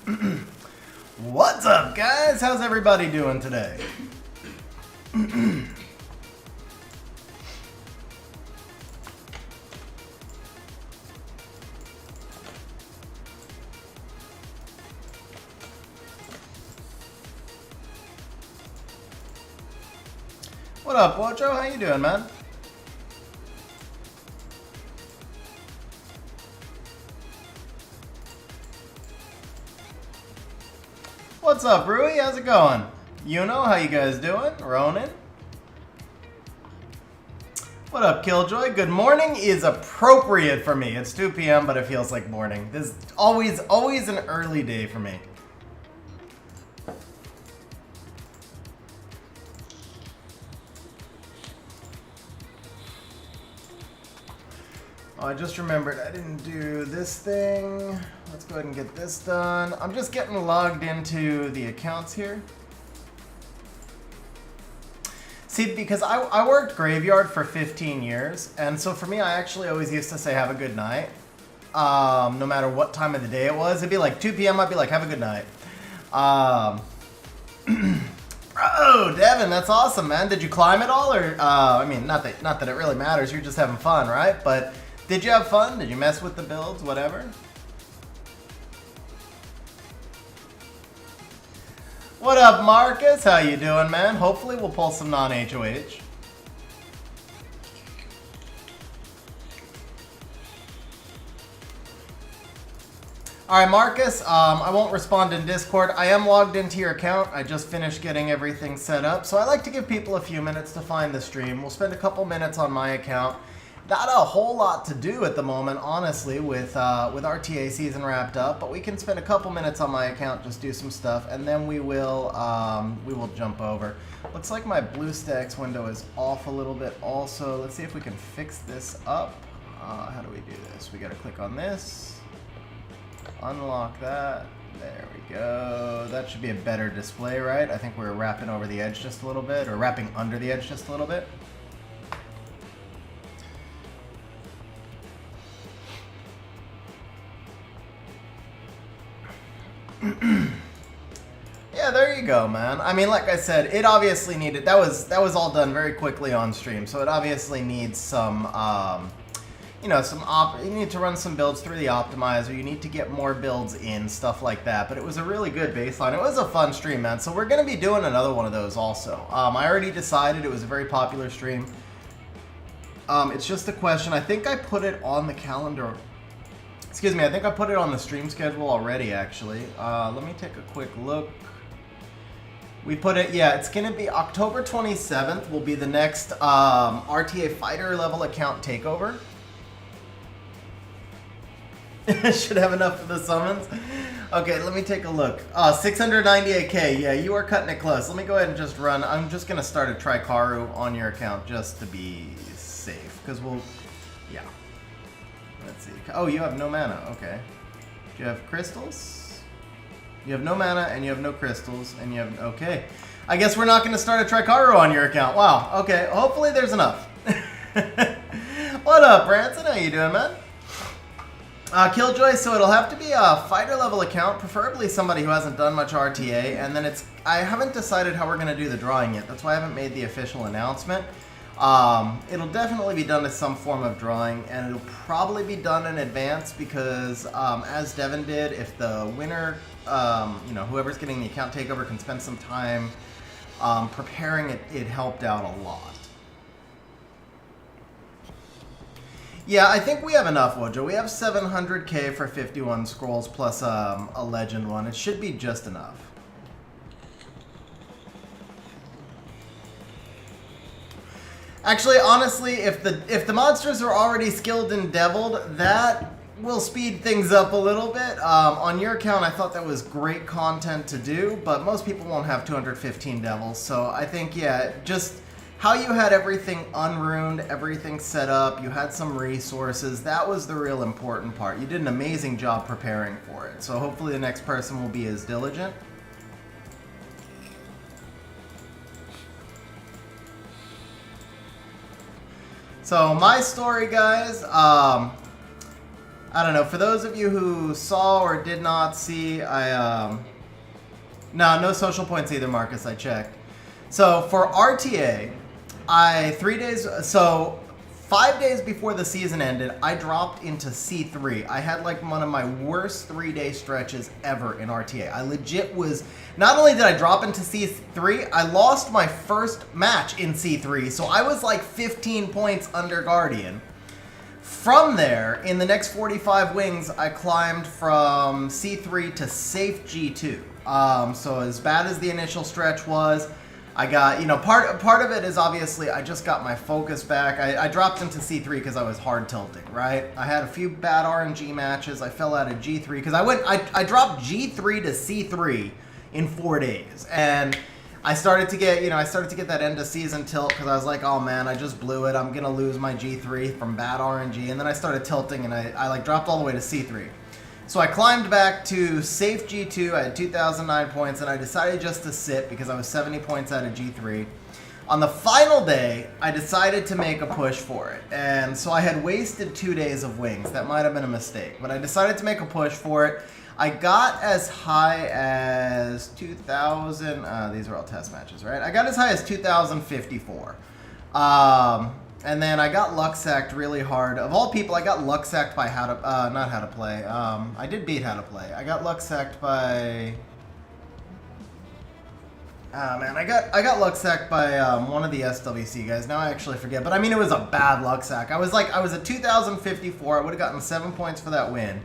What's up, guys? How's everybody doing today? What up, Wojo? How you doing, man? What's up, Rui? How's it going? Yuno, how you guys doing? Ronan? What up, Killjoy? Good morning is appropriate for me. It's 2 p.m., but it feels like morning. This is always an early day for me. Oh, I just remembered I didn't do this thing. Let's go ahead and get this done. I'm just getting logged into the accounts here. See, because I worked graveyard for 15 years, and so for me, I actually always used to say have a good night. No matter what time of the day it was. It'd be like 2 p.m., I'd be like, have a good night. Bro, Devin, that's awesome, man. Did you climb it all? Or, I mean, not that it really matters. You're just having fun, right? But did you have fun? Did you mess with the builds? Whatever. What up, Marcus? How you doing, man? Hopefully we'll pull some non-HOH. Alright, Marcus, I won't respond in Discord. I am logged into your account. I just finished getting everything set up. So I like to give people a few minutes to find the stream. We'll spend a couple minutes on my account. Not a whole lot to do at the moment, honestly, with RTA season wrapped up, but we can spend a couple minutes on my account, just do some stuff, and then we will jump over. Looks like my BlueStacks window is off a little bit also. Let's see if we can fix this up. How do we do this? We gotta click on this, unlock that. There we go. That should be a better display, right? I think we're wrapping over the edge just a little bit, or wrapping under the edge just a little bit. Yeah, there you go, man. I mean, like I said, it obviously needed, that was all done very quickly on stream, so it obviously needs some, you know, you need to run some builds through the optimizer, you need to get more builds in, stuff like that, but it was a really good baseline. It was a fun stream, man, so we're going to be doing another one of those also. I already decided it was a very popular stream. It's just a question, I think I put it on the calendar. Excuse me, I think I put it on the stream schedule already, actually. Let me take a quick look. We put it, yeah, it's going to be October 27th will be the next RTA fighter level account takeover. Should have enough for the summons. Okay, let me take a look. 698k, yeah, you are cutting it close. Let me go ahead and just run. I'm just going to start a Tricaru on your account just to be safe, because we'll, yeah. Let's see. Oh, you have no mana. Okay. Do you have crystals? You have no mana, and you have no crystals, and you have... Okay. I guess we're not going to start a Tricaru on your account. Wow. Okay. Hopefully there's enough. What up, Branson? How you doing, man? Killjoy, so it'll have to be a fighter level account, preferably somebody who hasn't done much RTA, and then it's... I haven't decided how we're going to do the drawing yet. That's why I haven't made the official announcement. It'll definitely be done as some form of drawing, and it'll probably be done in advance because, as Devin did, if the winner, you know, whoever's getting the account takeover can spend some time preparing it, it helped out a lot. Yeah, I think we have enough, Wojo. We have 700k for 51 scrolls plus a legend one. It should be just enough. Actually, honestly, if the monsters are already skilled and deviled, that will speed things up a little bit. On your account, I thought that was great content to do, but most people won't have 215 devils. So I think, yeah, just how you had everything unruned, everything set up, you had some resources, that was the real important part. You did an amazing job preparing for it. So hopefully the next person will be as diligent. So my story, guys, I don't know. For those of you who saw or did not see, no social points either, Marcus. I checked. So for RTA, 5 days before the season ended, I dropped into C3. I had like one of my worst 3-day stretches ever in RTA. I legit was, not only did I drop into C3, I lost my first match in C3. So I was like 15 points under Guardian. From there, in the next 45 wings, I climbed from C3 to safe G2. So as bad as the initial stretch was, I got, you know, part of it is obviously I just got my focus back. I dropped into C3 because I was hard tilting, right? I had a few bad RNG matches. I fell out of G3 because I dropped G3 to C3 in 4 days. And I started to get, that end of season tilt because I was like, oh man, I just blew it. I'm going to lose my G3 from bad RNG. And then I started tilting and I like dropped all the way to C3. So I climbed back to safe G2, I had 2,009 points, and I decided just to sit because I was 70 points out of G3. On the final day, I decided to make a push for it, and so I had wasted 2 days of wings. That might have been a mistake, but I decided to make a push for it. I got as high as 2,000, these are all test matches, right? I got as high as 2,054. And then I got luck sacked really hard. Of all people, I got luck sacked by not how to play. I did beat how to play. I got luck sacked by. Man, I got luck sacked by one of the SWC guys. Now I actually forget, but I mean it was a bad luck sack. I was at 2,054. I would have gotten 7 points for that win,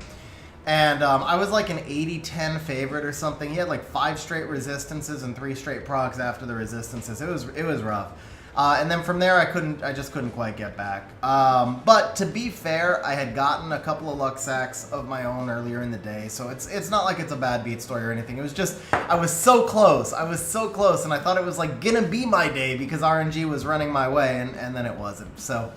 and I was like an 80-10 favorite or something. He had like 5 straight resistances and 3 straight procs after the resistances. It was rough. And then from there, I just couldn't quite get back. But to be fair, I had gotten a couple of luck sacks of my own earlier in the day, so it's not like it's a bad beat story or anything. It was just, I was so close, and I thought it was like gonna be my day because RNG was running my way, and then it wasn't. So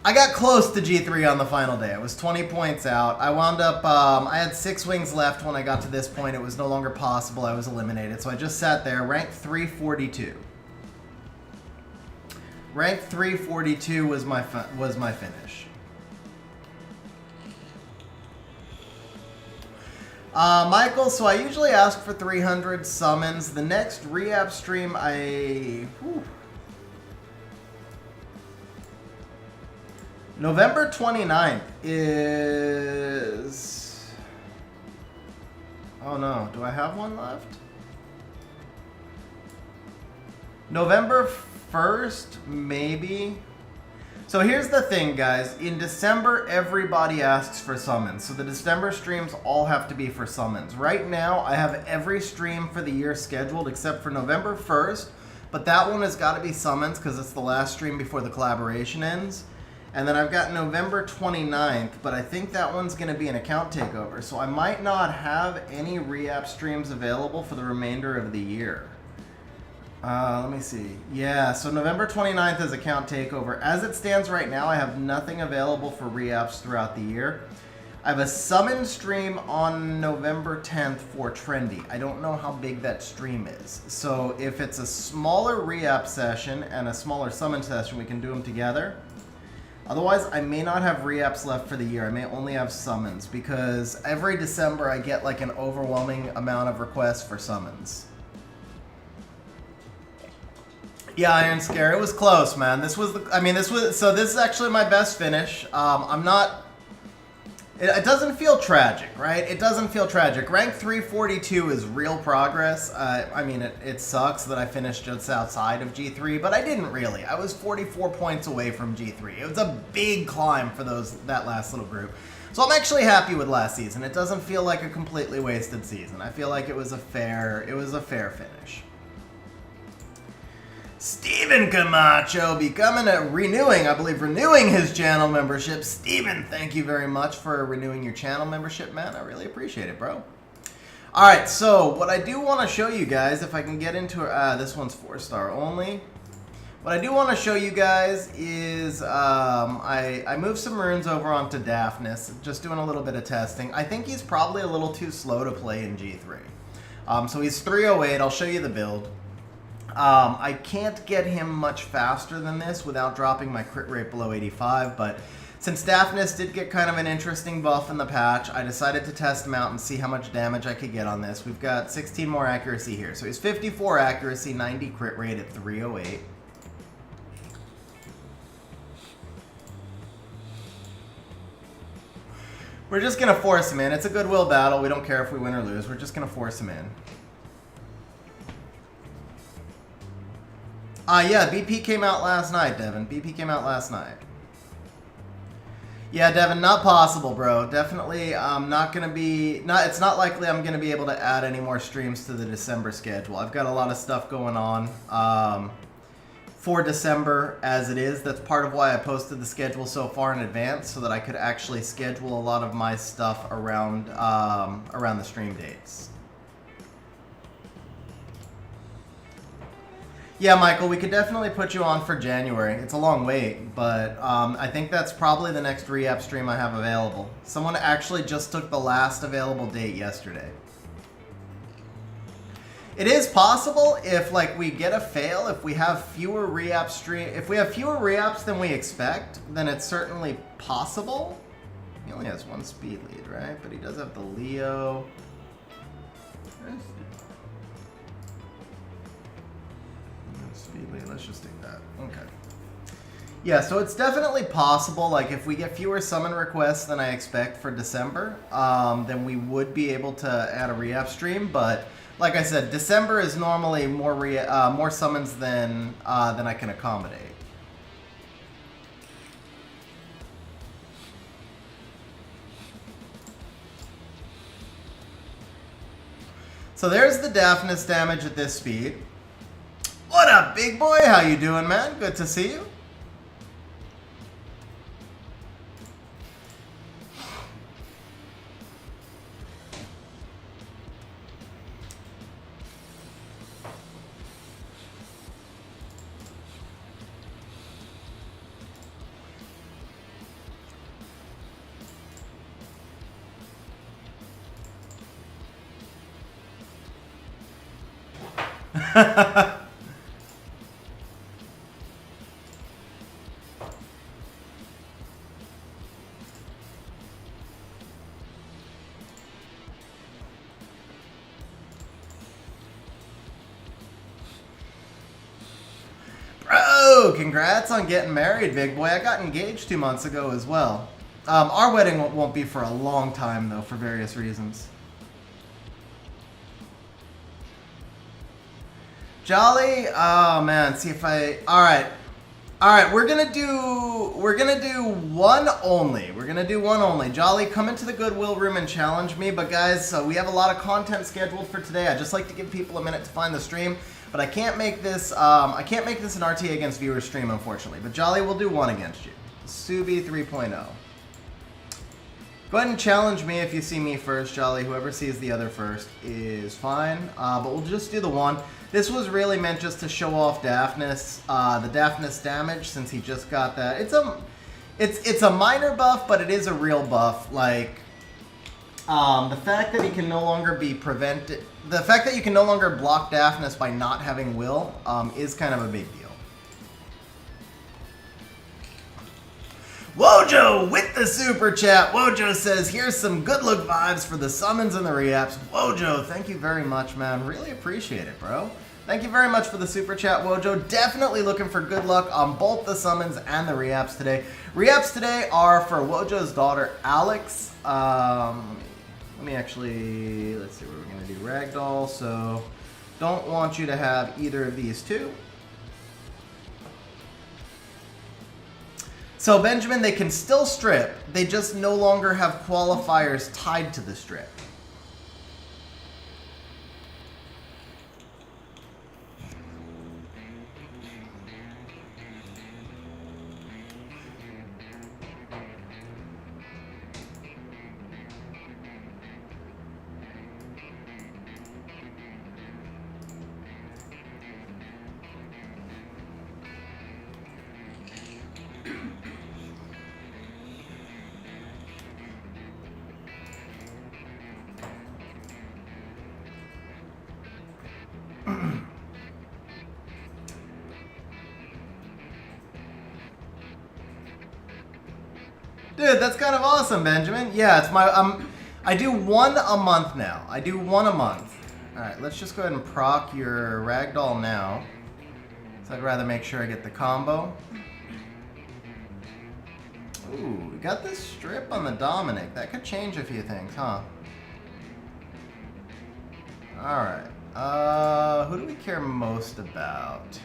I got close to G3 on the final day. I was 20 points out. I wound up, I had 6 wings left when I got to this point. It was no longer possible. I was eliminated, so I just sat there, ranked 342. Rank 342 was my finish. Michael, so I usually ask for 300 summons. The next re-app stream November 29th is... Oh no, do I have one left? November 1st, maybe. So here's the thing, guys. In December, everybody asks for summons. So the December streams all have to be for summons. Right now, I have every stream for the year scheduled except for November 1st. But that one has got to be summons because it's the last stream before the collaboration ends. And then I've got November 29th, but I think that one's going to be an account takeover. So I might not have any re-app streams available for the remainder of the year. Let me see. Yeah, so November 29th is account takeover. As it stands right now, I have nothing available for re-apps throughout the year. I have a summon stream on November 10th for Trendy. I don't know how big that stream is. So if it's a smaller re-app session and a smaller summon session, we can do them together. Otherwise, I may not have re-apps left for the year. I may only have summons because every December I get like an overwhelming amount of requests for summons. Yeah, Iron Scare. It was close, man. This is actually my best finish. It doesn't feel tragic, right? It doesn't feel tragic. Rank 342 is real progress. It sucks that I finished just outside of G3, but I didn't really. I was 44 points away from G3. It was a big climb for that last little group. So I'm actually happy with last season. It doesn't feel like a completely wasted season. I feel like it was a fair finish. Steven Camacho renewing his channel membership. Steven, thank you very much for renewing your channel membership, man. I really appreciate it, bro. Alright, so what I do want to show you guys, if I can get into this one's 4-star only. What I do want to show you guys is I moved some runes over onto Daphnis, just doing a little bit of testing. I think he's probably a little too slow to play in G3. So he's 308. I'll show you the build. I can't get him much faster than this without dropping my crit rate below 85, but Since Daphnis did get kind of an interesting buff in the patch, I decided to test him out and see how much damage I could get on this. We've got 16 more accuracy here. So he's 54 accuracy, 90 crit rate at 308. We're just going to force him in. It's a Goodwill battle. We don't care if we win or lose. We're just going to force him in. Yeah, BP came out last night, Devin. BP came out last night. Yeah, Devin, not possible, bro. Definitely, not going to be... It's not likely I'm going to be able to add any more streams to the December schedule. I've got a lot of stuff going on for December as it is. That's part of why I posted the schedule so far in advance, so that I could actually schedule a lot of my stuff around, around the stream dates. Yeah, Michael, we could definitely put you on for January. It's a long wait, but I think that's probably the next re-app stream I have available. Someone actually just took the last available date yesterday. It is possible if, like, we get a fail, if we have fewer re-app if we have fewer re-apps than we expect, then it's certainly possible. He only has one speed lead, right? But he does have the Leo. Let's just take that. Okay. Yeah, so it's definitely possible, like, if we get fewer summon requests than I expect for December, then we would be able to add a re-app stream, but like I said, December is normally more summons than I can accommodate. So there's the Daphnis damage at this speed. What up, big boy? How you doing, man? Good to see you. Congrats on getting married, big boy. I got engaged 2 months ago as well. Our wedding won't be for a long time, though, for various reasons. Jolly? Oh, man. See if I... Alright. Alright, we're gonna do one only. We're gonna do one only. Jolly, come into the Goodwill room and challenge me. But, guys, we have a lot of content scheduled for today. I just like to give people a minute to find the stream. But I can't make this an RTA against viewer stream, unfortunately. But Jolly will do one against you. Subi 3.0. Go ahead and challenge me if you see me first, Jolly. Whoever sees the other first is fine. But we'll just do the one. This was really meant just to show off Daphnis, the Daphnis damage, since he just got that. It's a minor buff, but it is a real buff. Like, the fact that he can no longer be prevented... The fact that you can no longer block Daphnis by not having will is kind of a big deal. Wojo with the super chat. Wojo says, here's some good look vibes for the summons and the reapps. Wojo, thank you very much, man. Really appreciate it, bro. Thank you very much for the super chat, Wojo. Definitely looking for good luck on both the summons and the reapps today. Reapps today are for Wojo's daughter, Alex. Let me actually, let's see what we're going to do. Ragdoll, so don't want you to have either of these two. So Benjamin, they can still strip. They just no longer have qualifiers tied to the strip. Dude, that's kind of awesome, Benjamin. Yeah, it's my I do one a month now. I do one a month. All right, let's just go ahead and proc your ragdoll now. So I'd rather make sure I get the combo. Ooh, we got this strip on the Dominic. That could change a few things, huh? Alright. Who do we care most about?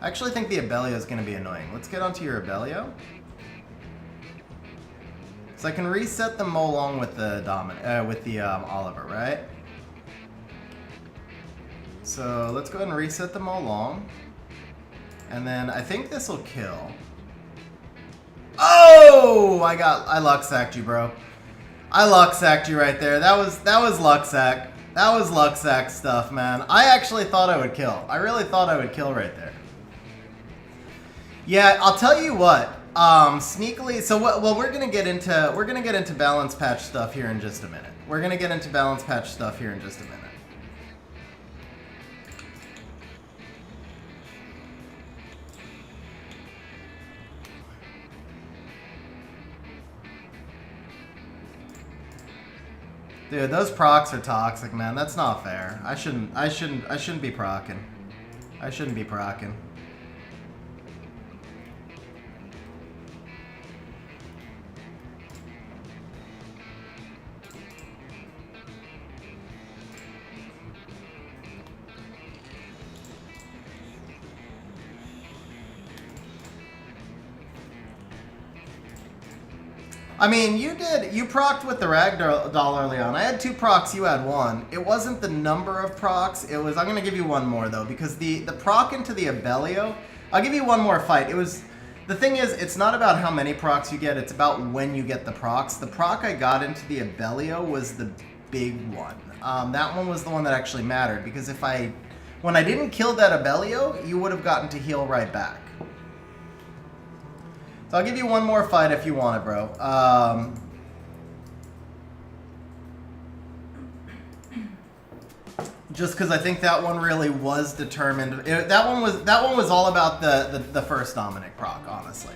I actually think the Abellio is going to be annoying. Let's get onto your Abellio. So I can reset the Molong with the Oliver, right? So let's go ahead and reset the Molong. And then I think this will kill. Oh! I luck sacked you, bro. I luck sacked you right there. That was luck sack. That was luck sack stuff, man. I actually thought I would kill. I really thought I would kill right there. Yeah, I'll tell you what. Sneakily. So well, we're gonna get into balance patch stuff here in just a minute. We're gonna get into balance patch stuff here in just a minute. Dude, those procs are toxic, man. That's not fair. I shouldn't be procking. I shouldn't be procking. I mean, you procced with the ragdoll early on. I had 2 procs, you had 1. It wasn't the number of procs, it was, I'm gonna give you 1 more though, because the proc into the Abellio, I'll give you 1 more fight. The thing is, it's not about how many procs you get, it's about when you get the procs. The proc I got into the Abellio was the big one. That one was the one that actually mattered, because when I didn't kill that Abellio, you would have gotten to heal right back. So I'll give you 1 more fight if you want it, bro. Just because I think that one really was determined. That one was all about the first Dominic proc, honestly.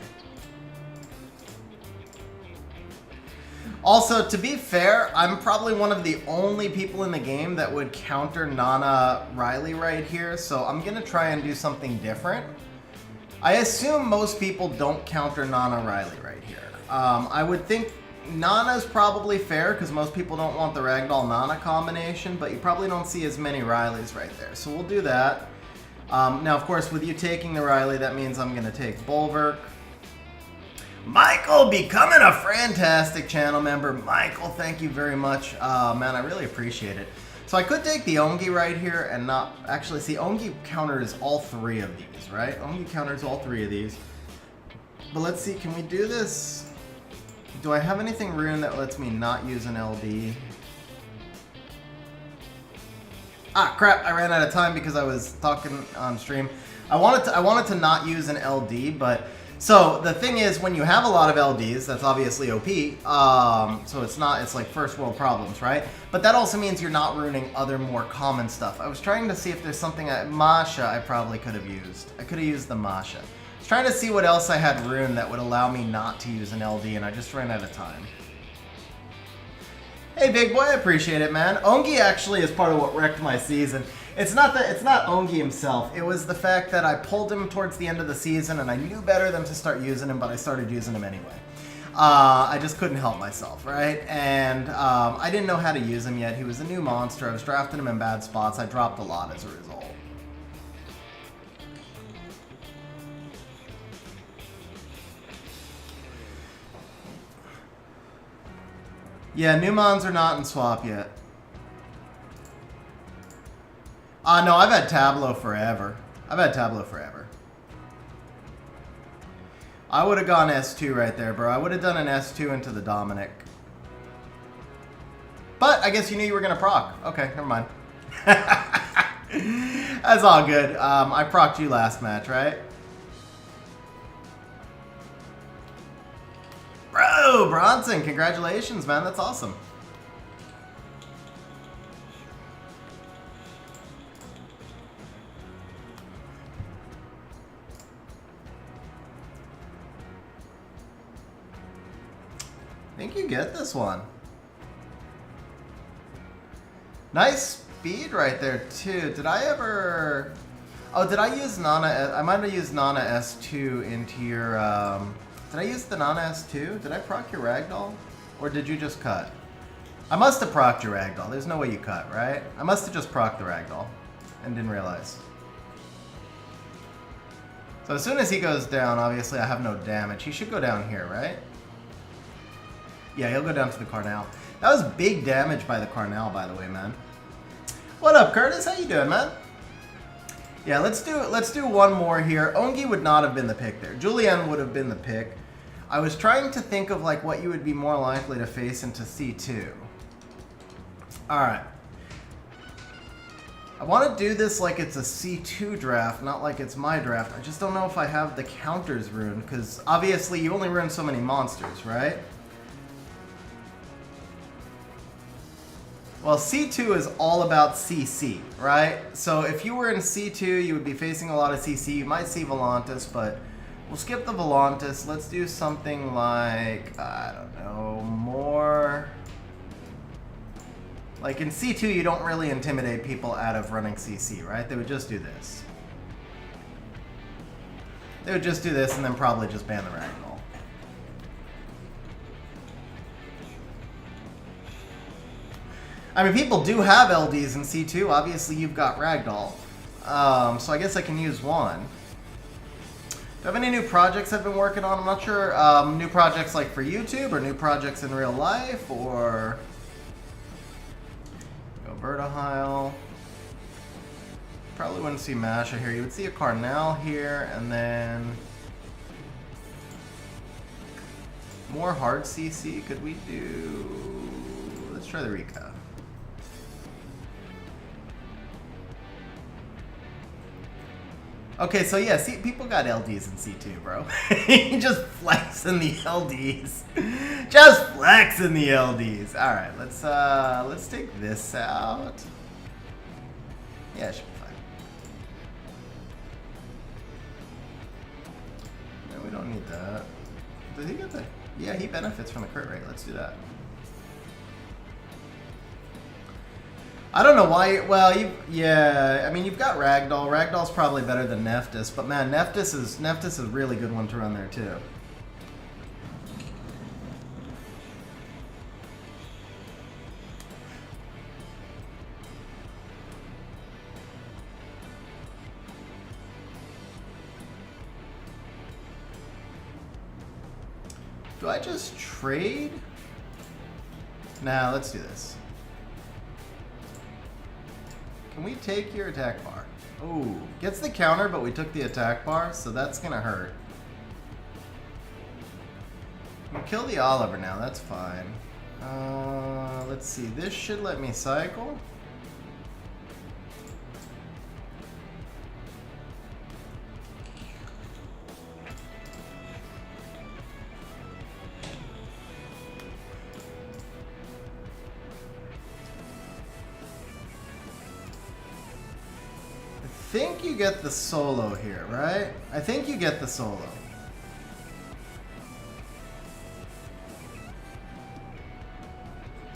Also, to be fair, I'm probably one of the only people in the game that would counter Nana Riley right here, so I'm gonna try and do something different. I assume most people don't counter Nana Riley right here. I would think Nana's probably fair because most people don't want the Ragdoll Nana combination, but you probably don't see as many Rileys right there. So we'll do that. Now, of course, with you taking the Riley, that means I'm going to take Bulwark. Michael becoming a fantastic channel member. Michael, thank you very much. Man, I really appreciate it. So I could take the Ongi right here and not... Actually, see, Ongi counters all 3 of these, right? Ongi counters all 3 of these. But let's see, can we do this? Do I have anything Rune that lets me not use an LD? Ah, crap, I ran out of time because I was talking on stream. I wanted to not use an LD, but... So, the thing is, when you have a lot of LDs, that's obviously OP, so it's like first world problems, right? But that also means you're not ruining other more common stuff. I was trying to see if there's something, Masha I probably could have used. I could have used the Masha. I was trying to see what else I had Rune that would allow me not to use an LD, and I just ran out of time. Hey, big boy, I appreciate it, man. Ongi actually is part of what wrecked my season. It's not Ongi himself. It was the fact that I pulled him towards the end of the season, and I knew better than to start using him, but I started using him anyway. I just couldn't help myself, right? And I didn't know how to use him yet. He was a new monster. I was drafting him in bad spots. I dropped a lot as a result. Yeah, new mons are not in swap yet. No, I've had Tableau forever. I've had Tableau forever. I would have gone S2 right there, bro. I would have done an S2 into the Dominic. But I guess you knew you were going to proc. Okay, never mind. That's all good. I procced you last match, right? Bro, Bronson, congratulations, man. That's awesome. I think you get this one. Nice speed right there, too. Did I ever... Oh, did I use Nana... I might have used Nana S2 into your... Did I use the Nana S2? Did I proc your Ragdoll? Or did you just cut? I must have procced your Ragdoll. There's no way you cut, right? I must have just procced the Ragdoll and didn't realize. So as soon as he goes down, obviously I have no damage. He should go down here, right? Yeah, he'll go down to the Carnal. That was big damage by the Carnal, by the way, man. What up, Curtis? How you doing, man? Yeah, let's do one more here. Ongi would not have been the pick there. Julianne would have been the pick. I was trying to think of like what you would be more likely to face into C2. Alright. I want to do this like it's a C2 draft, not like it's my draft. I just don't know if I have the counters ruined, because obviously you only run so many monsters, right? Well, C2 is all about CC, right? So if you were in C2, you would be facing a lot of CC. You might see Volantis, but we'll skip the Volantis. Let's do something like, I don't know, more... Like in C2, you don't really intimidate people out of running CC, right? They would just do this. They would just do this and then probably just ban the Ragdoll. I mean, people do have LDs in C2. Obviously, you've got Ragdoll. So I guess I can use one. Do I have any new projects I've been working on? I'm not sure. New projects like for YouTube or new projects in real life or... Go Vertihile. Probably wouldn't see Masha here. You would see a Carnal here and then... More hard CC. Could we do... Let's try the Rika. Okay, so yeah, see, people got LDs in C2, bro. You just flexing the LDs. Just flexing the LDs. All right, let's take this out. Yeah, it should be fine. No, we don't need that. Does he get the? Yeah, he benefits from the crit rate. Let's do that. I don't know why. Well, yeah. I mean, you've got Ragdoll. Ragdoll's probably better than Nephthys, but man, Nephthys is a really good one to run there too. Do I just trade? Nah, let's do this. Can we take your attack bar? Oh, gets the counter, but we took the attack bar, so that's gonna hurt. We'll kill the Oliver now, that's fine. Let's see, this should let me cycle. I think you get the solo here, right? I think you get the solo.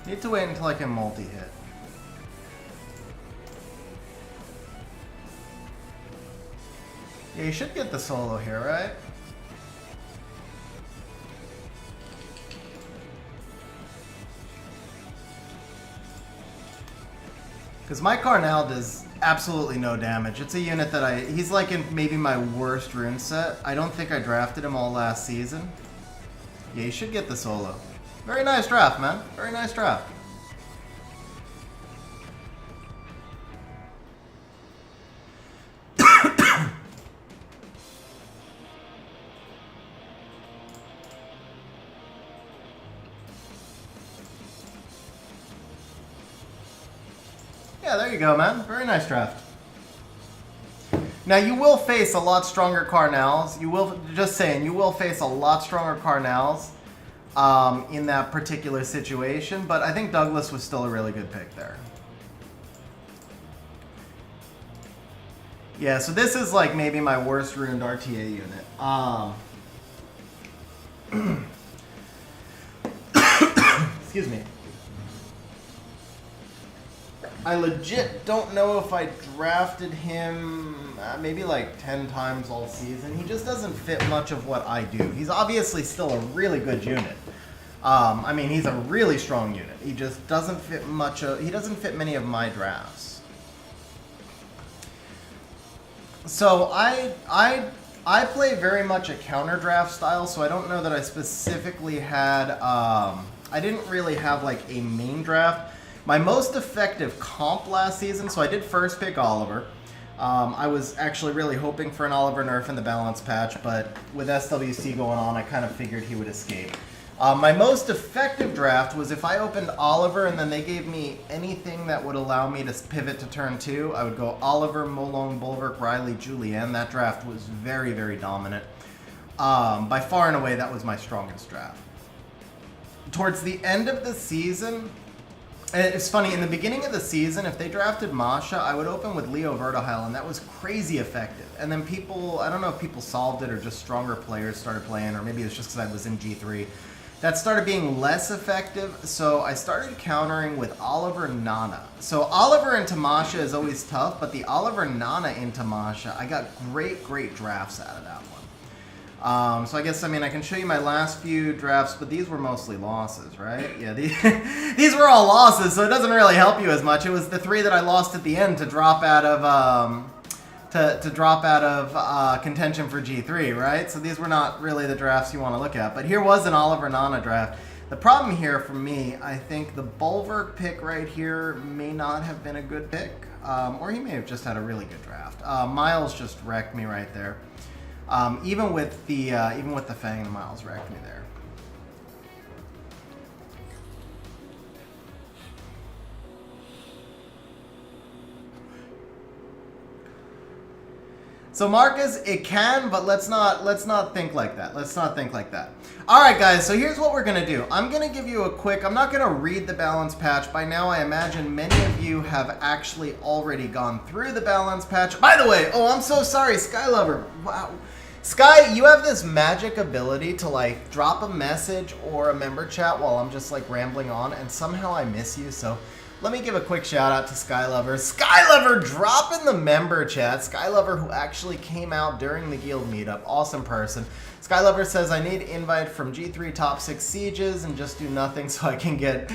Need to wait until I can multi-hit. Yeah, you should get the solo here, right? Because my Carnal does absolutely no damage. It's a unit that he's like in maybe my worst rune set. I don't think I drafted him all last season. Yeah, you should get the solo. Very nice draft, man. Very nice draft. Yeah, there you go, man. Very nice draft. Now, you will face a lot stronger Carnals. You will, just saying, you will face a lot stronger Carnals in that particular situation, but I think Douglas was still a really good pick there. Yeah, so this is like maybe my worst ruined RTA unit. Excuse me. I legit don't know if I drafted him maybe like 10 times all season. He just doesn't fit much of what I do. He's obviously still a really good unit. I mean, he's a really strong unit. He just doesn't fit much of, he doesn't fit many of my drafts. So I play very much a counter draft style, so I don't know that I specifically had, I didn't really have like a main draft. My most effective comp last season, so I did first pick Oliver. I was actually really hoping for an Oliver nerf in the balance patch, but with SWC going on, I kind of figured he would escape. My most effective draft was if I opened Oliver and then they gave me anything that would allow me to pivot to turn 2, I would go Oliver, Molong, Bulwark, Riley, Julianne. That draft was very, very dominant. By far and away, that was my strongest draft. Towards the end of the season, it's funny, in the beginning of the season, if they drafted Masha, I would open with Leo Vertihile, and that was crazy effective. And then people, I don't know if people solved it or just stronger players started playing, or maybe it's just because I was in G3. That started being less effective, so I started countering with Oliver Nana. So Oliver into Masha is always tough, but the Oliver Nana into Masha, I got great, great drafts out of that one. So I guess, I mean, I can show you my last few drafts, but these were mostly losses, right? Yeah, these were all losses, so it doesn't really help you as much. It was the 3 that I lost at the end to drop out of contention for G3, right? So these were not really the drafts you want to look at. But here was an Oliver Nana draft. The problem here for me, I think the Bulwark pick right here may not have been a good pick, or he may have just had a really good draft. Miles just wrecked me right there. Even with the Fang, the Miles wrecked me there. So Marcus, it can, but let's not think like that. Let's not think like that. All right, guys, so here's what we're going to do. I'm going to give you a quick, I'm not going to read the balance patch. By now, I imagine many of you have actually already gone through the balance patch. By the way, oh, I'm so sorry, Skylover. Wow. Sky, you have this magic ability to like drop a message or a member chat while I'm just like rambling on, and somehow I miss you, so let me give a quick shout out to Skylover. Skylover, drop in the member chat. Skylover, who actually came out during the guild meetup. Awesome person. Skylover says, I need invite from G3 top 6 sieges and just do nothing so I can get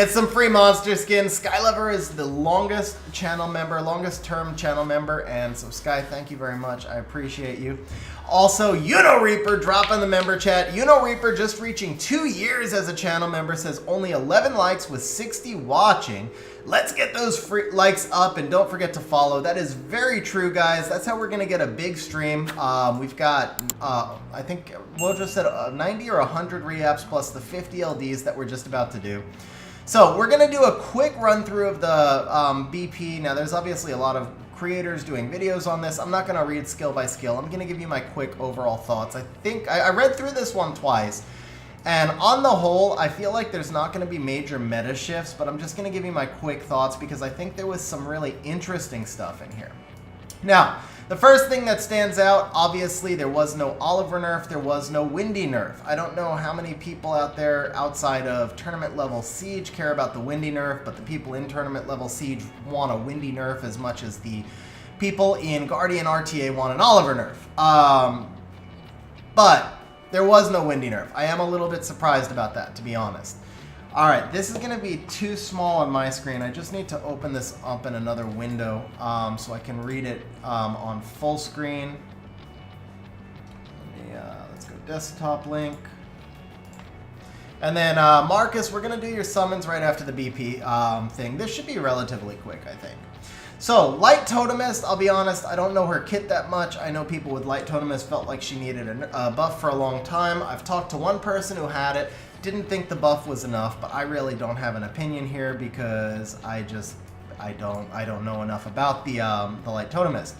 some free monster skins. Skylover is the longest channel member, longest term channel member. And so Sky, thank you very much. I appreciate you. Also, Reaper, drop in the member chat. Reaper just reaching 2 years as a channel member, says only 11 likes with 60 watching. Let's get those free likes up and don't forget to follow. That is very true, guys. That's how we're going to get a big stream. We've got, I think, we'll just said 90 or 100 reapps plus the 50 LDs that we're just about to do. So we're going to do a quick run through of the BP. Now, there's obviously a lot of creators doing videos on this. I'm not going to read skill by skill. I'm going to give you my quick overall thoughts. I think I read through this one twice, and on the whole, I feel like there's not going to be major meta shifts, but I'm just going to give you my quick thoughts because I think there was some really interesting stuff in here. Now, the first thing that stands out, obviously, there was no Oliver nerf, there was no Windy nerf. I don't know how many people out there outside of tournament level Siege care about the Windy nerf, but the people in tournament level Siege want a Windy nerf as much as the people in Guardian RTA want an Oliver nerf. But there was no Windy nerf. I am a little bit surprised about that, to be honest. All right, this is going to be too small on my screen. I just need to open this up in another window so I can read it on full screen. Let's go desktop link. And then Marcus, we're going to do your summons right after the BP thing. This should be relatively quick, I think. So, Light Totemist, I'll be honest, I don't know her kit that much. I know people with Light Totemist felt like she needed a buff for a long time. I've talked to one person who had it, didn't think the buff was enough, but I really don't have an opinion here because I don't know enough about the Light Totemist.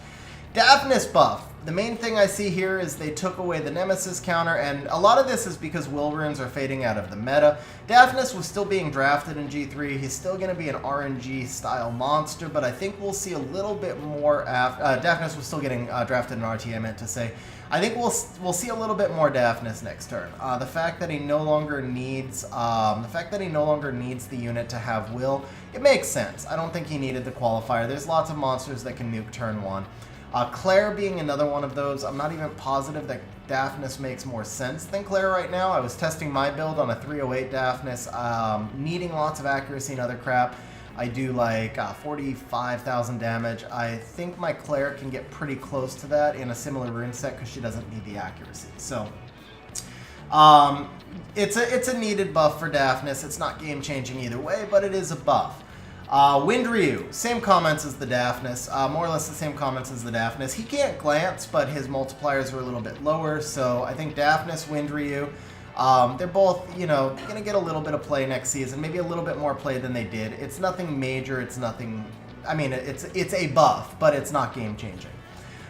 Daphnis buff. The main thing I see here is they took away the Nemesis counter, and a lot of this is because will runes are fading out of the meta. Daphnis was still being drafted in G3. He's still going to be an RNG style monster, but I think we'll see a little bit more after. Daphnis was still getting drafted in RT, I meant to say. I think we'll see a little bit more Daphnis next turn. The fact that he no longer needs the unit to have will, it makes sense. I don't think he needed the qualifier. There's lots of monsters that can nuke turn 1. Claire being another one of those. I'm not even positive that Daphnis makes more sense than Claire right now. I was testing my build on a 308 Daphnis, needing lots of accuracy and other crap. I do like 45,000 damage. I think my Claire can get pretty close to that in a similar rune set because she doesn't need the accuracy. So it's a needed buff for Daphnis. It's not game changing either way, but it is a buff. Wind Ryu, same comments as the Daphnis, more or less the same comments as the Daphnis. He can't glance, but his multipliers are a little bit lower, so I think Daphnis, Wind Ryu, they're both, going to get a little bit of play next season, maybe a little bit more play than they did. It's nothing major, it's nothing, it's a buff, but it's not game changing.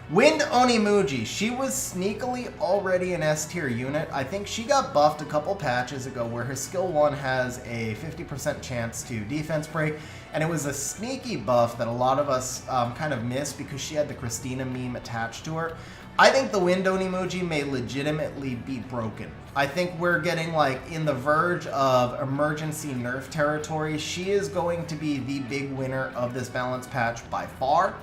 Wind Onimuji, she was sneakily already an S tier unit. I think she got buffed a couple patches ago where her skill 1 has a 50% chance to defense break, and it was a sneaky buff that a lot of us kind of missed because she had the Christina meme attached to her. I think the Wind Onimuji may legitimately be broken. I think we're getting in the verge of emergency nerf territory. She is going to be the big winner of this balance patch by far.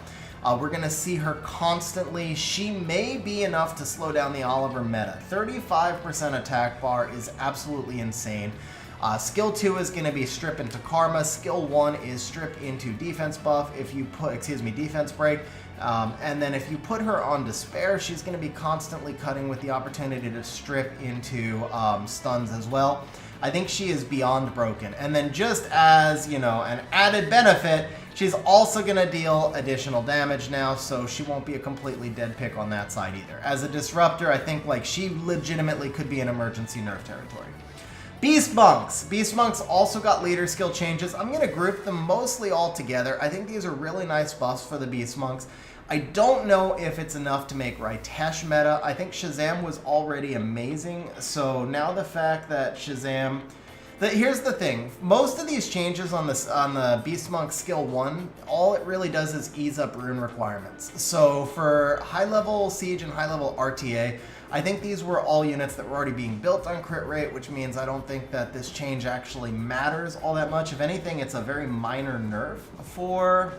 We're going to see her constantly. She may be enough to slow down the Oliver meta. 35% attack bar is absolutely insane. Skill 2 is going to be strip into Karma. Skill 1 is strip into defense buff if you put, defense break. And then if you put her on Despair, she's going to be constantly cutting with the opportunity to strip into stuns as well. I think she is beyond broken. And then just as, an added benefit, she's also going to deal additional damage now, so she won't be a completely dead pick on that side either. As a disruptor, I think she legitimately could be an emergency nerf territory. Beast Monks. Beast Monks also got leader skill changes. I'm going to group them mostly all together. I think these are really nice buffs for the Beast Monks. I don't know if it's enough to make Ritesh meta. I think Shazam was already amazing, so now the fact that Shazam... Here's the thing. Most of these changes on the Beast Monk skill 1, all it really does is ease up rune requirements. So for high-level Siege and high-level RTA, I think these were all units that were already being built on crit rate, which means I don't think that this change actually matters all that much. If anything, it's a very minor nerf for...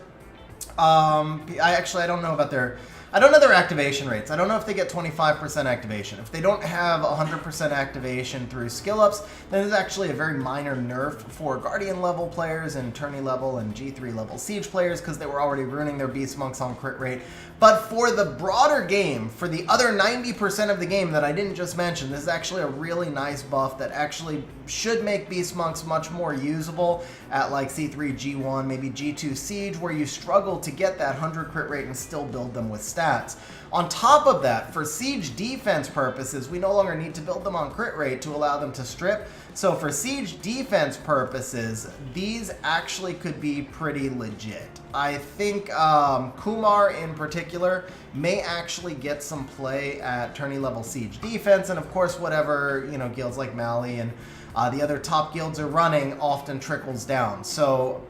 I don't know about their... I don't know their activation rates. I don't know if they get 25% activation. If they don't have 100% activation through skill ups, then it's actually a very minor nerf for Guardian level players and Tourney level and G3 level Siege players because they were already ruining their Beast Monks on crit rate. But for the broader game, for the other 90% of the game that I didn't just mention, this is actually a really nice buff that actually should make Beast Monks much more usable at C3, G1, maybe G2 Siege, where you struggle to get that 100 crit rate and still build them with stats. On top of that, for Siege defense purposes, we no longer need to build them on crit rate to allow them to strip. So for Siege defense purposes, these actually could be pretty legit. I think Kumar in particular may actually get some play at tourney level Siege defense, and of course whatever guilds like Mali and the other top guilds are running often trickles down. So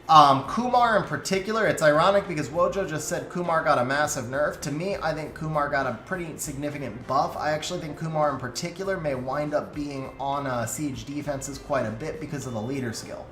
Kumar in particular, it's ironic because Wojo just said Kumar got a massive nerf. To me, I think Kumar got a pretty significant buff. I actually think Kumar in particular may wind up being on Siege defenses quite a bit because of the leader skill.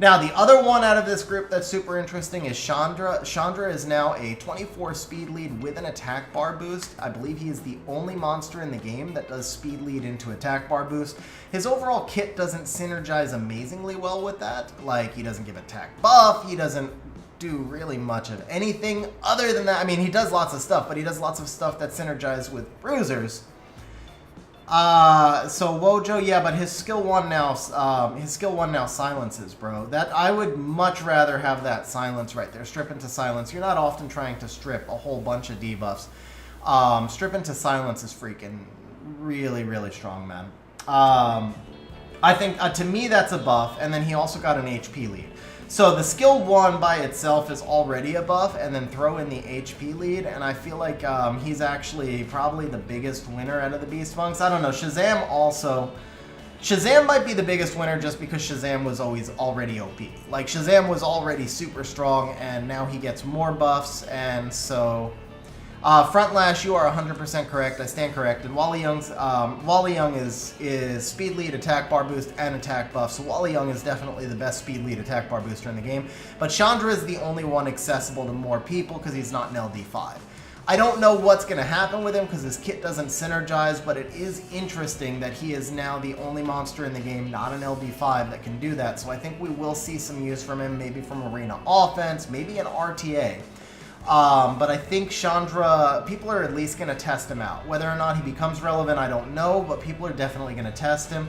Now, the other one out of this group that's super interesting is Chandra. Chandra is now a 24 speed lead with an attack bar boost. I believe he is the only monster in the game that does speed lead into attack bar boost. His overall kit doesn't synergize amazingly well with that. He doesn't give attack buff, he doesn't do really much of anything other than that. I mean, he does lots of stuff, but he does lots of stuff that synergize with bruisers. So Wojo, yeah, but his skill 1 now silences, bro. That I would much rather have that silence right there. Strip into silence. You're not often trying to strip a whole bunch of debuffs. Strip into silence is freaking really, really strong, man. I think, to me, that's a buff, and then he also got an HP lead. So the skill 1 by itself is already a buff, and then throw in the HP lead, and I feel like he's actually probably the biggest winner out of the Beast Monks. I don't know, Shazam also... Shazam might be the biggest winner just because Shazam was always already OP. Like, Shazam was already super strong, and now he gets more buffs, and so... Front Lash, you are 100% correct. I stand corrected. Wally Young is speed lead, attack bar boost, and attack buff. So Wally Young is definitely the best speed lead attack bar booster in the game. But Chandra is the only one accessible to more people because he's not an LD5. I don't know what's going to happen with him because his kit doesn't synergize, but it is interesting that he is now the only monster in the game, not an LD5, that can do that. So I think we will see some use from him, maybe from Arena Offense, maybe an RTA. But I think Chandra, people are at least going to test him out. Whether or not he becomes relevant, I don't know, but people are definitely going to test him.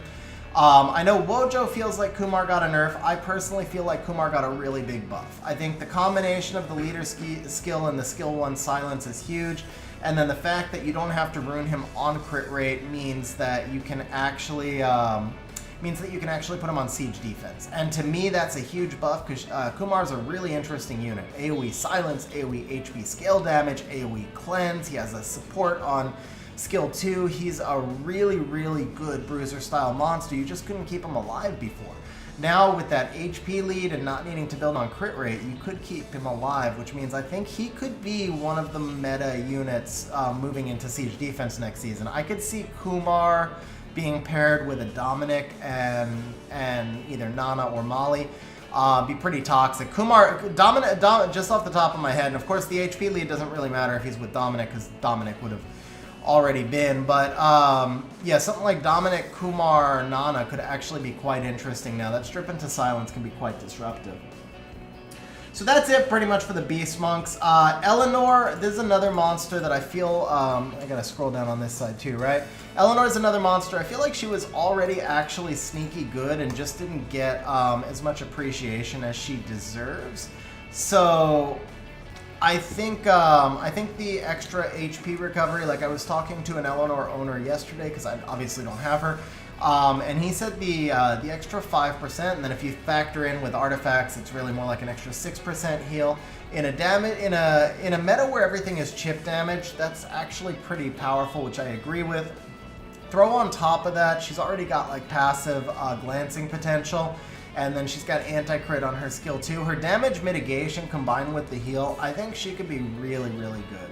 I know Wojo feels like Kumar got a nerf. I personally feel like Kumar got a really big buff. I think the combination of the leader skill and the skill 1 silence is huge. And then the fact that you don't have to ruin him on crit rate means that you can actually... put him on siege defense. And to me, that's a huge buff because Kumar's a really interesting unit. AoE silence, AoE HP scale damage, AoE cleanse. He has a support on skill 2. He's a really, really good bruiser style monster. You just couldn't keep him alive before. Now with that HP lead and not needing to build on crit rate, you could keep him alive, which means I think he could be one of the meta units moving into siege defense next season. I could see Kumar being paired with a Dominic and either Nana or Molly, be pretty toxic. Dominic, just off the top of my head, and of course the HP lead doesn't really matter if he's with Dominic because Dominic would have already been, but yeah, something like Dominic, Kumar, Nana could actually be quite interesting now. That strip into silence can be quite disruptive. So that's it pretty much for the Beast Monks. Eleanor, this is another monster that I feel, I gotta scroll down on this side too, right? Eleanor is another monster. I feel like she was already actually sneaky good and just didn't get as much appreciation as she deserves. So I think the extra HP recovery, like I was talking to an Eleanor owner yesterday because I obviously don't have her, and he said the extra 5%, and then if you factor in with artifacts, it's really more like an extra 6% heal. In a meta where everything is chip damage, that's actually pretty powerful, which I agree with. Throw on top of that, she's already got like passive glancing potential, and then she's got anti-crit on her skill 2. Her damage mitigation combined with the heal, I think she could be really, really good.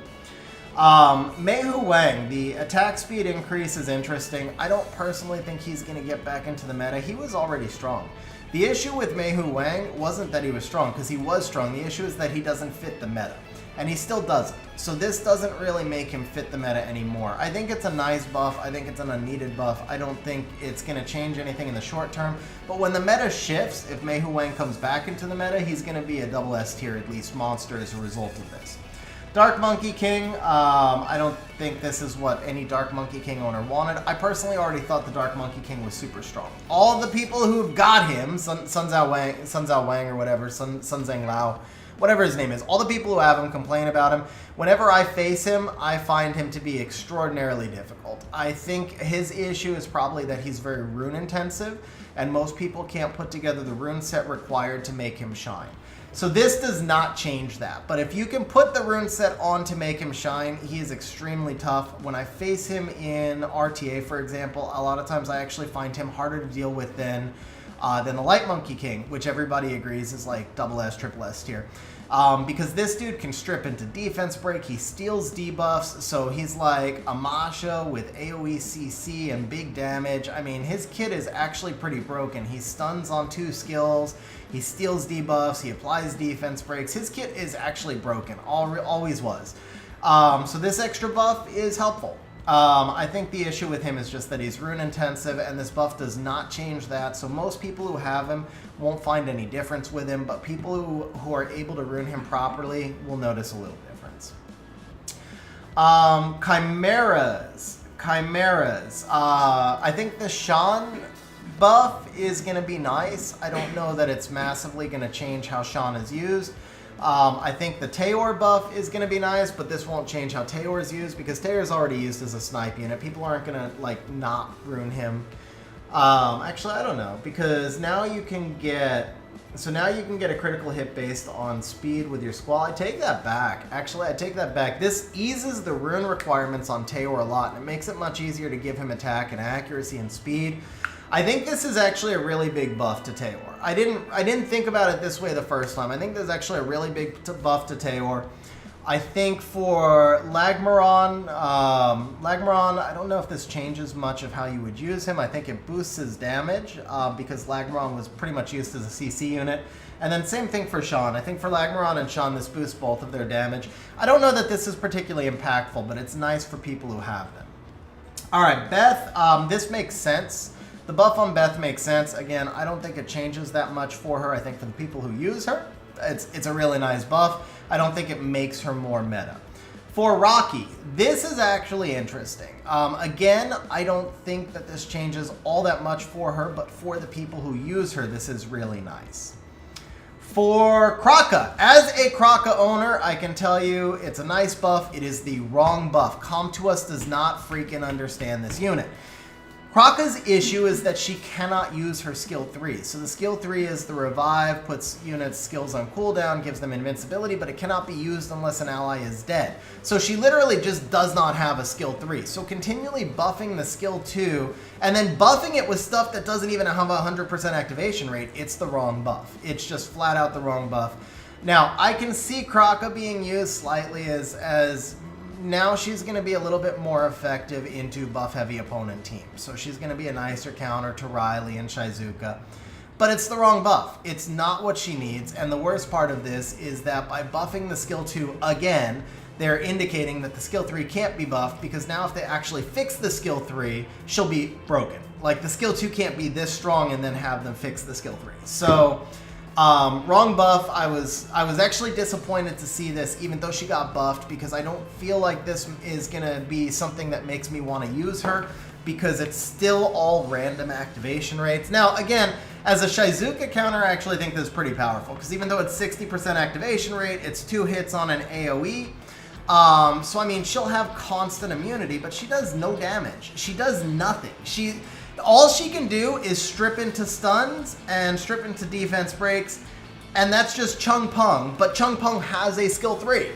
Mei Hu Wang, the attack speed increase is interesting. I don't personally think he's going to get back into the meta. He was already strong. The issue with Mei Hu Wang wasn't that he was strong, because he was strong. The issue is that he doesn't fit the meta. And he still doesn't. So this doesn't really make him fit the meta anymore. I think it's a nice buff. I think it's an unneeded buff. I don't think it's going to change anything in the short term. But when the meta shifts, if Mei Hu Wang comes back into the meta, he's going to be a double S tier at least monster as a result of this. Dark Monkey King, I don't think this is what any Dark Monkey King owner wanted. I personally already thought the Dark Monkey King was super strong. All the people who've got him, Sun Zhao Wang or whatever, Sun Zheng Lao, whatever his name is, all the people who have him complain about him. Whenever I face him, I find him to be extraordinarily difficult. I think his issue is probably that he's very rune intensive, and most people can't put together the rune set required to make him shine. So this does not change that, but if you can put the rune set on to make him shine, he is extremely tough. When I face him in RTA, for example, a lot of times I actually find him harder to deal with than the Light Monkey King, which everybody agrees is like double S, triple S tier. Because this dude can strip into defense break, he steals debuffs, so he's like a Masha with AoE CC and big damage. I mean, his kit is actually pretty broken. He stuns on 2 skills, he steals debuffs, he applies defense breaks. His kit is actually broken, always was. So this extra buff is helpful. I think the issue with him is just that he's rune intensive, and this buff does not change that, so most people who have him won't find any difference with him, but people who are able to rune him properly will notice a little difference. Chimeras. I think the Shan buff is going to be nice. I don't know that it's massively going to change how Shan is used. I think the Tayor buff is going to be nice, but this won't change how Tayor is used because Tayor is already used as a snipe unit. People aren't going to like not rune him. Actually, I don't know, because now you can get... So now you can get a critical hit based on speed with your Squall. I take that back. Actually, I take that back. This eases the rune requirements on Taeor a lot, and it makes it much easier to give him attack and accuracy and speed. I think this is actually a really big buff to Taeor. I didn't think about it this way the first time. I think there's actually a really big buff to Taeor. I think for Lagmaron, I don't know if this changes much of how you would use him. I think it boosts his damage because Lagmaron was pretty much used as a CC unit. And then same thing for Sean. I think for Lagmaron and Sean, this boosts both of their damage. I don't know that this is particularly impactful, but it's nice for people who have them. All right, Beth, this makes sense. The buff on Beth makes sense. Again, I don't think it changes that much for her. I think for the people who use her, it's a really nice buff. I don't think it makes her more meta. For Rocky, this is actually interesting. Again, I don't think that this changes all that much for her, but for the people who use her, this is really nice. For Kraka, as a Kraka owner, I can tell you it's a nice buff. It is the wrong buff. Comtuus does not freaking understand this unit. Kraka's issue is that she cannot use her skill 3. So the skill 3 is the revive, puts units' skills on cooldown, gives them invincibility, but it cannot be used unless an ally is dead. So she literally just does not have a skill 3. So continually buffing the skill 2 and then buffing it with stuff that doesn't even have a 100% activation rate, it's the wrong buff. It's just flat out the wrong buff. Now, I can see Kraka being used slightly as now she's going to be a little bit more effective into buff-heavy opponent teams. So she's going to be a nicer counter to Riley and Shizuka. But it's the wrong buff. It's not what she needs. And the worst part of this is that by buffing the skill 2 again, they're indicating that the skill 3 can't be buffed, because now if they actually fix the skill 3, she'll be broken. Like, the skill 2 can't be this strong and then have them fix the skill 3. So... wrong buff. I was actually disappointed to see this, even though she got buffed, because I don't feel like this is going to be something that makes me want to use her, because it's still all random activation rates. Now, again, as a Shizuka counter, I actually think this is pretty powerful, because even though it's 60% activation rate, it's 2 hits on an AoE. So, I mean, she'll have constant immunity, but she does no damage. She does nothing. All she can do is strip into stuns and strip into defense breaks, and that's just Chung Pung, but Chung Pung has a skill 3.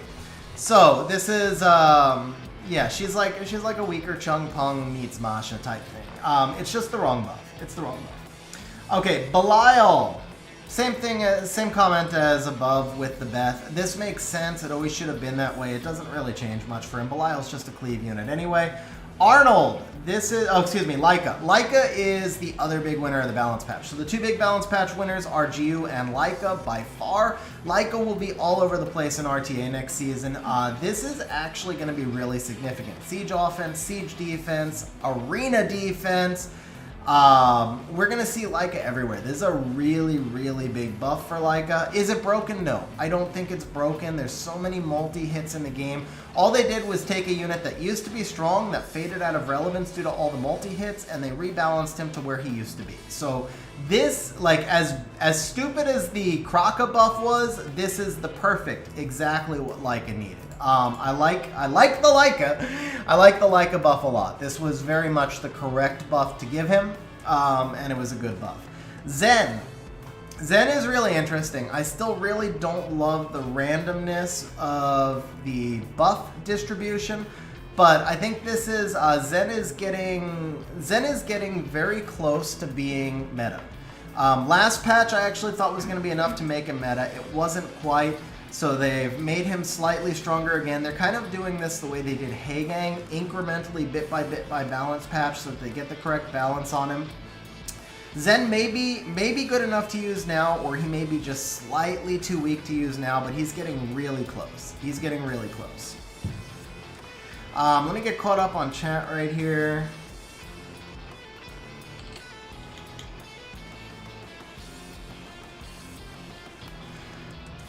So this is, yeah, she's like a weaker Chung Pung meets Masha type thing. It's just the wrong buff. It's the wrong buff. Okay, Belial. Same thing, same comment as above with the Beth. This makes sense. It always should have been that way. It doesn't really change much for him. Belial's just a cleave unit anyway. Arnold, this is, oh, excuse me, Laika. Laika is the other big winner of the balance patch. So the 2 big balance patch winners are Jiu and Laika by far. Laika will be all over the place in RTA next season. This is actually going to be really significant. Siege offense, siege defense, arena defense. We're going to see Laika everywhere. This is a really, really big buff for Laika. Is it broken? No. I don't think it's broken. There's so many multi-hits in the game. All they did was take a unit that used to be strong, that faded out of relevance due to all the multi-hits, and they rebalanced him to where he used to be. So this, like, as stupid as the Kraka buff was, this is the perfect, exactly what Laika needed. I like the Laika. I like the Laika buff a lot. This was very much the correct buff to give him, and it was a good buff. Zen. Zen is really interesting. I still really don't love the randomness of the buff distribution, but I think this is Zen is getting very close to being meta. Last patch I actually thought was going to be enough to make him meta. It wasn't quite. So they've made him slightly stronger again. They're kind of doing this the way they did Heigang, incrementally, bit by balance patch, so that they get the correct balance on him. Zen may be good enough to use now, or he may be just slightly too weak to use now, but he's getting really close. He's getting really close. Let me get caught up on chat right here.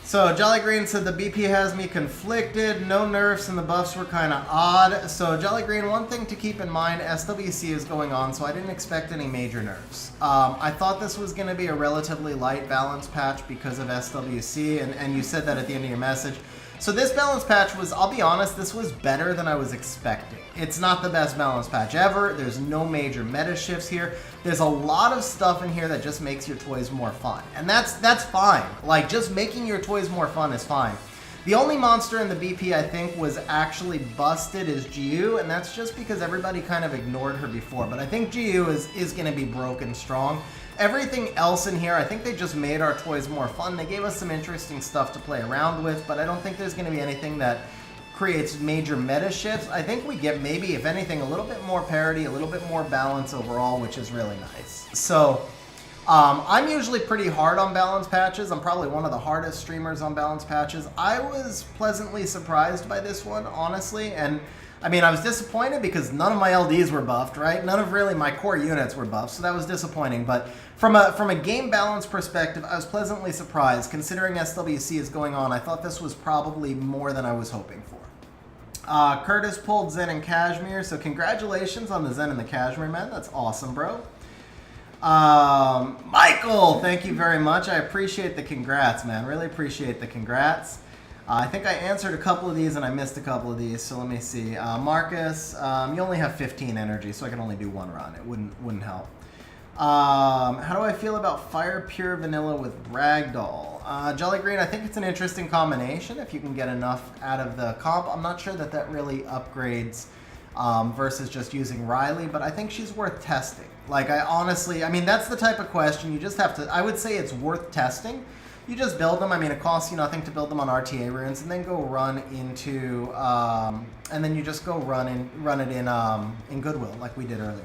So Jolly Green said the BP has me conflicted. No nerfs and the buffs were kind of odd. So Jolly Green, one thing to keep in mind, SWC is going on, so I didn't expect any major nerfs. I thought this was going to be a relatively light balance patch because of SWC, and you said that at the end of your message. So this balance patch was, I'll be honest, this was better than I was expecting. It's not the best balance patch ever. There's no major meta shifts here. There's a lot of stuff in here that just makes your toys more fun. And that's fine. Like, just making your toys more fun is fine. The only monster in the BP I think was actually busted is GU, and that's just because everybody kind of ignored her before. But I think GU is going to be broken strong. Everything else in here, I think they just made our toys more fun. They gave us some interesting stuff to play around with, but I don't think there's going to be anything that creates major meta shifts. I think we get maybe, if anything, a little bit more parity, a little bit more balance overall, which is really nice. So I'm usually pretty hard on balance patches. I'm probably one of the hardest streamers on balance patches. I was pleasantly surprised by this one, honestly, and I mean, I was disappointed because none of my LDs were buffed, right? None of really my core units were buffed, so that was disappointing. But from a game balance perspective, I was pleasantly surprised. Considering SWC is going on, I thought this was probably more than I was hoping for. Curtis pulled Zen and Kashmir, so congratulations on the Zen and the Kashmir, man. That's awesome, bro. Michael, thank you very much. I appreciate the congrats, man. Really appreciate the congrats. I think I answered a couple of these and I missed a couple of these, so let me see. Marcus, you only have 15 energy, so I can only do one run. It wouldn't help. How do I feel about Fire Pure Vanilla with Ragdoll? Jolly Green, I think it's an interesting combination if you can get enough out of the comp. I'm not sure that really upgrades versus just using Riley, but I think she's worth testing. Like, I mean, that's the type of question you just have to, I would say it's worth testing. You just build them. I mean, it costs you nothing to build them on RTA runes, and then go run into, and then you just go run it in Goodwill, like we did earlier.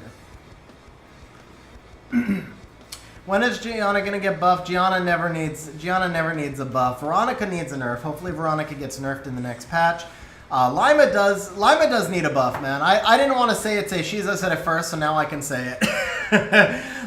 When is Gianna gonna get buffed? Gianna never needs a buff. Veronica needs a nerf. Hopefully, Veronica gets nerfed in the next patch. Lima does need a buff, man. I didn't want to say it. Shiza said it first, so now I can say it.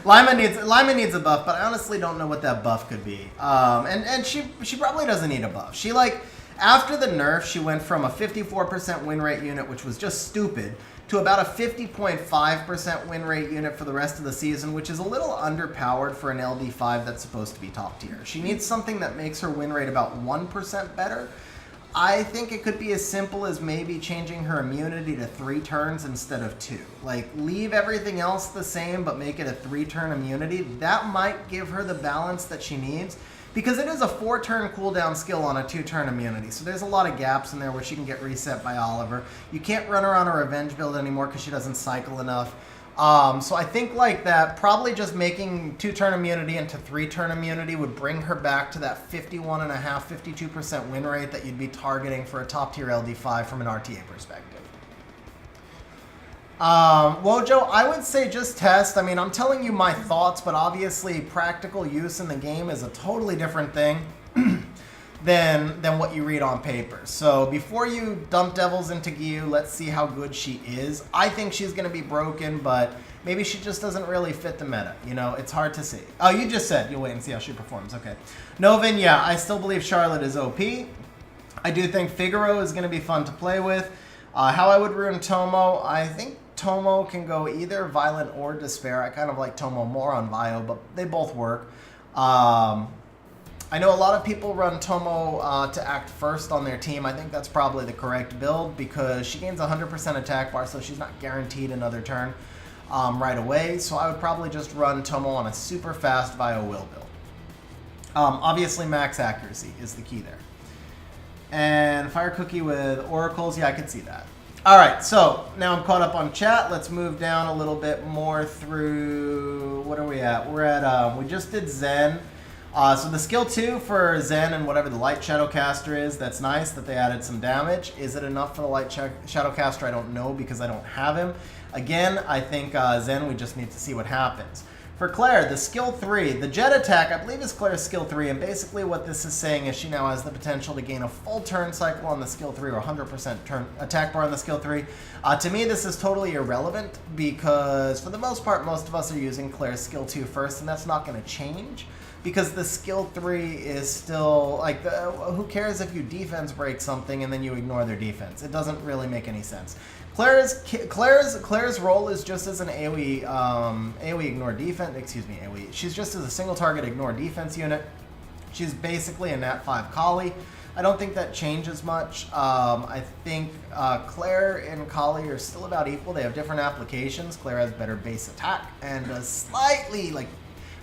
Lima needs a buff, but I honestly don't know what that buff could be. And she probably doesn't need a buff. She, like, after the nerf, she went from a 54% win rate unit, which was just stupid, to about a 50.5% win rate unit for the rest of the season, which is a little underpowered for an LD5 that's supposed to be top tier. She needs something that makes her win rate about 1% better. I think it could be as simple as maybe changing her immunity to 3 turns instead of 2. Like, leave everything else the same, but make it a 3-turn immunity. That might give her the balance that she needs, because it is a 4-turn cooldown skill on a 2-turn immunity. So there's a lot of gaps in there where she can get reset by Oliver. You can't run her on a revenge build anymore because she doesn't cycle enough. So I think like that, probably just making 2-turn immunity into 3-turn immunity would bring her back to that 51.5%, 52% win rate that you'd be targeting for a top tier LD5 from an RTA perspective. Wojo, I would say just test. I mean, I'm telling you my thoughts, but obviously practical use in the game is a totally different thing than what you read on paper. So before you dump Devils into Gyu, let's see how good she is. I think she's going to be broken, but maybe she just doesn't really fit the meta. You know, it's hard to see. Oh, you just said you'll wait and see how she performs. Okay. Novin, yeah, I still believe Charlotte is OP. I do think Figaro is going to be fun to play with. How I would rune Tomo, I think Tomo can go either Violent or Despair. I kind of like Tomo more on Bio, but they both work. I know a lot of people run Tomo to act first on their team. I think that's probably the correct build because she gains 100% attack bar, so she's not guaranteed another turn right away. So I would probably just run Tomo on a super fast Bio Will build. Obviously, max accuracy is the key there. And Fire Cookie with Oracles, yeah, I could see that. All right, so now I'm caught up on chat. Let's move down a little bit more through, what are we at? We're at, we just did Zen. So the skill 2 for Zen and whatever the Light Shadowcaster is, that's nice that they added some damage. Is it enough for the Light Shadowcaster? I don't know because I don't have him. Again, I think Zen, we just need to see what happens. For Claire, the skill 3, the jet attack, I believe is Claire's skill 3, and basically what this is saying is she now has the potential to gain a full turn cycle on the skill 3 or 100% turn attack bar on the skill 3. To me, this is totally irrelevant because for the most part, most of us are using Claire's skill 2 first, and that's not going to change. Because the skill 3 is still, like, who cares if you defense break something and then you ignore their defense? It doesn't really make any sense. Claire's role is just as an AoE ignore defense, excuse me, AoE. She's just as a single target ignore defense unit. She's basically a Nat 5 Collie. I don't think that changes much. I think Claire and Collie are still about equal. They have different applications. Claire has better base attack and a slightly, like,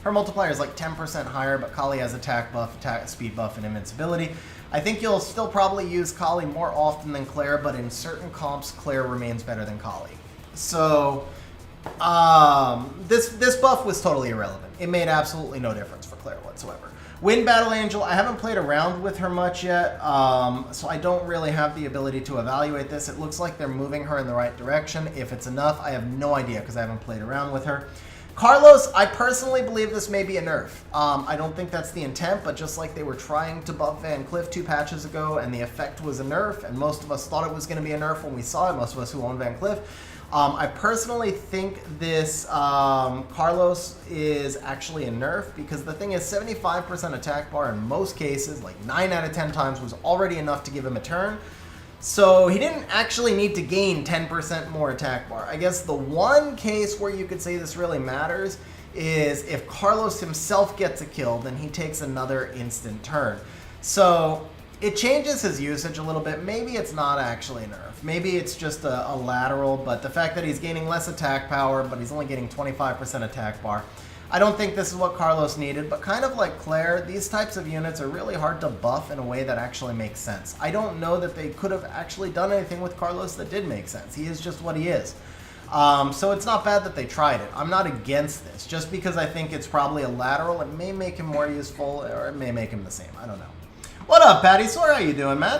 her multiplier is like 10% higher, but Collie has attack buff, attack speed buff, and invincibility. I think you'll still probably use Collie more often than Claire, but in certain comps, Claire remains better than Collie. So this buff was totally irrelevant. It made absolutely no difference for Claire whatsoever. Wind Battle Angel, I haven't played around with her much yet, so I don't really have the ability to evaluate this. It looks like they're moving her in the right direction. If it's enough, I have no idea because I haven't played around with her. Carlos, I personally believe this may be a nerf. I don't think that's the intent, but just like they were trying to buff Van Cliff 2 patches ago and the effect was a nerf, and most of us thought it was going to be a nerf when we saw it, most of us who own Van Cliff. I personally think this Carlos is actually a nerf because the thing is 75% attack bar in most cases, like 9 out of 10 times, was already enough to give him a turn. So he didn't actually need to gain 10% more attack bar. I guess the one case where you could say this really matters is if Carlos himself gets a kill, then he takes another instant turn. So it changes his usage a little bit. Maybe it's not actually a nerf. Maybe it's just a lateral, but the fact that he's gaining less attack power, but he's only getting 25% attack bar, I don't think this is what Carlos needed, but kind of like Claire, these types of units are really hard to buff in a way that actually makes sense. I don't know that they could have actually done anything with Carlos that did make sense. He is just what he is. So it's not bad that they tried it. I'm not against this. Just because I think it's probably a lateral, it may make him more useful, or it may make him the same. I don't know. What up, Patty? Sorry, how you doing, man?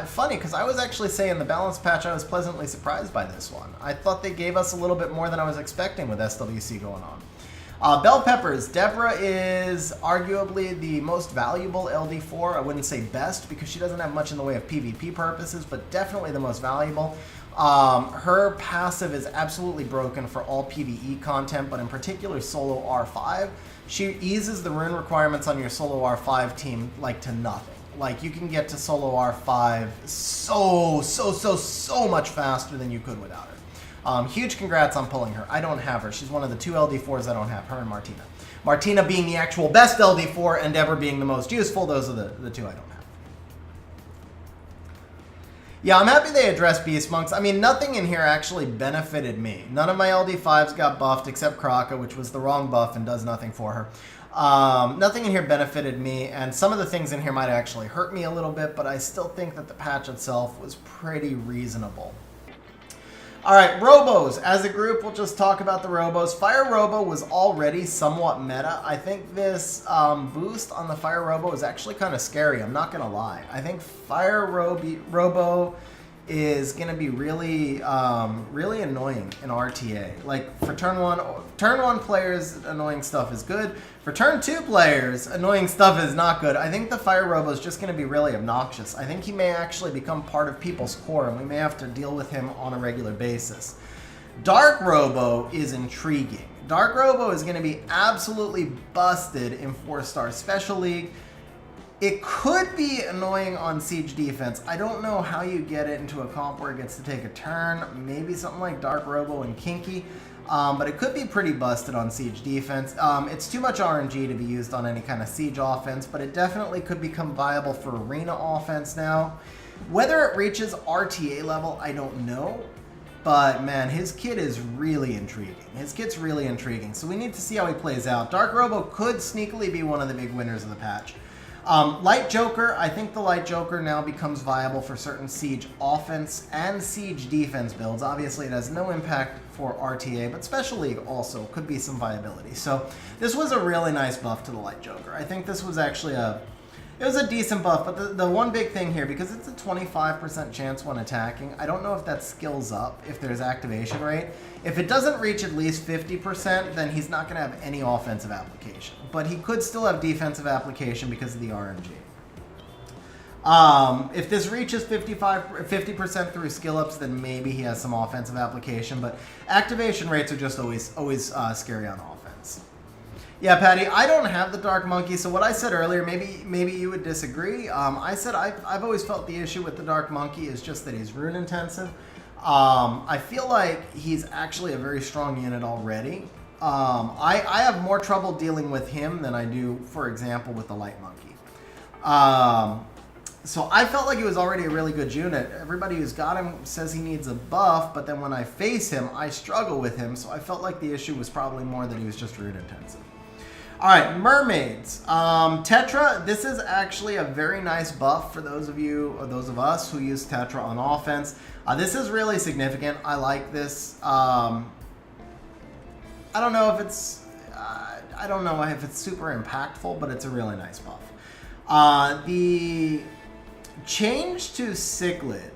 Funny, because I was actually saying the balance patch, I was pleasantly surprised by this one. I thought they gave us a little bit more than I was expecting with SWC going on. Bell Peppers, Deborah is arguably the most valuable LD4. I wouldn't say best because she doesn't have much in the way of PvP purposes, but definitely the most valuable. Her passive is absolutely broken for all PvE content, but in particular solo R5. She eases the rune requirements on your solo R5 team like to nothing. Like you can get to solo R5 so much faster than you could without her. Huge congrats on pulling her. I don't have her. She's one of the 2 LD4s I don't have, her and Martina. Martina being the actual best LD4 and Deborah being the most useful. Those are the 2 I don't have. Yeah, I'm happy they addressed Beast Monks. I mean, nothing in here actually benefited me. None of my LD5s got buffed except Kraka, which was the wrong buff and does nothing for her. Nothing in here benefited me, and some of the things in here might actually hurt me a little bit, but I still think that the patch itself was pretty reasonable. All right, Robos. As a group, we'll just talk about the Robos. Fire Robo was already somewhat meta. I think this boost on the Fire Robo is actually kind of scary. I'm not going to lie. I think Fire Robo is going to be really annoying in RTA. Like, for turn one players, annoying stuff is good. For turn 2 players, annoying stuff is not good. I think the Fire Robo is just going to be really obnoxious. I think he may actually become part of people's core, and we may have to deal with him on a regular basis. Dark Robo is intriguing. Dark Robo is going to be absolutely busted in 4-star Special League. It could be annoying on siege defense. I don't know how you get it into a comp where it gets to take a turn. Maybe something like Dark Robo and Kinky. But it could be pretty busted on siege defense. It's too much RNG to be used on any kind of siege offense, but it definitely could become viable for arena offense now. Whether it reaches RTA level, I don't know. But man, his kit is really intriguing. His kit's really intriguing. So we need to see how he plays out. Dark Robo could sneakily be one of the big winners of the patch. Light Joker, I think the Light Joker now becomes viable for certain siege offense and siege defense builds. Obviously, it has no impact for RTA, but Special League also could be some viability. So this was a really nice buff to the Light Joker. I think this was actually it was a decent buff, but the one big thing here, because it's a 25% chance when attacking, I don't know if that skills up if there's activation rate. If it doesn't reach at least 50%, then he's not going to have any offensive application. But he could still have defensive application because of the RNG. If this reaches 50% through skill ups, then maybe he has some offensive application, but activation rates are just always scary on offense. Yeah, Patty, I don't have the Dark Monkey, so what I said earlier, maybe you would disagree. I said I've always felt the issue with the Dark Monkey is just that he's rune intensive. I feel like he's actually a very strong unit already. I have more trouble dealing with him than I do, for example, with the Light Monkey. So I felt like he was already a really good unit. Everybody who's got him says he needs a buff, but then when I face him, I struggle with him. So I felt like the issue was probably more that he was just root intensive. All right, mermaids. Tetra, this is actually a very nice buff for those of you, or those of us who use Tetra on offense. This is really significant. I like this. I don't know if it's super impactful, but it's a really nice buff. The change to Cichlid,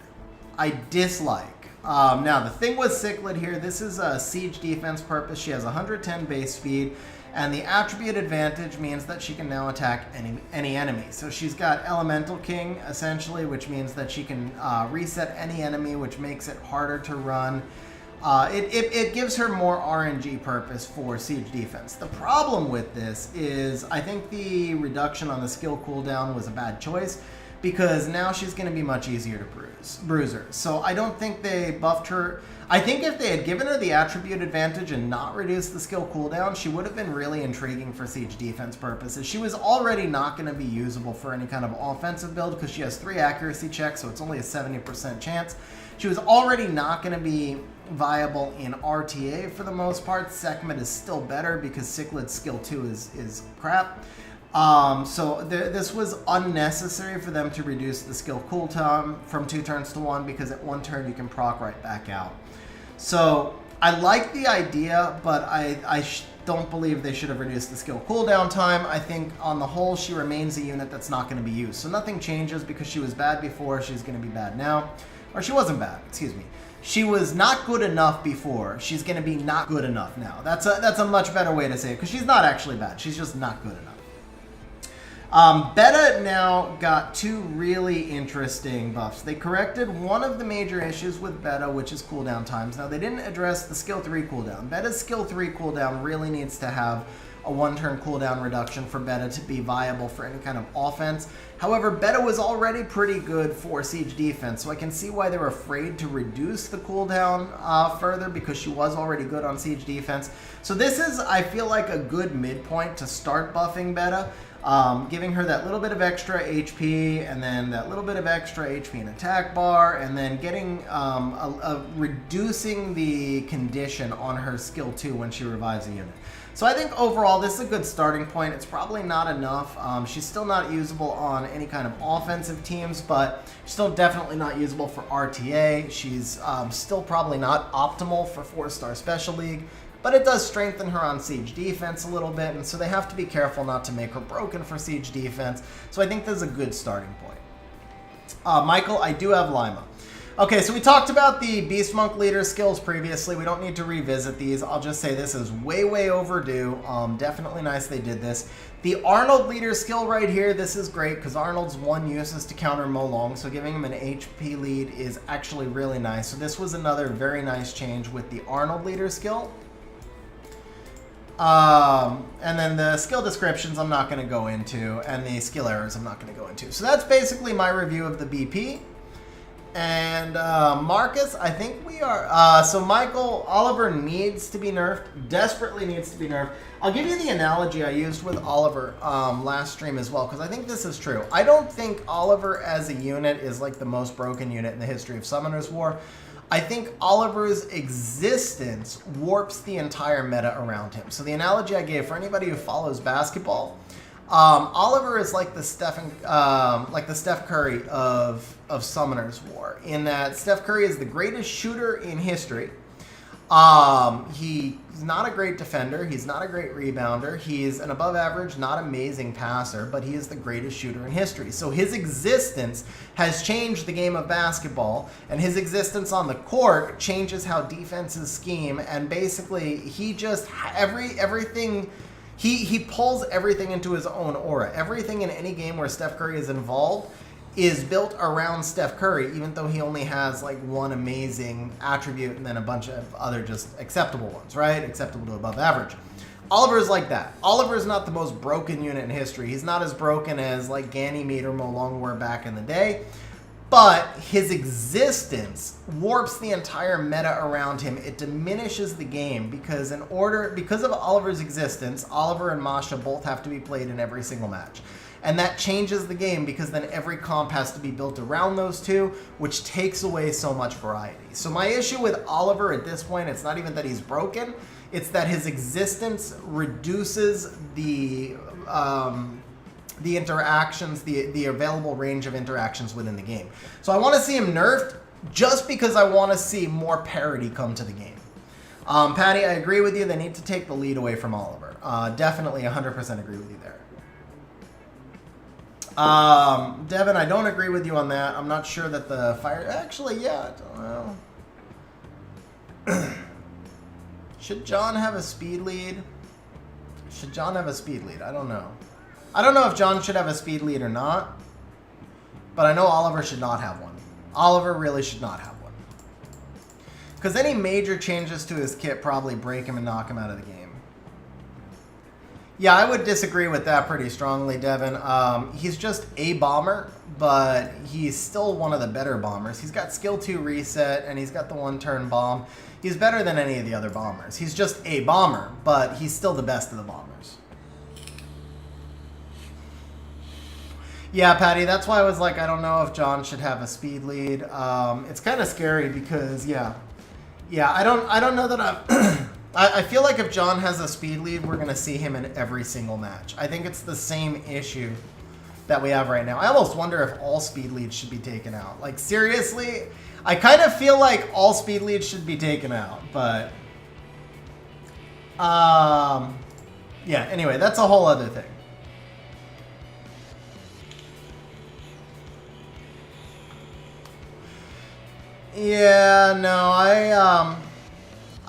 I dislike. Now, the thing with Cichlid here, this is a siege defense purpose. She has 110 base speed, and the attribute advantage means that she can now attack any enemy. So she's got Elemental King, essentially, which means that she can reset any enemy, which makes it harder to run. It gives her more RNG purpose for siege defense. The problem with this is I think the reduction on the skill cooldown was a bad choice, because now she's going to be much easier to bruise her. So I don't think they buffed her. I think if they had given her the attribute advantage and not reduced the skill cooldown, she would have been really intriguing for siege defense purposes. She was already not going to be usable for any kind of offensive build because she has 3 accuracy checks, so it's only a 70% chance. She was already not going to be viable in RTA for the most part. Sekhmet is still better because Cichlid's skill 2 is crap. So this was unnecessary for them to reduce the skill cooldown from 2 turns to 1, because at 1 turn you can proc right back out. So I like the idea, but I don't believe they should have reduced the skill cooldown time. I think on the whole she remains a unit that's not going to be used. So nothing changes because she was bad before, she's going to be bad now. Or she wasn't bad, excuse me. She was not good enough before, she's going to be not good enough now. That's a much better way to say it, because she's not actually bad, she's just not good enough. Beta now got 2 really interesting buffs. They corrected one of the major issues with Beta, which is cooldown times. Now, they didn't address the skill 3 cooldown. Beta's skill 3 cooldown really needs to have a 1-turn cooldown reduction for Beta to be viable for any kind of offense. However, Beta was already pretty good for siege defense, so I can see why they were afraid to reduce the cooldown further, because she was already good on siege defense. So this is, I feel like, a good midpoint to start buffing Beta. Giving her that little bit of extra HP, and then that little bit of extra HP and attack bar, and then getting reducing the condition on her skill 2 when she revives a unit. So I think overall this is a good starting point. It's probably not enough. She's still not usable on any kind of offensive teams, but she's still definitely not usable for RTA. She's still probably not optimal for 4-star Special League. But it does strengthen her on siege defense a little bit, and so they have to be careful not to make her broken for siege defense. So I think this is a good starting point. Michael, I do have Lima. Okay, so we talked about the Beast Monk leader skills previously. We don't need to revisit these. I'll just say this is way, way overdue. Definitely nice they did this. The Arnold leader skill right here, this is great because Arnold's one use is to counter Molong, so giving him an HP lead is actually really nice. So this was another very nice change with the Arnold leader skill. And then the skill descriptions I'm not going to go into, and the skill errors I'm not going to go into. So that's basically my review of the BP. And Marcus, I think we are... so Michael, Oliver needs to be nerfed, desperately needs to be nerfed. I'll give you the analogy I used with Oliver last stream as well, because I think this is true. I don't think Oliver as a unit is like the most broken unit in the history of Summoner's War. I think Oliver's existence warps the entire meta around him. So the analogy I gave for anybody who follows basketball, Oliver is like the Steph Curry of Summoner's War, in that Steph Curry is the greatest shooter in history. He's not a great defender. He's not a great rebounder. He's an above average, not amazing passer, but he is the greatest shooter in history. So his existence has changed the game of basketball, and his existence on the court changes how defenses scheme, and basically he just, everything, he pulls everything into his own aura. Everything in any game where Steph Curry is involved is built around Steph Curry, even though he only has like one amazing attribute and then a bunch of other just acceptable ones, right? Acceptable to above average. Oliver's like that. Oliver's not the most broken unit in history. He's not as broken as like Ganymede or Molong were back in the day. but his existence warps the entire meta around him. It diminishes the game because of Oliver's existence, Oliver and Masha both have to be played in every single match. And that changes the game because then every comp has to be built around those two, which takes away so much variety. So my issue with Oliver at this point, it's not even that he's broken, it's that his existence reduces the interactions, the available range of interactions within the game. So I want to see him nerfed just because I want to see more parity come to the game. Patty, I agree with you. They need to take the lead away from Oliver. Definitely 100% agree with you there. Devin, I don't agree with you on that. I'm not sure that the fire... Actually, yeah, I don't know. Should John have a speed lead? Should John have a speed lead? I don't know. I don't know if John should have a speed lead or not, but I know Oliver should not have one. Oliver really should not have one. Because any major changes to his kit probably break him and knock him out of the game. Yeah, I would disagree with that pretty strongly, Devin. He's just a bomber, but he's still one of the better bombers. He's got skill 2 reset, and he's got the 1-turn bomb. He's better than any of the other bombers. He's just a bomber, but he's still the best of the bombers. Yeah, Patty, that's why I was like, I don't know if John should have a speed lead. It's kind of scary because, yeah, I don't know that I'm... I feel like if John has a speed lead, we're going to see him in every single match. I think it's the same issue that we have right now. I almost wonder if all speed leads should be taken out. Like, seriously, I kind of feel like all speed leads should be taken out, but... yeah, anyway, that's a whole other thing. Yeah, no,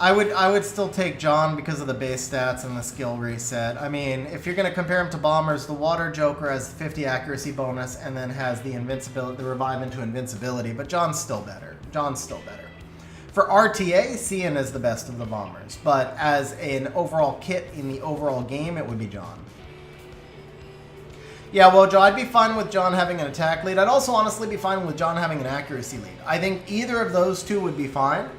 I would still take John because of the base stats and the skill reset. I mean, if you're going to compare him to bombers, the Water Joker has 50 accuracy bonus and then has the invincibility, the revive into invincibility, but John's still better. John's still better. For RTA, Cian is the best of the bombers, but as an overall kit in the overall game, it would be John. Yeah, well, Joe, I'd be fine with John having an attack lead. I'd also honestly be fine with John having an accuracy lead. I think either of those two would be fine.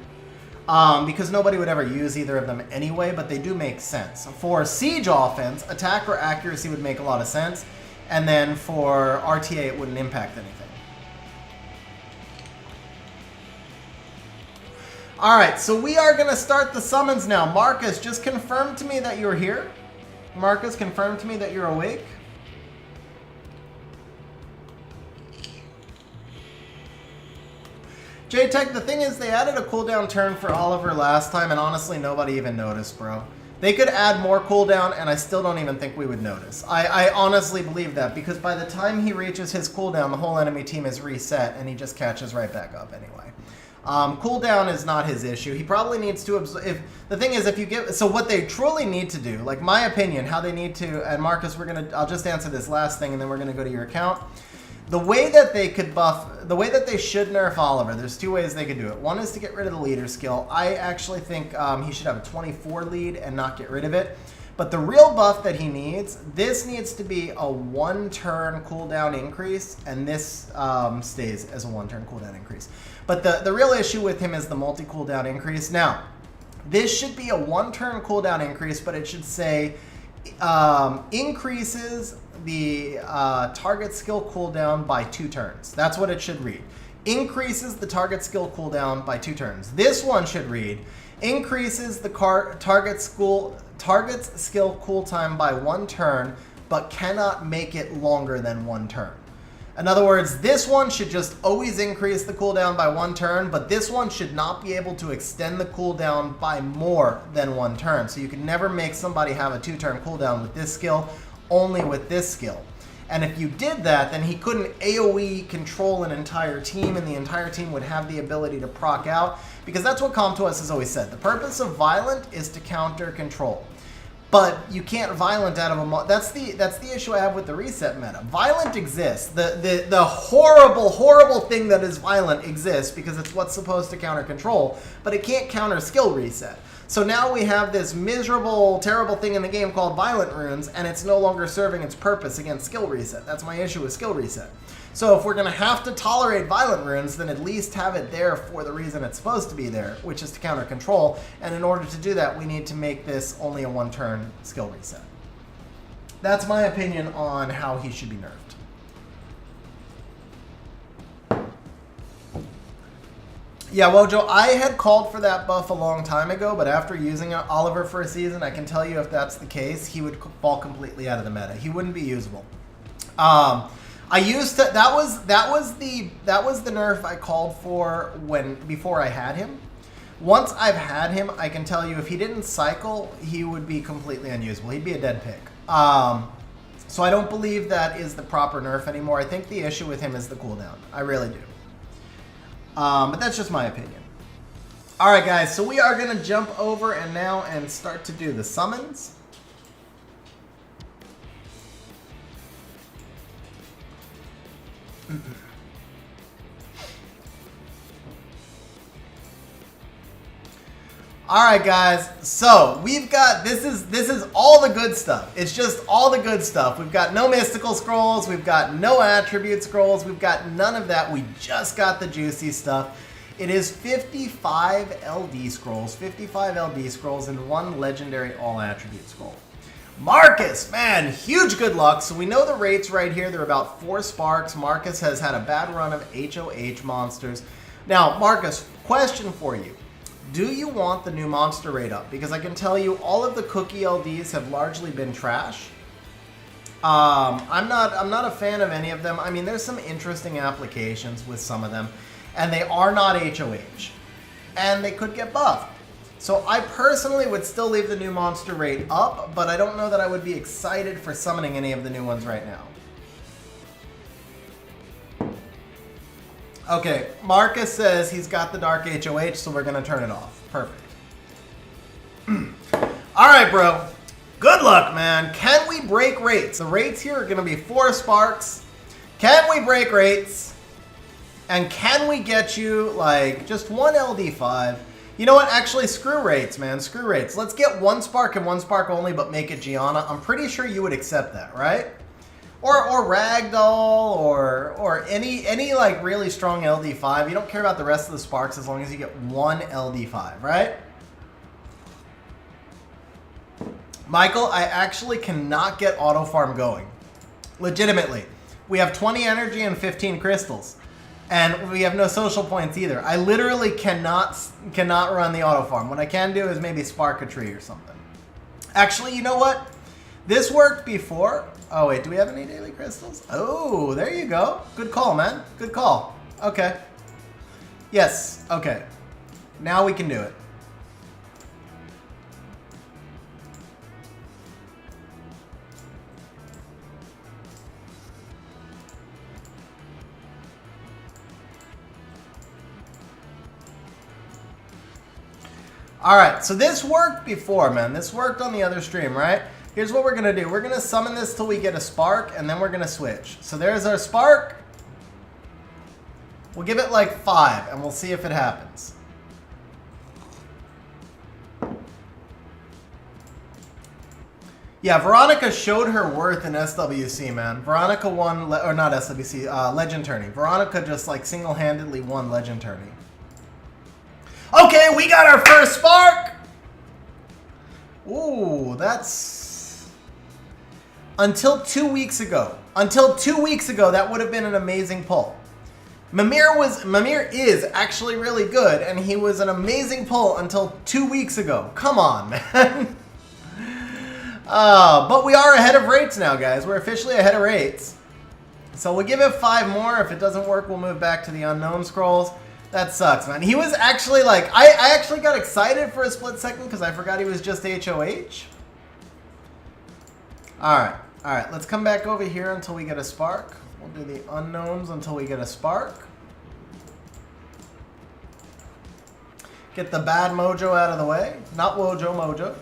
Because nobody would ever use either of them anyway, but they do make sense. For siege offense, attack or accuracy would make a lot of sense, and then for RTA, it wouldn't impact anything. Alright, so we are going to start the summons now. Marcus, just confirm to me that you're here. Marcus, confirm to me that you're awake. J-Tech, the thing is, they added a cooldown turn for Oliver last time, and honestly, nobody even noticed, bro. They could add more cooldown, and I still don't even think we would notice. I honestly believe that, because by the time he reaches his cooldown, the whole enemy team is reset, and he just catches right back up anyway. Cooldown is not his issue. He probably needs to absorb... The thing is, if you give... So what they truly need to do, like my opinion, how they need to... And Marcus, I'll just answer this last thing, and then we're going to go to your account. The way that they could buff, the way that they should nerf Oliver, there's two ways they could do it. One is to get rid of the leader skill. I actually think he should have a 24 lead and not get rid of it. But the real buff that he needs, this needs to be a 1-turn cooldown increase, and this stays as a 1-turn cooldown increase. But the real issue with him is the multi-cooldown increase. Now, this should be a 1-turn cooldown increase, but it should say increases the target skill cooldown by 2 turns. That's what it should read. Increases the target skill cooldown by 2 turns. This one should read increases the target's skill cool time by 1 turn, but cannot make it longer than 1 turn. In other words, this one should just always increase the cooldown by 1 turn, but this one should not be able to extend the cooldown by more than 1 turn. So you can never make somebody have a 2-turn cooldown with this skill, only with this skill. And if you did that, then he couldn't AoE control an entire team, and the entire team would have the ability to proc out, because that's what Com2Us has always said. The purpose of Violent is to counter control. But you can't Violent out of a... That's the issue I have with the reset meta. Violent exists. The horrible, horrible thing that is Violent exists because it's what's supposed to counter control, but it can't counter skill reset. So now we have this miserable, terrible thing in the game called Violent Runes, and it's no longer serving its purpose against Skill Reset. That's my issue with Skill Reset. So if we're going to have to tolerate Violent Runes, then at least have it there for the reason it's supposed to be there, which is to counter control. And in order to do that, we need to make this only a one-turn Skill Reset. That's my opinion on how he should be nerfed. Yeah, Wojo, I had called for that buff a long time ago, but after using Oliver for a season, I can tell you if that's the case, he would fall completely out of the meta. He wouldn't be usable. I used to, that was the nerf I called for before I had him. Once I've had him, I can tell you if he didn't cycle, he would be completely unusable. He'd be a dead pick. So I don't believe that is the proper nerf anymore. I think the issue with him is the cooldown. I really do. But that's just my opinion. Alright guys, so we are going to jump over and start to do the summons. Alright guys, so we've got, this is all the good stuff. It's just all the good stuff. We've got no mystical scrolls, we've got no attribute scrolls, we've got none of that. We just got the juicy stuff. It is 55 LD scrolls, 55 LD scrolls, and 1 legendary all attribute scroll. Marcus, man, huge good luck. So we know the rates right here. They're about 4 sparks. Marcus has had a bad run of HOH monsters. Now, Marcus, question for you. Do you want the new monster rate up? Because I can tell you all of the cookie LDs have largely been trash. I'm not a fan of any of them. I mean, there's some interesting applications with some of them, and they are not HOH. And they could get buffed. So I personally would still leave the new monster rate up, but I don't know that I would be excited for summoning any of the new ones right now. Okay, Marcus says he's got the Dark HOH, so we're going to turn it off. Perfect. Alright, bro. Good luck, man. Can we break rates? The rates here are going to be 4 sparks. Can we break rates? And can we get you, like, just 1 LD5? You know what? Actually, screw rates, man. Screw rates. Let's get 1 spark and 1 spark only, but make it Gianna. I'm pretty sure you would accept that, right? Or Ragdoll, or any like really strong LD5. You don't care about the rest of the sparks as long as you get 1 LD5, right? Michael, I actually cannot get auto farm going. Legitimately. We have 20 energy and 15 crystals. And we have no social points either. I literally cannot run the auto farm. What I can do is maybe spark a tree or something. Actually, you know what? This worked before. Oh, wait, do we have any daily crystals? Oh, there you go. Good call, man. Good call. Okay. Yes, okay. Now we can do it. All right, so this worked before, man. This worked on the other stream, right? Here's what we're going to do. We're going to summon this till we get a spark, and then we're going to switch. So there's our spark. We'll give it like 5, and we'll see if it happens. Yeah, Veronica showed her worth in SWC, man. Veronica won, or not SWC, Legend Tourney. Veronica just like single-handedly won Legend Tourney. Okay, we got our first spark! Ooh, that's... Until 2 weeks ago, that would have been an amazing pull. Mimir is actually really good, and he was an amazing pull until 2 weeks ago. Come on, man. But we are ahead of rates now, guys. We're officially ahead of rates. So we'll give it 5 more. If it doesn't work, we'll move back to the unknown scrolls. That sucks, man. He was actually like, I actually got excited for a split second because I forgot he was just HOH. Alright, let's come back over here until we get a spark. We'll do the unknowns until we get a spark. Get the bad mojo out of the way. Not Wojo, mojo.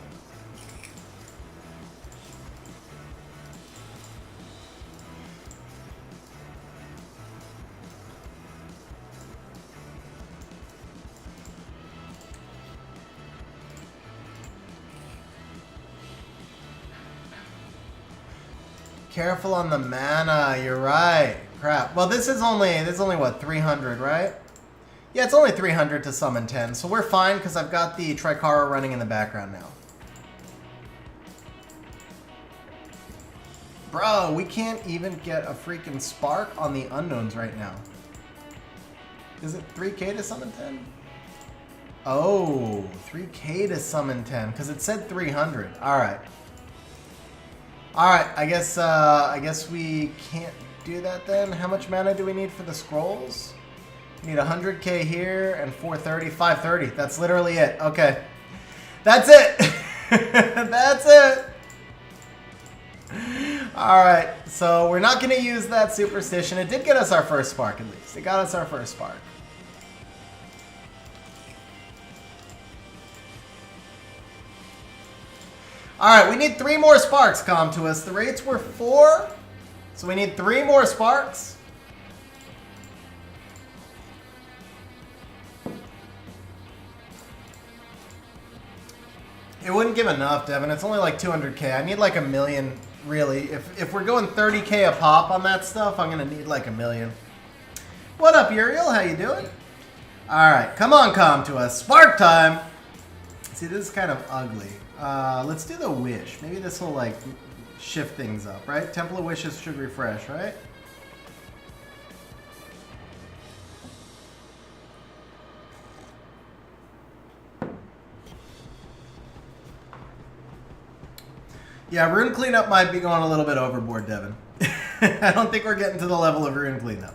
Careful on the mana. You're right. Crap. Well, this is only what, 300, right? Yeah, it's only 300 to summon 10, so we're fine because I've got the Tricara running in the background now. Bro, we can't even get a freaking spark on the unknowns right now. Is it 3k to summon 10? Oh, 3k to summon 10, because it said 300. Alright. Alright, I guess we can't do that then. How much mana do we need for the scrolls? We need 100k here and 430, 530. That's literally it. Okay. That's it. That's it. Alright, so we're not going to use that superstition. It did get us our first spark at least. It got us our first spark. Alright, we need 3 more sparks come to us. The rates were 4, so we need 3 more sparks. It wouldn't give enough, Devin. It's only like 200k. I need like a million, really. If we're going 30k a pop on that stuff, I'm going to need like a million. What up, Uriel? How you doing? Alright, come on, come to us. Spark time! See, this is kind of ugly. Let's do the wish. Maybe this will like shift things up, right? Temple of Wishes should refresh, right? Yeah, rune cleanup might be going a little bit overboard, Devin. I don't think we're getting to the level of rune cleanup.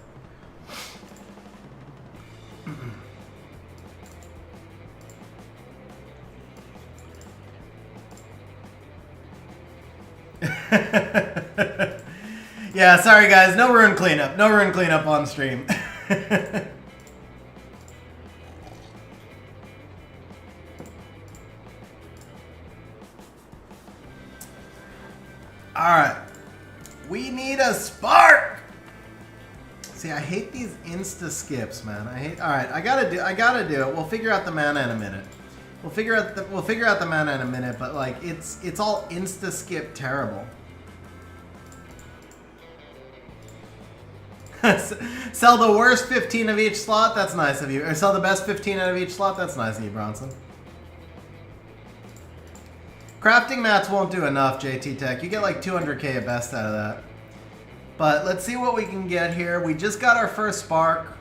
Yeah, sorry guys, no rune cleanup. No rune cleanup on stream. Alright. We need a spark! See, I hate these insta skips, man. Alright, I gotta do it. We'll figure out the mana in a minute. We'll figure out the mana in a minute, but like it's all insta skip terrible. Sell the worst 15 of each slot? That's nice of you. Or sell the best 15 out of each slot? That's nice of you, Bronson. Crafting mats won't do enough, JT Tech. You get like 200k at best out of that. But let's see what we can get here. We just got our first spark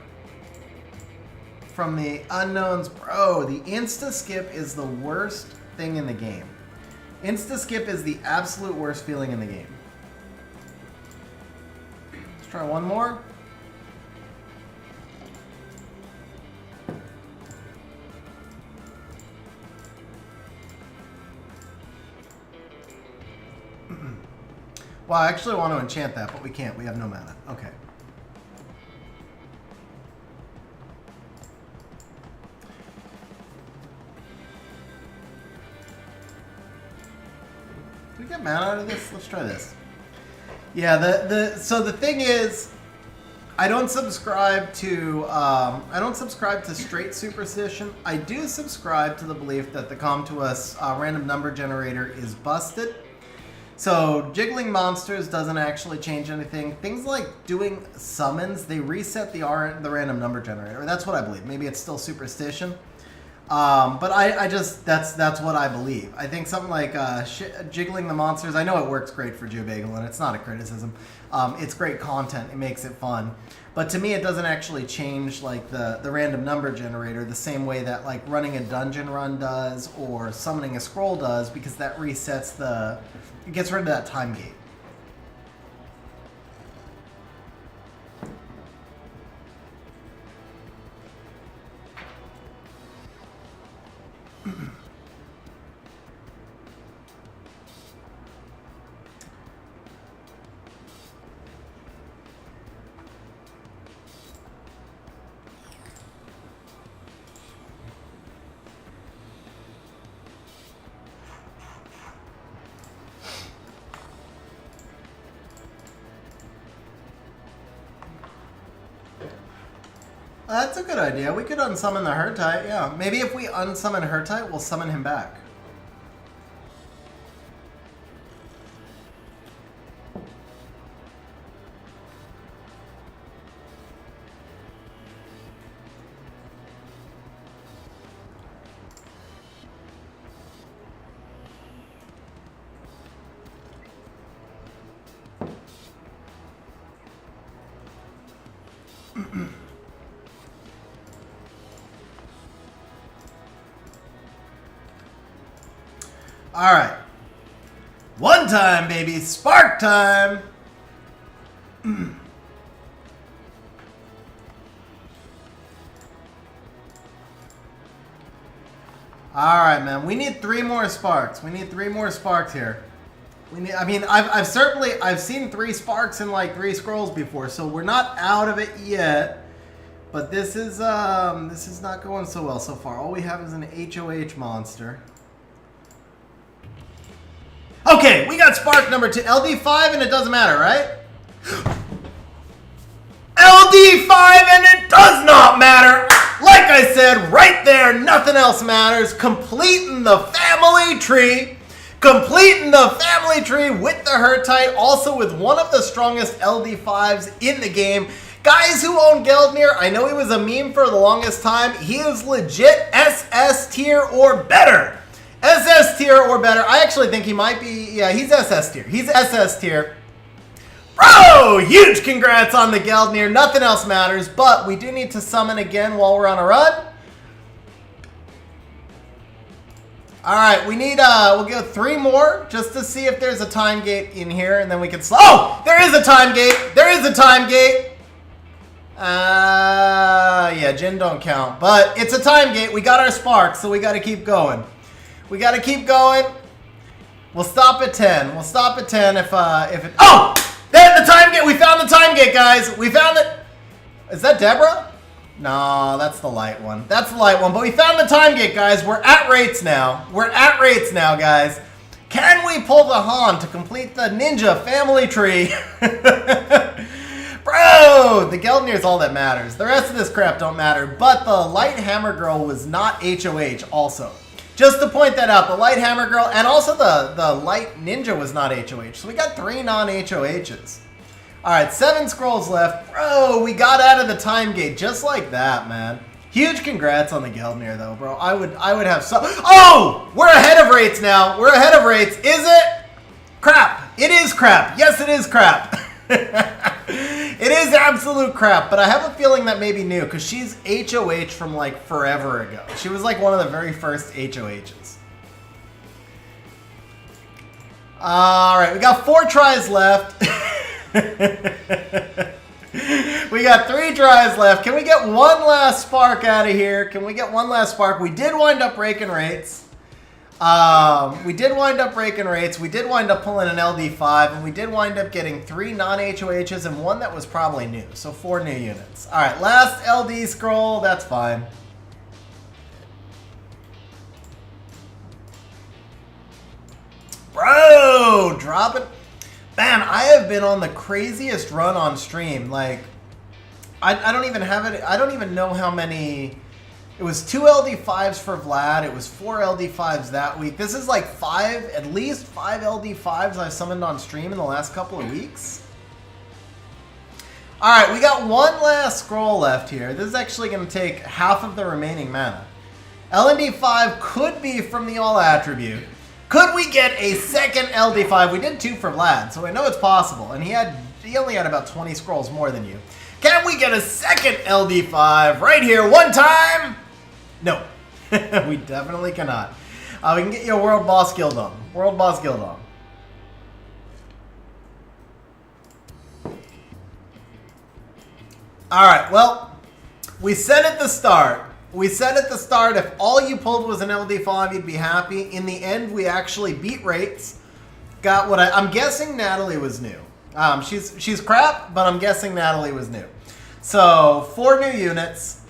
from the unknowns. Bro, the insta-skip is the worst thing in the game. Insta-skip is the absolute worst feeling in the game. Let's try one more. Well, I actually want to enchant that, but we can't. We have no mana. Okay. Do we get mana out of this? Let's try this. Yeah, so the thing is, I don't subscribe to straight superstition. I do subscribe to the belief that the Come to Us random number generator is busted. So jiggling monsters doesn't actually change anything. Things like doing summons, they reset the random number generator. That's what I believe. Maybe it's still superstition. But I just, that's what I believe. I think something like jiggling the monsters, I know it works great for Jubagel, and it's not a criticism. It's great content. It makes it fun. But to me, it doesn't actually change like the random number generator the same way that like running a dungeon run does or summoning a scroll does, because that resets it gets rid of that time gate. That's a good idea. We could unsummon the Hurtite, yeah. Maybe if we unsummon Hurtite, we'll summon him back. All right. One time, baby. Spark time. All right, man. We need 3 more sparks. We need 3 more sparks here. I mean, I've seen 3 sparks in like 3 scrolls before, so we're not out of it yet. But this is not going so well so far. All we have is an HOH monster. Okay, we got spark number 2, LD5, and it doesn't matter, right? LD5, and it does not matter. Like I said, right there, nothing else matters. Completing the family tree. Completing the family tree with the Hertite, also with one of the strongest LD5s in the game. Guys who own Geldnir, I know he was a meme for the longest time. He is legit SS tier or better. SS tier or better. I actually think he might be, yeah, he's SS tier. He's SS tier. Bro, huge congrats on the Geldnir. Nothing else matters, but we do need to summon again while we're on a run. All right, we need, we'll go 3 more just to see if there's a time gate in here, and then we can oh, there is a time gate. There is a time gate. Yeah, Jin don't count, but it's a time gate. We got our sparks, so we got to keep going. We got to keep going. We'll stop at 10. We'll stop at 10 if it... Oh! There's the time gate! We found the time gate, guys! We found it! Is that Deborah? No, that's the light one. That's the light one. But we found the time gate, guys. We're at rates now. We're at rates now, guys. Can we pull the Han to complete the ninja family tree? Bro! The Geldnir is all that matters. The rest of this crap don't matter. But the light hammer girl was not HOH also. Just to point that out, the light hammer girl and also the light ninja was not HOH. So we got 3 non-HOHs. Alright, 7 scrolls left. Bro, we got out of the time gate just like that, man. Huge congrats on the Geldnir though, bro. I would have so... Oh! We're ahead of rates now. We're ahead of rates. Is it? Crap. It is crap. Yes, it is crap. It is absolute crap, but I have a feeling that may be new because she's HOH from like forever ago. She was like one of the very first HOHs. Alright, we got 4 tries left. We got 3 tries left. Can we get one last spark out of here? Can we get one last spark? We did wind up breaking rates. We did wind up breaking rates. We did wind up pulling an LD5, and we did wind up getting 3 non-HOHs and 1 that was probably new. So 4 new units. All right, last LD scroll. That's fine. Bro, drop it. Man, I have been on the craziest run on stream. Like, I don't even have it. I don't even know how many. It was 2 LD5s for Vlad. It was 4 LD5s that week. This is like at least 5 LD5s I've summoned on stream in the last couple of weeks. All right, we got 1 last scroll left here. This is actually going to take half of the remaining mana. LND5 could be from the All Attribute. Could we get a second LD5? We did 2 for Vlad, so I know it's possible. And he only had about 20 scrolls more than you. Can we get a second LD5 right here one time? No, we definitely cannot. We can get you a World Boss Guildong. World Boss Guildong. Alright, well, we said at the start. We said at the start if all you pulled was an LD5, you'd be happy. In the end, we actually beat rates. Got what I'm guessing Natalie was new. She's crap, but I'm guessing Natalie was new. So, 4 new units.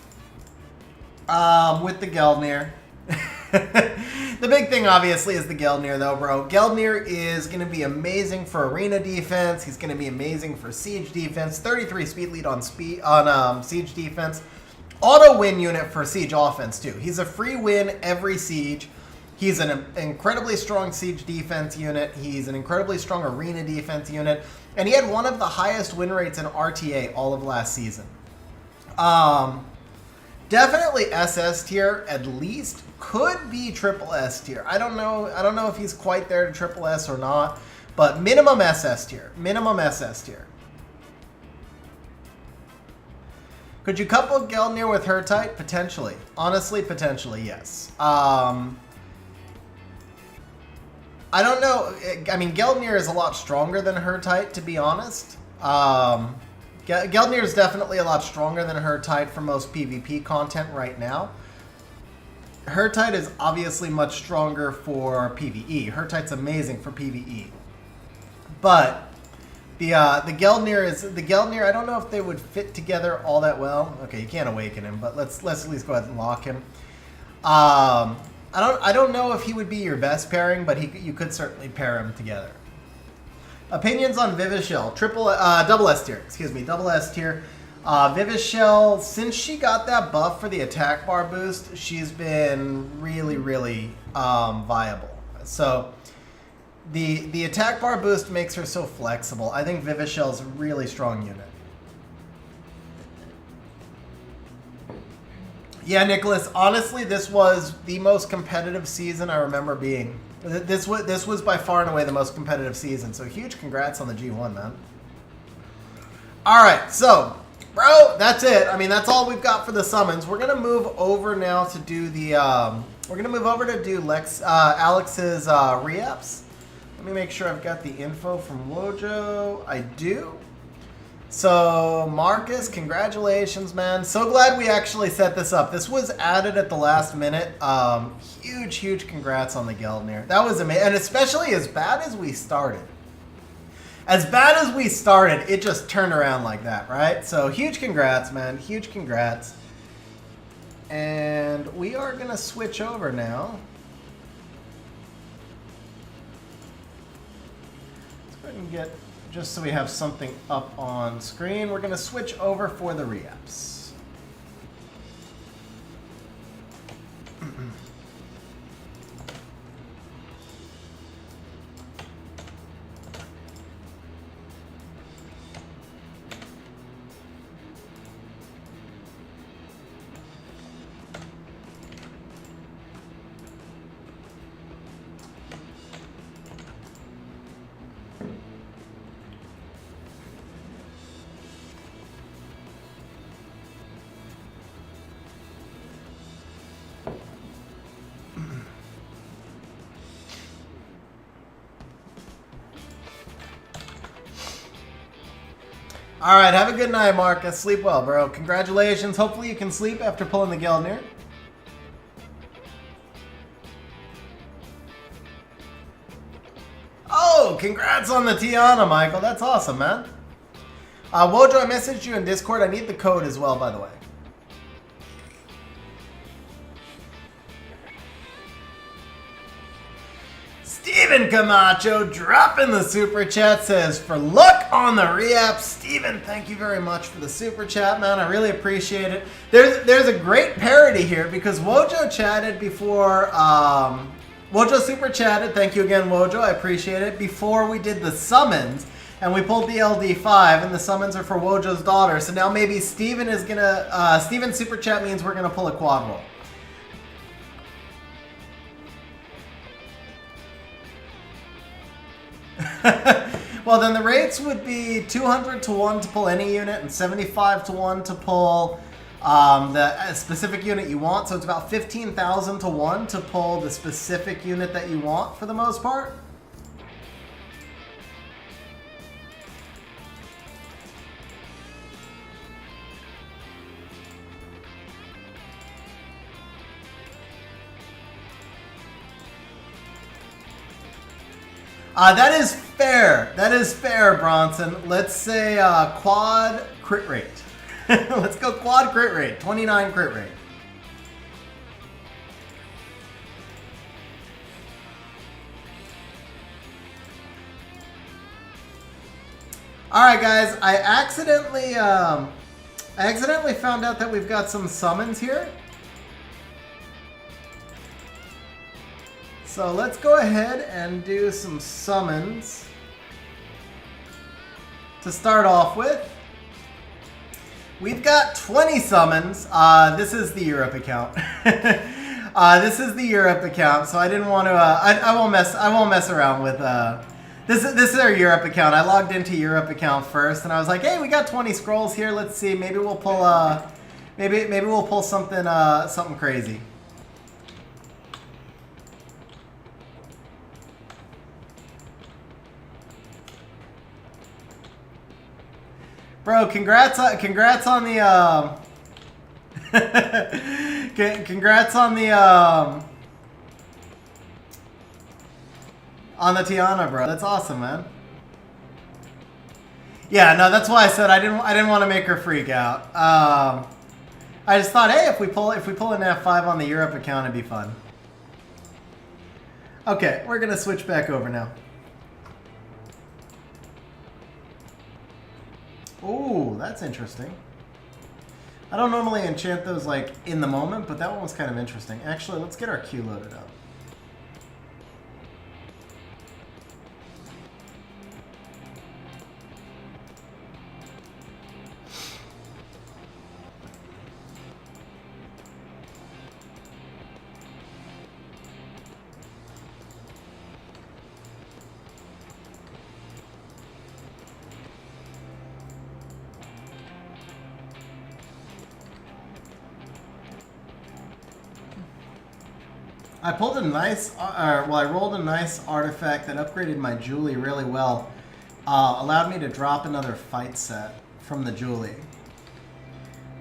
With the Geldnir. The big thing, obviously, is the Geldnir, though, bro. Geldnir is going to be amazing for arena defense. He's going to be amazing for siege defense. 33 speed lead on siege defense. Auto win unit for siege offense, too. He's a free win every siege. He's an incredibly strong siege defense unit. He's an incredibly strong arena defense unit. And he had one of the highest win rates in RTA all of last season. Definitely SS tier, at least. Could be triple S tier. I don't know if he's quite there to triple S or not, but minimum SS tier. Minimum SS tier. Could you couple Gelnir with Hertite? Potentially. Honestly, potentially, yes. I don't know. I mean, Gelnir is a lot stronger than Hertite, to be honest. Gelnir is definitely a lot stronger than Hertite for most PvP content right now. Hertite is obviously much stronger for PvE. Hertite's amazing for PvE. But the Gelnir, I don't know if they would fit together all that well. Okay, you can't awaken him, but let's at least go ahead and lock him. I don't know if he would be your best pairing, but you could certainly pair him together. Opinions on Vivishell, double S tier, double S tier. Vivishell, since she got that buff for the attack bar boost, she's been really, really viable. So the attack bar boost makes her so flexible. I think Vivishell's a really strong unit. Yeah, Nicholas, honestly, this was the most competitive season I remember being. This was by far and away the most competitive season, so huge congrats on the G1, man. Alright, so, bro, that's it. I mean, that's all we've got for the summons. We're going to move over now to do the, we're going to move over to do Alex's re-ups. Let me make sure I've got the info from Wojo. I do. So, Marcus, congratulations, man. So glad we actually set this up. This was added at the last minute. Huge congrats on the Gelnir. That was amazing. And especially as bad as we started. As bad as we started, it just turned around like that, right? So, huge congrats, man. Huge congrats. And we are going to switch over now. Let's go ahead and get... Just so we have something up on screen, we're going to switch over for the re-ups. All right, have a good night, Marcus. Sleep well, bro. Congratulations. Hopefully you can sleep after pulling the Gelnir. Oh, congrats on the Tiana, Michael. That's awesome, man. Wojo, I messaged you in Discord. I need the code as well, by the way. Steven Camacho dropping the super chat, says, for luck on the re-app. Steven, thank you very much for the super chat, man. I really appreciate it. There's a great parody here because Wojo chatted before, Wojo super chatted. Thank you again, Wojo. I appreciate it. Before we did the summons and we pulled the LD5 and the summons are for Wojo's daughter. So now maybe Steven is going to, Steven's super chat means we're going to pull a quad roll. Well, then the rates would be 200 to 1 to pull any unit and 75 to 1 to pull the specific unit you want. So it's about 15,000 to 1 to pull the specific unit that you want for the most part. That is fair. That is fair, Bronson. Let's say quad crit rate. Let's go quad crit rate. 29 crit rate. All right, guys. I accidentally found out that we've got some summons here. So let's go ahead and do some summons to start off with. We've got 20 summons. This is the Europe account. This is the Europe account, so I didn't want to. I won't mess around with This is our Europe account. I logged into Europe account first, and I was like, "Hey, we got 20 scrolls here. Let's see. Maybe we'll pull maybe we'll pull something something crazy." Bro, congrats on the congrats on the Tiana, bro. That's awesome, man. Yeah, no, that's why I said I didn't want to make her freak out. I just thought, hey, if we pull an F5 on the Europe account, it'd be fun. Okay, we're gonna switch back over now. Ooh, that's interesting. I don't normally enchant those like in the moment, but that one was kind of interesting. Actually, let's get our Q loaded up. I pulled a nice, I rolled a nice artifact that upgraded my Julie really well. Allowed me to drop another fight set from the Julie.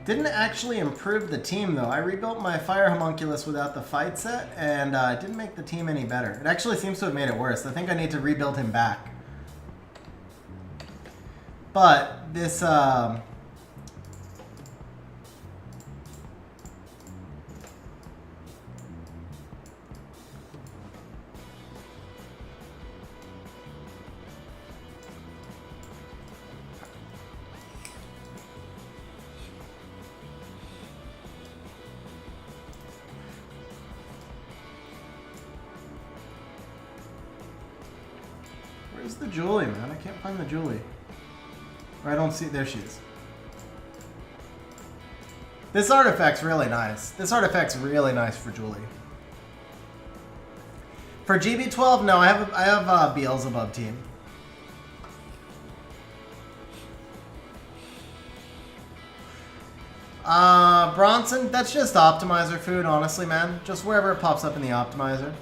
Didn't actually improve the team though. I rebuilt my Fire Homunculus without the fight set, and it didn't make the team any better. It actually seems to have made it worse. I think I need to rebuild him back. But this, where's the Julie, man? I can't find the Julie. Or I don't see... There she is. This artifact's really nice. This artifact's really nice for Julie. For GB12, no, I have Beelzebub team. Bronson, that's just optimizer food, honestly, man. Just wherever it pops up in the optimizer.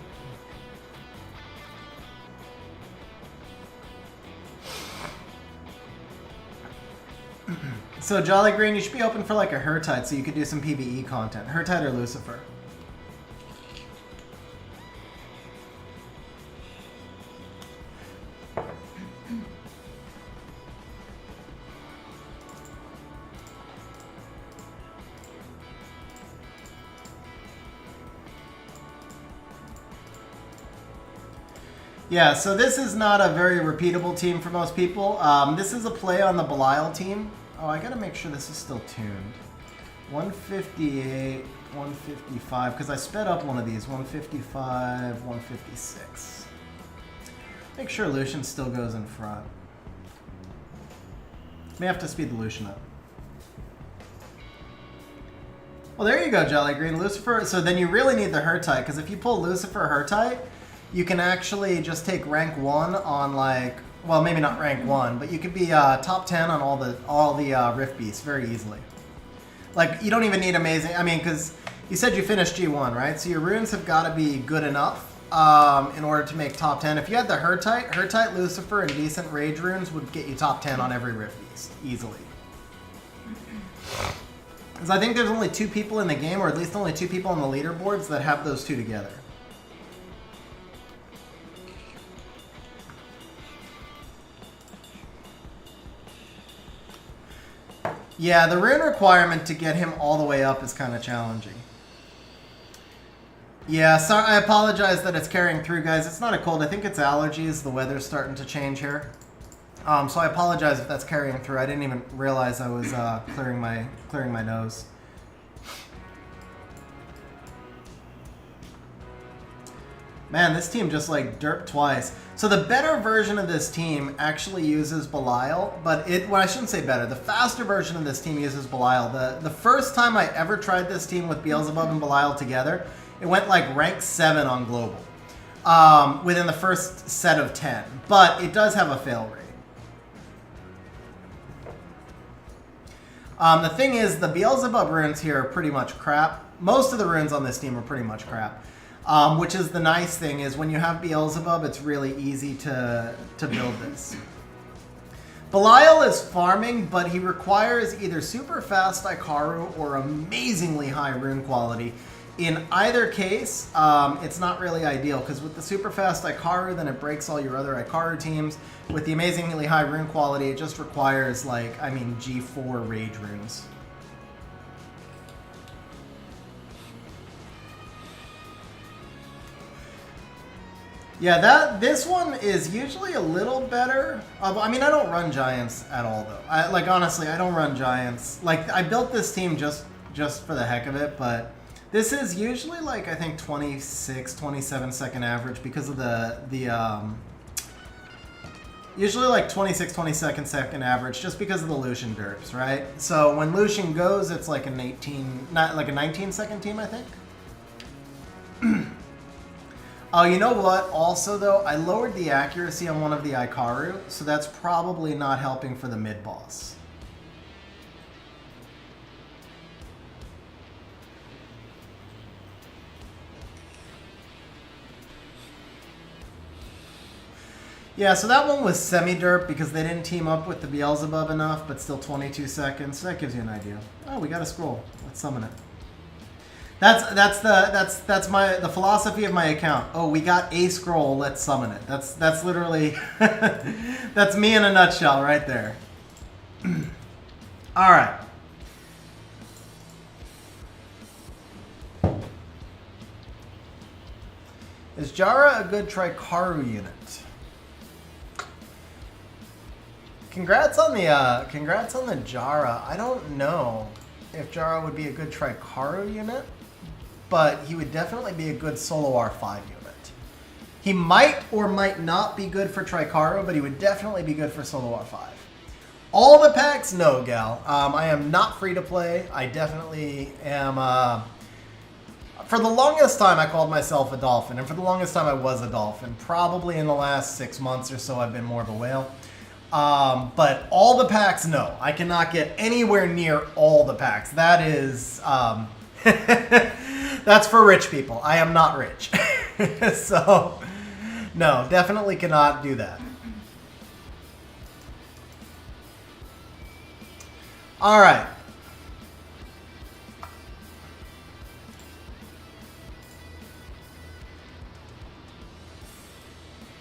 So, Jolly Green, you should be open for like a Hertite so you could do some PvE content. Hertite or Lucifer. Yeah, so this is not a very repeatable team for most people. This is a play on the Belial team. Oh, I gotta make sure this is still tuned. 158, 155, because I sped up one of these. 155, 156. Make sure Lucian still goes in front. May have to speed the Lucian up. Well, there you go, Jolly Green. Lucifer, so then you really need the Hertite, because if you pull Lucifer Hertite, you can actually just take rank 1 on like... Well, maybe not rank 1, but you could be top 10 on all the Rift Beasts very easily. Like, you don't even need amazing... I mean, because you said you finished G1, right? So your runes have got to be good enough in order to make top 10. If you had the Hertite, Lucifer, and decent rage runes would get you top 10 on every Rift Beast, easily. Because I think there's only 2 people in the game, or at least only 2 people on the leaderboards that have those 2 together. Yeah, the rune requirement to get him all the way up is kind of challenging. Yeah, sorry, I apologize that it's carrying through, guys. It's not a cold. I think it's allergies. The weather's starting to change here. So I apologize if that's carrying through. I didn't even realize I was clearing my nose. Man, this team just like derped twice. So the better version of this team actually uses Belial, but well, I shouldn't say better. The faster version of this team uses Belial. The first time I ever tried this team with Beelzebub and Belial together, it went like rank 7 on global. within the first set of 10. But it does have a fail rate. The thing is, the Beelzebub runes here are pretty much crap. Most of the runes on this team are pretty much crap. Which is the nice thing is when you have Beelzebub, it's really easy to build this. Belial is farming, but he requires either super fast Ikaru or amazingly high rune quality. In either case, it's not really ideal, because with the super fast Ikaru, then it breaks all your other Ikaru teams. With the amazingly high rune quality, it just requires, like, I mean, G4 rage runes. Yeah, this one is usually a little better. I mean, I don't run Giants at all, though. Like, honestly, I don't run Giants. Like, I built this team just for the heck of it, but this is usually, like, I think 26, 27 second average because of usually, like, 26, 22 second average just because of the Lucian derps, right? So when Lucian goes, it's like a 19 second team, I think. Oh, you know what? Also, though, I lowered the accuracy on one of the Ikaru, so that's probably not helping for the mid-boss. Yeah, so that one was semi-derp because they didn't team up with the Beelzebub enough, but still 22 seconds. So that gives you an idea. Oh, we got a scroll. Let's summon it. That's the philosophy of my account. Oh, we got a scroll. Let's summon it. That's literally that's me in a nutshell right there. All right. Is Jara a good Trikaru unit? Congrats on the Jara. I don't know if Jara would be a good Trikaru unit, but he would definitely be a good solo R5 unit. He might or might not be good for Trikaru, but he would definitely be good for solo R5. All the packs? No, gal. I am not free to play. I definitely am... for the longest time, I called myself a dolphin, and for the longest time, I was a dolphin. Probably in the last 6 months or so, I've been more of a whale. But all the packs, no. I cannot get anywhere near all the packs. That is... that's for rich people. I am not rich. So, no, definitely cannot do that. All right.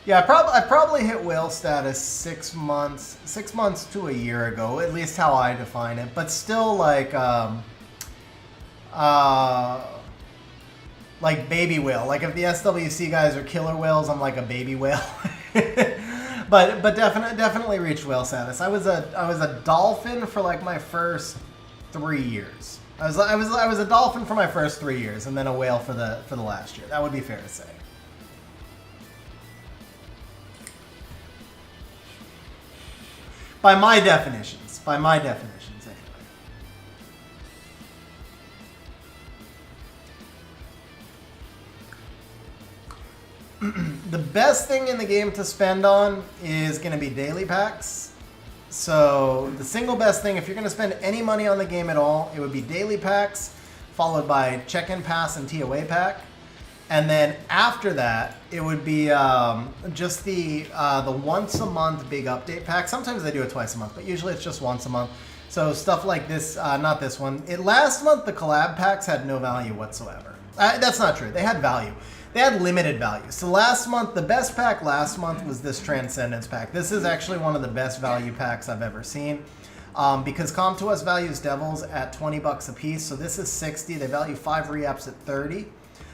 Yeah, I probably hit whale status 6 months to a year ago, at least how I define it. But still, like baby whale. Like if the SWC guys are killer whales, I'm like a baby whale. but definitely reached whale status. I was a dolphin for like my first 3 years. I was a dolphin for my first 3 years, and then a whale for the last year. That would be fair to say. By my definitions, anyway. The best thing in the game to spend on is going to be daily packs. So the single best thing, if you're going to spend any money on the game at all, it would be daily packs, followed by check-in pass and TOA pack. And then after that, it would be just the once a month big update pack. Sometimes they do it twice a month, but usually it's just once a month. So stuff like this, not this one. Last month, the collab packs had no value whatsoever. That's not true. They had value. They had limited value. So last month, the best pack last month was this Transcendence pack. This is actually one of the best value packs I've ever seen. Because Com to Us values Devils at 20 bucks a piece. So this is 60. They value 5 re-ups at 30.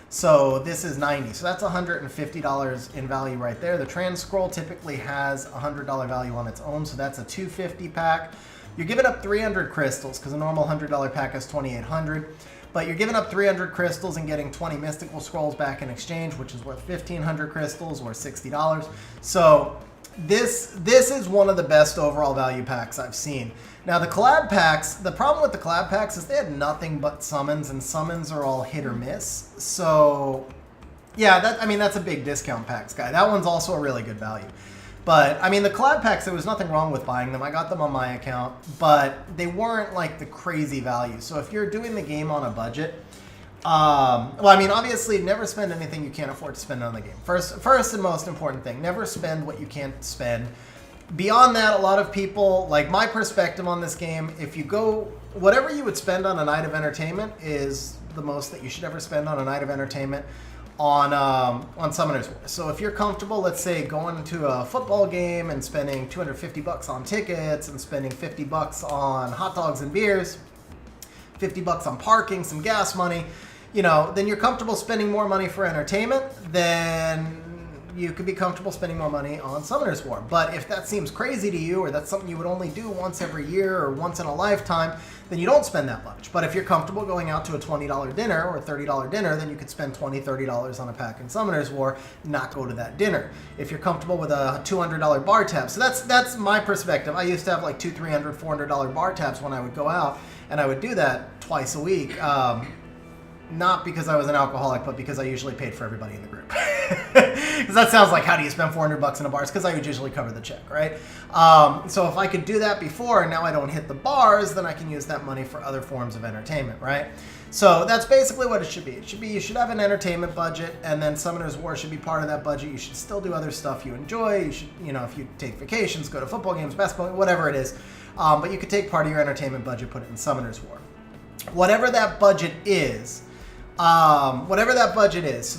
So this is 90. So that's $150 in value right there. The Trans Scroll typically has $100 value on its own. So that's a $250 pack. You're giving up 300 crystals because a normal $100 pack is 2,800. But you're giving up 300 crystals and getting 20 mystical scrolls back in exchange, which is worth 1,500 crystals or $60. So this is one of the best overall value packs I've seen. Now the collab packs, the problem with the collab packs is they had nothing but summons, and summons are all hit or miss. So Yeah, that's a big discount packs guy. That one's also a really good value. But, I mean, the collab packs, there was nothing wrong with buying them. I got them on my account, but they weren't, like, the crazy value. So if you're doing the game on a budget, well, I mean, obviously, never spend anything you can't afford to spend on the game. First and most important thing, never spend what you can't spend. Beyond that, a lot of people, like, my perspective on this game, if you go, whatever you would spend on a night of entertainment is the most that you should ever spend on a night of entertainment on Summoner's War. So if you're comfortable, let's say, going to a football game and spending $250 on tickets and spending $50 on hot dogs and beers, $50 on parking, some gas money, you know, then you're comfortable spending more money for entertainment, then you could be comfortable spending more money on Summoner's War. But if that seems crazy to you, or that's something you would only do once every year or once in a lifetime, then you don't spend that much. But if you're comfortable going out to a $20 dinner or a $30 dinner, then you could spend $20, $30 on a pack in Summoner's War, not go to that dinner. If you're comfortable with a $200 bar tab, so that's my perspective. I used to have like $200, $300, $400 bar tabs when I would go out, and I would do that twice a week. Not because I was an alcoholic, but because I usually paid for everybody in the group. Because that sounds like, how do you spend $400 in a bar? It's because I would usually cover the check, right? So if I could do that before and now I don't hit the bars, then I can use that money for other forms of entertainment, right? So that's basically what it should be. It should be, you should have an entertainment budget, and then Summoner's War should be part of that budget. You should still do other stuff you enjoy. You should, you know, if you take vacations, go to football games, basketball, whatever it is. But you could take part of your entertainment budget, put it in Summoner's War. Whatever that budget is, so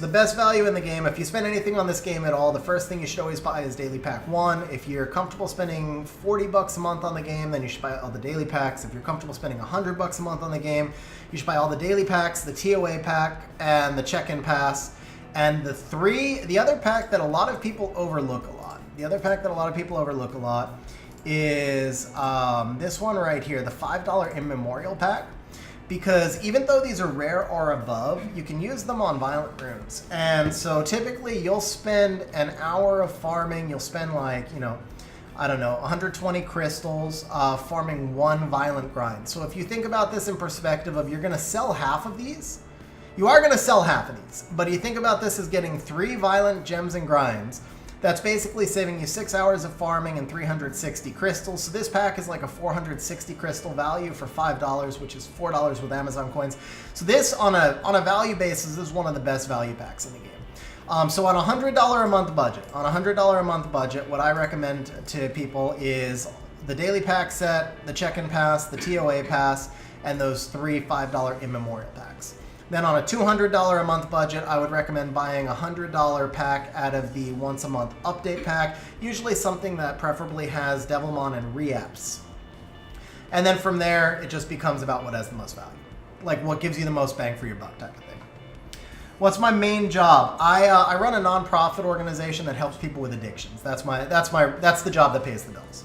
the best value in the game, if you spend anything on this game at all, the first thing you should always buy is Daily Pack 1. If you're comfortable spending $40 a month on the game, then you should buy all the daily packs. If you're comfortable spending $100 a month on the game, you should buy all the daily packs, the TOA pack, and the check-in pass. And the other pack that a lot of people overlook a lot, is this one right here, the $5 Immemorial pack. Because even though these are rare or above, you can use them on violent runes. And so typically you'll spend an hour of farming, you'll spend like, you know, I don't know, 120 crystals farming one violent grind. So if you think about this in perspective of, you're going to sell half of these, you are going to sell half of these, but you think about this as getting 3 violent gems and grinds. That's basically saving you 6 hours of farming and 360 crystals. So this pack is like a 460 crystal value for $5, which is $4 with Amazon coins. So this, on a value basis, is one of the best value packs in the game. So on a $100 a month budget, what I recommend to people is the daily pack set, the check-in pass, the TOA pass, and those 3 $5 Immemorial packs. Then on a $200 a month budget, I would recommend buying a $100 pack out of the once a month update pack, usually something that preferably has Devilmon and reapps. And then from there, it just becomes about what has the most value. Like what gives you the most bang for your buck type of thing. What's my main job? I run a non-profit organization that helps people with addictions. That's the job that pays the bills.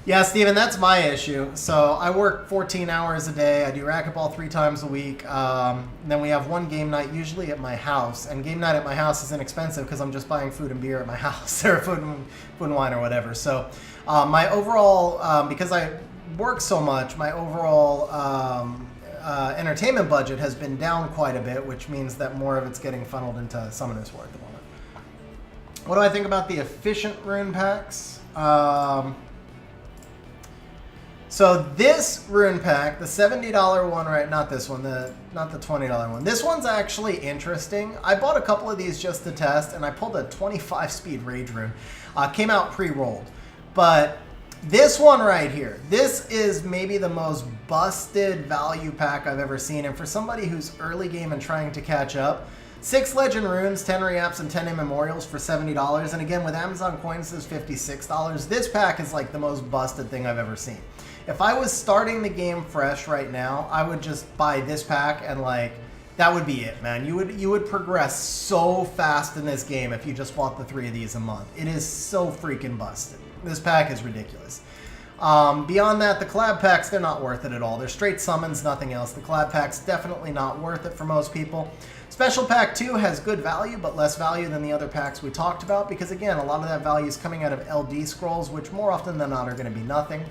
Yeah, Steven, that's my issue. So I work 14 hours a day. I do racquetball 3 times a week. Then we have one game night, usually at my house. And game night at my house is inexpensive because I'm just buying food and beer at my house, or food and wine or whatever. So my overall, because I work so much, my overall entertainment budget has been down quite a bit, which means that more of it's getting funneled into Summoner's War at the moment. What do I think about the efficient rune packs? So this rune pack, the $70 one, right? Not this one, not the $20 one. This one's actually interesting. I bought a couple of these just to test, and I pulled a 25 speed rage rune. Came out pre-rolled. But this one right here, this is maybe the most busted value pack I've ever seen. And for somebody who's early game and trying to catch up, 6 legend runes, 10 reapps, and 10 immemorials for $70. And again, with Amazon coins, this is $56. This pack is like the most busted thing I've ever seen. If I was starting the game fresh right now, I would just buy this pack and like, that would be it, man. You would progress so fast in this game if you just bought the 3 of these a month. It is so freaking busted. This pack is ridiculous. Beyond that, the collab packs, they're not worth it at all. They're straight summons, nothing else. The collab pack's definitely not worth it for most people. Special Pack 2 has good value, but less value than the other packs we talked about, because again, a lot of that value is coming out of LD scrolls, which more often than not are going to be nothing.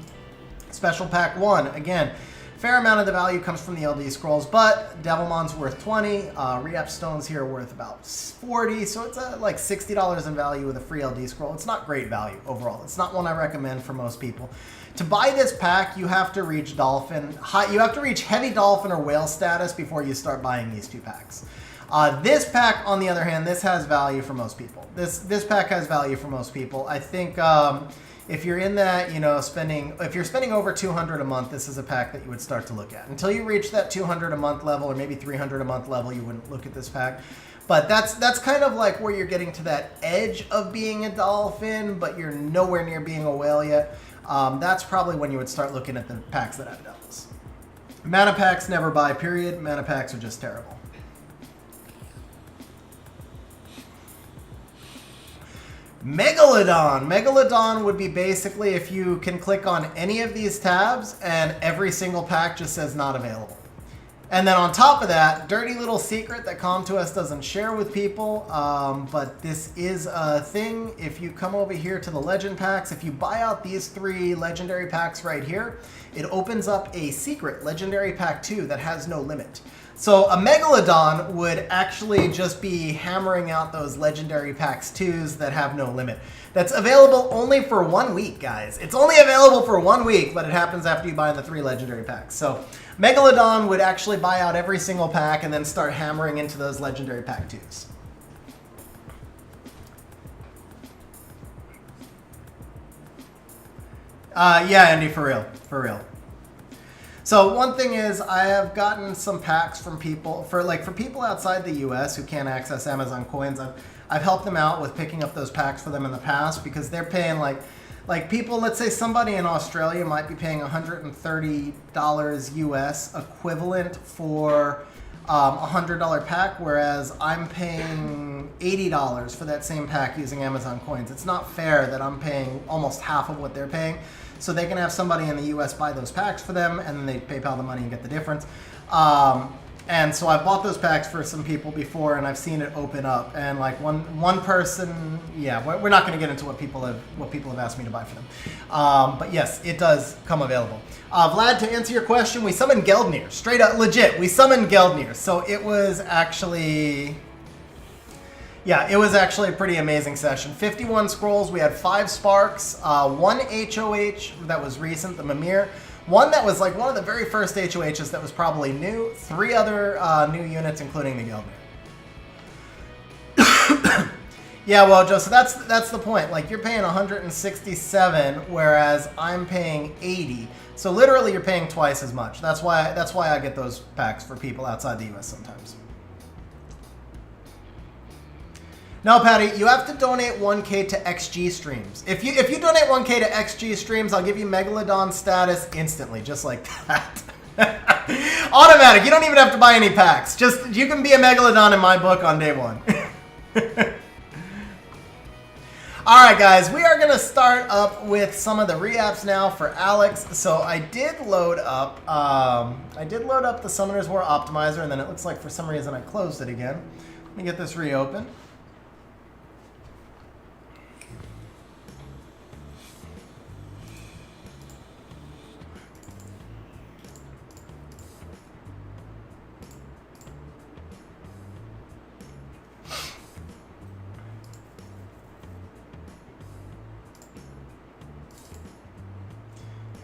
Special Pack 1, again, Fair amount of the value comes from the LD scrolls, but Devilmon's worth 20. Re-up stones here are worth about 40, so it's like $60 in value with a free LD scroll. It's not great value overall. It's not one I recommend for most people. To buy this pack, you have to reach Dolphin. You have to reach Heavy Dolphin or Whale status before you start buying these two packs. This pack, on the other hand, this has value for most people. This pack has value for most people. I think if you're in that, you know, if you're spending over 200 a month, this is a pack that you would start to look at. Until you reach that 200 a month level, or maybe 300 a month level, you wouldn't look at this pack. But that's kind of like where you're getting to that edge of being a dolphin, but you're nowhere near being a whale yet. That's probably when you would start looking at the packs that have devils. Mana packs never buy, period. Mana packs are just terrible. Megalodon. Megalodon would be basically if you can click on any of these tabs and every single pack just says not available. And then on top of that, dirty little secret that Com to Us doesn't share with people, but this is a thing. If you come over here to the legend packs, if you buy out these 3 legendary packs right here, it opens up a secret legendary pack 2 that has no limit. So a Megalodon would actually just be hammering out those legendary packs 2s that have no limit. That's available only for 1 week, guys. It's only available for 1 week, but it happens after you buy the 3 legendary packs. So Megalodon would actually buy out every single pack and then start hammering into those legendary pack 2s. Yeah, Andy, for real. For real. So one thing is, I have gotten some packs from people, for people outside the US who can't access Amazon coins. I've helped them out with picking up those packs for them in the past because they're paying like people, let's say somebody in Australia might be paying $130 US equivalent for a $100 pack, whereas I'm paying $80 for that same pack using Amazon coins. It's not fair that I'm paying almost half of what they're paying. So they can have somebody in the US buy those packs for them, and then they PayPal the money and get the difference. And so I bought those packs for some people before, and I've seen it open up. And like one person, yeah, we're not going to get into what people have asked me to buy for them. But yes, it does come available. Vlad, to answer your question, we summoned Geldnir. Straight up, legit, we summoned Geldnir. So it was actually... Yeah, it was actually a pretty amazing session. 51 scrolls, we had 5 sparks, 1 HOH that was recent, the Mimir, 1 that was like one of the very first HOHs that was probably new, 3 other new units, including the Geldnir. Yeah, well, Joe, so that's the point. Like, you're paying 167, whereas I'm paying 80. So literally, you're paying twice as much. That's why I get those packs for people outside the US sometimes. No, Patty, you have to donate 1K to XG streams. If you donate 1K to XG streams, I'll give you Megalodon status instantly, just like that. Automatic. You don't even have to buy any packs. Just you can be a Megalodon in my book on day 1. All right, guys, we are gonna start up with some of the re-apps now for Alex. So I did load up the Summoner's War Optimizer, and then it looks like for some reason I closed it again. Let me get this reopened.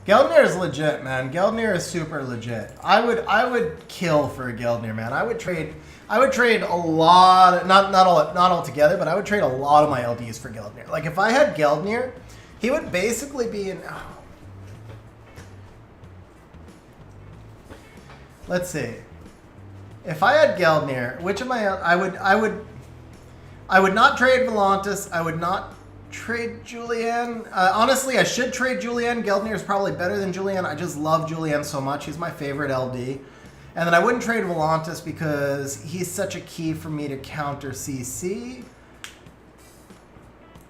Geldnir is legit, man. Geldnir is super legit. I would kill for a Geldnir, man. I would trade a lot, not all together, but I would trade a lot of my LDs for Geldnir. Like if I had Geldnir, he would basically be in. Oh. Let's see. If I had Geldnir, which of my I would not trade Volantis. I would not trade Julian. Honestly, I should trade Julian. Geldnir is probably better than Julian. I just love Julian so much. He's my favorite LD. And then I wouldn't trade Volantis because he's such a key for me to counter CC.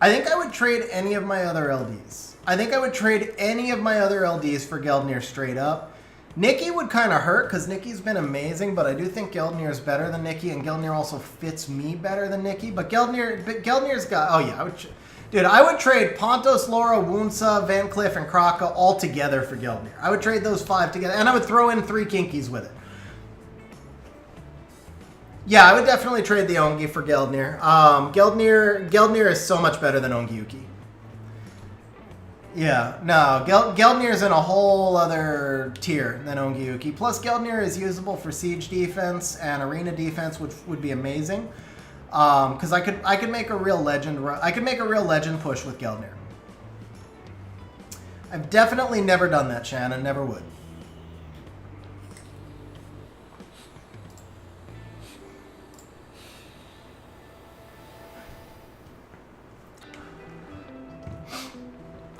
I think I would trade any of my other LDs. I think I would trade any of my other LDs for Geldnir straight up. Nikki would kind of hurt because Nikki's been amazing, but I do think Geldnir is better than Nikki, and Geldnir also fits me better than Nikki. But Geldnir's got... Oh, yeah, Dude, I would trade Pontos, Laura, Wunsa, Van Cliff, and Kraka all together for Geldnir. I would trade those 5 together, and I would throw in 3 Kinkies with it. Yeah, I would definitely trade the Ongi for Geldnir. Geldnir is so much better than Ongyuki. Yeah, no, Geldnir is in a whole other tier than Ongyuki. Plus, Geldnir is usable for siege defense and arena defense, which would be amazing. Because I could make a real legend. I could make a real legend push with Geldnir. I've definitely never done that, Shannon. Never would.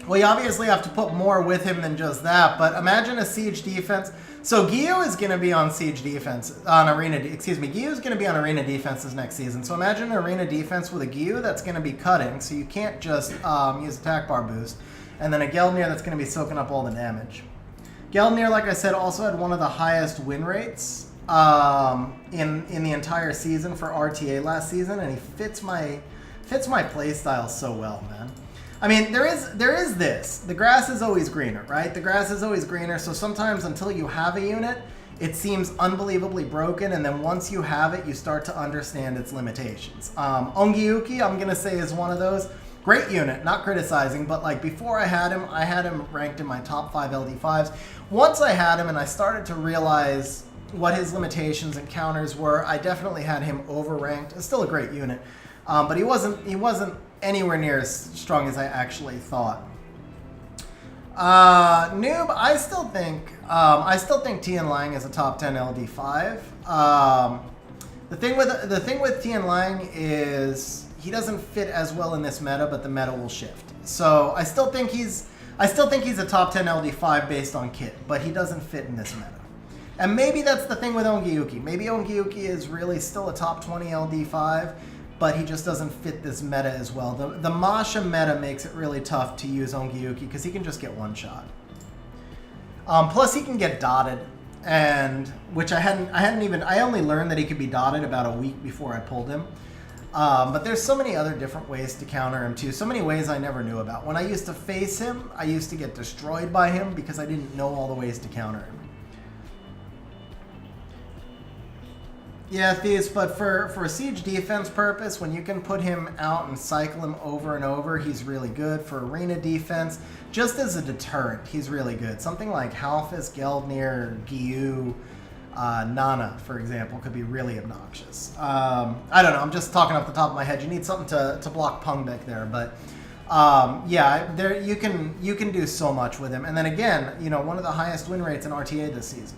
Well, you obviously have to put more with him than just that, but imagine a siege defense. So Gyu is going to be on siege defense, on arena, Gyu is going to be on arena defenses next season. So imagine an arena defense with a Gyu that's going to be cutting, so you can't just use attack bar boost. And then a Geldnir that's going to be soaking up all the damage. Geldnir, like I said, also had one of the highest win rates in the entire season for RTA last season, and he fits my playstyle so well, man. I mean, there is this. The grass is always greener, right? The grass is always greener, so sometimes until you have a unit, it seems unbelievably broken, and then once you have it, you start to understand its limitations. Ongyuki, I'm going to say, is one of those. Great unit, not criticizing, but like before I had him ranked in my top 5 LD5s. Once I had him and I started to realize what his limitations and counters were, I definitely had him overranked. It's still a great unit, but he wasn't anywhere near as strong as I actually thought. Noob, I still think Tian Lang is a top 10 LD5. The thing with Tian Lang is he doesn't fit as well in this meta, but the meta will shift. So I still think he's a top 10 LD5 based on kit, but he doesn't fit in this meta. And maybe that's the thing with Ongyuki. Maybe Ongyuki is really still a top 20 LD5, but he just doesn't fit this meta as well. The Masha meta makes it really tough to use Ongyuki because he can just get one shot. Plus he can get dotted, and which I only learned that he could be dotted about a week before I pulled him. But there's so many other different ways to counter him too. So many ways I never knew about. When I used to face him, I used to get destroyed by him because I didn't know all the ways to counter him. Yeah, Thieves, but for a siege defense purpose, when you can put him out and cycle him over and over, he's really good. For arena defense, just as a deterrent, he's really good. Something like Halfus, Geldnir, Gyu, Nana, for example, could be really obnoxious. I don't know, I'm just talking off the top of my head. You need something to block Pungbeck there, but yeah, you can do so much with him. And then again, you know, one of the highest win rates in RTA this season.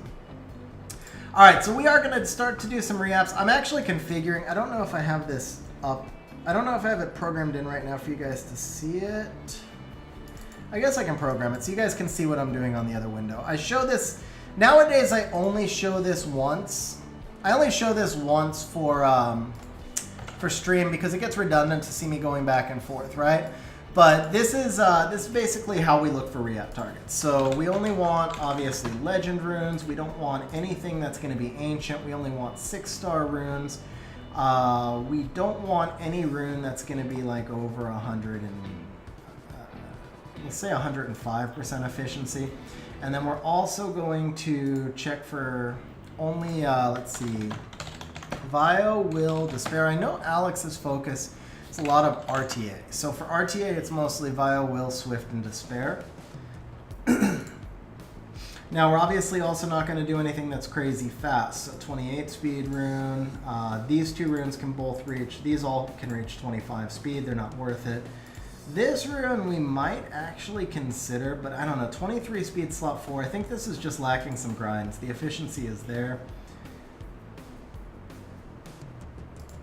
All right, so we are going to start to do some reapps. I'm actually configuring. I don't know if I have this up. I don't know if I have it programmed in right now for you guys to see it. I guess I can program it so you guys can see what I'm doing on the other window. I show this. Nowadays, I only show this once. I only show this once for stream because it gets redundant to see me going back and forth, right? But this is basically how we look for reapp targets. So we only want, obviously, legend runes. We don't want anything that's going to be ancient. We only want 6-star runes. We don't want any rune that's going to be like over 100 and let's say 105% efficiency. And then we're also going to check for only, let's see, Vio, Will, Despair. I know Alex's focus. It's a lot of RTA. So for RTA, it's mostly Vio, Will, Swift, and Despair. Now, we're obviously also not going to do anything that's crazy fast. So 28 speed rune. These two runes can both reach, these all can reach 25 speed. They're not worth it. This rune we might actually consider, but I don't know. 23 speed slot 4. I think this is just lacking some grinds. The efficiency is there.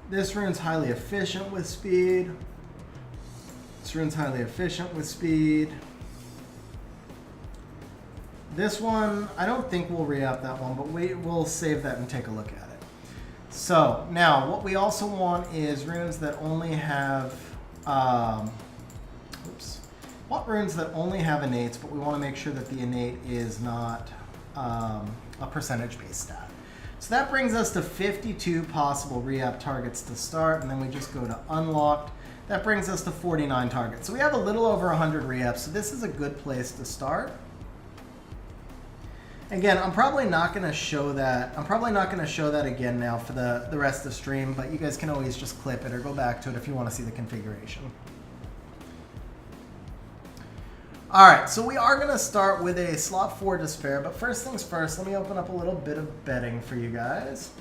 This rune's highly efficient with speed. This rune's highly efficient with speed. This one, I don't think we'll re-up that one, but we'll save that and take a look at it. So, now, what we also want is runes that only have, what runes that only have innates, but we want to make sure that the innate is not a percentage-based stat. So that brings us to 52 possible re-app targets to start, and then we just go to unlocked. That brings us to 49 targets. So we have a little over 100 re-ups, so this is a good place to start. Again, I'm probably not going to show that. I'm probably not going to show that again now for the rest of the stream, but you guys can always just clip it or go back to it if you want to see the configuration. All right, so we are going to start with a slot 4 despair, but first things first, let me open up a little bit of betting for you guys.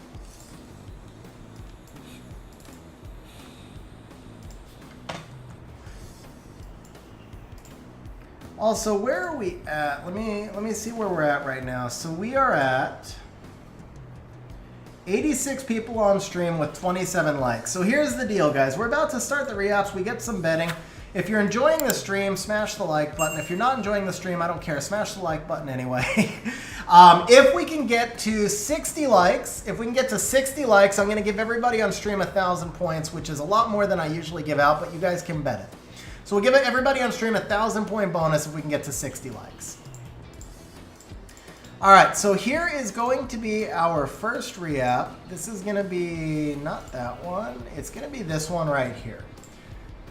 Also, where are we at? Let me see where we're at right now. So we are at 86 people on stream with 27 likes. So here's the deal, guys. We're about to start the re-ups. We get some betting. If you're enjoying the stream, smash the like button. If you're not enjoying the stream, I don't care. Smash the like button anyway. If we can get to 60 likes, I'm going to give everybody on stream 1,000 points, which is a lot more than I usually give out, but you guys can bet it. So we'll give everybody on stream 1,000 point bonus if we can get to 60 likes. All right, so here is going to be our first re-up. This is going to be not that one. It's going to be this one right here.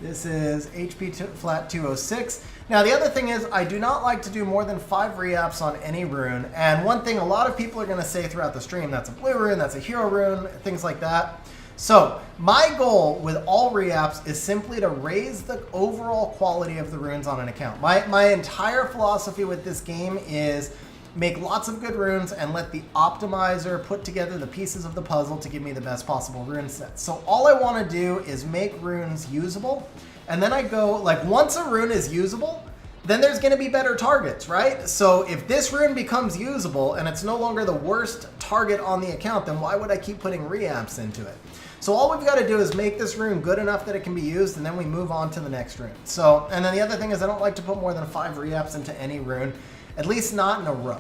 This is HP flat 206. Now, the other thing is I do not like to do more than 5 re-ups on any rune. And one thing a lot of people are going to say throughout the stream, that's a blue rune, that's a hero rune, things like that. So my goal with all re-ups is simply to raise the overall quality of the runes on an account. My entire philosophy with this game is make lots of good runes and let the optimizer put together the pieces of the puzzle to give me the best possible rune set. So all I want to do is make runes usable, and then I go, like, once a rune is usable, then there's going to be better targets, right? So if this rune becomes usable and it's no longer the worst target on the account, then why would I keep putting re-amps into it? So all we've got to do is make this rune good enough that it can be used, and then we move on to the next rune. So, and then the other thing is I don't like to put more than 5 re-ups into any rune. At least not in a row.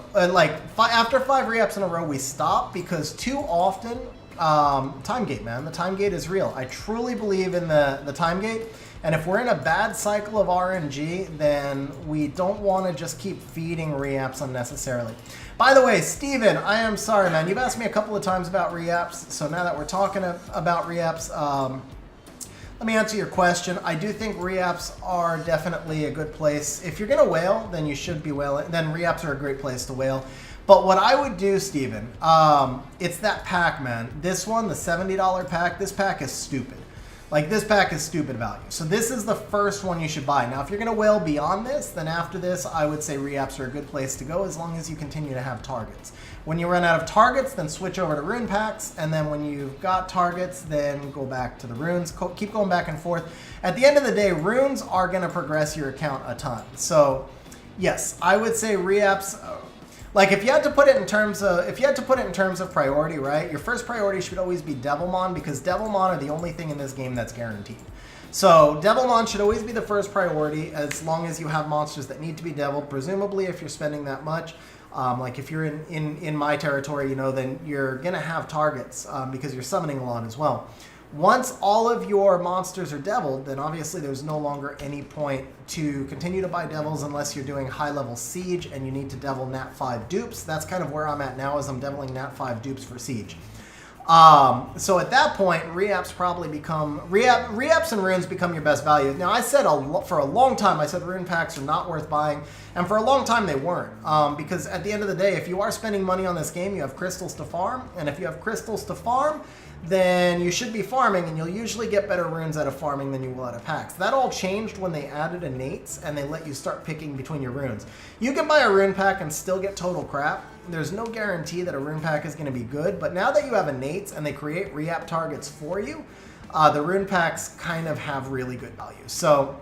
After 5 re-ups in a row, we stop, because too often, time gate, man. The time gate is real. I truly believe in the time gate. And if we're in a bad cycle of RNG, then we don't want to just keep feeding re-ups unnecessarily. By the way, Steven, I am sorry, man. You've asked me a couple of times about re-ups. So now that we're talking about re-ups, let me answer your question. I do think re-ups are definitely a good place. If you're going to whale, then you should be whaling. Then re-ups are a great place to whale. But what I would do, Steven, it's that pack, man. This one, the $70 pack, this pack is stupid. Like, this pack is stupid value. So this is the first one you should buy. Now, if you're going to whale beyond this, then after this, I would say re-ups are a good place to go as long as you continue to have targets. When you run out of targets, then switch over to rune packs. And then when you've got targets, then go back to the runes. Keep going back and forth. At the end of the day, runes are going to progress your account a ton. So, yes, I would say re-ups. Like, if you had to put it in terms of priority, right? Your first priority should always be Devilmon, because Devilmon are the only thing in this game that's guaranteed. So Devilmon should always be the first priority, as long as you have monsters that need to be deviled. Presumably, if you're spending that much, like if you're in my territory, you know, then you're gonna have targets because you're summoning a lot as well. Once all of your monsters are deviled, then obviously there's no longer any point to continue to buy devils unless you're doing high-level siege and you need to devil Nat 5 dupes. That's kind of where I'm at now, is I'm deviling Nat 5 dupes for siege. So at that point, re-ups probably become... Re-ups and runes become your best value. Now, I said for a long time, I said rune packs are not worth buying, and for a long time they weren't. Because at the end of the day, if you are spending money on this game, you have crystals to farm, and if you have crystals to farm, then you should be farming, and you'll usually get better runes out of farming than you will out of packs. That all changed when they added innates, and they let you start picking between your runes. You can buy a rune pack and still get total crap. There's no guarantee that a rune pack is going to be good, but now that you have innates and they create re-up targets for you, the rune packs kind of have really good value. So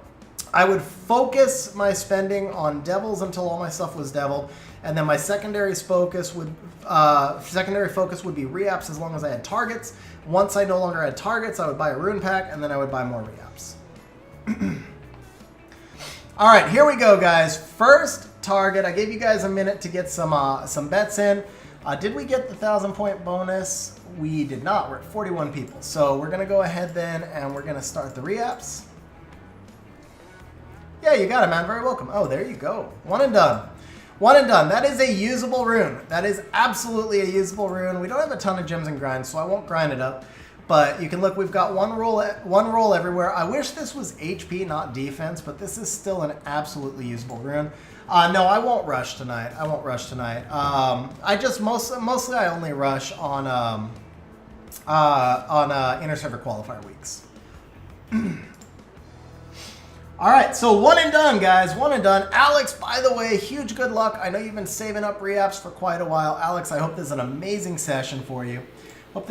I would focus my spending on devils until all my stuff was deviled, and then my secondary focus would be re-ups as long as I had targets. Once I no longer had targets, I would buy a rune pack, and then I would buy more re-ups. All right, here we go, guys. First target. I gave you guys a minute to get some bets in. Did we get the 1,000-point bonus? We did not. We're at 41 people. So we're going to go ahead then, and we're going to start the re-ups. Yeah, you got it, man. Very welcome. Oh, there you go. One and done. One and done. That is a usable rune. That is absolutely a usable rune. We don't have a ton of gems and grinds, so I won't grind it up. But you can look, we've got one roll everywhere. I wish this was HP, not defense, but this is still an absolutely usable rune. No, I won't rush tonight. I just mostly I only rush on inter server qualifier weeks. All right, so one and done, guys. One and done. Alex, by the way, huge good luck. I know you've been saving up reapps for quite a while. Alex, I hope this is an amazing session for you. And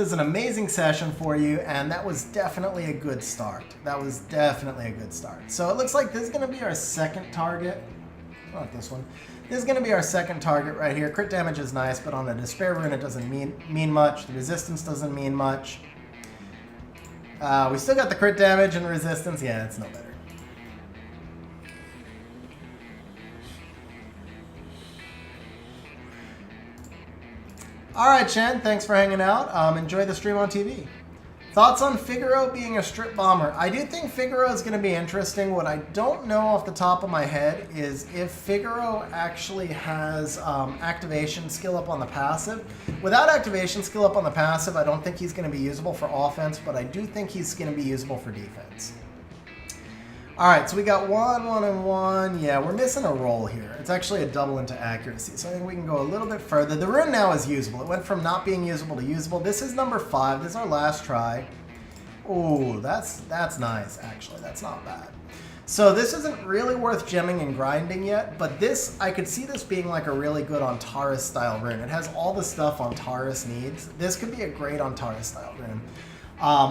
that was definitely a good start. So it looks like this is going to be our second target. Not this one. This is going to be our second target right here. Crit damage is nice, but on a Despair rune, it doesn't mean much. The resistance doesn't mean much. We still got the crit damage and resistance. Yeah, it's no better. All right, Shen, thanks for hanging out. Enjoy the stream on TV. Thoughts on Figaro being a strip bomber? I do think Figaro is going to be interesting. What I don't know off the top of my head is if Figaro actually has activation skill up on the passive. Without activation skill up on the passive, I don't think he's going to be usable for offense, but I do think he's going to be usable for defense. All right, so we got 1, 1, and 1. Yeah, we're missing a roll here. It's actually a double into accuracy, so I think we can go a little bit further. The rune now is usable. It went from not being usable to usable. This is number 5. This is our last try. Oh, that's nice, actually. That's not bad. So this isn't really worth gemming and grinding yet, but this, I could see this being like a really good Antares style rune. It has all the stuff Antares needs. This could be a great Antares style rune.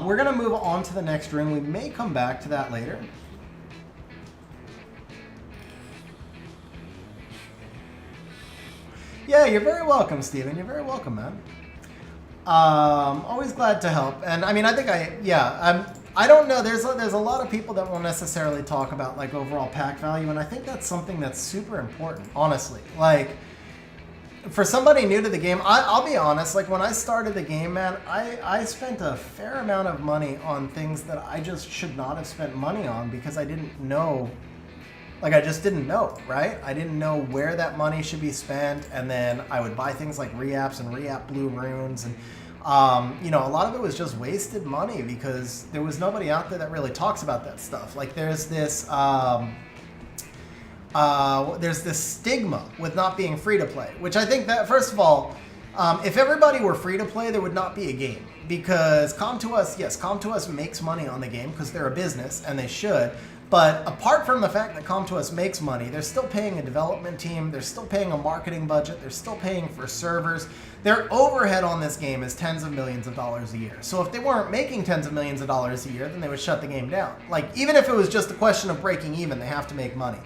We're going to move on to the next rune. We may come back to that later. Yeah, you're very welcome, Steven. You're very welcome, man. Always glad to help. And I mean, I think I don't know. There's a lot of people that won't necessarily talk about like overall pack value, and I think that's something that's super important, honestly. Like, for somebody new to the game, I'll be honest, like when I started the game, man, I spent a fair amount of money on things that I just should not have spent money on because I didn't know. Like, I just didn't know, right? I didn't know where that money should be spent, and then I would buy things like reapps and reapp blue runes, and, you know, a lot of it was just wasted money because there was nobody out there that really talks about that stuff. Like, there's this stigma with not being free-to-play, which I think that, first of all, if everybody were free-to-play, there would not be a game. Because Com2uS makes money on the game because they're a business, and they should. But apart from the fact that Com2uS makes money, they're still paying a development team, they're still paying a marketing budget, they're still paying for servers. Their overhead on this game is tens of millions of dollars a year. So if they weren't making tens of millions of dollars a year, then they would shut the game down. Like, even if it was just a question of breaking even, they have to make money.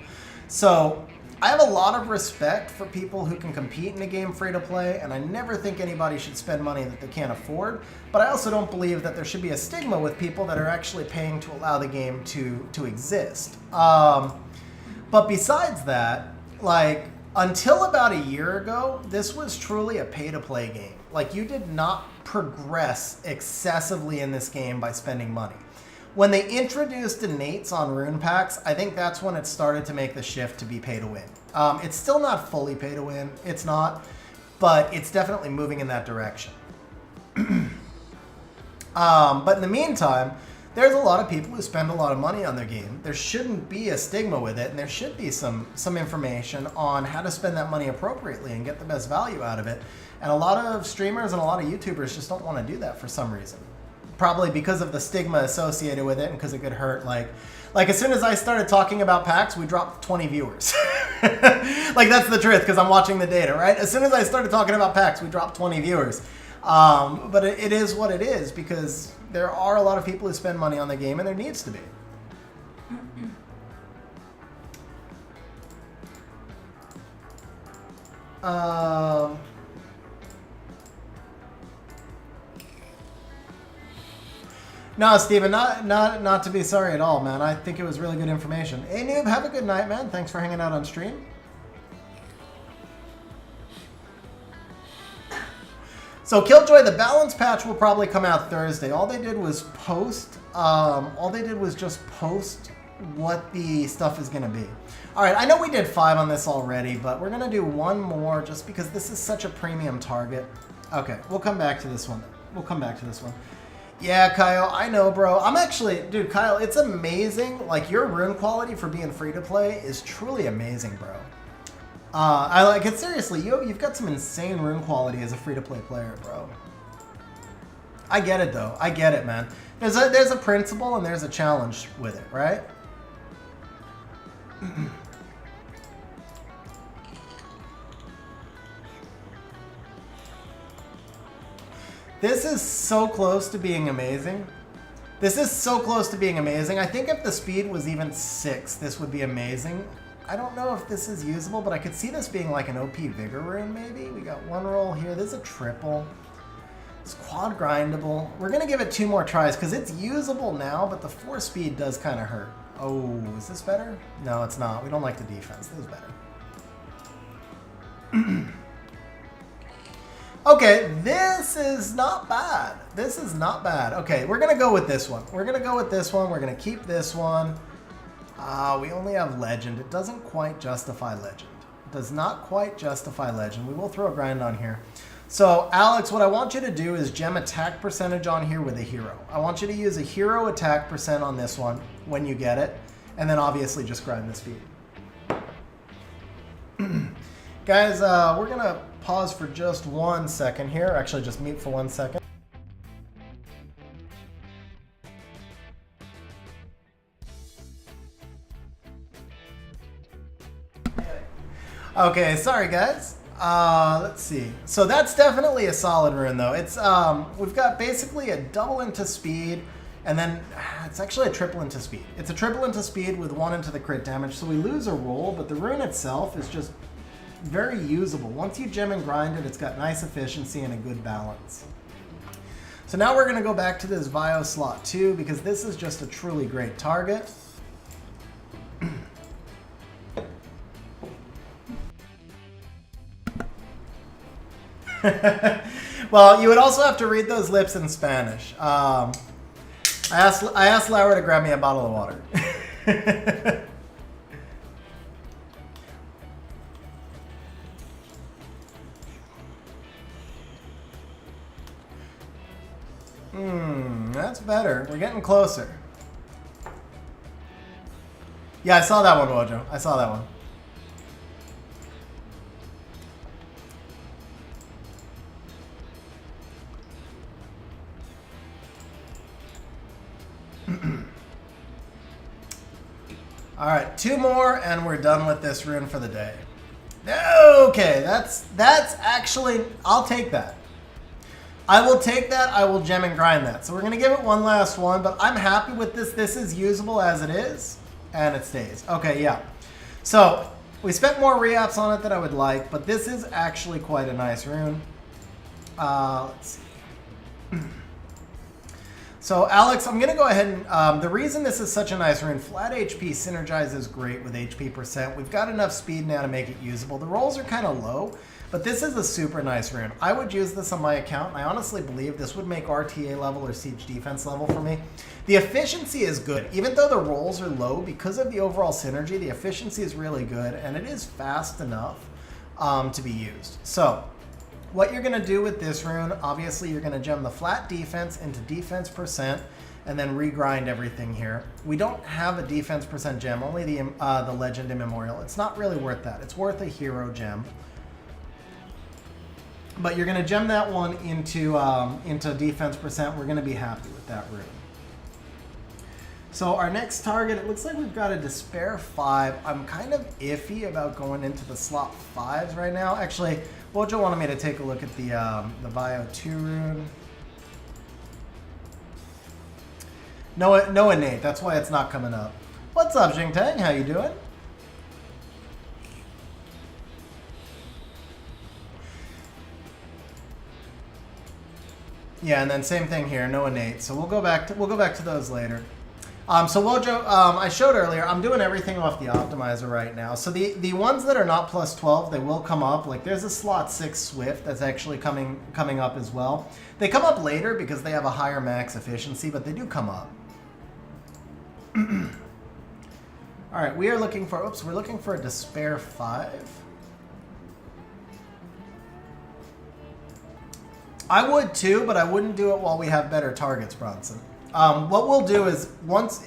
So I have a lot of respect for people who can compete in a game free to play, and I never think anybody should spend money that they can't afford. But I also don't believe that there should be a stigma with people that are actually paying to allow the game to exist. But besides that, like, until about a year ago, this was truly a pay-to-play game. Like, you did not progress excessively in this game by spending money. When they introduced innates on rune packs, I think that's when it started to make the shift to be pay-to-win. It's still not fully pay-to-win, it's not, but it's definitely moving in that direction. But in the meantime, there's a lot of people who spend a lot of money on their game. There shouldn't be a stigma with it, and there should be some information on how to spend that money appropriately and get the best value out of it. And a lot of streamers and a lot of YouTubers just don't want to do that for some reason. Probably because of the stigma associated with it and because it could hurt. Like as soon as I started talking about packs, we dropped 20 viewers. Like, that's the truth, because I'm watching the data, right? As soon as I started talking about packs, we dropped 20 viewers. But it is what it is, because there are a lot of people who spend money on the game, and there needs to be. No, Steven, not to be sorry at all, man. I think it was really good information. Hey, Noob, have a good night, man. Thanks for hanging out on stream. So, Killjoy, the balance patch will probably come out Thursday. All they did was post. Just post what the stuff is going to be. All right, I know we did 5 on this already, but we're going to do one more just because this is such a premium target. Okay, we'll come back to this one. Yeah, Kyle, I know, bro. I'm actually, dude, Kyle, it's amazing. Like, your rune quality for being free to play is truly amazing, bro. I like it seriously. You've got some insane rune quality as a free to play player, bro. I get it though. I get it, man. There's a principle and there's a challenge with it, right? This is so close to being amazing. This is so close to being amazing. I think if the speed was even 6, this would be amazing. I don't know if this is usable, but I could see this being like an OP Vigor rune, maybe. We got one roll here. This is a triple. It's quad grindable. We're going to give it 2 more tries because it's usable now, but the 4 speed does kind of hurt. Oh, is this better? No, it's not. We don't like the defense. This is better. Okay, this is not bad. This is not bad. Okay, we're going to go with this one. We're going to go with this one. We're going to keep this one. We only have Legend. It doesn't quite justify Legend. It does not quite justify Legend. We will throw a grind on here. So, Alex, what I want you to do is gem attack percentage on here with a hero. I want you to use a hero attack percent on this one when you get it. And then obviously just grind the speed. Guys, we're going to pause for just 1 second here. Actually, just mute for 1 second. Okay, sorry guys. Let's see. So that's definitely a solid rune though. It's we've got basically a double into speed, and then it's actually a triple into speed. It's a triple into speed with 1 into the crit damage, so we lose a roll, but the rune itself is just very usable. Once you gem and grind it, it's got nice efficiency and a good balance. So now we're going to go back to this Vio slot 2 because this is just a truly great target. Well, you would also have to read those lips in Spanish. I asked Laura to grab me a bottle of water. That's better. We're getting closer. Yeah, I saw that one, Wojo. I saw that one. All right, 2 more and we're done with this rune for the day. Okay, that's actually, I'll take that. I will take that. I will gem and grind that. So we're going to give it one last one, but I'm happy with this. This is usable as it is, and it stays. Okay, yeah. So we spent more reapps on it than I would like, but this is actually quite a nice rune. Let's see. So Alex, I'm going to go ahead and, the reason this is such a nice rune, flat HP synergizes great with HP percent. We've got enough speed now to make it usable. The rolls are kind of low, but this is a super nice rune. I would use this on my account, and I honestly believe this would make RTA level or siege defense level for me. The efficiency is good. Even though the rolls are low, because of the overall synergy, the efficiency is really good, and it is fast enough to be used. So what you're going to do with this rune, obviously you're going to gem the flat defense into defense percent, and then regrind everything here. We don't have a defense percent gem, only the Legend Immemorial. It's not really worth that. It's worth a hero gem. But you're going to gem that one into defense percent. We're going to be happy with that rune. So our next target, it looks like we've got a Despair 5. I'm kind of iffy about going into the slot 5s right now. Actually, Bojo wanted me to take a look at the Bio 2 rune. No innate, that's why it's not coming up. What's up, Jingtang? How you doing? Yeah, and then same thing here, no innate. So we'll go back to those later. So Wojo, I showed earlier, I'm doing everything off the optimizer right now. So the ones that are not plus 12, they will come up. Like there's a slot 6 Swift that's actually coming up as well. They come up later because they have a higher max efficiency, but they do come up. All right, we are looking for, we're looking for a Despair 5. I would too, but I wouldn't do it while we have better targets, Bronson. What we'll do is once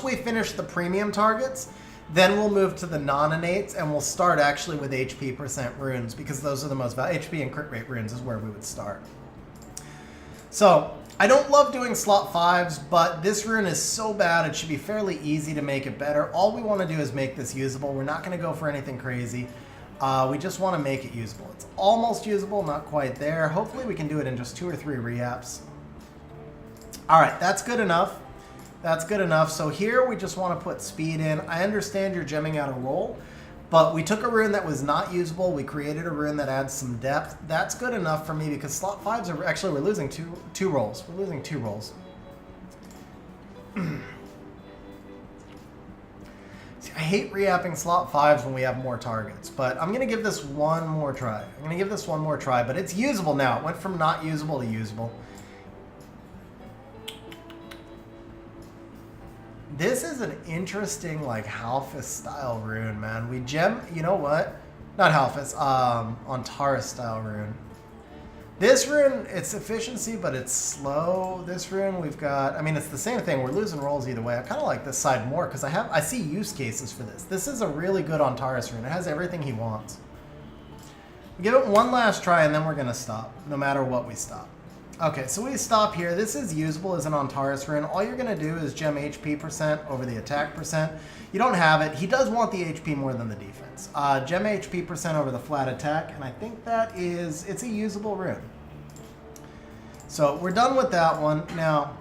we finish the premium targets, then we'll move to the non-innates, and we'll start actually with HP % runes, because those are the most valuable. HP and crit rate runes is where we would start. So I don't love doing slot 5s, but this rune is so bad it should be fairly easy to make it better. All we want to do is make this usable. We're not going to go for anything crazy. We just want to make it usable. It's almost usable, not quite there. Hopefully we can do it in just 2 or 3 reapps. All right, that's good enough. That's good enough. So here we just want to put speed in. I understand you're gemming out a roll, but we took a rune that was not usable. We created a rune that adds some depth. That's good enough for me because slot 5s are actually, we're losing two rolls. We're losing 2 rolls. See, I hate reapping slot 5s when we have more targets, but I'm going to give this one more try. But it's usable now. It went from not usable to usable. This is an interesting, like, Halphus style rune, man. We gem, you know what? Not Halphus, Antares style rune. This rune, it's efficiency, but it's slow. This rune, we've got, I mean, it's the same thing. We're losing rolls either way. I kind of like this side more because I see use cases for this. This is a really good Antares rune. It has everything he wants. We give it one last try, and then we're going to stop, no matter what we stop. Okay, so we stop here. This is usable as an Antares rune. All you're going to do is gem HP % over the attack %. You don't have it. He does want the HP more than the defense. Gem HP % over the flat attack, and I think that is, it's a usable rune. So we're done with that one. Now,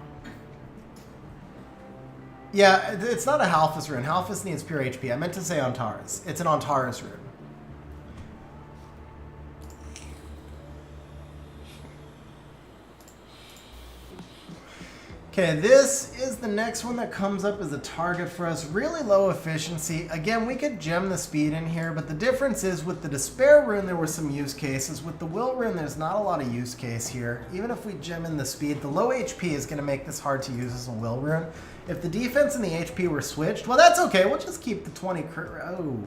yeah, it's not a Halphus rune. Halphus needs pure HP. I meant to say Antares. It's an Antares rune. Okay, this is the next one that comes up as a target for us. Really low efficiency. Again, we could gem the speed in here, but the difference is with the Despair rune, there were some use cases. With the Will rune, there's not a lot of use case here. Even if we gem in the speed, the low HP is going to make this hard to use as a Will rune. If the defense and the HP were switched, well, that's okay. We'll just keep the 20 crit. Oh.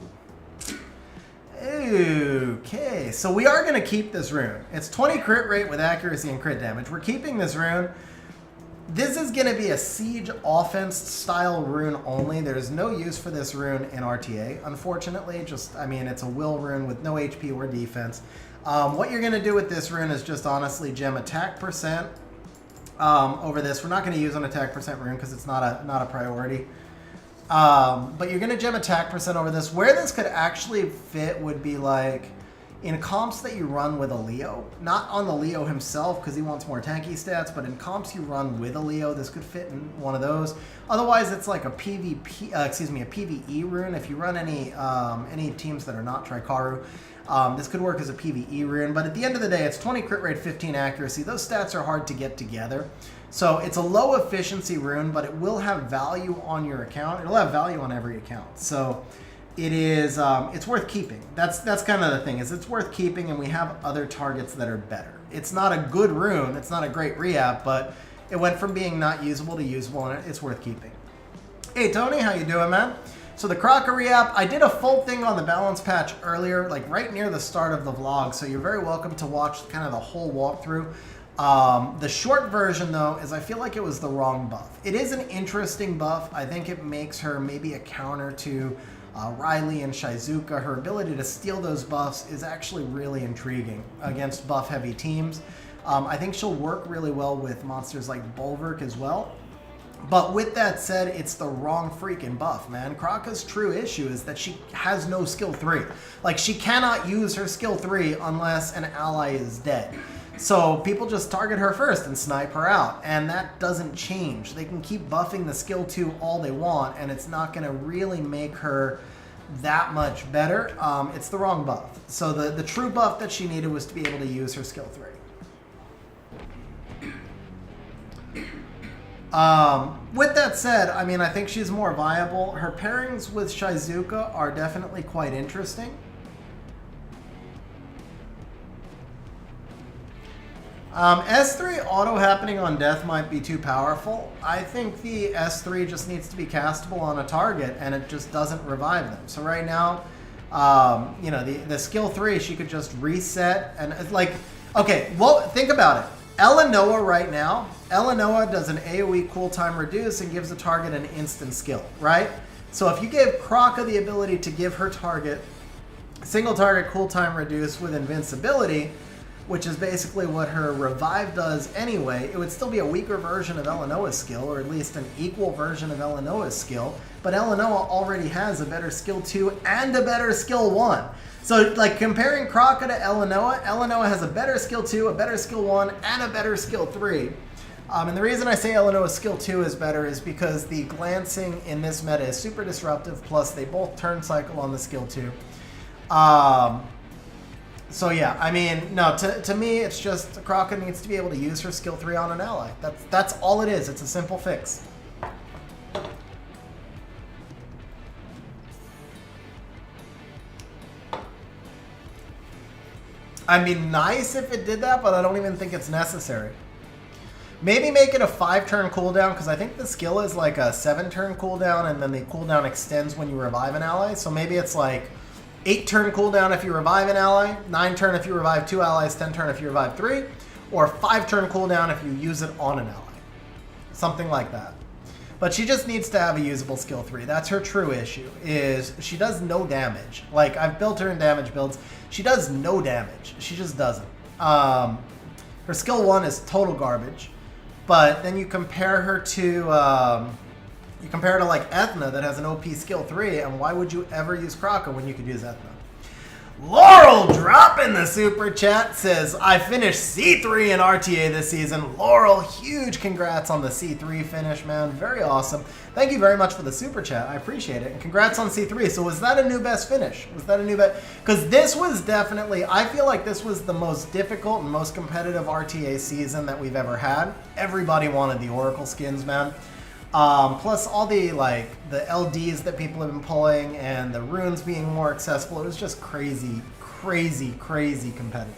Okay, so we are going to keep this rune. It's 20 crit rate with accuracy and crit damage. We're keeping this rune. This is going to be a siege offense style rune only. There's no use for this rune in RTA, unfortunately. Just, I mean, it's a will rune with no HP or defense. What you're going to do with this rune is just honestly gem attack % over this. We're not going to use an attack % rune because it's not a priority. But you're going to gem attack % over this. Where this could actually fit would be like in comps that you run with a Leo, not on the Leo himself because he wants more tanky stats, but in comps you run with a Leo, this could fit in one of those. Otherwise, it's like a PvP, a PvE rune. If you run any teams that are not Trikaru, this could work as a PvE rune. But at the end of the day, it's 20 crit rate, 15 accuracy. Those stats are hard to get together. So it's a low efficiency rune, but it will have value on your account. It'll have value on every account. So it is, it's worth keeping. That's kind of the thing, is it's worth keeping, and we have other targets that are better. It's not a good rune, it's not a great reapp, but it went from being not usable to usable, and it's worth keeping. Hey Tony, how you doing, man? So the Crocker reapp, I did a full thing on the balance patch earlier, like right near the start of the vlog, so you're very welcome to watch kind of the whole walkthrough. The short version, though, is I feel like it was the wrong buff. It is an interesting buff. I think it makes her maybe a counter to Riley and Shizuka. Her ability to steal those buffs is actually really intriguing against buff-heavy teams. I think she'll work really well with monsters like Bulwark as well. But with that said, it's the wrong freaking buff, man. Kraka's true issue is that she has no skill 3. Like, she cannot use her skill 3 unless an ally is dead. So people just target her first and snipe her out, and that doesn't change. They can keep buffing the skill 2 all they want, and it's not going to really make her that much better. It's the wrong buff. So the true buff that she needed was to be able to use her skill 3. With that said, I mean, I think she's more viable. Her pairings with Shizuka are definitely quite interesting. S3 auto happening on death might be too powerful. I think the S3 just needs to be castable on a target, and it just doesn't revive them. So right now, you know, the skill 3, she could just reset, and it's like, Okay, well, think about it. Elenoa right now, Elenoa does an AoE cooltime reduce and gives the target an instant skill, right? So if you gave Kraka the ability to give her target single target cooltime reduce with invincibility, which is basically what her revive does anyway, it would still be a weaker version of Elenoa's skill, or at least an equal version of Elenoa's skill, but Elenoa already has a better skill 2 and a better skill 1. So, like, comparing Kraka to Elenoa, Elenoa has a better skill 2, a better skill 1, and a better skill 3. And the reason I say Elenoa's skill 2 is better is because the glancing in this meta is super disruptive, plus they both turn cycle on the skill 2. So yeah, I mean, no, to me, it's just Kraka needs to be able to use her skill 3 on an ally. That's all it is. It's a simple fix. I'd be nice if it did that, but I don't even think it's necessary. Maybe make it a 5-turn cooldown, because I think the skill is like a 7-turn cooldown, and then the cooldown extends when you revive an ally. So maybe it's like 8-turn cooldown if you revive an ally, 9-turn if you revive 2 allies, 10-turn if you revive 3, or 5-turn cooldown if you use it on an ally. Something like that. But she just needs to have a usable skill 3. That's her true issue, is she does no damage. Like, I've built her in damage builds. She does no damage. She just doesn't. Her skill 1 is total garbage. But then you compare her to like Ethna that has an OP skill 3, and why would you ever use Kraka when you could use Ethna? Laurel dropping the super chat says, I finished C3 in RTA this season. Laurel, huge congrats on the C3 finish, man. Very awesome. Thank you very much for the super chat. I appreciate it. And congrats on C3. So was that a new best finish? Was that a new best? Because this was definitely, I feel like this was the most difficult and most competitive RTA season that we've ever had. Everybody wanted the Oracle skins, man. Plus all the the LDs that people have been pulling and the runes being more accessible. It was just crazy, crazy, crazy competitive.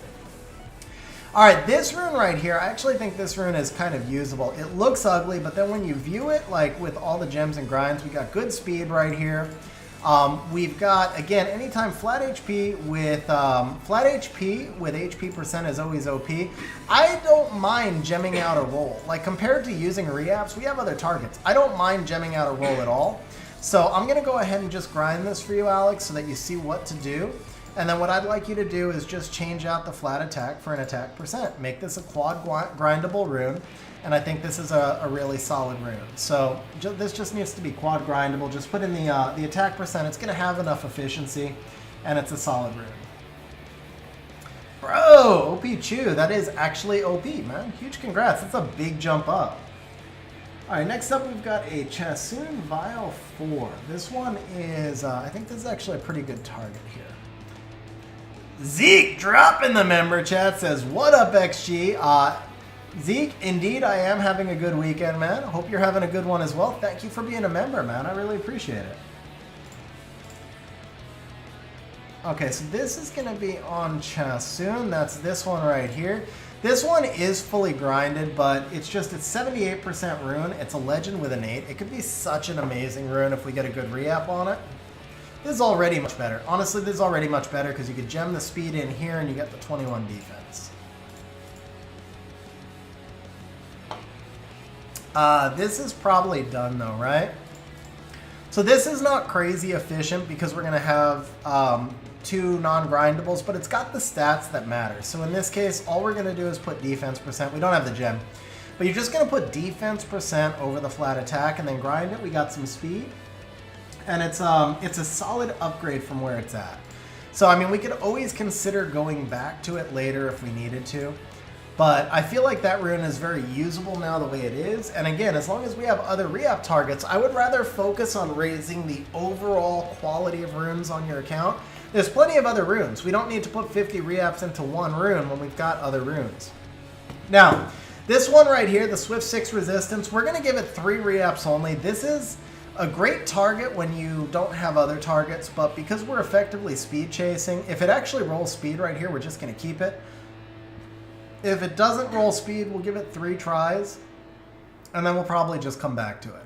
All right, this rune right here, I actually think this rune is kind of usable. It looks ugly, but then when you view it, like with all the gems and grinds, we got good speed right here. We've got, again, anytime flat HP with HP percent is always OP. I don't mind gemming out a roll. Like, compared to using reapps, we have other targets. I don't mind gemming out a roll at all. So I'm going to go ahead and just grind this for you, Alex, so that you see what to do. And then what I'd like you to do is just change out the flat attack for an attack percent. Make this a quad grindable rune. And I think this is a really solid rune. So this just needs to be quad grindable. Just put in the attack percent. It's going to have enough efficiency, and it's a solid rune. Bro, OP Chew, that is actually OP, man. Huge congrats. That's a big jump up. All right, next up we've got a Chassoon Vial 4. This one is, I think this is actually a pretty good target here. Zeke dropping the member chat says, what up, XG? Zeke, indeed, I am having a good weekend, man. Hope you're having a good one as well. Thank you for being a member, man. I really appreciate it. Okay, so this is going to be on Chassoon. That's this one right here. This one is fully grinded, but it's 78% rune. It's a legend with an 8. It could be such an amazing rune if we get a good re-app on it. This is already much better. Honestly, this is already much better because you could gem the speed in here and you get the 21 defense. This is probably done though, right? So this is not crazy efficient because we're going to have 2 non-grindables, but it's got the stats that matter. So in this case, all we're going to do is put defense percent. We don't have the gem, but you're just going to put defense percent over the flat attack and then grind it. We got some speed, and it's a solid upgrade from where it's at. So I mean, we could always consider going back to it later if we needed to. But I feel like that rune is very usable now the way it is. And again, as long as we have other re-up targets, I would rather focus on raising the overall quality of runes on your account. There's plenty of other runes. We don't need to put 50 re-ups into one rune when we've got other runes. Now, this one right here, the Swift 6 Resistance, we're going to give it 3 re-ups only. This is a great target when you don't have other targets, but because we're effectively speed chasing, if it actually rolls speed right here, we're just going to keep it. If it doesn't roll speed, we'll give it 3 tries, and then we'll probably just come back to it.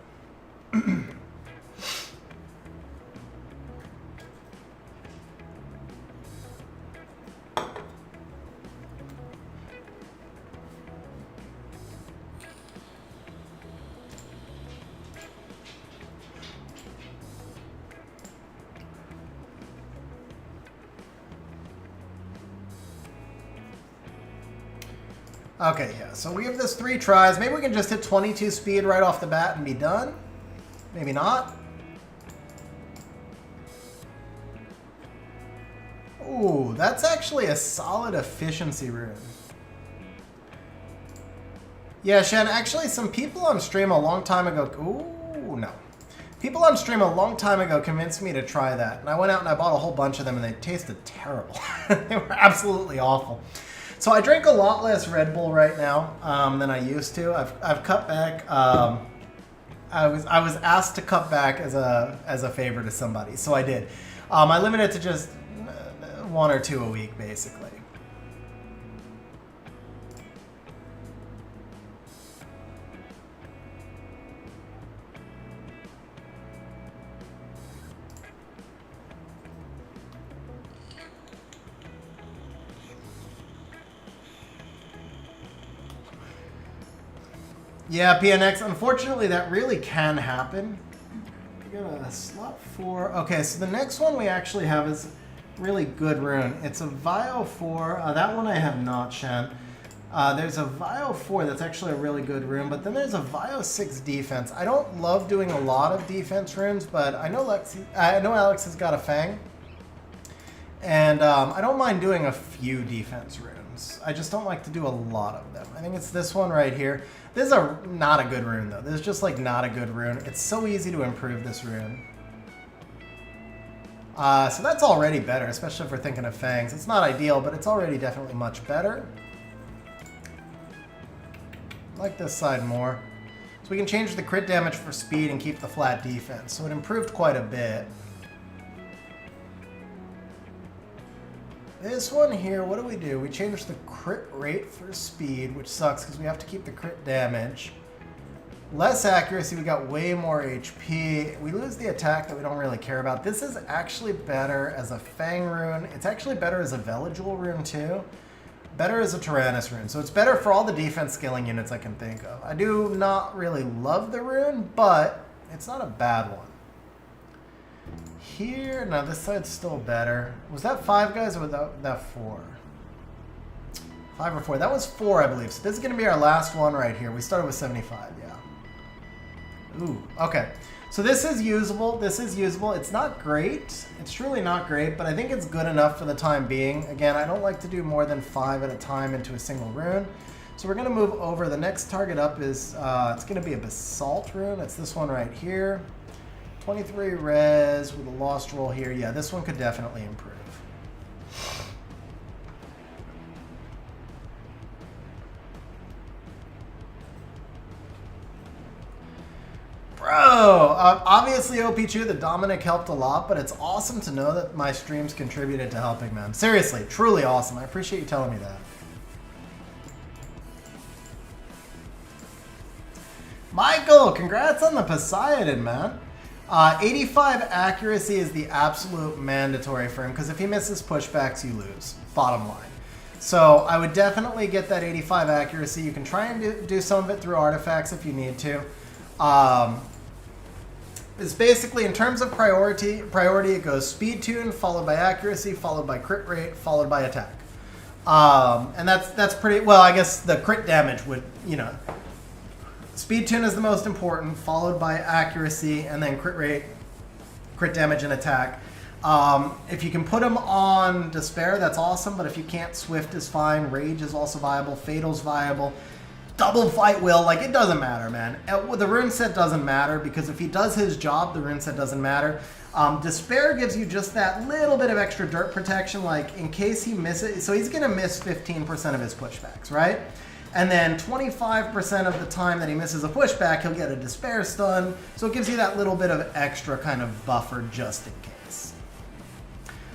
Okay, yeah, so we give this 3 tries. Maybe we can just hit 22 speed right off the bat and be done. Maybe not. Ooh, that's actually a solid efficiency rune. Yeah, Shen, actually some people on stream a long time ago... Ooh, no. People on stream a long time ago convinced me to try that. And I went out and I bought a whole bunch of them and they tasted terrible. They were absolutely awful. So I drink a lot less Red Bull right now than I used to. I've cut back. I was asked to cut back as a favor to somebody, so I did. I limited it to just 1 or 2 a week, basically. Yeah, PNX, unfortunately that really can happen. We got a slot 4. Okay, so the next one we actually have is really good rune. It's a Vio 4. That one I have not, Shen. There's a Vio 4 that's actually a really good rune, but then there's a Vio 6 defense. I don't love doing a lot of defense runes, but I know Alex has got a Fang. And I don't mind doing a few defense runes. I just don't like to do a lot of them. I think it's this one right here. This is not a good rune, though. This is just, like, not a good rune. It's so easy to improve this rune. So that's already better, especially if we're thinking of Fangs. It's not ideal, but it's already definitely much better. I like this side more. So we can change the crit damage for speed and keep the flat defense. So it improved quite a bit. This one here, what do? We change the crit rate for speed, which sucks because we have to keep the crit damage. Less accuracy, we got way more HP. We lose the attack that we don't really care about. This is actually better as a Fang rune. It's actually better as a Veligil rune too. Better as a Tyrannus rune. So it's better for all the defense scaling units I can think of. I do not really love the rune, but it's not a bad one. Here, no, this side's still better. Was that 5 guys or was that 4? 5 or 4. That was 4, I believe. So this is going to be our last one right here. We started with 75, yeah. Ooh, okay. So this is usable. This is usable. It's not great. It's truly not great, but I think it's good enough for the time being. Again, I don't like to do more than 5 at a time into a single rune. So we're going to move over. The next target up is, it's going to be a Basalt rune. It's this one right here. 23 res with a lost roll here. Yeah, this one could definitely improve. Bro, obviously OP2, the Dominic helped a lot, but it's awesome to know that my streams contributed to helping, man. Seriously, truly awesome. I appreciate you telling me that. Michael, congrats on the Poseidon, man. 85 accuracy is the absolute mandatory for him, because if he misses pushbacks, you lose. Bottom line. So I would definitely get that 85 accuracy. You can try and do some of it through artifacts if you need to. It's basically, in terms of priority, it goes speed tune, followed by accuracy, followed by crit rate, followed by attack. And that's pretty, well, I guess the crit damage would, you know, speed tune is the most important, followed by accuracy, and then crit rate, crit damage, and attack. If you can put them on Despair, that's awesome, but if you can't, Swift is fine, Rage is also viable, Fatal's viable, Double Fight Will, like, it doesn't matter, man. The rune set doesn't matter, because if he does his job, the rune set doesn't matter. Despair gives you just that little bit of extra dirt protection, like, in case he misses, so he's going to miss 15% of his pushbacks, right? And then 25% of the time that he misses a pushback, he'll get a Despair stun. So it gives you that little bit of extra kind of buffer just in case.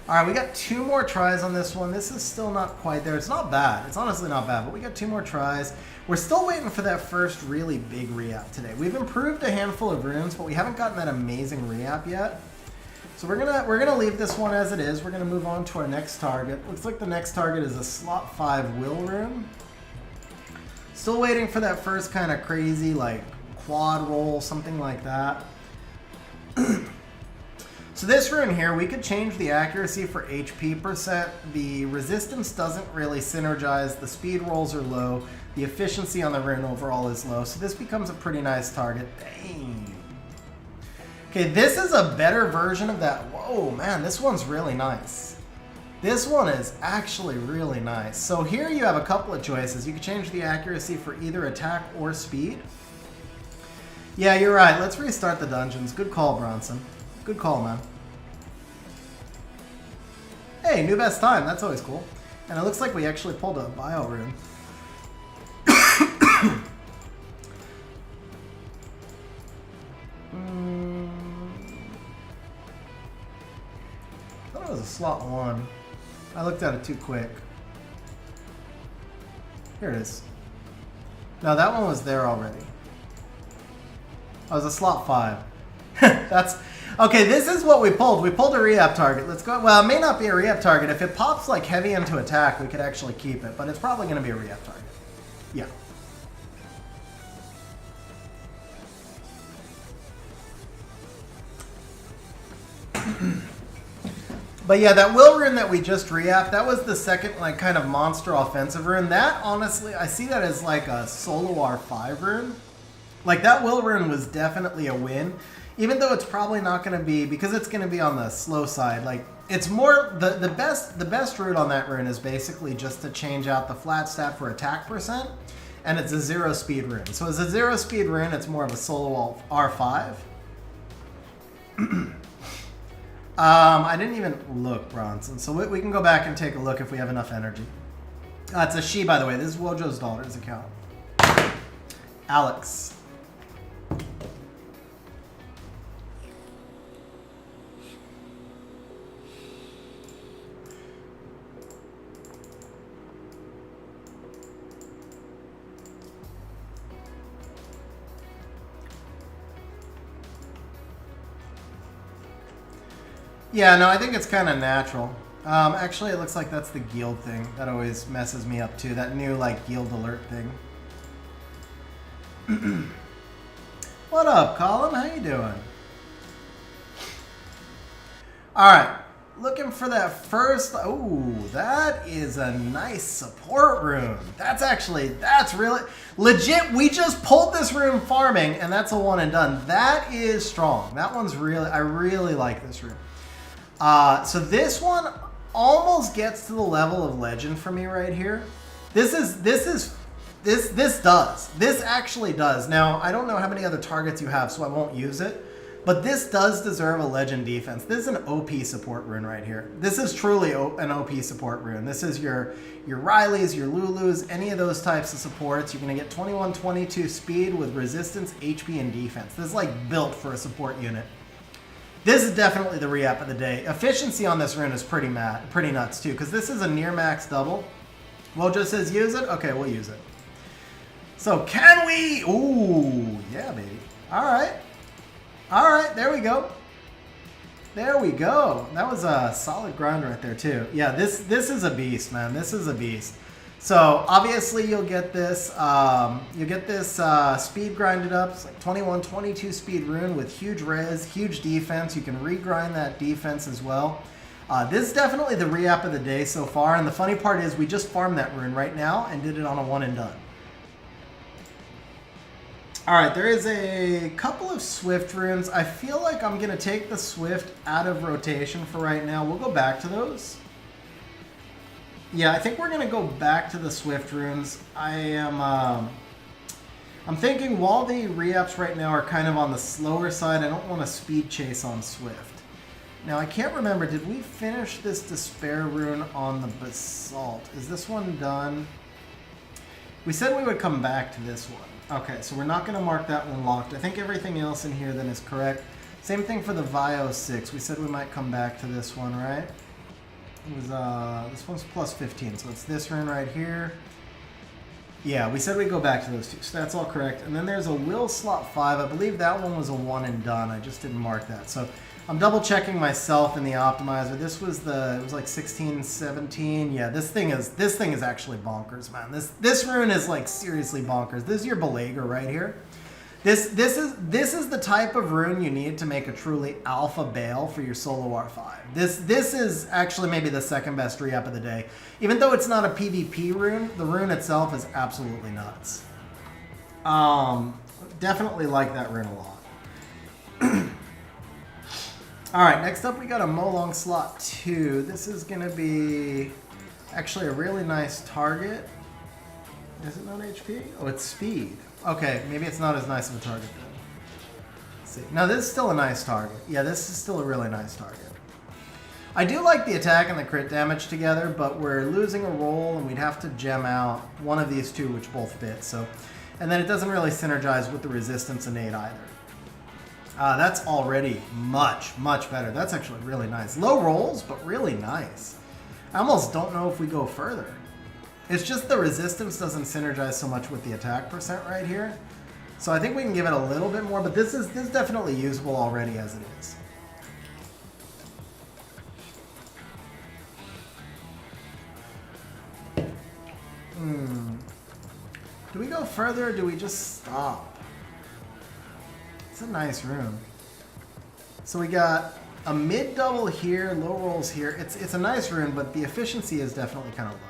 All right, we got 2 more tries on this one. This is still not quite there. It's not bad. It's honestly not bad, but we got 2 more tries. We're still waiting for that first really big re-app today. We've improved a handful of runes, but we haven't gotten that amazing re-app yet. So we're gonna leave this one as it is. We're gonna move on to our next target. Looks like the next target is a slot 5 Will rune. Still waiting for that first kind of crazy, like, quad roll, something like that. So this rune here, we could change the accuracy for HP percent. The resistance doesn't really synergize. The speed rolls are low. The efficiency on the rune overall is low. So this becomes a pretty nice target. Dang. Okay, this is a better version of that. Whoa, man, this one's really nice. This one is actually really nice. So here you have a couple of choices. You can change the accuracy for either attack or speed. Yeah, you're right. Let's restart the dungeons. Good call, Bronson. Good call, man. Hey, new best time. That's always cool. And it looks like we actually pulled a bio rune. I thought it was a slot 1. I looked at it too quick. Here it is. No, that one was there already. Oh, it was a slot 5. That's... Okay, this is what we pulled. We pulled a re-up target. Let's go. Well, it may not be a re-up target. If it pops like heavy into attack, we could actually keep it. But it's probably going to be a re-up target. Yeah. But yeah, that will rune that we just re-upped, that was the second like kind of monster offensive rune. That, honestly, I see that as like a solo R5 rune. Like, that will rune was definitely a win. Even though it's probably not going to be, because it's going to be on the slow side, like, it's more, the best route on that rune is basically just to change out the flat stat for attack percent, and it's a 0 speed rune. So as a 0 speed rune, it's more of a solo R5. I didn't even look, Bronson, so we can go back and take a look if we have enough energy. It's a she, by the way. This is Wojo's daughter's account. Alex. Yeah, no, I think it's kind of natural. Actually, it looks like that's the guild thing. That always messes me up, too. That new, like, guild alert thing. What up, Colin? How you doing? All right. Looking for that first... Oh, that is a nice support rune. That's really... Legit, we just pulled this rune farming, and that's a one and done. That is strong. That one's really... I really like this rune. So this one almost gets to the level of legend for me right here. This actually does. Now, I don't know how many other targets you have, so I won't use it. But this does deserve a legend defense. This is an OP support rune right here. This is truly an OP support rune. This is your Rileys, your Lulus, any of those types of supports. You're going to get 21, 22 speed with resistance, HP, and defense. This is like built for a support unit. This is definitely the re-up of the day. Efficiency on this rune is pretty nuts too, because this is a near max double. Wojo says use it. Okay, we'll use it. So can we? Ooh, yeah, baby. All right. All right, there we go. There we go. That was a solid grind right there too. Yeah, this is a beast, man. This is a beast. So obviously you'll get this speed grinded up. It's like 21, 22 speed rune with huge res, huge defense. You can regrind that defense as well. This is definitely the re-up of the day so far. And the funny part is we just farmed that rune right now and did it on a one and done. All right, there is a couple of Swift runes. I feel like I'm going to take the Swift out of rotation for right now. We'll go back to those. Yeah, I think we're going to go back to the Swift runes. I'm thinking while the re-ups right now are kind of on the slower side, I don't want to speed chase on Swift. Now, I can't remember, did we finish this Despair rune on the Basalt? Is this one done? We said we would come back to this one. Okay, so we're not going to mark that one locked. I think everything else in here then is correct. Same thing for the Vio 6. We said we might come back to this one, right? It was, this one's plus 15, so it's this rune right here. Yeah, we said we'd go back to those two, so that's all correct. And then there's a Will slot 5. I believe that one was a one and done. I just didn't mark that. So I'm double checking myself in the optimizer. This was it was like 16, 17. Yeah, this thing is actually bonkers, man. This rune is like seriously bonkers. This is your Belager right here. This is the type of rune you need to make a truly alpha bale for your solo R5. This is actually maybe the second best re-up of the day. Even though it's not a PvP rune, the rune itself is absolutely nuts. Definitely like that rune a lot. Alright, next up we got a Molong slot 2. This is going to be actually a really nice target. Is it not HP? Oh, it's speed. Okay, maybe it's not as nice of a target then. Let's see. Now this is still a nice target. Yeah, this is still a really nice target. I do like the attack and the crit damage together, but we're losing a roll and we'd have to gem out one of these two, which both fit. So, and then it doesn't really synergize with the resistance innate either. That's already much, much better. That's actually really nice. Low rolls, but really nice. I almost don't know if we go further. It's just the resistance doesn't synergize so much with the attack percent right here. So I think we can give it a little bit more, but this is definitely usable already as it is. Do we go further or do we just stop? It's a nice rune. So we got a mid double here, low rolls here. It's a nice rune, but the efficiency is definitely kind of low.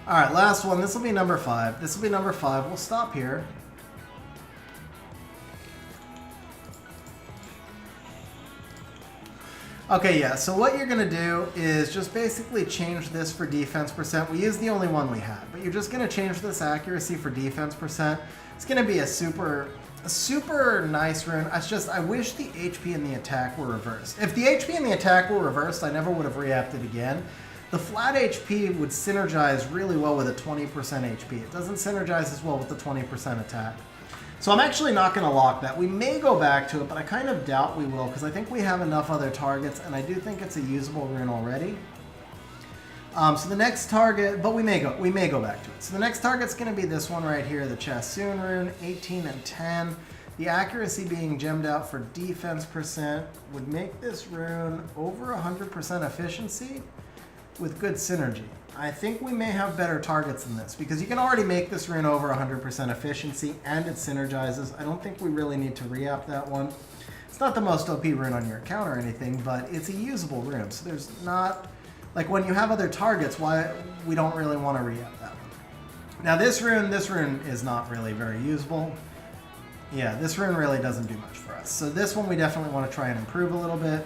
Alright, last one. This will be number 5. This will be number 5. We'll stop here. Okay, yeah, so what you're going to do is just basically change this for defense percent. We used the only one we had, but you're just going to change this accuracy for defense percent. It's going to be a super nice rune. I wish the HP and the attack were reversed. If the HP and the attack were reversed, I never would have re-upped it again. The flat HP would synergize really well with a 20% HP. It doesn't synergize as well with the 20% attack. So I'm actually not going to lock that. We may go back to it, but I kind of doubt we will because I think we have enough other targets, and I do think it's a usable rune already. So the next target, but we may go back to it. So the next target's going to be this one right here, the Chassoon rune, 18 and 10. The accuracy being gemmed out for defense percent would make this rune over 100% efficiency with good synergy. I think we may have better targets than this because you can already make this rune over 100% efficiency and it synergizes. I don't think we really need to re-up that one. It's not the most OP rune on your account or anything, but it's a usable rune. So there's not, like when you have other targets, why we don't really want to re-up that one. Now this rune is not really very usable. Yeah, this rune really doesn't do much for us. So this one we definitely want to try and improve a little bit.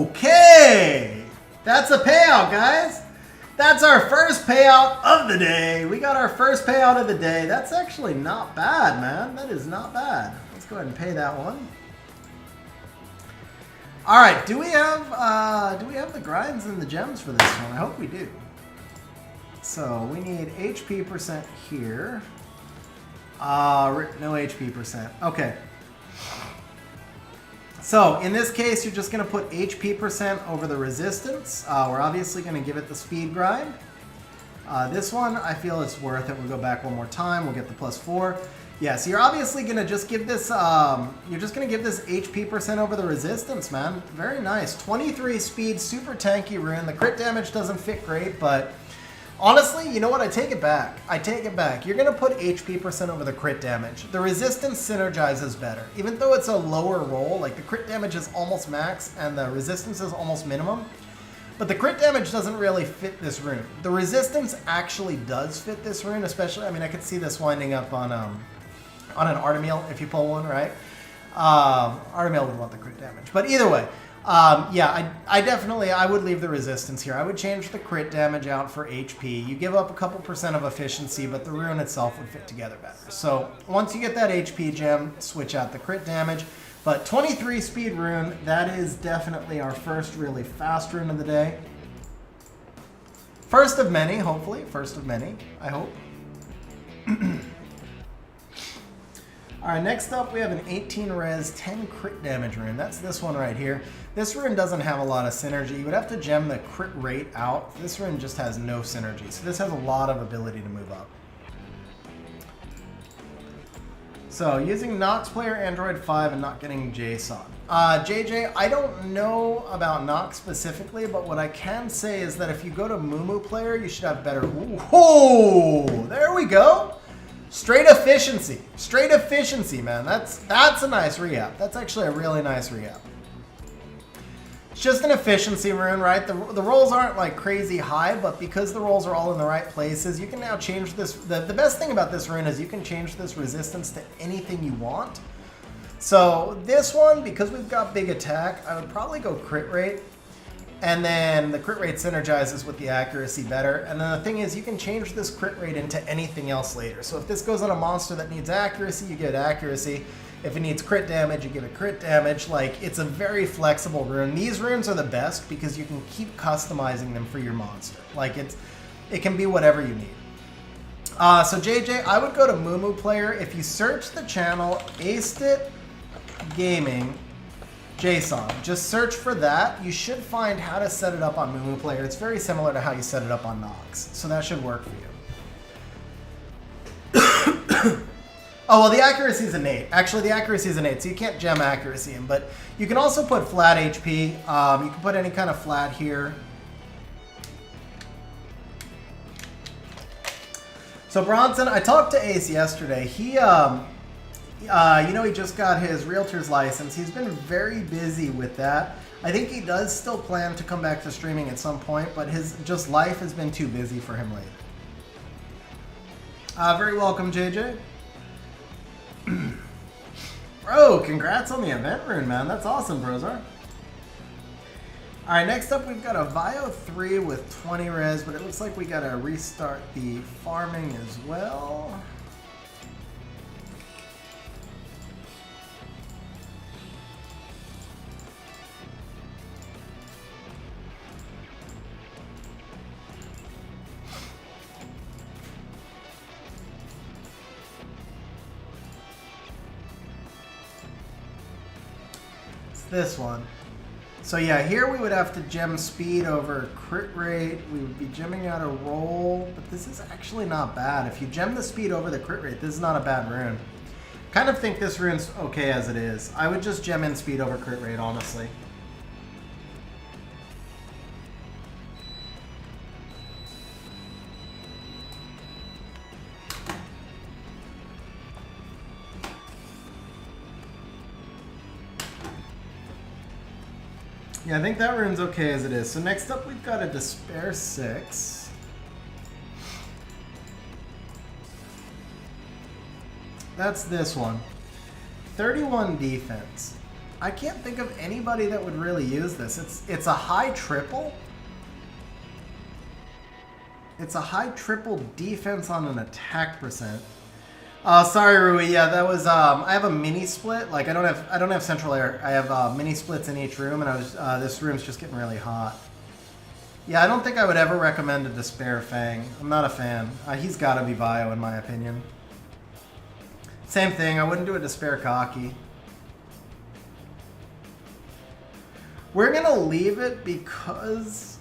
Okay, that's a payout, guys. That's our first payout of the day. We got our first payout of the day. That's actually not bad, man. That is not bad. Let's go ahead and pay that one. All right, do we have the grinds and the gems for this one? I hope we do. So we need HP percent here. No HP percent. Okay. So in this case, you're just going to put HP percent over the resistance. We're obviously going to give it the speed grind. This one, I feel it's worth it. We'll go back one more time. We'll get the +4. Yeah, so you're obviously going to just give this, you're just going to give this HP percent over the resistance, man. Very nice. 23 speed, super tanky rune. The crit damage doesn't fit great, but honestly, you know what? I take it back. I take it back. You're going to put HP percent over the crit damage. The resistance synergizes better. Even though it's a lower roll, like the crit damage is almost max and the resistance is almost minimum, but the crit damage doesn't really fit this rune. The resistance actually does fit this rune, especially, I mean, I could see this winding up on an Artemeal if you pull one, right? Artemeal would want the crit damage. But either way, yeah, I would leave the resistance here. I would change the crit damage out for HP. You give up a couple percent of efficiency, but the rune itself would fit together better. So once you get that HP gem, switch out the crit damage. But 23 speed rune, that is definitely our first really fast rune of the day. First of many, hopefully. First of many, I hope. Alright, next up we have an 18 res, 10 crit damage rune. That's this one right here. This rune doesn't have a lot of synergy. You would have to gem the crit rate out. This rune just has no synergy. So this has a lot of ability to move up. So, using Nox Player Android 5 and not getting JSON. JJ, I don't know about Nox specifically, but what I can say is that if you go to Mumu Player, you should have better... Ooh, there we go! Straight efficiency. Straight efficiency, man. That's a nice re-app. That's actually a really nice re-app. It's just an efficiency rune, right? The rolls aren't like crazy high, but because the rolls are all in the right places, you can now change this. The best thing about this rune is you can change this resistance to anything you want. So this one, because we've got big attack, I would probably go crit rate. And then the crit rate synergizes with the accuracy better. And then the thing is, you can change this crit rate into anything else later. So if this goes on a monster that needs accuracy, you get accuracy. If it needs crit damage, you give it crit damage. Like, it's a very flexible rune. These runes are the best because you can keep customizing them for your monster. Like, it can be whatever you need. So JJ, I would go to Mumu Player. If you search the channel, Aced It Gaming JSON, just search for that. You should find how to set it up on Mumu Player. It's very similar to how you set it up on Nox. So that should work for you. Oh, well, the accuracy is innate. Actually, the accuracy is innate, so you can't gem accuracy in. But you can also put flat HP. You can put any kind of flat here. So Bronson, I talked to Ace yesterday. He, you know, he just got his realtor's license. He's been very busy with that. I think he does still plan to come back to streaming at some point, but his just life has been too busy for him lately. Very welcome, JJ. Bro, congrats on the event rune, man. That's awesome, Brozar. Alright, next up we've got a Vio 3 with 20 res, but it looks like we gotta restart the farming as well. This one. So yeah, here we would have to gem speed over crit rate. We would be gemming out a roll, but this is actually not bad. If you gem the speed over the crit rate, this is not a bad rune. Kind of think this rune's okay as it is. I would just gem in speed over crit rate, honestly. Yeah, I think that rune's okay as it is. So next up, we've got a Despair 6. That's this one. 31 defense. I can't think of anybody that would really use this. It's a high triple. It's a high triple defense on an attack percent. Sorry, Rui. Yeah, that was. I have a mini split. Like I don't have central air. I have mini splits in each room, and I was. This room's just getting really hot. Yeah, I don't think I would ever recommend a Despair Fang. I'm not a fan. He's got to be bio, in my opinion. Same thing. I wouldn't do a Despair Cocky. We're gonna leave it because.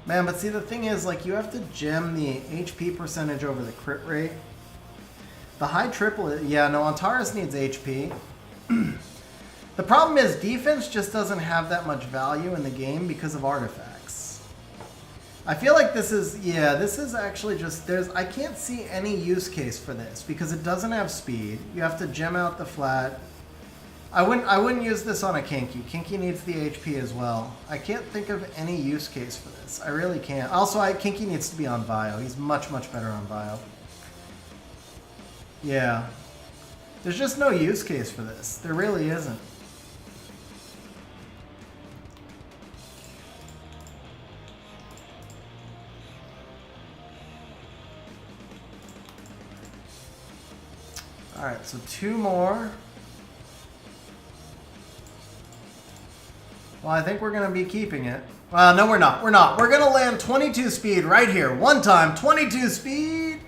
Man, but see, the thing is, like, you have to gem the HP percentage over the crit rate. The high triple, yeah, no, Antares needs HP. The problem is defense just doesn't have that much value in the game because of artifacts. I feel like this is, yeah, this is actually just, I can't see any use case for this because it doesn't have speed. You have to gem out the flat. I wouldn't use this on a Kinky. Kinky needs the HP as well. I can't think of any use case for this. I really can't. Also, Kinky needs to be on Vio. He's much, much better on Vio. Yeah. There's just no use case for this. There really isn't. Alright, so 2 more. Well, I think we're going to be keeping it. Well, no, we're not. We're not. We're going to land 22 speed right here. One time, 22 speed.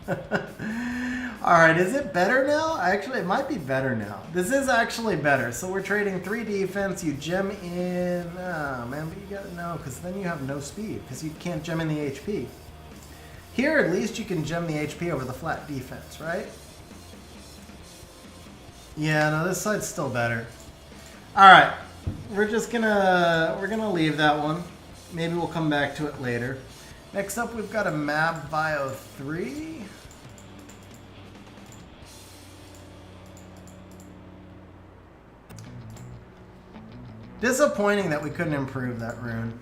All right, is it better now? Actually, it might be better now. This is actually better. So we're trading 3 defense. You gem in. Oh, man, but you got to know because then you have no speed because you can't gem in the HP. Here, at least you can gem the HP over the flat defense, right? Yeah, no, this side's still better. All right, we're gonna leave that one. Maybe we'll come back to it later. Next up, we've got a Mab Bio 3. Disappointing that we couldn't improve that rune.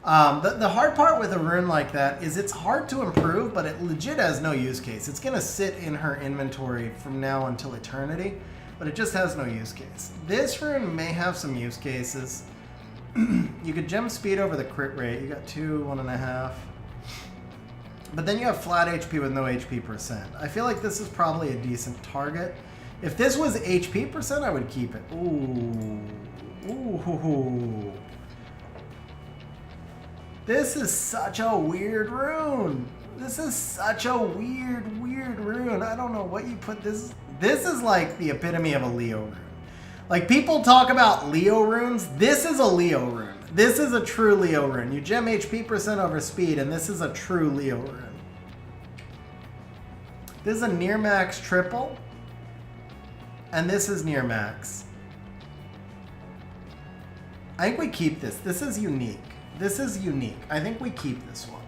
The hard part with a rune like that is it's hard to improve, but it legit has no use case. It's going to sit in her inventory from now until eternity, but it just has no use case. This rune may have some use cases. You could gem speed over the crit rate. You got 2, 1.5. But then you have flat HP with no HP percent. I feel like this is probably a decent target. If this was HP percent, I would keep it. Ooh. Ooh. This is such a weird rune. This is such a weird rune. I don't know what you put this. This is like the epitome of a Leo rune. Like, people talk about Leo runes. This is a Leo rune. This is a true Leo rune. You gem HP percent over speed, and this is a true Leo rune. This is a near max triple, and this is near max. I think we keep this. This is unique. This is unique. I think we keep this one.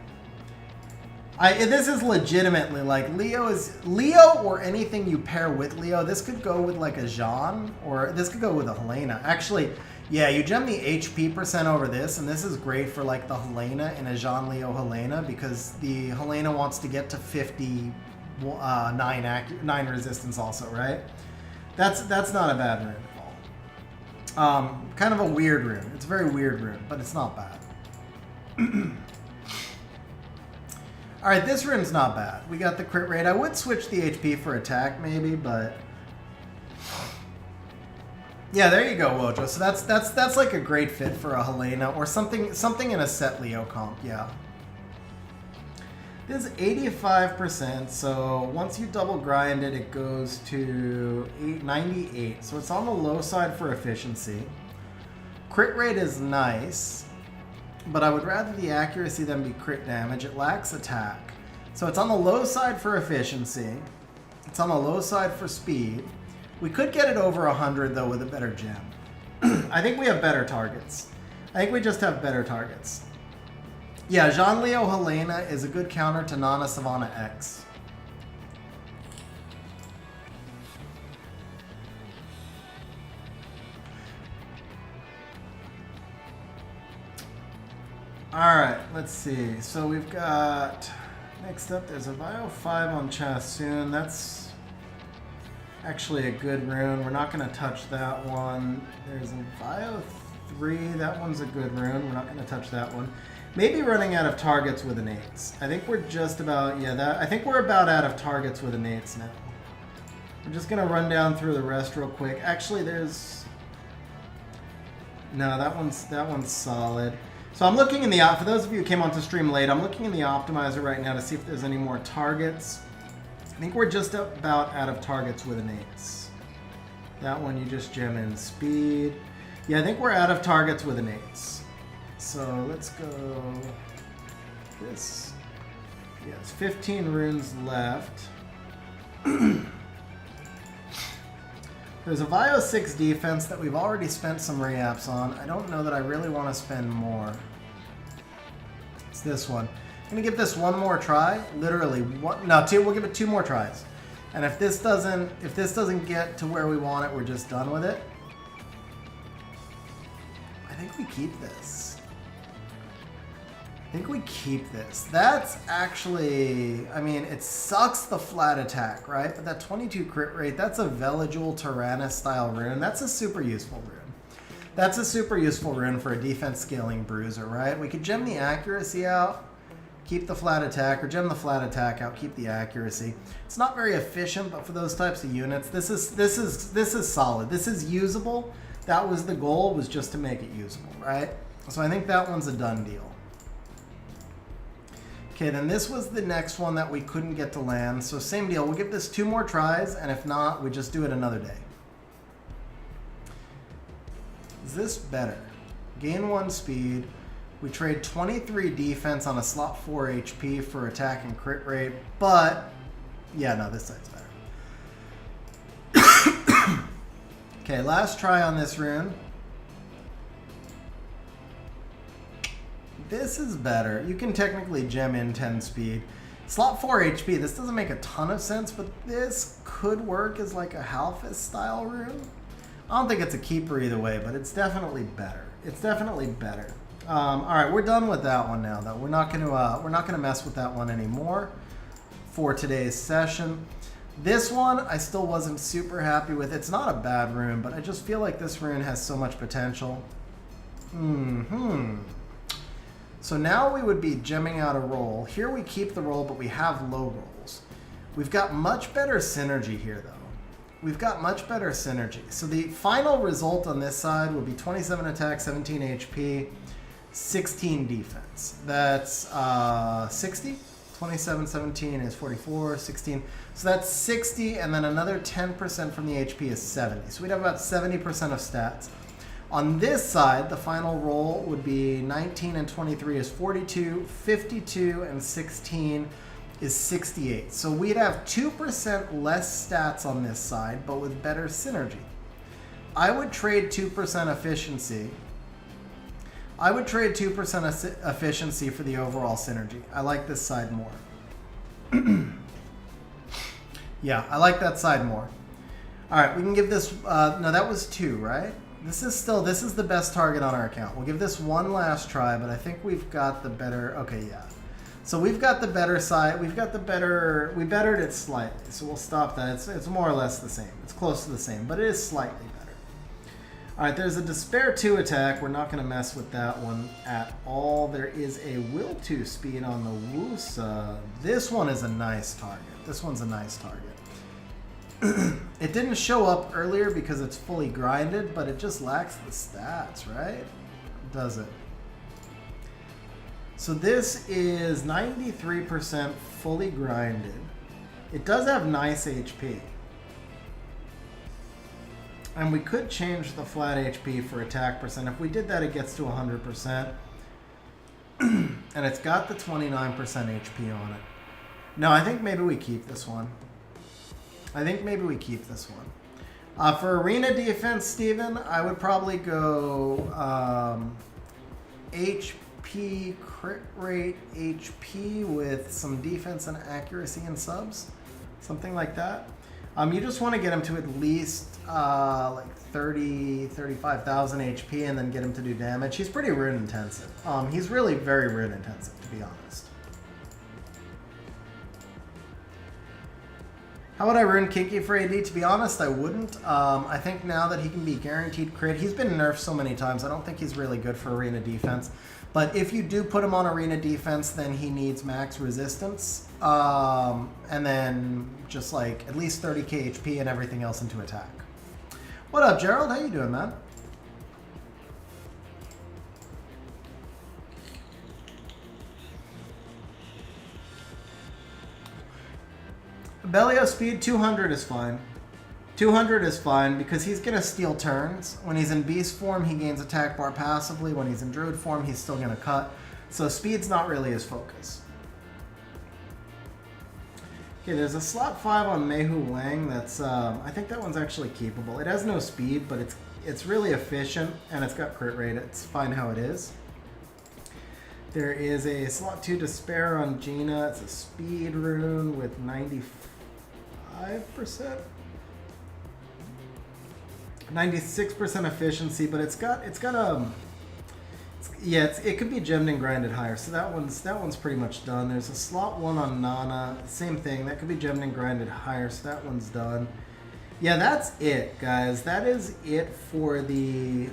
This is legitimately like Leo or anything you pair with Leo. This could go with like a Jean, or this could go with a Helena. Actually, yeah, you gem the HP percent over this, and this is great for like the Helena in a Jean Leo Helena, because the Helena wants to get to 9 resistance also, right? That's not a bad rune at all. Kind of a weird rune. It's a very weird rune, but it's not bad. Alright, this rune's not bad. We got the crit rate. I would switch the HP for attack maybe, but... Yeah, there you go, Wojo. So that's like a great fit for a Helena or something in a set Leo comp, yeah. This is 85%, so once you double grind it, it goes to 98. So it's on the low side for efficiency. Crit rate is nice, but I would rather the accuracy than be crit damage. It lacks attack. So it's on the low side for efficiency. It's on the low side for speed. We could get it over 100 though with a better gem. I think we have better targets. I think we just have better targets. Yeah, Jean Leo Helena is a good counter to Nana Savannah X. Alright, let's see. So we've got... Next up, there's a Bio 5 on Chasun. That's actually a good rune. We're not going to touch that one. There's a Bio 3. That one's a good rune. We're not going to touch that one. Maybe running out of targets with innates. I think we're just about, I think we're about out of targets with innates now. I'm just going to run down through the rest real quick. Actually, there's... No, that one's solid. So I'm looking in the, for those of you who came onto stream late, I'm looking in the optimizer right now to see if there's any more targets. I think we're just about out of targets with innates. That one you just gem in speed. Yeah, I think we're out of targets with innates. So let's go this. Yeah, it's 15 runes left. There's a Vio 6 defense that we've already spent some reapps on. I don't know that I really want to spend more. It's this one. I'm going to give this one more try. Literally one, no, two. We'll give it 2 more tries. And if this doesn't get to where we want it, we're just done with it. I think we keep this. I think we keep this. That's actually, I mean, it sucks the flat attack, right? But that 22 crit rate, that's a Veligul Tyrannus style rune. That's a super useful rune. That's a super useful rune for a defense scaling bruiser, right? We could gem the accuracy out, keep the flat attack, or gem the flat attack out, keep the accuracy. It's not very efficient, but for those types of units, this is solid. This is usable. That was the goal, was just to make it usable, right? So I think that one's a done deal. Okay, then this was the next one that we couldn't get to land. So same deal, we'll give this 2 more tries, and if not, we just do it another day. Is this better? Gain 1 speed. We trade 23 defense on a slot 4 HP for attack and crit rate, but yeah, no, this side's better. Okay, last try on this rune. This is better. You can technically gem in 10 speed. Slot 4 HP. This doesn't make a ton of sense, but this could work as like a Halfus style rune. I don't think it's a keeper either way, but it's definitely better. It's definitely better. All right, we're done with that one now, though. We're not gonna mess with that one anymore for today's session. This one, I still wasn't super happy with. It's not a bad rune, but I just feel like this rune has so much potential. So now we would be gemming out a roll. Here we keep the roll, but we have low rolls. We've got much better synergy here, though. We've got much better synergy. So the final result on this side would be 27 attack, 17 HP, 16 defense. That's 60. 27, 17 is 44, 16. So that's 60, and then another 10% from the HP is 70. So we'd have about 70% of stats. On this side, the final roll would be 19 and 23 is 42, 52 and 16 is 68. So we'd have 2% less stats on this side, but with better synergy. I would trade 2% efficiency. I would trade 2% efficiency for the overall synergy. I like this side more. Yeah, I like that side more. All right, we can give this, no, that was 2, right? This is the best target on our account. We'll give this one last try, but I think we've got the better, okay, yeah. So we've got the better side, we bettered it slightly, so we'll stop that. It's more or less the same. It's close to the same, but it is slightly better. All right, there's a Despair 2 attack. We're not going to mess with that one at all. There is a Will 2 speed on the Wusa. This one is a nice target. This one's a nice target. It didn't show up earlier because it's fully grinded, but it just lacks the stats, right? Does it? So this is 93% fully grinded. It does have nice HP. And we could change the flat HP for attack percent. If we did that, it gets to 100%. And it's got the 29% HP on it. No, I think maybe we keep this one. For arena defense, Steven, I would probably go HP, crit rate, HP with some defense and accuracy and subs. Something like that. You just want to get him to at least like 30, 35,000 HP and then get him to do damage. He's pretty rune intensive. He's really very rune intensive, to be honest. How would I rune Kinky for AD? To be honest, I wouldn't. I think now that he can be guaranteed crit, he's been nerfed so many times, I don't think he's really good for arena defense. But if you do put him on arena defense, then he needs max resistance. And then just like at least 30k HP and everything else into attack. What up, Gerald? How you doing, man? Belio speed 200 is fine. 200 is fine because he's going to steal turns. When he's in beast form, he gains attack bar passively. When he's in druid form, he's still going to cut. So speed's not really his focus. Okay, there's a slot 5 on Meihu Wang that's, I think that one's actually keepable. It has no speed, but it's really efficient, and it's got crit rate. It's fine how it is. There is a slot 2 Despair on Gina. It's a speed rune with 95%. 96% efficiency, but it could be gemmed and grinded higher, so that one's pretty much done. There's a slot 1 on Nana, same thing, that could be gemmed and grinded higher, so that one's done. Yeah, that's it, guys. That is it for the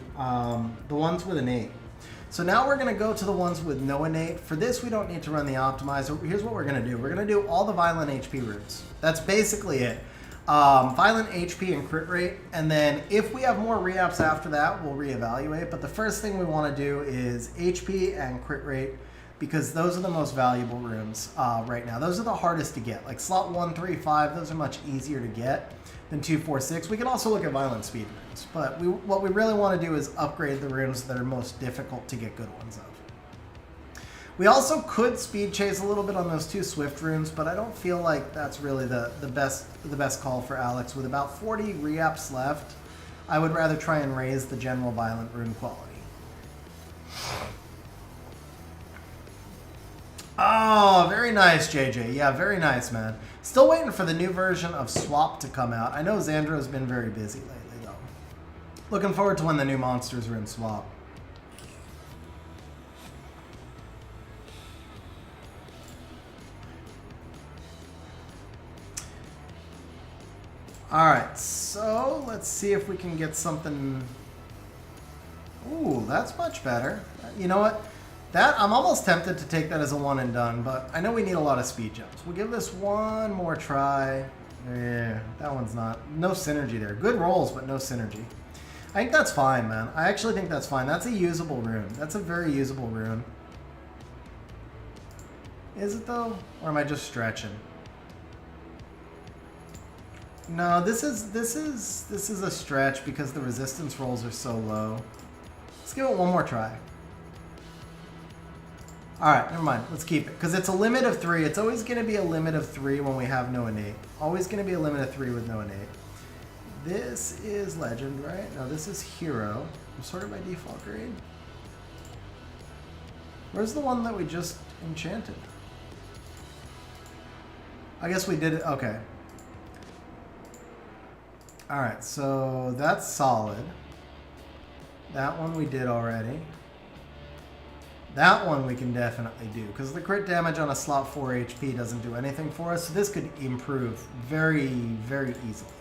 ones with innate. So now we're going to go to the ones with no innate. For this, we don't need to run the optimizer. Here's what we're going to do. We're going to do all the violent HP runes. That's basically it. Violent HP and crit rate, and then if we have more re-ups after that, we'll reevaluate. But the first thing we want to do is HP and crit rate, because those are the most valuable runes right now. Those are the hardest to get. Like slot 1, 3, 5, those are much easier to get than 2, 4, 6. We can also look at violent speed runes, but what we really want to do is upgrade the runes that are most difficult to get good ones of. We also could speed chase a little bit on those 2 Swift runes, but I don't feel like that's really the best call for Alex. With about 40 re-ups left, I would rather try and raise the general violent rune quality. Oh, very nice, JJ. Yeah, very nice, man. Still waiting for the new version of Swap to come out. I know Xandro's been very busy lately, though. Looking forward to when the new monsters are in Swap. Alright, so let's see if we can get something... Ooh, that's much better. You know what? That, I'm almost tempted to take that as a one and done, but I know we need a lot of speed jumps. We'll give this one more try. Yeah, that one's not... No synergy there. Good rolls, but no synergy. I think that's fine, man. I actually think that's fine. That's a usable rune. That's a very usable rune. Is it, though? Or am I just stretching? No, this is a stretch because the resistance rolls are so low. Let's give it one more try. Alright, never mind. Let's keep it. Because it's a limit of 3. It's always going to be a limit of 3 when we have no innate. Always going to be a limit of 3 with no innate. This is legend, right? No, this is hero. I'm sorted by default grade. Where's the one that we just enchanted? I guess we did it. Okay. Alright, so that's solid. That one we did already. That one we can definitely do, because the crit damage on a slot 4 HP doesn't do anything for us, so this could improve very, very easily.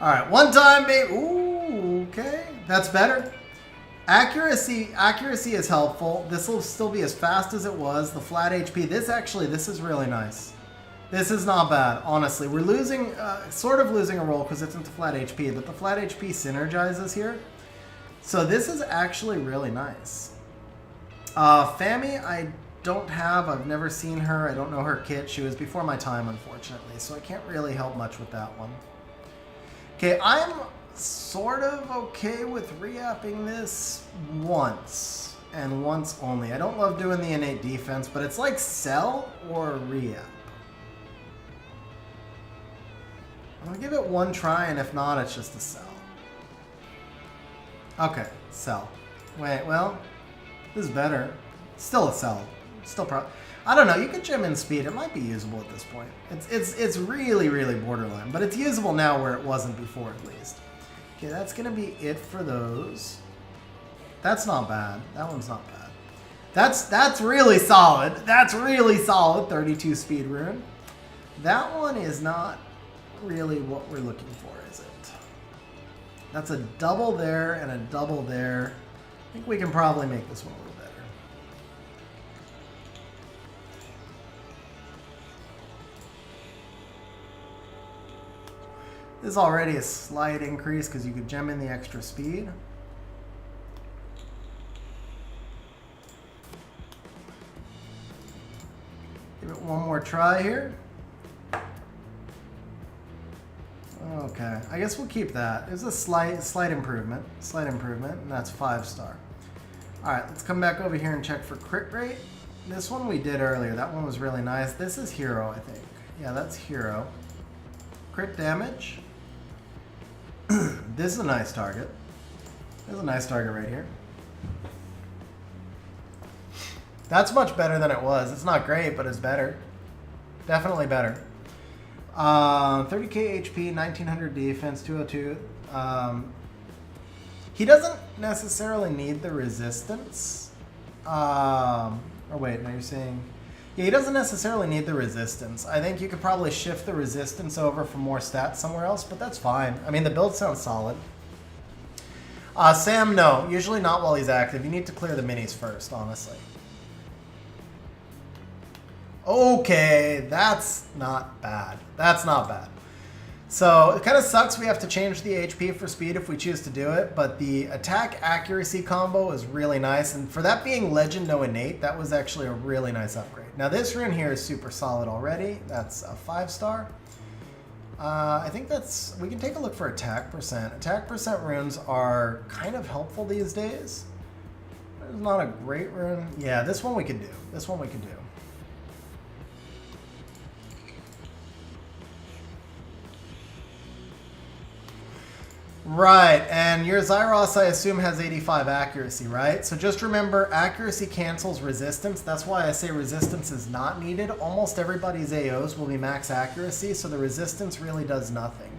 Alright, one time, baby. Ooh, okay. That's better. Accuracy is helpful. This will still be as fast as it was. The flat HP, this is really nice. This is not bad, honestly. We're losing, sort of losing a roll because it's into flat HP, but the flat HP synergizes here. So this is actually really nice. Fami, I don't have. I've never seen her. I don't know her kit. She was before my time, unfortunately, so I can't really help much with that one. Okay, I'm sort of okay with re-upping this once, and once only. I don't love doing the innate defense, but it's like sell or re-up. I'm gonna give it one try, and if not, it's just a sell. Okay, sell. Wait, well, this is better. Still a sell. Still I don't know, you could gem in speed. It might be usable at this point. It's really, really borderline, but it's usable now where it wasn't before, at least. Okay, that's gonna be it for those. That's not bad. That one's not bad. That's really solid. That's really solid. 32 speed rune. That one is not really what we're looking for, is it? That's a double there and a double there. I think we can probably make this one a little better. This is already a slight increase because you could gem in the extra speed. Give it one more try here. Okay, I guess we'll keep that. It's a slight improvement. Slight improvement, and that's 5-star. Alright, let's come back over here and check for crit rate. This one we did earlier. That one was really nice. This is hero, I think. Yeah, that's hero. Crit damage. This is a nice target. There's a nice target right here. That's much better than it was. It's not great, but it's better. Definitely better. 30k HP, 1900 defense, 202. He doesn't necessarily need the resistance. Or wait, no, you're saying... Yeah, he doesn't necessarily need the resistance. I think you could probably shift the resistance over for more stats somewhere else, but that's fine. I mean, the build sounds solid. Sam, no. Usually not while he's active. You need to clear the minis first, honestly. Okay, that's not bad. That's not bad. So it kind of sucks we have to change the HP for speed if we choose to do it, but the attack accuracy combo is really nice, and for that being legend no innate, that was actually a really nice upgrade. Now this rune here is super solid already. That's a 5-star. I think that's, we can take a look for attack percent. Attack percent runes are kind of helpful these days. There's not a great rune. Yeah, this one we could do. This one we could do. Right, and your Zyros, I assume, has 85 accuracy, right? So just remember, accuracy cancels resistance. That's why I say resistance is not needed. Almost everybody's AOs will be max accuracy, so the resistance really does nothing.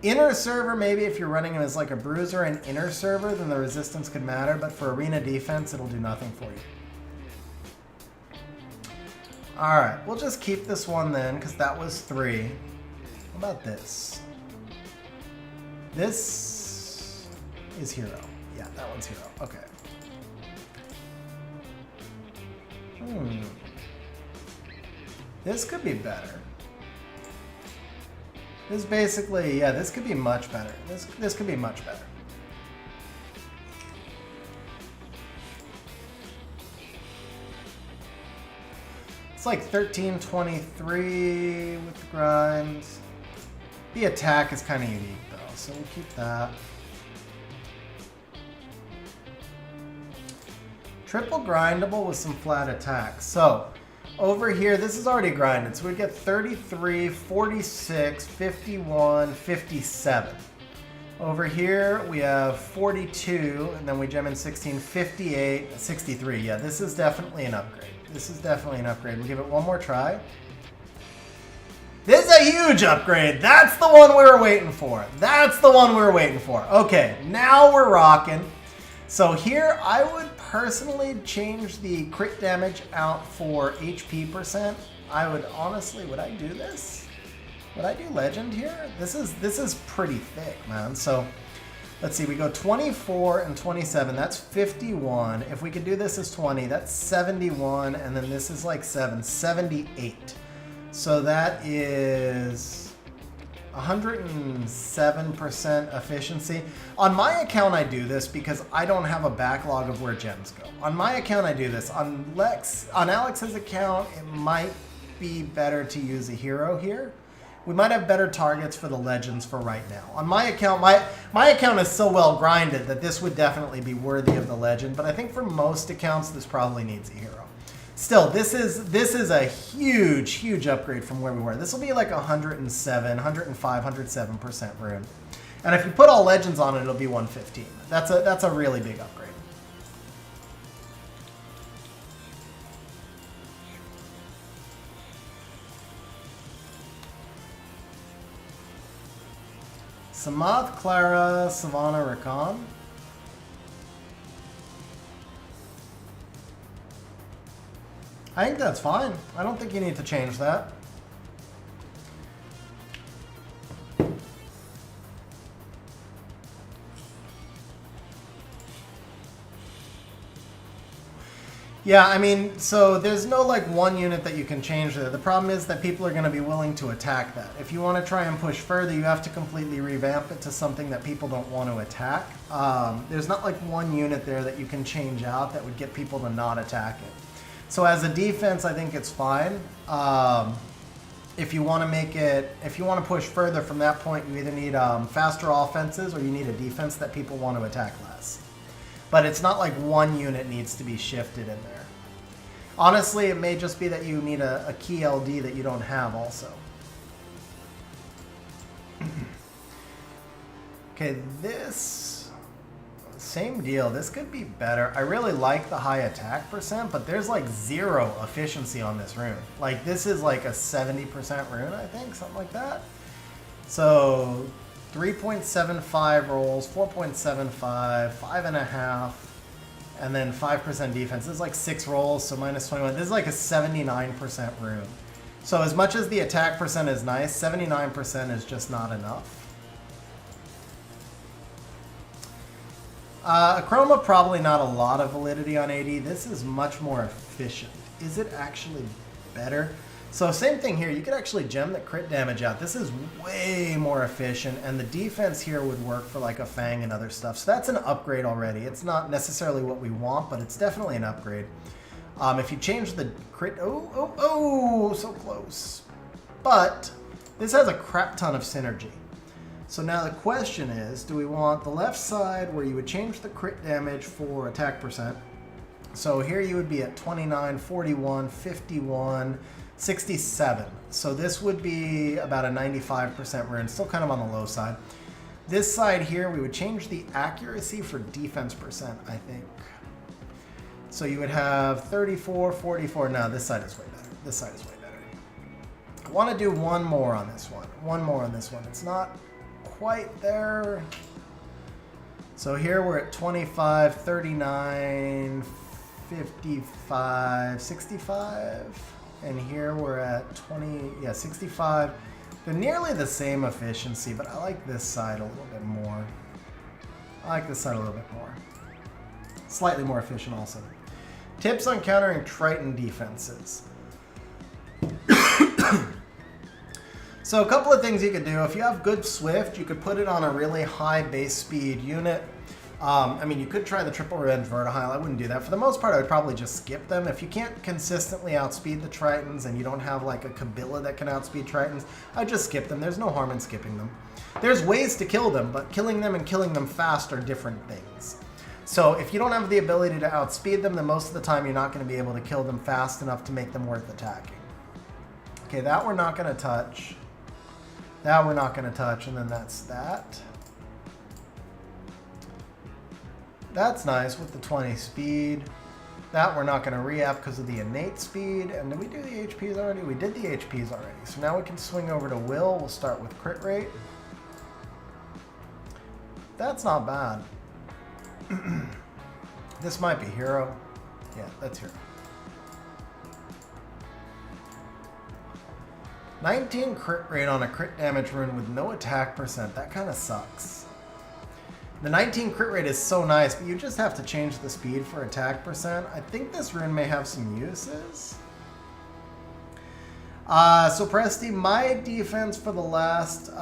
Inner server, maybe if you're running him as like a bruiser and inner server, then the resistance could matter, but for arena defense, it'll do nothing for you. Alright, we'll just keep this one then, because that was 3. How about this? This is hero. Yeah, that one's hero. Okay. This could be better. This basically, yeah, this could be much better. This could be much better. It's like 1323 with the grind. The attack is kind of unique though, so we'll keep that. Triple grindable with some flat attacks. So over here, this is already grinded, so we get 33, 46, 51, 57. Over here, we have 42, and then we gem in 16, 58, 63. Yeah, this is definitely an upgrade. This is definitely an upgrade. We'll give it one more try. This is a huge upgrade. That's the one we were waiting for. That's the one we were waiting for. Okay, now we're rocking. So here, I would personally change the crit damage out for HP percent. I would honestly, would I do this? Would I do legend here? This is pretty thick, man. So let's see, we go 24 and 27, that's 51. If we could do this as 20, that's 71, and then this is like 78. So that is 107% efficiency. On my account, I do this because I don't have a backlog of where gems go. On my account, I do this. On Alex's account, it might be better to use a hero here. We might have better targets for the legends for right now. On my account, my account is so well grinded that this would definitely be worthy of the legend, but I think for most accounts, this probably needs a hero. Still, this is a huge upgrade from where we were. This will be like 107, 105, 107% rune. And if you put all legends on it, it'll be 115. That's a really big upgrade. Samath, Clara, Savannah, Rakan. I think that's fine. I don't think you need to change that. Yeah, I mean, so there's no like one unit that you can change there. The problem is that people are going to be willing to attack that. If you want to try and push further, you have to completely revamp it to something that people don't want to attack. There's not like one unit there that you can change out that would get people to not attack it. So as a defense, I think it's fine. If you want to make it, if you want to push further from that point, you either need faster offenses or you need a defense that people want to attack less. But it's not like one unit needs to be shifted in there. Honestly, it may just be that you need a key LD that you don't have also. Okay, this, same deal. This could be better. I really like the high attack percent, but there's like 0 efficiency on this rune. Like this is like a 70% rune, I think, something like that. So 3.75 rolls, 4.75, 5.5, and then 5% defense. This is like 6 rolls, so minus 21. This is like a 79% rune. So as much as the attack percent is nice, 79% is just not enough. Chroma, probably not a lot of validity on AD. This is much more efficient. Is it actually better? So same thing here. You could actually gem the crit damage out. This is way more efficient, and the defense here would work for like a Fang and other stuff. So that's an upgrade already. It's not necessarily what we want, but it's definitely an upgrade. If you change the crit... Oh, so close. But this has a crap ton of synergy. So now the question is, do we want the left side where you would change the crit damage for attack percent, So here you would be at 29, 41, 51, 67. So this would be about a 95% rune, still kind of on the low side. This side here, we would change the accuracy for defense percent, I think. So you would have 34, 44. No, this side is way better. This side is way better. I want to do one more on this one. One more on this one. It's not quite there. So here we're at 25, 39, 55, 65. And here we're at 65. They're nearly the same efficiency, but I like this side a little bit more. I like this side a little bit more. Slightly more efficient also. Tips on countering Triton defenses. So a couple of things you could do. If you have good Swift, you could put it on a really high base speed unit. I mean, you could try the Triple Revenge Vertihile. I wouldn't do that. For the most part, I would probably just skip them. If you can't consistently outspeed the Tritons and you don't have like a Kabila that can outspeed Tritons, I'd just skip them. There's no harm in skipping them. There's ways to kill them, but killing them and killing them fast are different things. So if you don't have the ability to outspeed them, then most of the time you're not going to be able to kill them fast enough to make them worth attacking. Okay, that we're not going to touch. That we're not going to touch, and then that's that. That's nice with the 20 speed. That we're not going to re-app because of the innate speed. And did we do the HPs already? We did the HPs already. So now we can swing over to Will. We'll start with crit rate. That's not bad. This might be hero. Yeah, that's hero. 19 crit rate on a crit damage rune with no attack percent. That kind of sucks. The 19 crit rate is so nice, but you just have to change the speed for attack percent. I think this rune may have some uses. So Presti, my defense for the last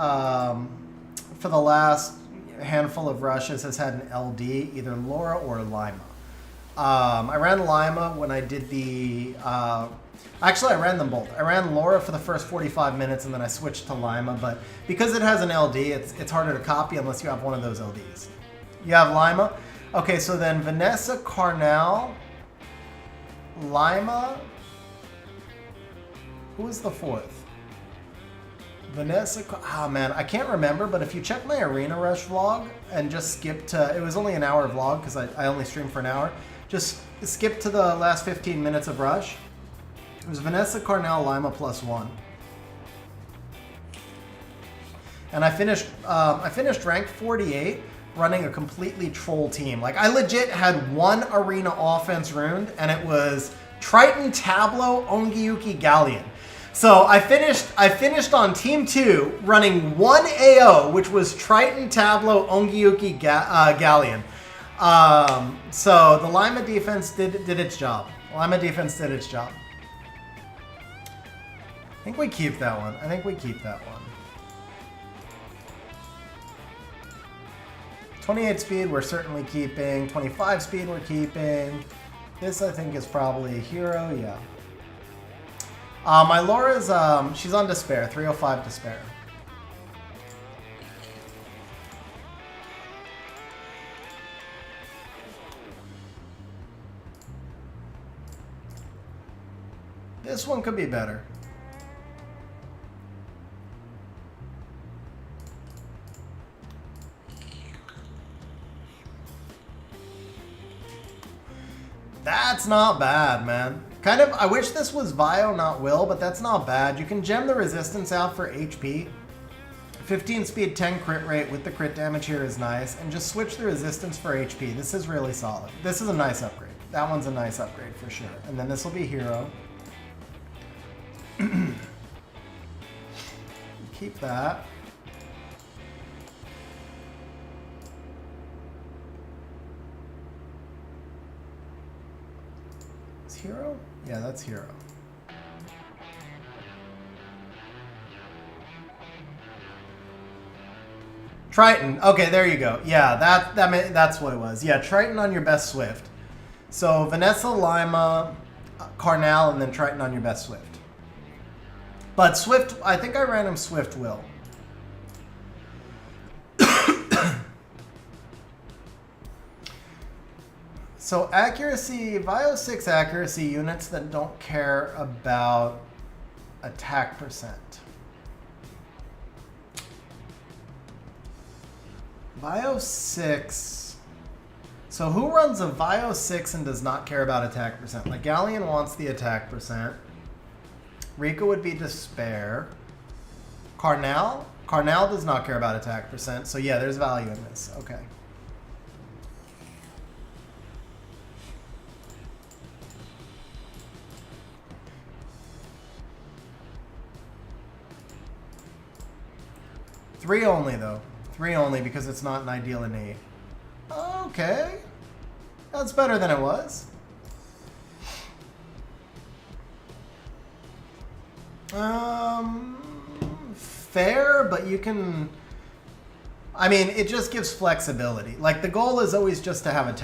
handful of rushes has had an LD, either Laura or Lima. I ran Lima when I did the... Actually, I ran them both. I ran Laura for the first 45 minutes, and then I switched to Lima, but because it has an LD, it's harder to copy unless you have one of those LDs. You have Lima? Okay, so then Vanessa, Carnal, Lima... Who was the fourth? Vanessa... Oh, man, I can't remember, but if you check my Arena Rush vlog and just skip to... It was only an hour vlog, because I only streamed for an hour. Just skip to the last 15 minutes of Rush. It was Vanessa, Carnal, Lima +1. And I finished ranked 48 running a completely troll team. Like, I legit had one arena offense ruined, and it was Triton, Tableau, Ongiyuki, Galleon. So I finished on team 2 running one AO, which was Triton, Tableau, Ongiyuki, Galleon. So the Lima defense did its job. Lima defense did its job. I think we keep that one. I think we keep that one. 28 speed we're certainly keeping. 25 speed we're keeping. This I think is probably a hero, yeah. My Laura's, she's on Despair, 305 Despair. This one could be better. That's not bad, man. Kind of, I wish this was Vio, not Will, but that's not bad. You can gem the resistance out for HP. 15 speed, 10 crit rate with the crit damage here is nice. And just switch the resistance for HP. This is really solid. This is a nice upgrade. That one's a nice upgrade for sure. And then this will be hero. Keep that. Hero? Yeah, that's hero. Triton. Okay, there you go. Yeah, that's what it was. Yeah, Triton on your best Swift. So Vanessa, Lima, Carnal, and then Triton on your best Swift. But Swift, I think I ran him Swift Will. So accuracy, Bio 6 accuracy units that don't care about attack percent. Bio 6. So who runs a Bio 6 and does not care about attack percent? Like Galleon wants the attack percent. Rika would be Despair. Carnal? Carnal does not care about attack percent. So yeah, there's value in this. Okay. Three only, though. Three only because it's not an ideal innate. Okay. That's better than it was. Fair, but you can... I mean, it just gives flexibility. Like, the goal is always just to have a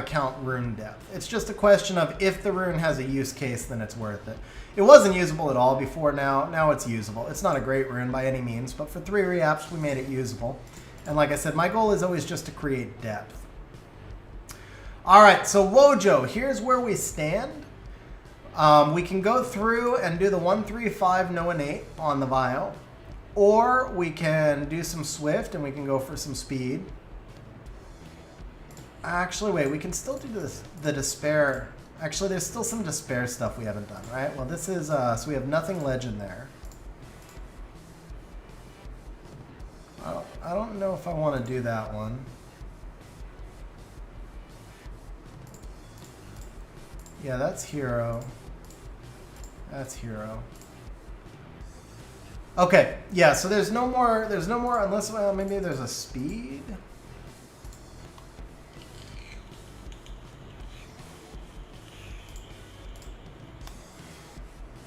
count rune depth. It's just a question of if the rune has a use case, then it's worth it. It wasn't usable at all before now. Now it's usable. It's not a great rune by any means, but for 3 reapps, we made it usable. And like I said, my goal is always just to create depth. All right, so Wojo, here's where we stand. We can go through and do the 135 no innate on the vial. Or we can do some swift and we can go for some speed. Actually, wait, we can still do this, the despair. Actually, there's still some despair stuff we haven't done, right? Well, this is, so we have nothing legend there. I don't know if I want to do that one. Yeah, that's hero. That's hero. Okay, yeah, so there's no more unless, well, maybe there's a speed.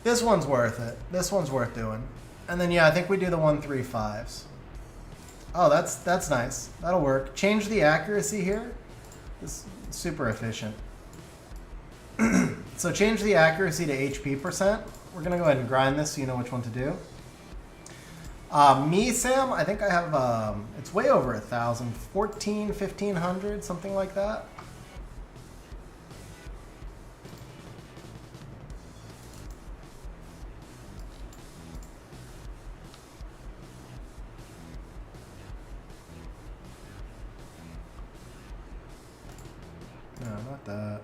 This one's worth it. This one's worth doing. And then, yeah, I think we do the 135s. Oh, that's nice. That'll work. Change the accuracy here. This is super efficient. So change the accuracy to HP percent. We're going to go ahead and grind this so you know which one to do. Me, Sam, I think I have, it's way over 1,000. 1,500, something like that. No, not that.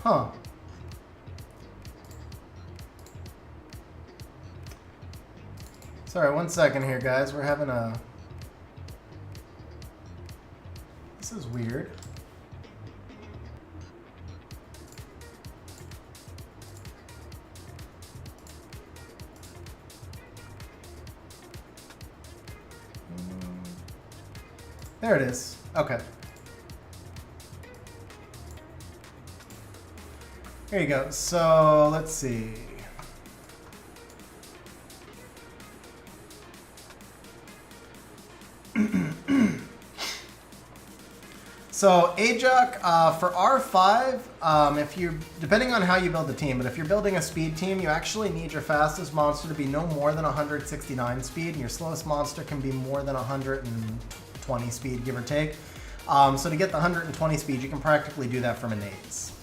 Huh. Sorry, 1 second here, guys. We're having a... This is weird. There it is. Okay. Here you go. So let's see. So Ajak, for R5, if you, depending on how you build the team, but if you're building a speed team, you actually need your fastest monster to be no more than 169 speed, and your slowest monster can be more than 120 speed, give or take. So to get the 120 speed, you can practically do that from innates.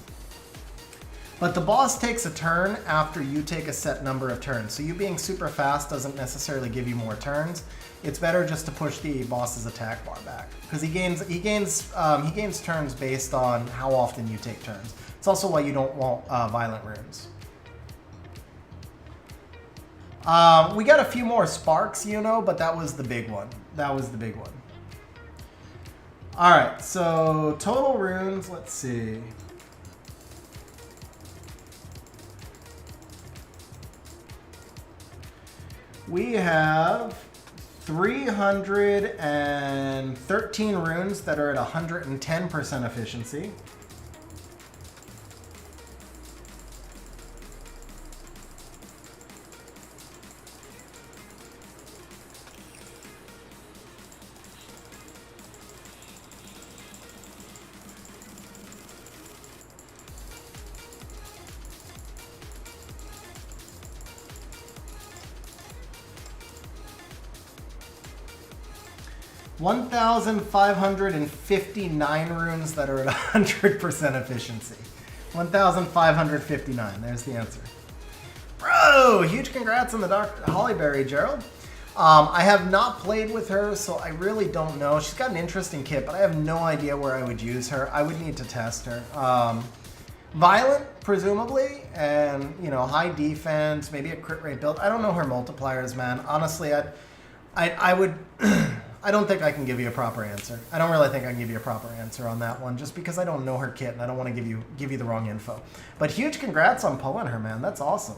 But the boss takes a turn after you take a set number of turns. So you being super fast doesn't necessarily give you more turns. It's better just to push the boss's attack bar back because he gains turns based on how often you take turns. It's also why you don't want violent runes. We got a few more sparks, you know, but that was the big one. That was the big one. All right, so total runes. Let's see. We have 313 runes that are at 110% efficiency. 1,559 runes that are at 100% efficiency. 1,559. There's the answer. Bro, huge congrats on the Dr. Hollyberry, Gerald. I have not played with her, so I really don't know. She's got an interesting kit, but I have no idea where I would use her. I would need to test her. Violent, presumably, and, you know, high defense, maybe a crit rate build. I don't know her multipliers, man. Honestly, I would... I don't think I can give you a proper answer. I don't really think I can give you a proper answer on that one, just because I don't know her kit and I don't want to give you the wrong info. But huge congrats on pulling her, man. That's awesome.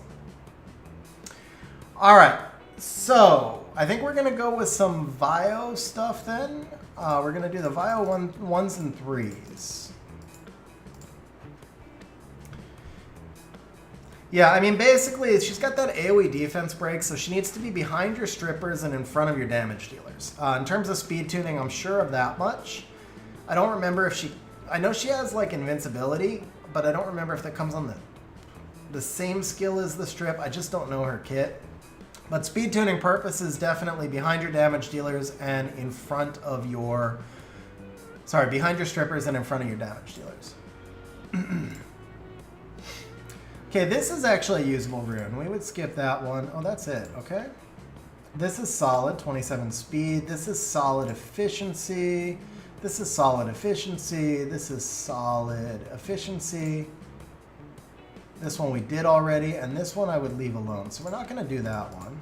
All right, so I think we're gonna go with some Vio stuff then. We're gonna do the Vio ones and threes. Yeah, I mean, basically, she's got that AoE defense break, so she needs to be behind your strippers and in front of your damage dealers. In terms of speed tuning, I'm sure of that much. I don't remember if she... I know she has, like, invincibility, but I don't remember if that comes on the same skill as the strip. I just don't know her kit. But speed tuning purposes, definitely behind your damage dealers and in front of your... Sorry, behind your strippers and in front of your damage dealers. Okay, this is actually a usable rune. We would skip that one. Oh, that's it. Okay. This is solid, 27 speed. This is solid efficiency. This is solid efficiency. This is solid efficiency. This one we did already, and this one I would leave alone. So we're not going to do that one.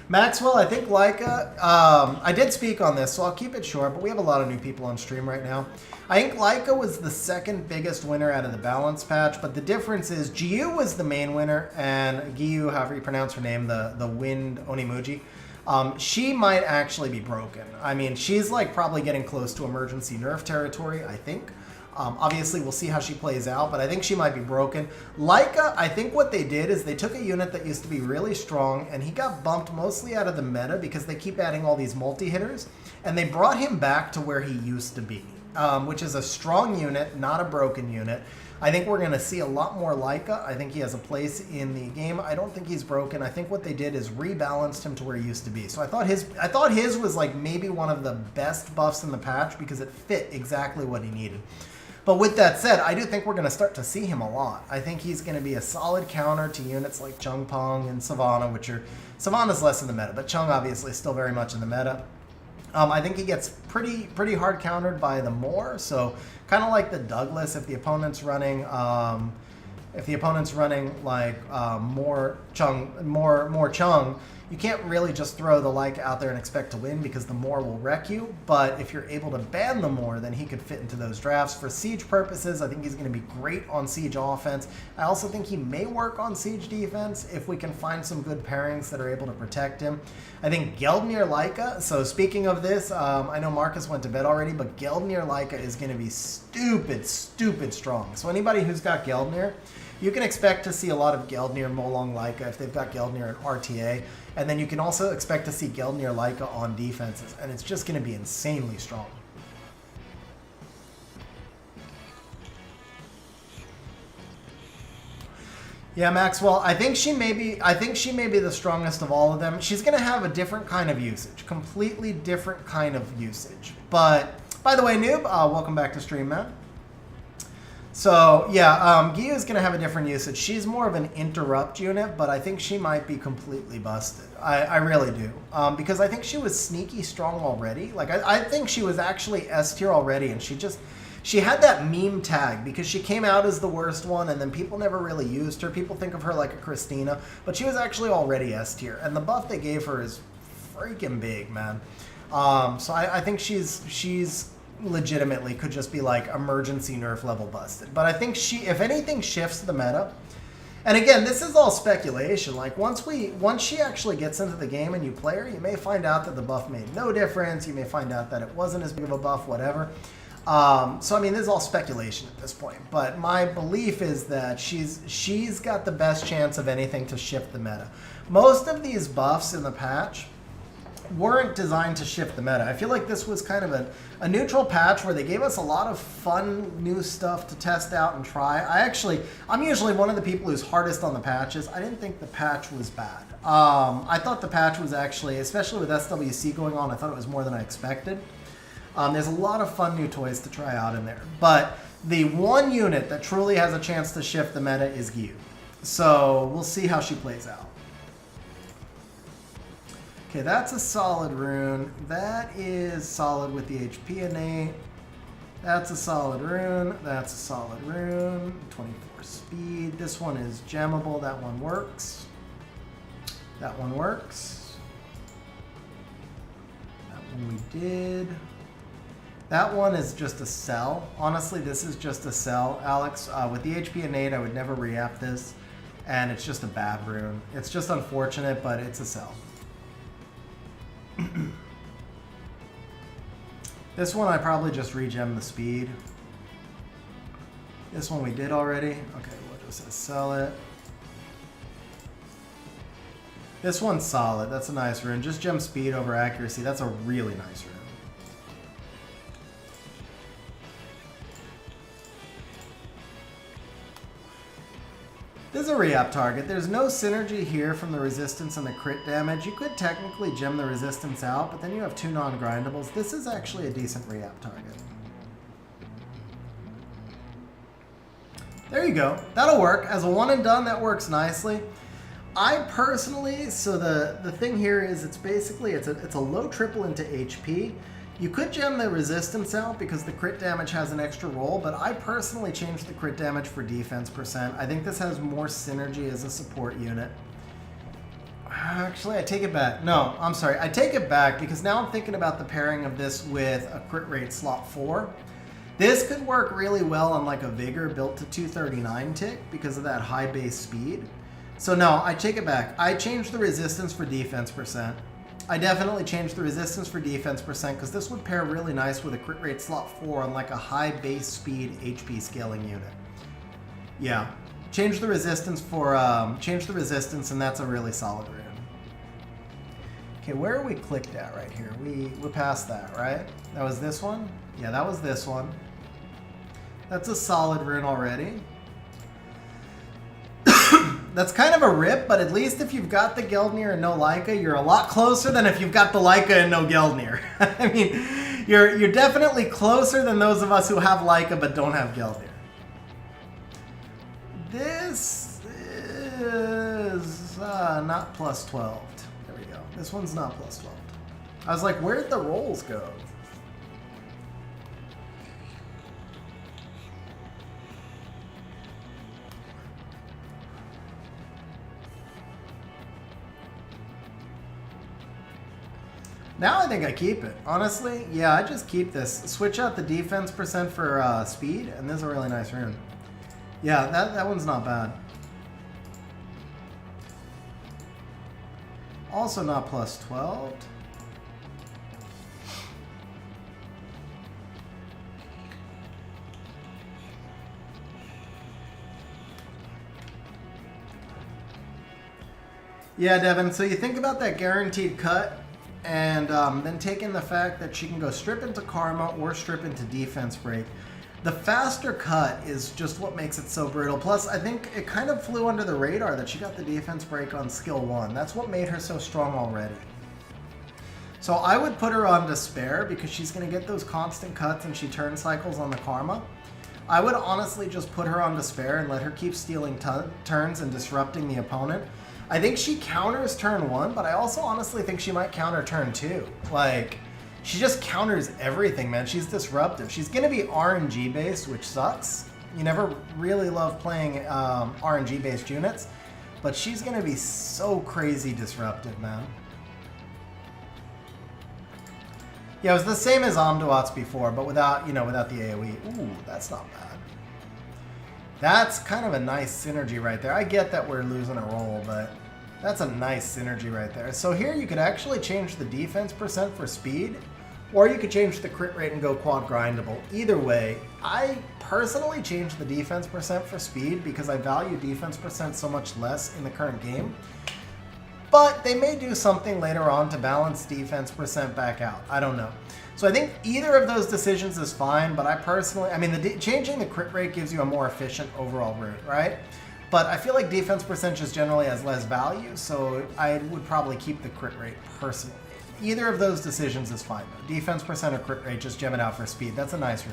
Maxwell, I think Leica, I did speak on this, so I'll keep it short, but we have a lot of new people on stream right now. I think Leica was the second biggest winner out of the balance patch, but the difference is Giyu was the main winner, and Giyu, however you pronounce her name, the Wind Onimuji, she might actually be broken. I mean, she's like probably getting close to emergency nerf territory, I think. Obviously, we'll see how she plays out, but I think she might be broken. Leica, I think what they did is they took a unit that used to be really strong, and he got bumped mostly out of the meta because they keep adding all these multi-hitters, and they brought him back to where he used to be, which is a strong unit, not a broken unit. I think we're going to see a lot more Leica. I think he has a place in the game. I don't think he's broken. I think what they did is rebalanced him to where he used to be. So I thought his was like maybe one of the best buffs in the patch because it fit exactly what he needed. But with that said, I do think we're going to start to see him a lot. I think he's going to be a solid counter to units like Chung Pong and Savannah, which are... Savannah's less in the meta, but Chung obviously is still very much in the meta. I think he gets pretty hard countered by the Moor, so kind of like the Douglas if the opponent's running... like more Chung, you can't really just throw the Leica out there and expect to win because the Moor will wreck you. But if you're able to ban the Moor, then he could fit into those drafts. For siege purposes, I think he's going to be great on siege offense. I also think he may work on siege defense if we can find some good pairings that are able to protect him. I think Geldnir Leica, so speaking of this, I know Marcus went to bed already, but Geldnir Leica is going to be stupid strong. So anybody who's got Geldnir, you can expect to see a lot of Geldnir Molong Leica if they've got Geldnir and RTA. And then you can also expect to see Geldnir Leica on defenses. And it's just going to be insanely strong. Yeah, Maxwell, I think she may be the strongest of all of them. She's going to have a different kind of usage. Completely different kind of usage. But, by the way, Noob, welcome back to stream, man. So, yeah, Giyu is going to have a different usage. She's more of an interrupt unit, but I think she might be completely busted. I really do. Because I think she was sneaky strong already. Like, I think she was actually S tier already, and she had that meme tag because she came out as the worst one, and then people never really used her. People think of her like a Christina, but she was actually already S tier, and the buff they gave her is freaking big, man. So I think she's legitimately could just be like emergency nerf level busted. But I think she, if anything, shifts the meta. And again, this is all speculation. Like once she actually gets into the game and you play her, you may find out that the buff made no difference. You may find out that it wasn't as big of a buff, whatever. So I mean, this is all speculation at this point. But my belief is that she's got the best chance of anything to shift the meta. Most of these buffs in the patch, weren't designed to shift the meta. I feel like this was kind of a neutral patch where they gave us a lot of fun new stuff to test out and try. I'm usually one of the people who's hardest on the patches. I didn't think the patch was bad. I thought the patch was actually, especially with SWC going on, I thought it was more than I expected. There's a lot of fun new toys to try out in there. But the one unit that truly has a chance to shift the meta is Gyu. So we'll see how she plays out. Okay, that's a solid rune. That is solid with the HP innate. That's a solid rune. That's a solid rune. 24 speed. This one is gemmable. That one works. That one works. That one we did. That one is just a sell. Honestly, this is just a sell, Alex. With the HP innate, I would never re-app this. And it's just a bad rune. It's just unfortunate, but it's a sell. This one I probably just regem the speed. This one we did already. Okay, we'll just sell it. This one's solid. That's a nice rune. Just gem speed over accuracy. That's a really nice rune. This is a re-up target. There's no synergy here from the resistance and the crit damage. You could technically gem the resistance out, but then you have two non-grindables. This is actually a decent re-up target. There you go. That'll work. As a one and done, that works nicely. I personally, so the thing here is it's basically, it's a low triple into HP. You could gem the resistance out because the crit damage has an extra roll, but I personally changed the crit damage for defense percent. I think this has more synergy as a support unit. Actually, I take it back. No, I'm sorry. I take it back because now I'm thinking about the pairing of this with a crit rate slot 4. This could work really well on like a Vigor built to 239 tick because of that high base speed. So no, I take it back. I changed the resistance for defense percent. I definitely changed the resistance for defense percent because this would pair really nice with a crit rate slot 4 on like a high base speed HP scaling unit. Yeah, change the resistance for and that's a really solid rune. Okay, where are we clicked at right here? We're past that, right? That was this one? Yeah, that was this one. That's a solid rune already. That's kind of a rip, but at least if you've got the Geldnir and no Leica, you're a lot closer than if you've got the Leica and no Geldnir. I mean, you're definitely closer than those of us who have Leica but don't have Geldnir. This is not plus 12. There we go. This one's not plus 12. I was like, where'd the rolls go? Now I think I keep it. Honestly, yeah, I just keep this. Switch out the defense percent for speed, and this is a really nice rune. Yeah, that one's not bad. Also not plus 12. Yeah, Devin, so you think about that guaranteed cut, and then take in the fact that she can go strip into Karma or strip into Defense Break. The faster cut is just what makes it so brutal. Plus, I think it kind of flew under the radar that she got the Defense Break on skill 1. That's what made her so strong already. So I would put her on Despair because she's going to get those constant cuts and she turn cycles on the Karma. I would honestly just put her on Despair and let her keep stealing turns and disrupting the opponent. I think she counters turn 1, but I also honestly think she might counter turn 2. Like, she just counters everything, man. She's disruptive. She's going to be RNG based, which sucks. You never really love playing RNG based units, but she's going to be so crazy disruptive, man. Yeah, it was the same as Amduat's before, but without, without the AoE. Ooh, that's not bad. That's kind of a nice synergy right there. I get that we're losing a roll, but that's a nice synergy right there. So here you could actually change the defense percent for speed, or you could change the crit rate and go quad grindable. Either way, I personally changed the defense percent for speed because I value defense percent so much less in the current game. But they may do something later on to balance defense percent back out. I don't know. So I think either of those decisions is fine, but I personally, I mean, changing the crit rate gives you a more efficient overall route, right? But I feel like defense percent just generally has less value, so I would probably keep the crit rate personally. Either of those decisions is fine, though. Defense percent or crit rate, just gem it out for speed. That's a nice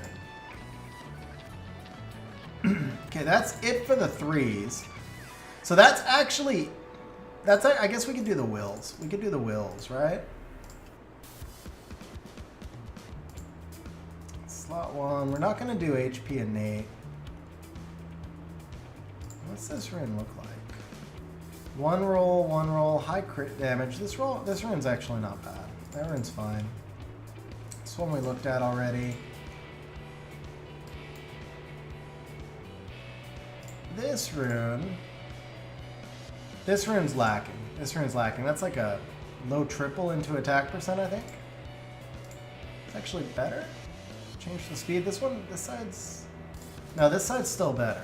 route. Okay, that's it for the 3s. So that's actually... I guess we could do the wills. We could do the wills, right? Slot 1. We're not going to do HP innate. What's this rune look like? One roll, high crit damage. This rune's actually not bad. That rune's fine. This one we looked at already. This rune's lacking. This rune's lacking. That's like a low triple into attack percent, I think. It's actually better. Change the speed. This side's... No, this side's still better.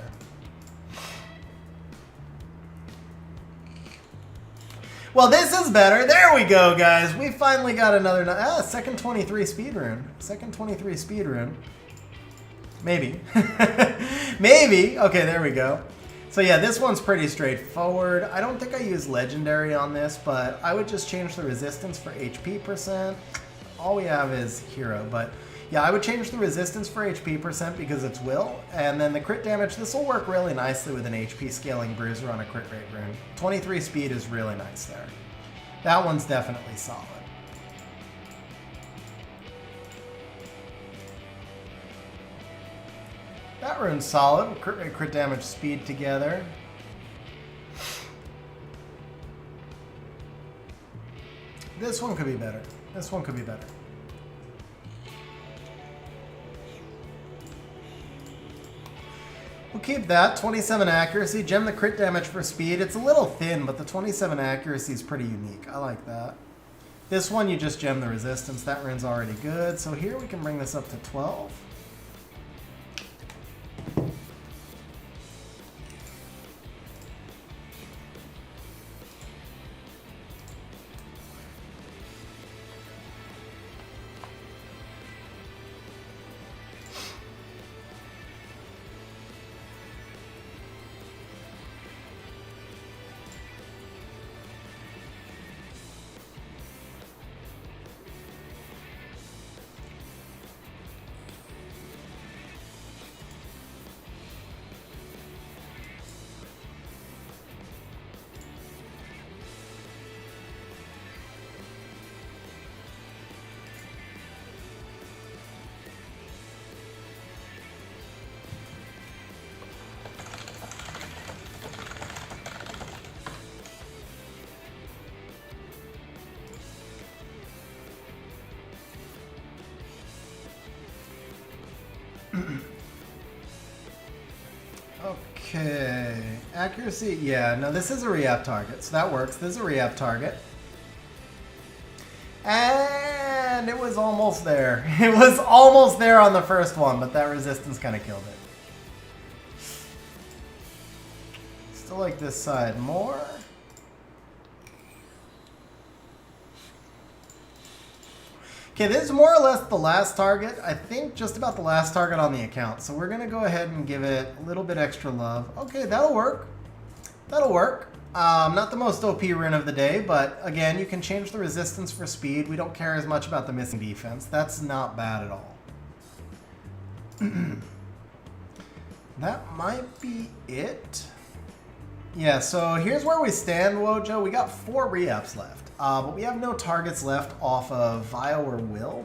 Well, this is better. There we go, guys. We finally got another... second 23 speed rune. Second 23 speed rune. Maybe. Maybe. Okay, there we go. So yeah, this one's pretty straightforward. I don't think I use legendary on this, but I would just change the resistance for HP percent. All we have is hero, but yeah, I would change the resistance for HP percent because it's will, and then the crit damage, this will work really nicely with an HP scaling bruiser on a crit rate rune. 23 speed is really nice there. That one's definitely solid. That rune's solid. Crit rate, crit damage, speed together. This one could be better. This one could be better. We'll keep that. 27 accuracy. Gem the crit damage for speed. It's a little thin, but the 27 accuracy is pretty unique. I like that. This one, you just gem the resistance. That rune's already good. So here we can bring this up to 12. Okay, accuracy, yeah, no, this is a re-app target, so that works. This is a re-app target. And it was almost there. It was almost there on the first one, but that resistance kind of killed it. Still like this side more. Okay, this is more or less the last target. I think just about the last target on the account. So we're going to go ahead and give it a little bit extra love. Okay, that'll work. That'll work. Not the most OP rune of the day, but again, you can change the resistance for speed. We don't care as much about the missing defense. That's not bad at all. That might be it. Yeah, so here's where we stand, Wojo. We got 4 re-ups left. But we have no targets left off of Vio or Will.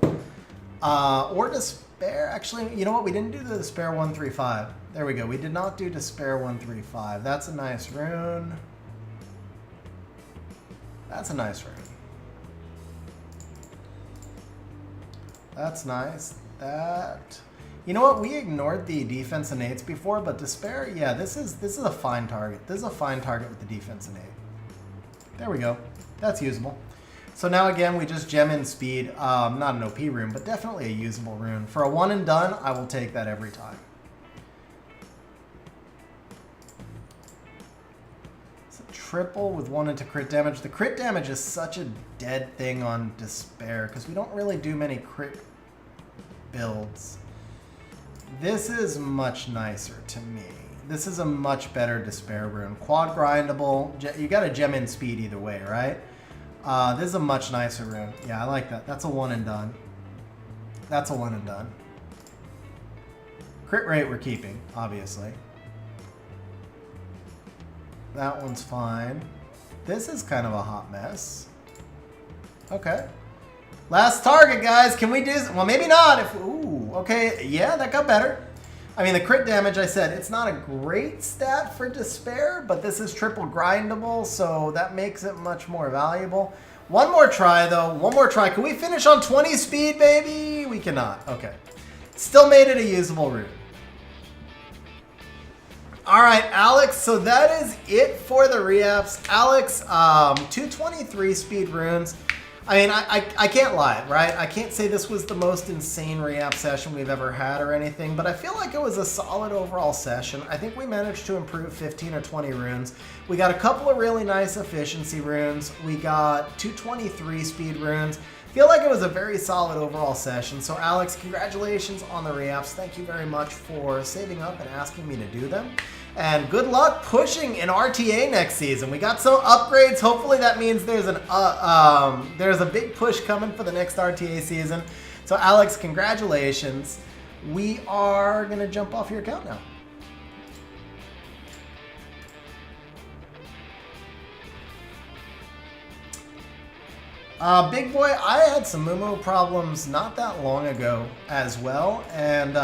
Or Despair. Actually, you know what? We didn't do the Despair 135. There we go. We did not do Despair 135. That's a nice rune. That's a nice rune. That's nice. That... You know what? We ignored the defense innates before, but Despair, yeah, this is a fine target. This is a fine target with the defense innate. There we go. That's usable. So now again, we just gem in speed. Not an OP rune, but definitely a usable rune. For a one and done, I will take that every time. So triple with 1 into crit damage. The crit damage is such a dead thing on Despair because we don't really do many crit builds. This is much nicer to me. This is a much better Despair rune. Quad grindable. You got a gem in speed either way, right? This is a much nicer rune. Yeah, I like that. That's a 1 and done. That's a 1 and done. Crit rate we're keeping, obviously. That one's fine. This is kind of a hot mess. Okay. Last target, guys. Can we do... Well, maybe not. If ooh, okay. Yeah, that got better. I mean, the crit damage, I said, it's not a great stat for Despair, but this is triple grindable, so that makes it much more valuable. One more try, though. One more try. Can we finish on 20 speed, baby? We cannot. Okay. Still made it a usable rune. All right, Alex, so that is it for the reapps. Alex, 223 speed runes. I mean, I can't lie, right? I can't say this was the most insane reapp session we've ever had or anything, but I feel like it was a solid overall session. I think we managed to improve 15 or 20 runes. We got a couple of really nice efficiency runes. We got 223 speed runes. Feel like it was a very solid overall session. So Alex, congratulations on the reapps. Thank you very much for saving up and asking me to do them. And good luck pushing in RTA next season. We got some upgrades. Hopefully that means there's a big push coming for the next RTA season. So Alex, congratulations. We are gonna jump off your account now. Big boy, I had some Moo problems not that long ago as well, and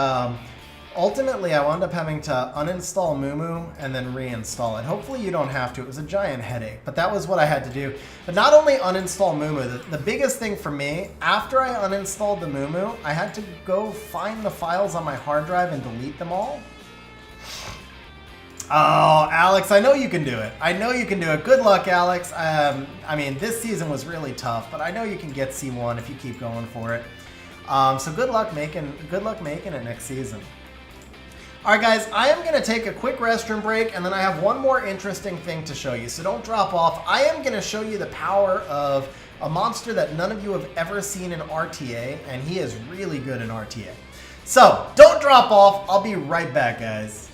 ultimately I wound up having to uninstall Moo and then reinstall it. Hopefully you don't have to. It was a giant headache, but that was what I had to do. But not only uninstall Moo, the biggest thing for me, after I uninstalled the Moo, I had to go find the files on my hard drive and delete them all. Oh, Alex, I know you can do it. I know you can do it. Good luck, Alex. I mean, this season was really tough, but I know you can get C1 if you keep going for it. So good luck making it next season. All right, guys, I am going to take a quick restroom break, and then I have one more interesting thing to show you, so don't drop off. I am going to show you the power of a monster that none of you have ever seen in RTA, and he is really good in RTA. So don't drop off. I'll be right back, guys.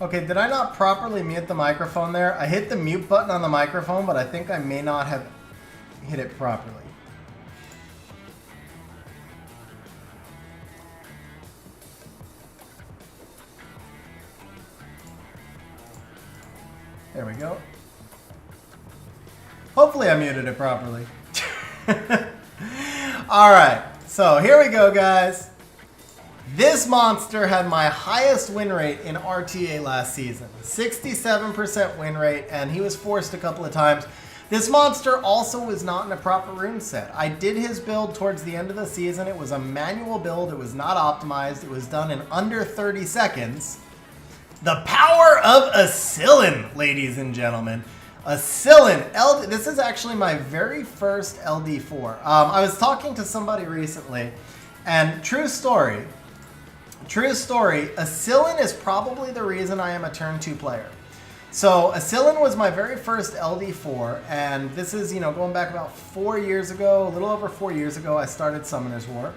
Okay, did I not properly mute the microphone there? I hit the mute button on the microphone, but I think I may not have hit it properly. There we go. Hopefully I muted it properly. All right, so here we go, guys. This monster had my highest win rate in RTA last season. 67% win rate, and he was forced a couple of times. This monster also was not in a proper rune set. I did his build towards the end of the season. It was a manual build. It was not optimized. It was done in under 30 seconds. The power of Asillian, ladies and gentlemen. Asillian. This is actually my very first LD4. I was talking to somebody recently, and true story, Asillian is probably the reason I am a turn 2 player. So Asillian was my very first LD4, and this is, going back about 4 years ago, a little over 4 years ago, I started Summoner's War.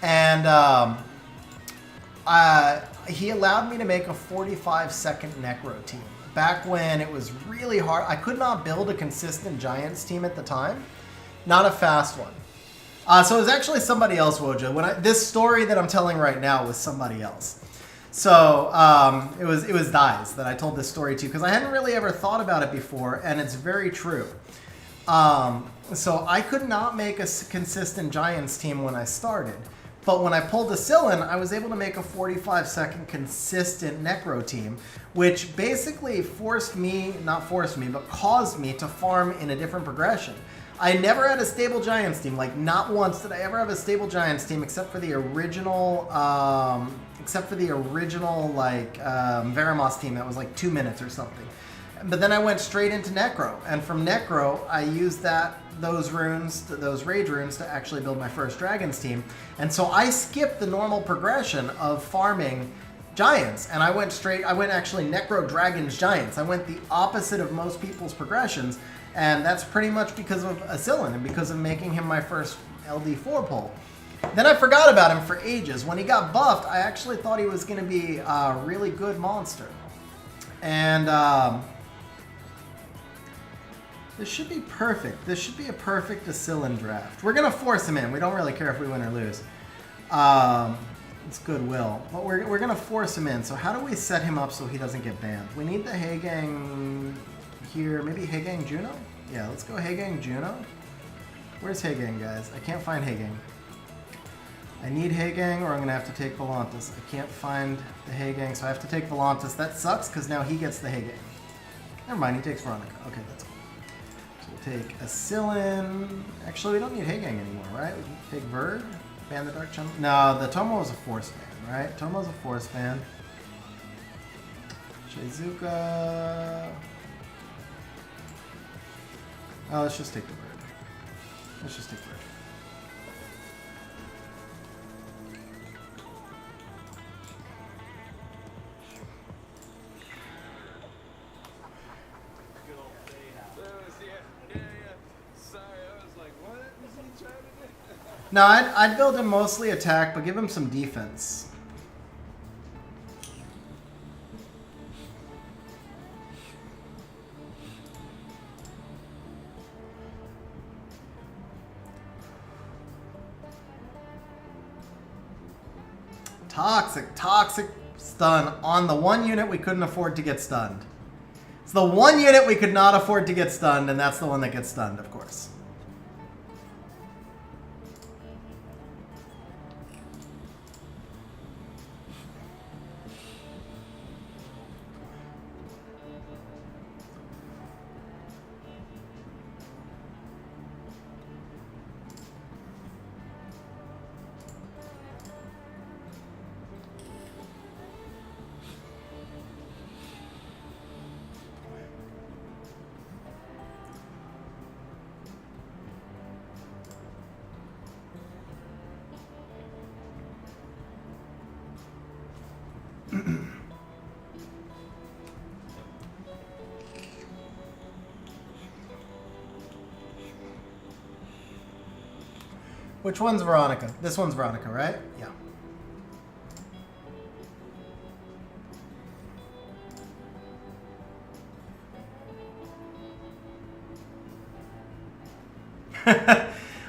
And he allowed me to make a 45-second Necro team. Back when it was really hard, I could not build a consistent Giants team at the time. Not a fast one. So it was actually somebody else, Wojo. This story that I'm telling right now was somebody else. So it was Dies that I told this story to, because I hadn't really ever thought about it before, and it's very true. So I could not make a consistent Giants team when I started. But when I pulled Asillian, I was able to make a 45-second consistent Necro team, which basically caused me to farm in a different progression. I never had a stable Giants team. Like, not once did I ever have a stable Giants team, except for the original, Veramos team that was like 2 minutes or something. But then I went straight into Necro, and from Necro, I used those rage runes to actually build my first Dragons team. And so I skipped the normal progression of farming Giants, and I went actually Necro Dragons Giants. I went the opposite of most people's progressions, and that's pretty much because of Asillian and because of making him my first LD4 pull. Then I forgot about him for ages. When he got buffed, I actually thought he was going to be a really good monster. And this should be perfect. This should be a perfect Asillian draft. We're going to force him in. We don't really care if we win or lose. It's Goodwill. But we're going to force him in. So how do we set him up so he doesn't get banned? We need the Heigang here. Maybe Heigang Juno? Yeah, let's go Heigang Juno. Where's Heigang, guys? I can't find Heigang. I need Heigang, or I'm going to have to take Volantis. I can't find the Heigang, so I have to take Volantis. That sucks, because now he gets the Heigang. Never mind, he takes Veronica. Okay, that's cool. So we'll take Asillian. Actually, we don't need Heigang anymore, right? We can take Verd, ban the Dark Channel. No, the Tomo is a force ban, right? Tomo's a force ban. Shizuka. Oh, let's just take the Verd. Let's just take Verd. No, I'd build him mostly attack, but give him some defense. Toxic stun on the one unit we couldn't afford to get stunned. It's the one unit we could not afford to get stunned, and that's the one that gets stunned, of course. Which one's Veronica? This one's Veronica, right? Yeah.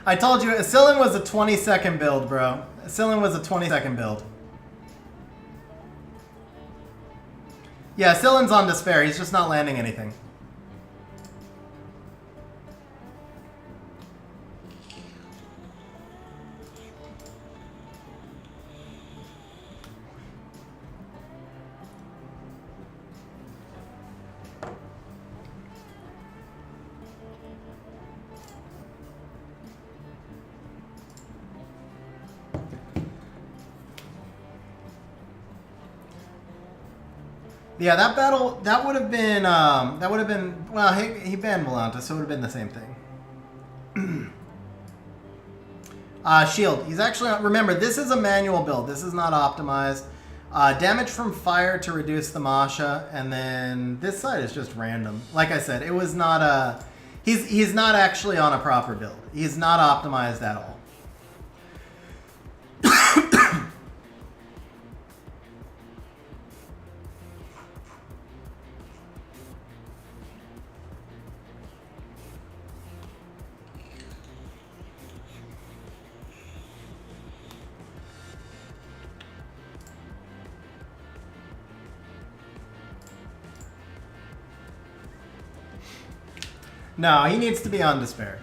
I told you, Asillian was a 20-second build, bro. Asillian was a 20-second build. Yeah, Asillian's on Despair. He's just not landing anything. Yeah, that battle, that would have been, well, he banned Volanta, so it would have been the same thing. Shield, he's actually, remember, this is a manual build. This is not optimized. Damage from fire to reduce the Masha, and then this side is just random. Like I said, it was not a... He's not actually on a proper build. He's not optimized at all. No, he needs to be on Despair.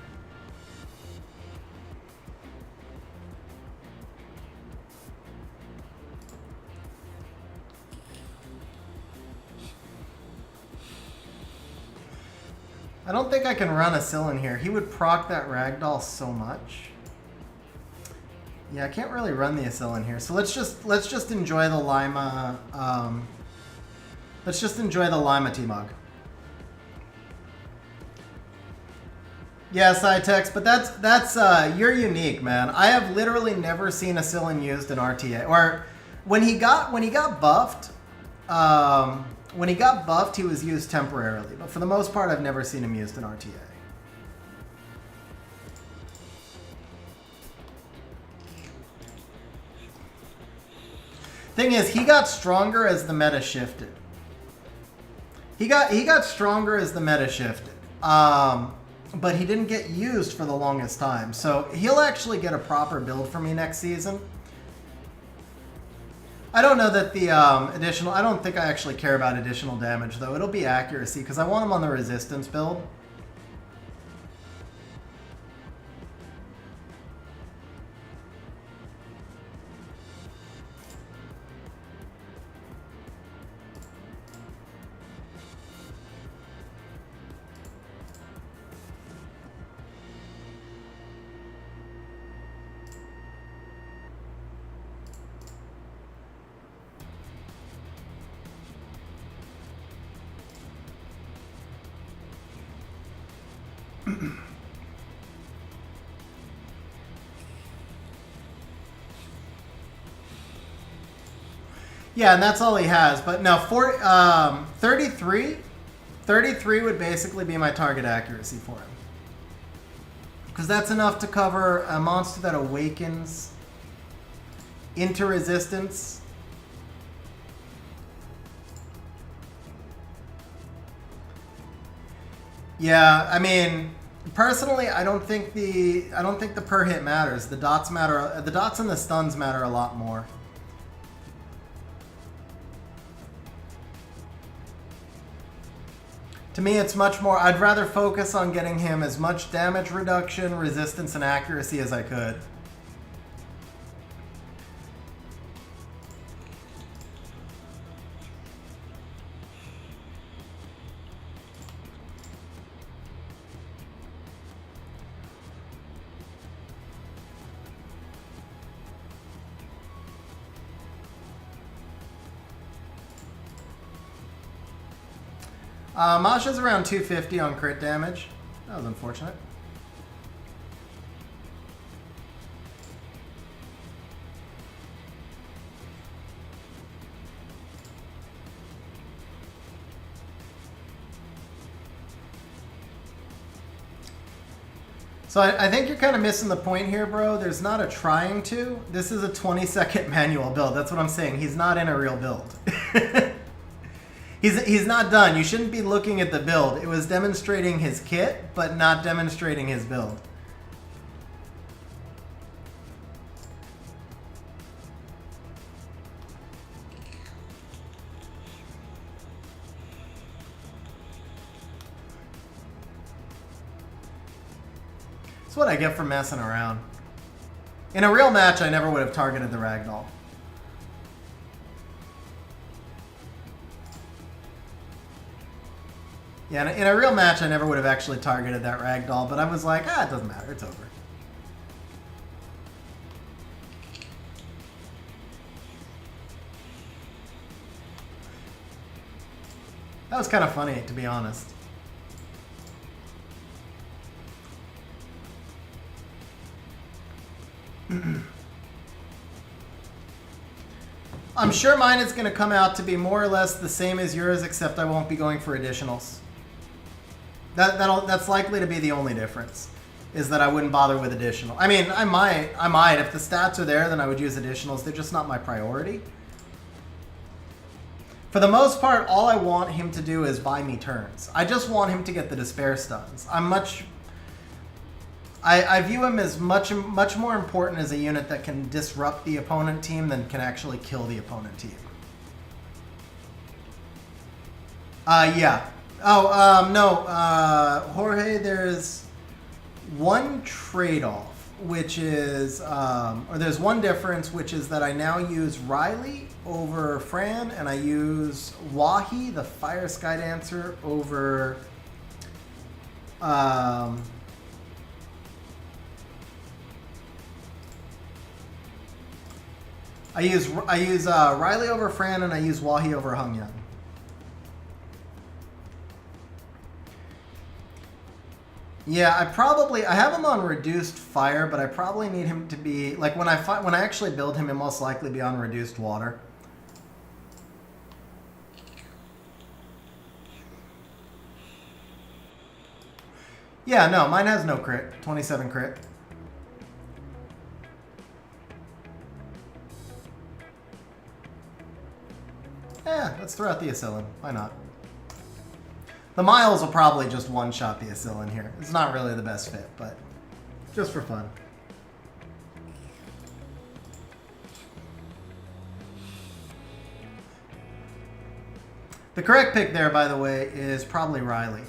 I don't think I can run Asillian here. He would proc that Ragdoll so much. Yeah, I can't really run the Asillian here. So let's just enjoy the Lima. Let's just enjoy the Lima T-Mog. Yeah, Cytex, but that's you're unique, man. I have literally never seen Asillian used in RTA. Or when he got buffed, he was used temporarily. But for the most part, I've never seen him used in RTA. Thing is, he got stronger as the meta shifted. He got stronger as the meta shifted. But he didn't get used for the longest time. So he'll actually get a proper build for me next season. I don't know that the additional... I don't think I actually care about additional damage, though. It'll be accuracy, because I want him on the resistance build. Yeah, and that's all he has. But no, 33 would basically be my target accuracy for him. Because that's enough to cover a monster that awakens into resistance. Yeah, I mean, personally, I don't think the per hit matters. The dots matter. The dots and the stuns matter a lot more. To me, it's much more... I'd rather focus on getting him as much damage reduction, resistance, and accuracy as I could. Masha's around 250 on crit damage. That was unfortunate. So I think you're kind of missing the point here, bro. There's not a trying to. This is a 20-second manual build. That's what I'm saying. He's not in a real build. He's not done. You shouldn't be looking at the build. It was demonstrating his kit, but not demonstrating his build. That's what I get for messing around. In a real match, I never would have targeted the Ragdoll. Yeah, in a real match, I never would have actually targeted that Ragdoll, but I was like, it doesn't matter, it's over. That was kind of funny, to be honest. I'm sure mine is going to come out to be more or less the same as yours, except I won't be going for additionals. That's likely to be the only difference, is that I wouldn't bother with additional. I mean, I might. If the stats are there, then I would use additionals. They're just not my priority. For the most part, all I want him to do is buy me turns. I just want him to get the despair stuns. I view him as much more important as a unit that can disrupt the opponent team than can actually kill the opponent team. Yeah. Oh, no. Jorge, there's one trade-off, which is, or there's one difference, which is that I now use Riley over Fran, and I use Wahi, the Fire Sky Dancer, over, I use Riley over Fran, and I use Wahi over Hungyang. Yeah, I have him on reduced fire, but I probably need him to be like when I actually build him, he'll most likely be on reduced water. Yeah, no, mine has no crit. 27 crit. Yeah, let's throw out the Asillian. Why not? The Miles will probably just one-shot the Asillian here. It's not really the best fit, but just for fun. The correct pick there, by the way, is probably Riley.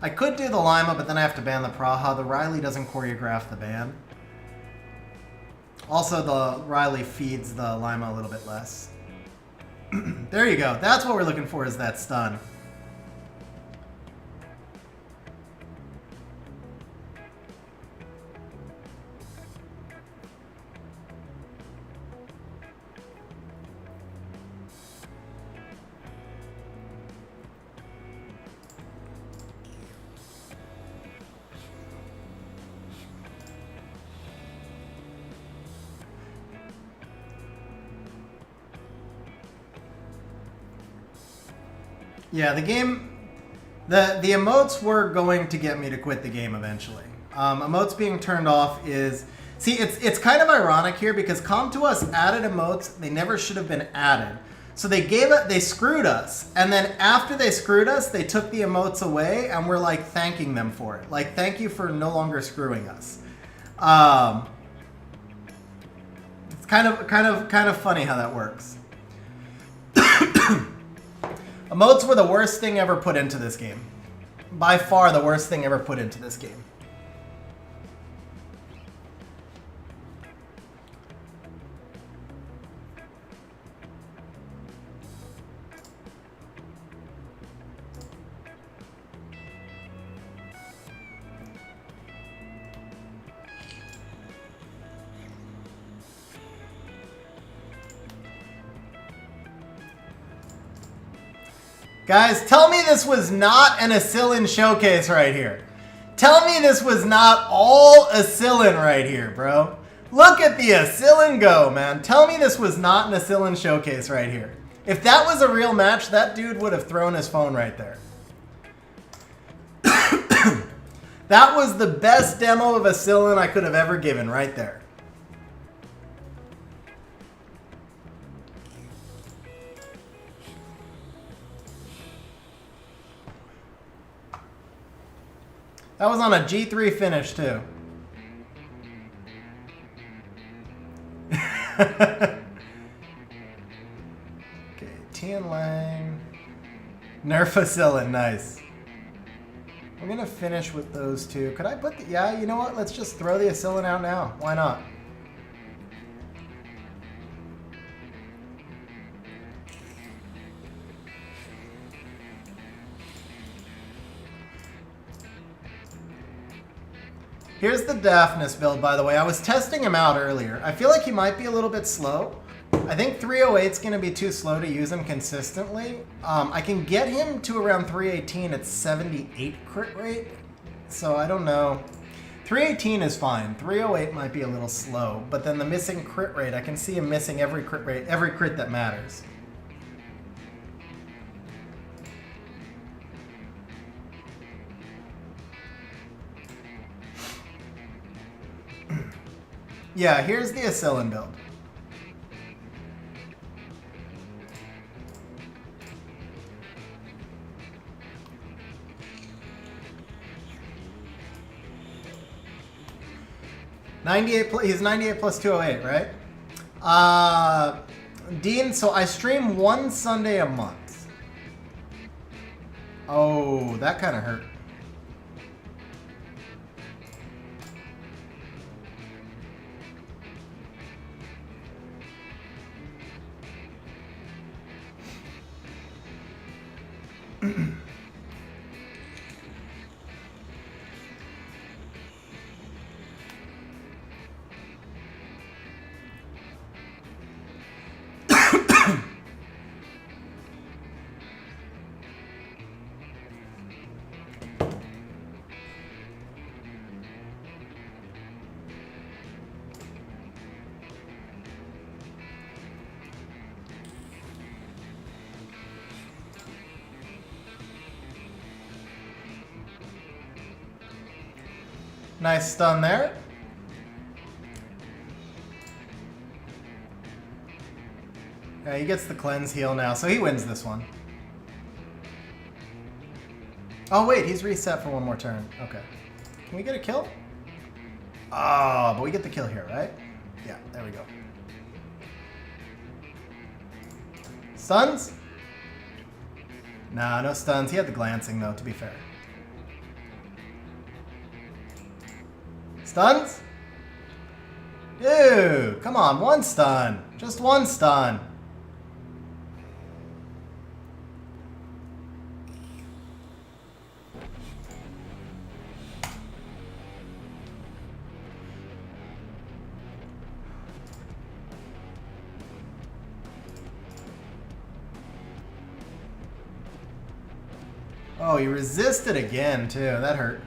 I could do the Lima, but then I have to ban the Praha. The Riley doesn't choreograph the ban. Also, the Riley feeds the Lima a little bit less. There you go. That's what we're looking for, is that stun. Yeah, the game, the emotes were going to get me to quit the game eventually. Emotes being turned off is, see, it's kind of ironic here because Come To Us added emotes they never should have been added. So they screwed us, and then after they screwed us, they took the emotes away, and we're like thanking them for it. Like, thank you for no longer screwing us. It's kind of funny how that works. Emotes were the worst thing ever put into this game. By far the worst thing ever put into this game. Guys, tell me this was not an Asillian showcase right here. Tell me this was not all Asillian right here, bro. Look at the Asillian go, man. Tell me this was not an Asillian showcase right here. If that was a real match, that dude would have thrown his phone right there. That was the best demo of Asillian I could have ever given right there. That was on a G3 finish, too. Okay, Tian Lang. Nerf Asillian, nice. We're going to finish with those two. Could I put the... Yeah, you know what? Let's just throw the Asillian out now. Why not? Here's the Daphnis build, by the way. I was testing him out earlier. I feel like he might be a little bit slow. I think 308 is going to be too slow to use him consistently. I can get him to around 318 at 78 crit rate. So I don't know. 318 is fine. 308 might be a little slow, but then the missing crit rate, I can see him missing every crit rate, every crit that matters. Yeah, here's the Asillian build. He's 98 plus 208, right? Dean, so I stream one Sunday a month. Oh, that kind of hurt. Nice stun there. Yeah, he gets the cleanse heal now, so he wins this one. Oh wait, he's reset for one more turn. Okay. Can we get a kill? Oh, but we get the kill here, right? Yeah, there we go. Stuns? Nah, no stuns. He had the glancing though, to be fair. Stuns? Dude, come on, one stun. Just one stun. Oh, he resisted again, too. That hurt.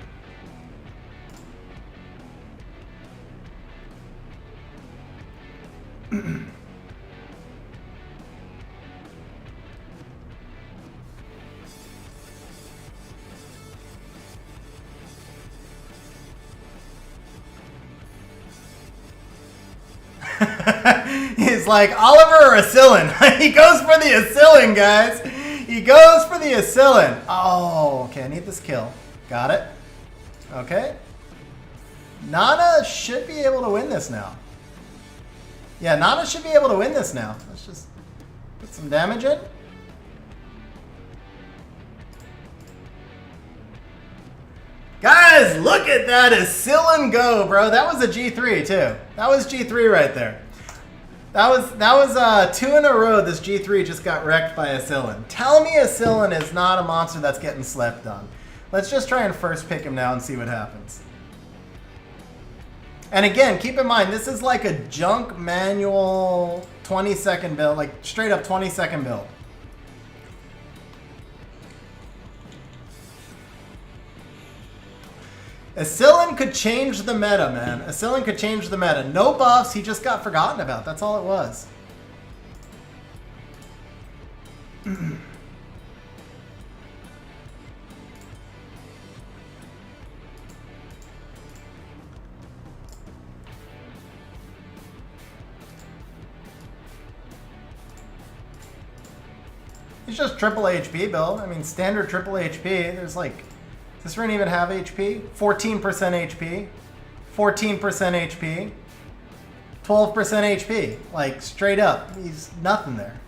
He's like, Oliver or Asillian? He goes for the Asillian, guys. He goes for the Asillian. Oh, okay, I need this kill. Got it. Okay. Nana should be able to win this now. Yeah, Nana should be able to win this now. Let's just put some damage in. Guys, look at that Asillian go, bro. That was a G3 too. That was G3 right there. That was 2 in a row. This G3 just got wrecked by Asillian. Tell me Asillian is not a monster that's getting slept on. Let's just try and first pick him now and see what happens. And again, keep in mind, this is like a junk manual 20-second build, like straight up 20-second build. Asillian could change the meta, man. Asillian could change the meta. No buffs, he just got forgotten about. That's all it was. It's just triple HP build. I mean, standard triple HP. There's like... Does this Rune even have HP? 14% HP, 14% HP, 12% HP. Like, straight up. He's nothing there.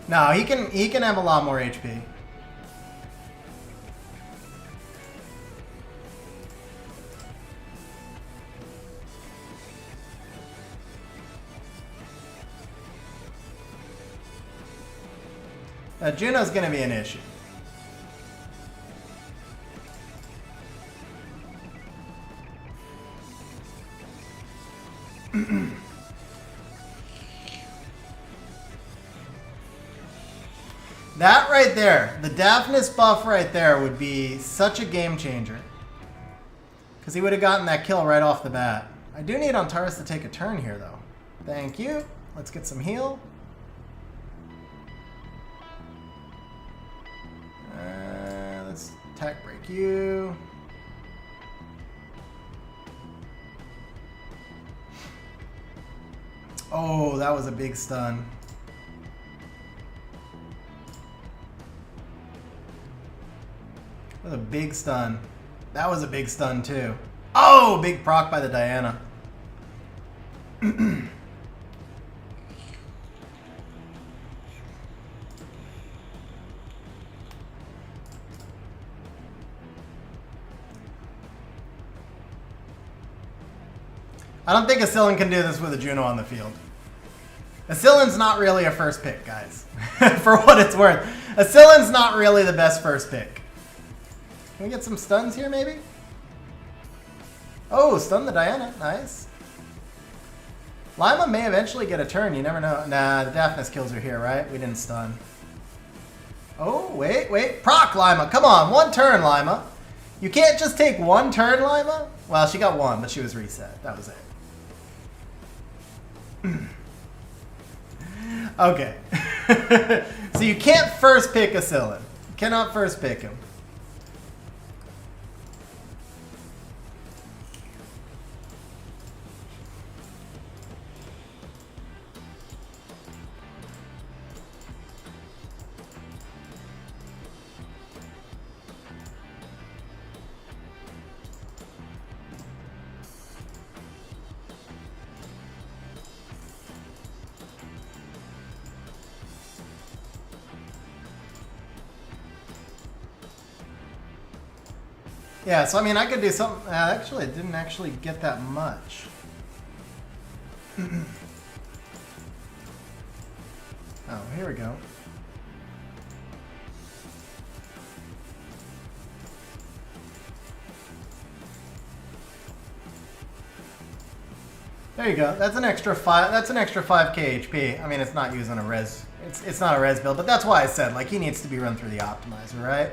No, he can have a lot more HP. Juno's going to be an issue. That right there, the Daphnis buff right there would be such a game changer. Because he would have gotten that kill right off the bat. I do need Antares to take a turn here, though. Thank you. Let's get some heal. Let's attack break you. Oh, that was a big stun. That was a big stun. That was a big stun, too. Oh, big proc by the Diana. I don't think Asillian can do this with a Juno on the field. Asillian's not really a first pick, guys. For what it's worth. Asillian's not really the best first pick. Can we get some stuns here, maybe? Oh, stun the Diana. Nice. Lima may eventually get a turn. You never know. Nah, the Daphnis kills her here, right? We didn't stun. Oh, wait. Proc, Lima. Come on. One turn, Lima. You can't just take one turn, Lima? Well, she got one, but she was reset. That was it. Okay. So you can't first pick Asillian. You cannot first pick him. Yeah, so I mean, I could do something. Actually, it didn't actually get that much. Oh, here we go. There you go. That's an extra 5. That's an extra 5k HP. I mean, it's not using a res. It's not a res build, but that's why I said like he needs to be run through the optimizer, right?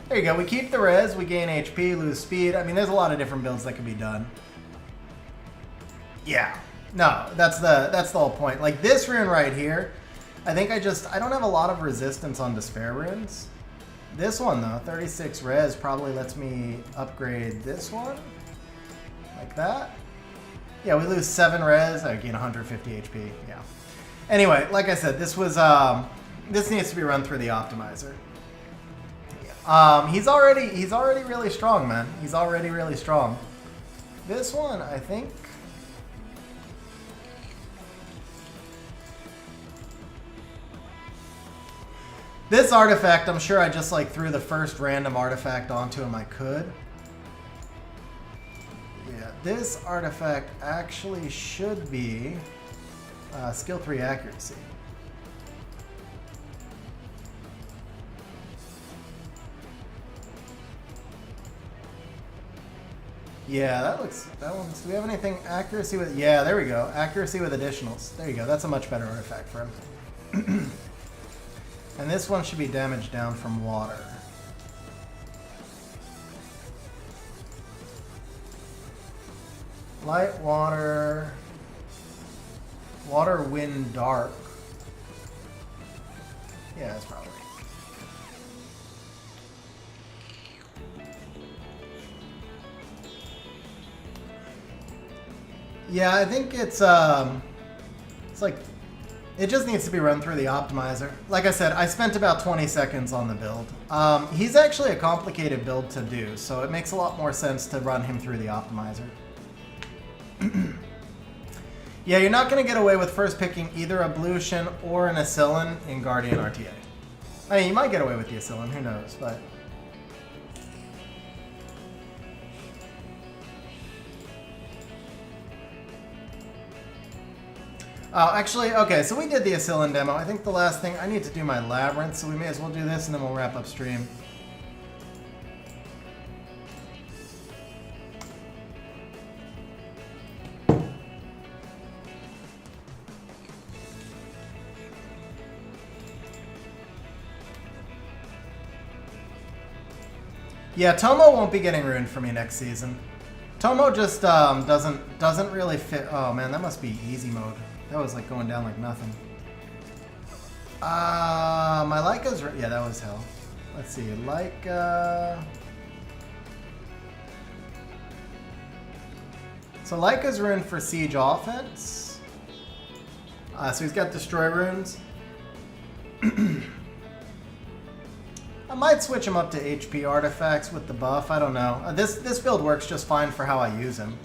There you go. We keep the res, we gain HP, lose speed. I mean, there's a lot of different builds that can be done. Yeah. No, that's the whole point. Like this rune right here, I think I don't have a lot of resistance on despair runes. This one though, 36 res probably lets me upgrade this one. Like that. Yeah, we lose 7 res, I gain 150 HP. Yeah. Anyway, like I said, this needs to be run through the optimizer. He's already really strong, man. He's already really strong. This one, I think. This artifact, I'm sure I just like threw the first random artifact onto him I could. Yeah, this artifact actually should be skill 3 accuracy. Yeah, that one's, do we have anything accuracy with, yeah, there we go. Accuracy with additionals. There you go. That's a much better artifact for him. And this one should be damage down from water. Light, water, wind, dark. Yeah, that's probably. Yeah, I think it's like, it just needs to be run through the optimizer. Like I said, I spent about 20 seconds on the build. He's actually a complicated build to do, so it makes a lot more sense to run him through the optimizer. Yeah, you're not going to get away with first picking either a Blution or an Asillian in Guardian RTA. I mean, you might get away with the Asillian, who knows, but... Oh, actually, okay, so we did the Asillian demo. I think the last thing, I need to do my Labyrinth, so we may as well do this and then we'll wrap up stream. Yeah, Tomo won't be getting Rune for me next season. Tomo just doesn't really fit. Oh man, that must be easy mode. That was like going down like nothing. My Leica's... Yeah, that was hell. Let's see, Leica... So Leica's Rune for siege offense. So he's got destroy runes. I might switch him up to HP artifacts with the buff. I don't know. This build works just fine for how I use him.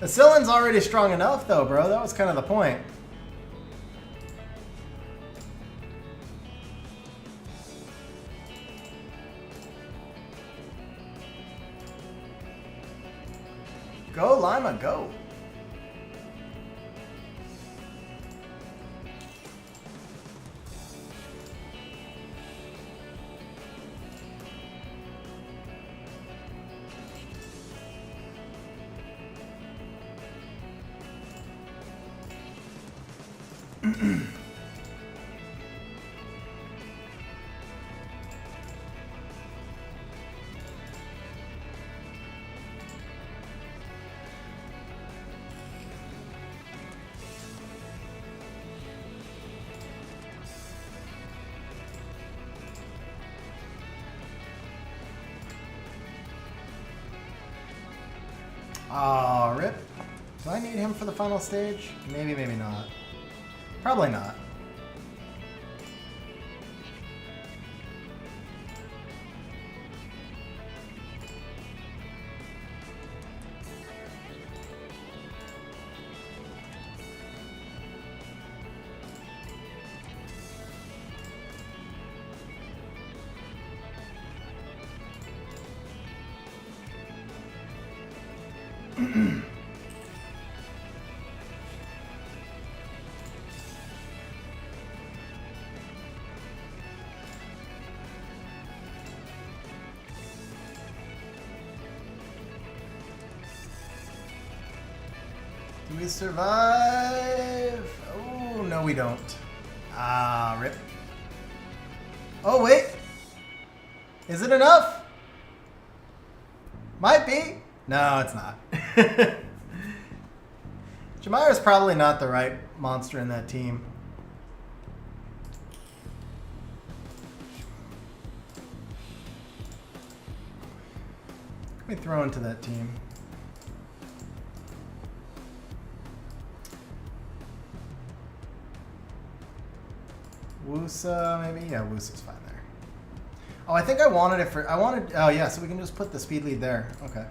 Asillian's already strong enough, though, bro. That was kind of the point. Go, Lima, go. Oh, rip. Do I need him for the final stage? Maybe, maybe not. Probably not. Do we survive? Oh, no we don't. Ah, rip. Oh, wait. Is it enough? Might be. No, it's not. Jamiro's probably not the right monster in that team. Let me throw into that team. Wusa, maybe? Yeah, Wusa's fine there. Oh, I think I wanted it for... Oh, yeah, so we can just put the speed lead there. Okay.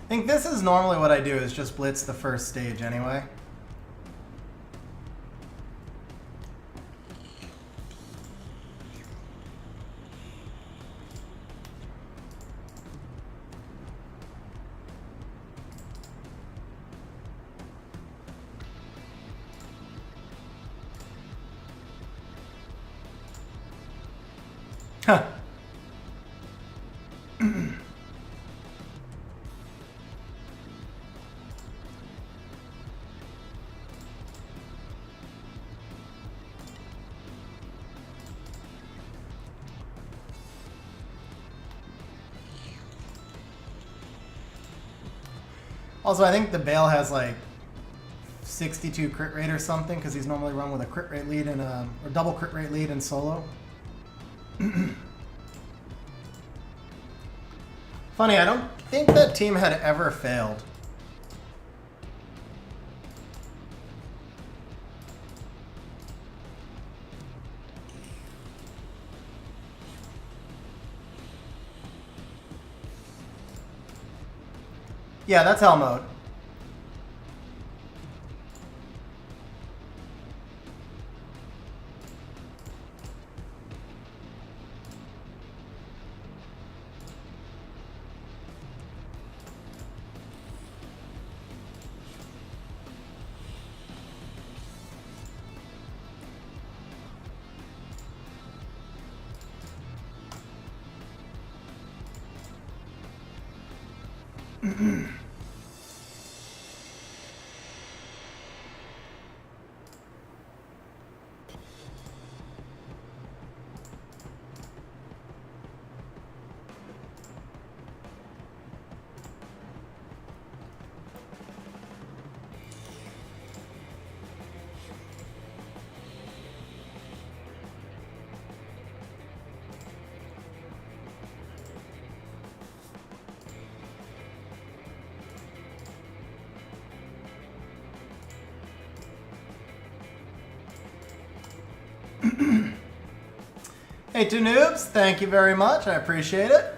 I think this is normally what I do, is just blitz the first stage anyway. Huh. Also, I think the Bale has like 62 crit rate or something, because he's normally run with a crit rate lead and or double crit rate lead in solo. Funny, I don't think that team had ever failed. Yeah, that's hell mode. Hey, two noobs, thank you very much. I appreciate it.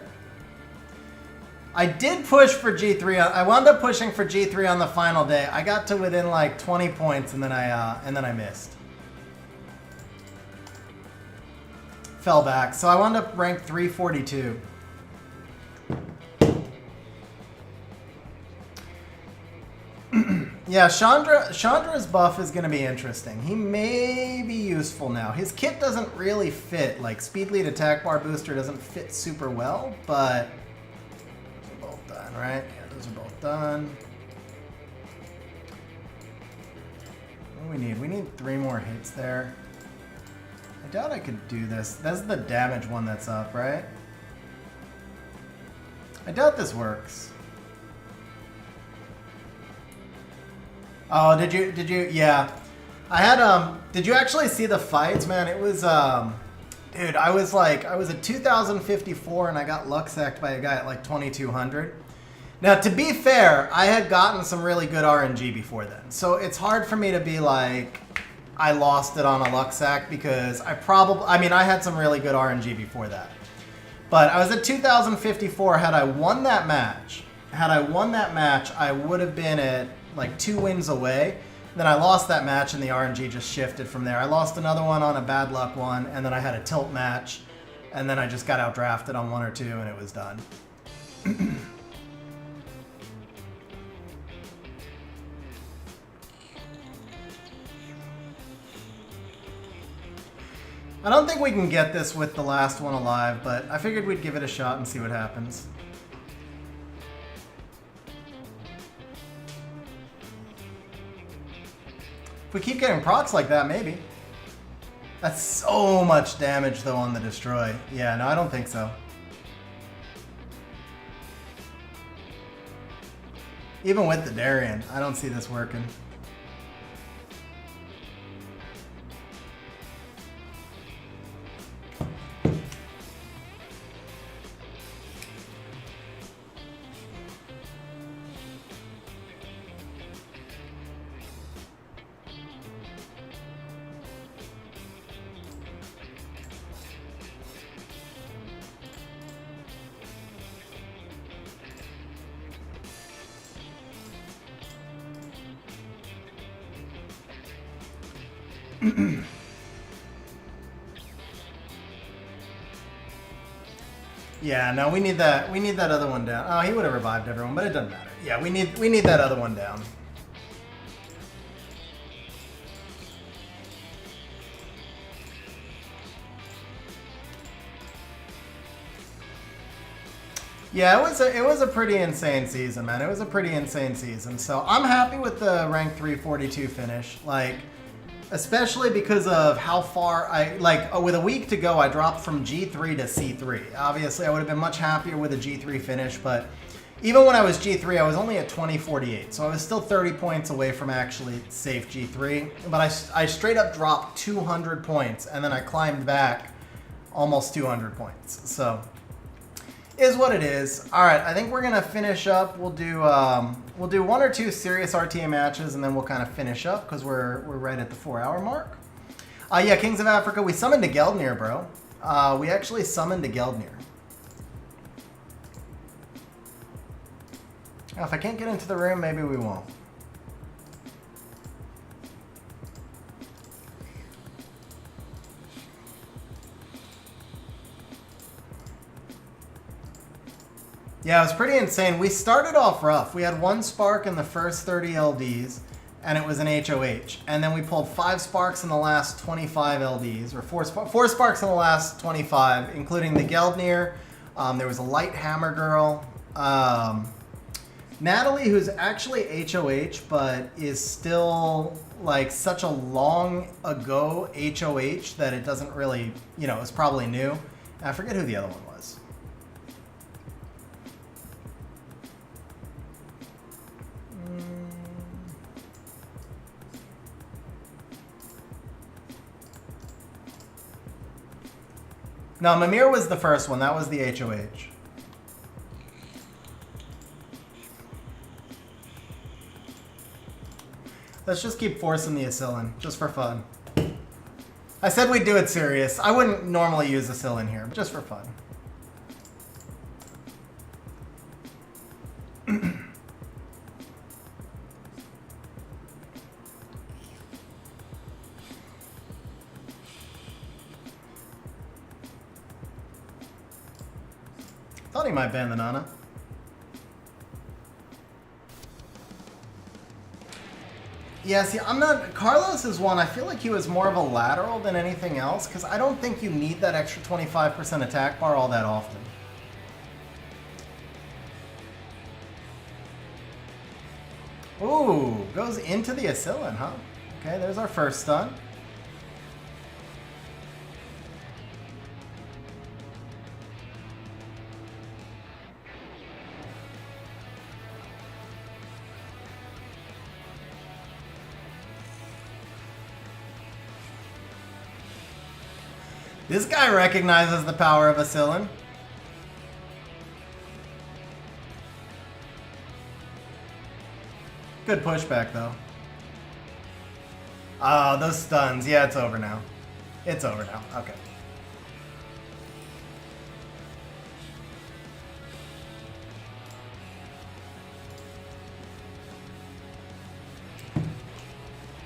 I did push for G3. I wound up pushing for G3 on the final day. I got to within like 20 points and then I missed. Fell back. So I wound up ranked 342. Yeah, Chandra's buff is going to be interesting. He may be useful now. His kit doesn't really fit. Like, speed lead attack bar booster doesn't fit super well, but those are both done, right? Yeah, those are both done. What do we need? We need 3 more hits there. I doubt I could do this. That's the damage one that's up, right? I doubt this works. Oh, did you, yeah. I had, did you actually see the fights, man? It was, dude, I was at 2,054 and I got luck sacked by a guy at like 2,200. Now, to be fair, I had gotten some really good RNG before then. So it's hard for me to be like, I lost it on a luck sack because I had some really good RNG before that. But I was at 2,054. Had I won that match, I would have been at like 2 wins away. Then I lost that match and the RNG just shifted from there. I lost another one on a bad luck one, and then I had a tilt match, and then I just got outdrafted on 1 or 2 and it was done. I don't think we can get this with the last one alive, but I figured we'd give it a shot and see what happens. If we keep getting procs like that, maybe. That's so much damage, though, on the destroy. Yeah, no, I don't think so. Even with the Darien, I don't see this working. Yeah, no, we need that other one down. Oh, he would have revived everyone, but it doesn't matter. Yeah, we need that other one down. Yeah, it was a pretty insane season, man. It was a pretty insane season. So I'm happy with the rank 342 finish. Like, especially because of how far with a week to go, I dropped from G3 to C3. Obviously, I would have been much happier with a G3 finish, but even when I was G3, I was only at 2048, so I was still 30 points away from actually safe G3. But I straight up dropped 200 points, and then I climbed back almost 200 points. So, is what it is. All right, I think we're gonna finish up. We'll do 1 or 2 serious RTA matches, and then we'll kind of finish up because we're right at the 4-hour mark. Yeah, Kings of Africa. We summoned a Geldnir, bro. We actually summoned a Geldnir. Now, if I can't get into the room, maybe we won't. Yeah, it was pretty insane. We started off rough. We had 1 spark in the first 30 LDs, and it was an HOH. And then we pulled 5 sparks in the last 25 LDs, or 4 sparks in the last 25, including the Geldnir. There was a light hammer girl. Natalie, who's actually HOH, but is still like such a long ago HOH that it doesn't really, you know, it's probably new. I forget who the other one was. No, Mimir was the first one. That was the HOH. Let's just keep forcing the Asillian, just for fun. I said we'd do it serious. I wouldn't normally use Asillian here, but just for fun. Thought he might ban the Nana. Yeah, see, I'm not... Carlos is one, I feel like he was more of a lateral than anything else, because I don't think you need that extra 25% attack bar all that often. Ooh, goes into the Asillian, huh? Okay, there's our first stun. This guy recognizes the power of Asillian. Good pushback, though. Oh, those stuns. Yeah, it's over now. It's over now. Okay.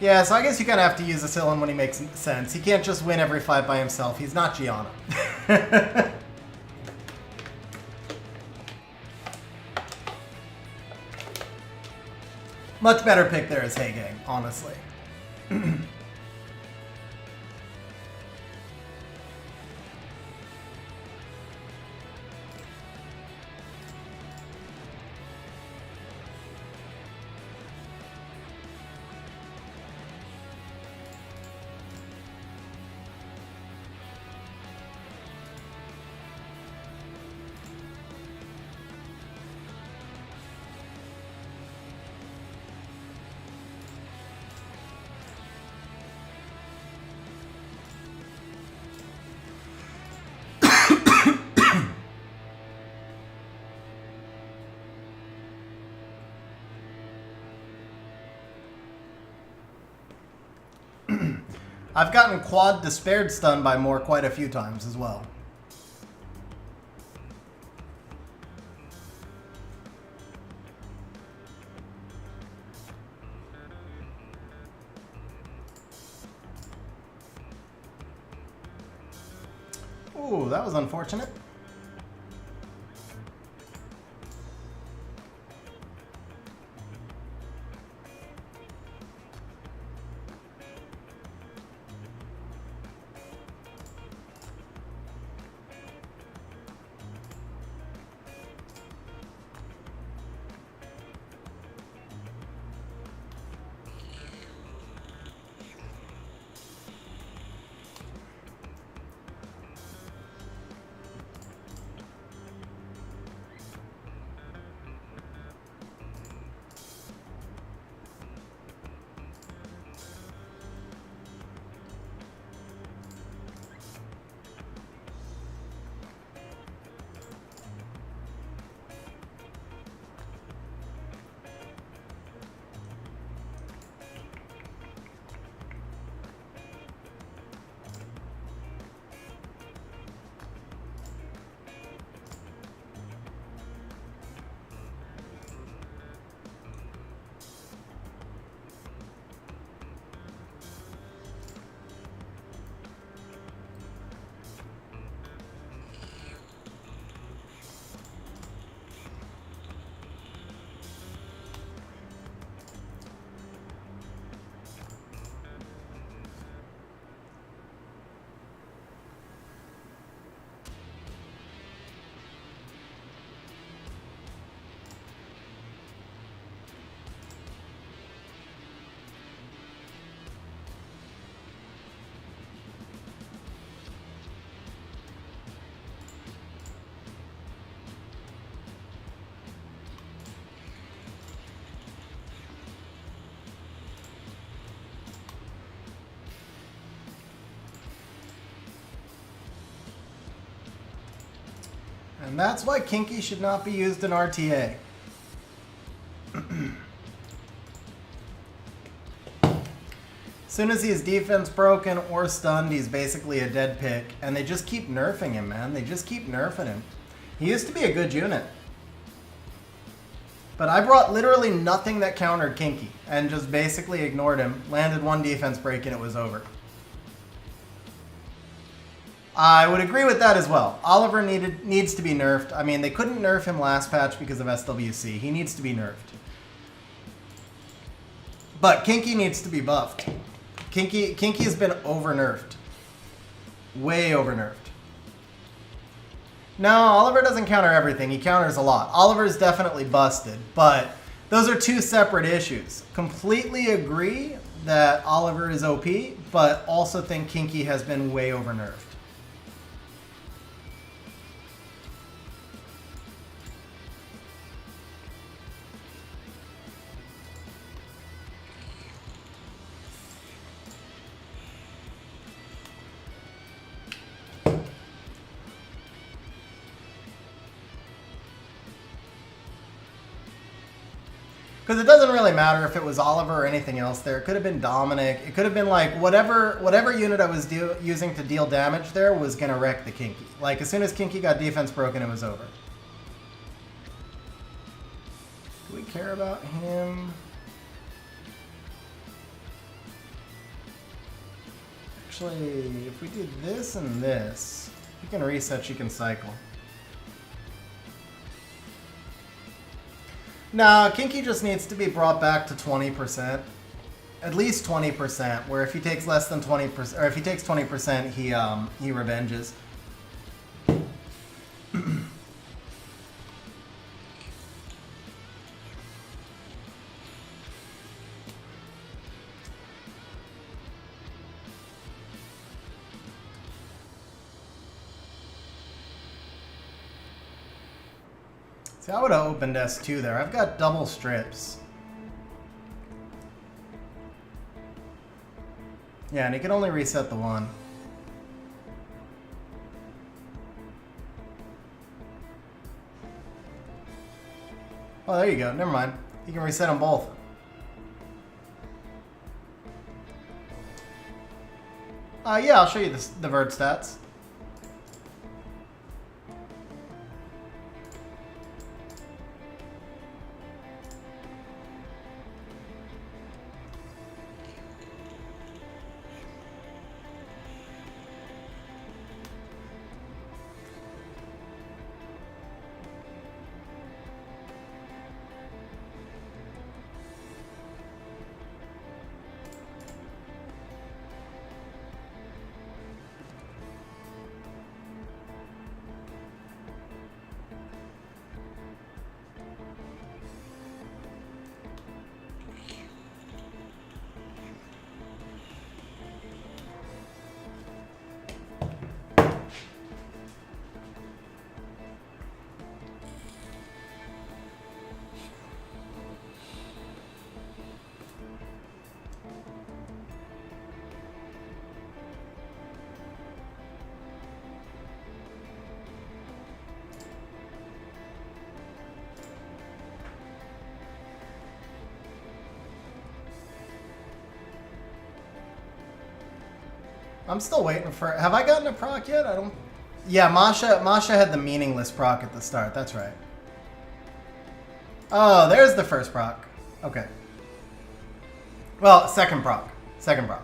Yeah, so I guess you kind of have to use Asillian when he makes sense. He can't just win every fight by himself. He's not Gianna. Much better pick there is Hey Gang, honestly. I've gotten quad despaired stunned by Moore quite a few times as well. Ooh, that was unfortunate. And that's why Kinky should not be used in RTA. As soon as he's defense broken or stunned, he's basically a dead pick. And they just keep nerfing him, man. They just keep nerfing him. He used to be a good unit. But I brought literally nothing that countered Kinky. And just basically ignored him. Landed one defense break and it was over. I would agree with that as well. Oliver needs to be nerfed. I mean, they couldn't nerf him last patch because of SWC. He needs to be nerfed. But Kinky needs to be buffed. Kinky has been over-nerfed. Way over-nerfed. No, Oliver doesn't counter everything. He counters a lot. Oliver's definitely busted, but those are two separate issues. Completely agree that Oliver is OP, but also think Kinky has been way over-nerfed. Because it doesn't really matter if it was Oliver or anything else there. It could have been Dominic. It could have been like whatever unit I was using to deal damage there was going to wreck the Kinky. Like as soon as Kinky got defense broken, it was over. Do we care about him? Actually, if we do this and this, you can reset, she can cycle. No, Kinky just needs to be brought back to 20%. At least 20%, where if he takes less than 20%, or if he takes 20%, he revenges. See, I would have opened S2 there. I've got double strips. Yeah, and he can only reset the one. Oh, there you go. Never mind. You can reset them both. Yeah, I'll show you the vert stats. I'm still waiting for... Have I gotten a proc yet? I don't... Yeah, Masha had the meaningless proc at the start. That's right. Oh, there's the first proc. Okay. Well, second proc. Second proc.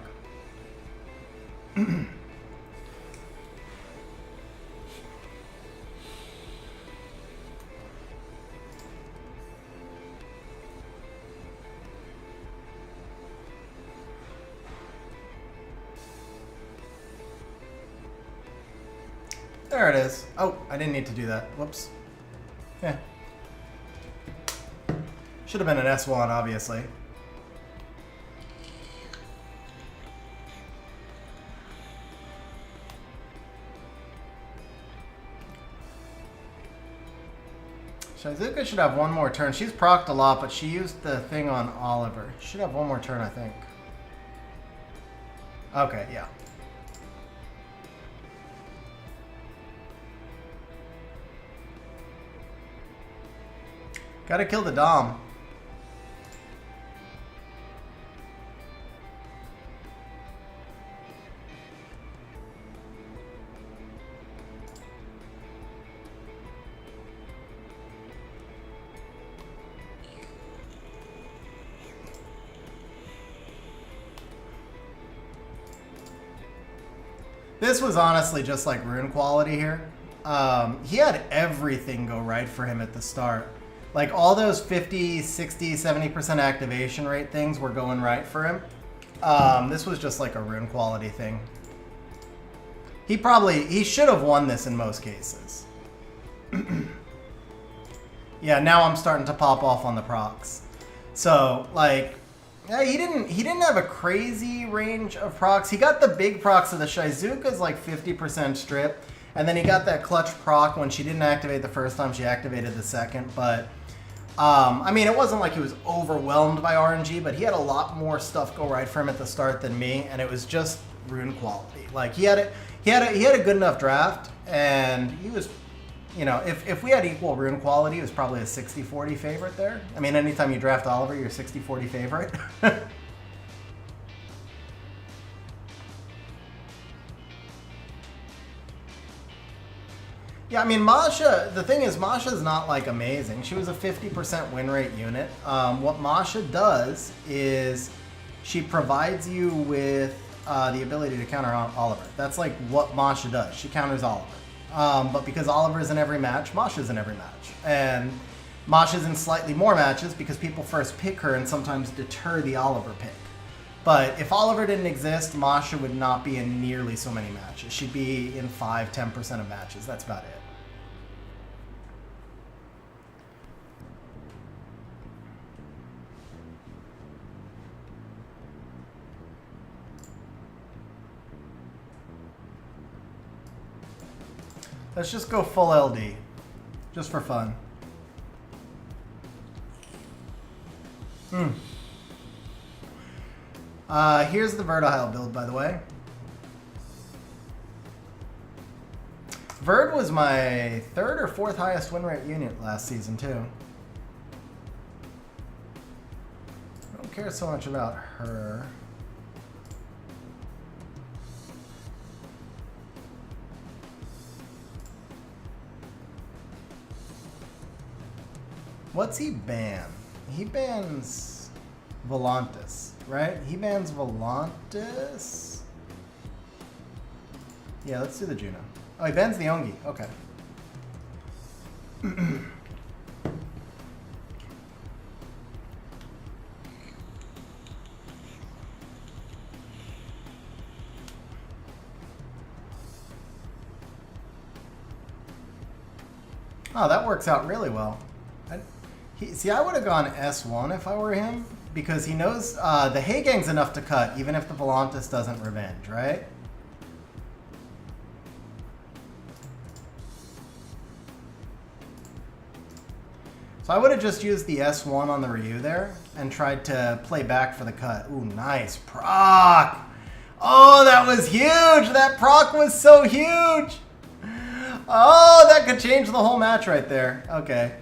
There it is. Oh, I didn't need to do that. Whoops. Yeah. Should have been an S1, obviously. Shizuka should have one more turn. She's procced a lot, but she used the thing on Oliver. She should have one more turn, I think. Okay, yeah. Gotta kill the Dom. This was honestly just like Rune quality here. He had everything go right for him at the start. Like all those 50, 60, 70% activation rate things were going right for him. This was just like a Rune quality thing. He should have won this in most cases. Yeah, now I'm starting to pop off on the procs. So like, yeah, he didn't have a crazy range of procs. He got the big procs of the Shizuka's like 50% strip, and then he got that clutch proc when she didn't activate the first time, she activated the second. But I mean, it wasn't like he was overwhelmed by RNG, but he had a lot more stuff go right for him at the start than me, and it was just Rune quality. Like he had a good enough draft, and he was, you know, if we had equal Rune quality, it was probably a 60-40 favorite there. I mean, anytime you draft Oliver, you're 60-40 favorite. Yeah, I mean, Masha, the thing is, Masha's not, like, amazing. She was a 50% win rate unit. What Masha does is she provides you with the ability to counter Oliver. That's, like, what Masha does. She counters Oliver. But because Oliver's in every match, Masha's in every match. And Masha's in slightly more matches because people first pick her and sometimes deter the Oliver pick. But if Oliver didn't exist, Masha would not be in nearly so many matches. She'd be in 5-10% of matches. That's about it. Let's just go full LD, just for fun. Here's the Vertihile build, by the way. Verd was my 3rd or 4th highest win rate unit last season, too. I don't care so much about her. What's he ban? He bans Volantis, right? He bans Volantis. Yeah, let's do the Juno. Oh, he bans the Ongi. Okay. Oh, that works out really well. See, I would have gone S1 if I were him, because he knows the Hay Gang's enough to cut, even if the Volantis doesn't revenge, right? So I would have just used the S1 on the Ryu there and tried to play back for the cut. Ooh, nice proc! Oh, that was huge! That proc was so huge! Oh, that could change the whole match right there. Okay.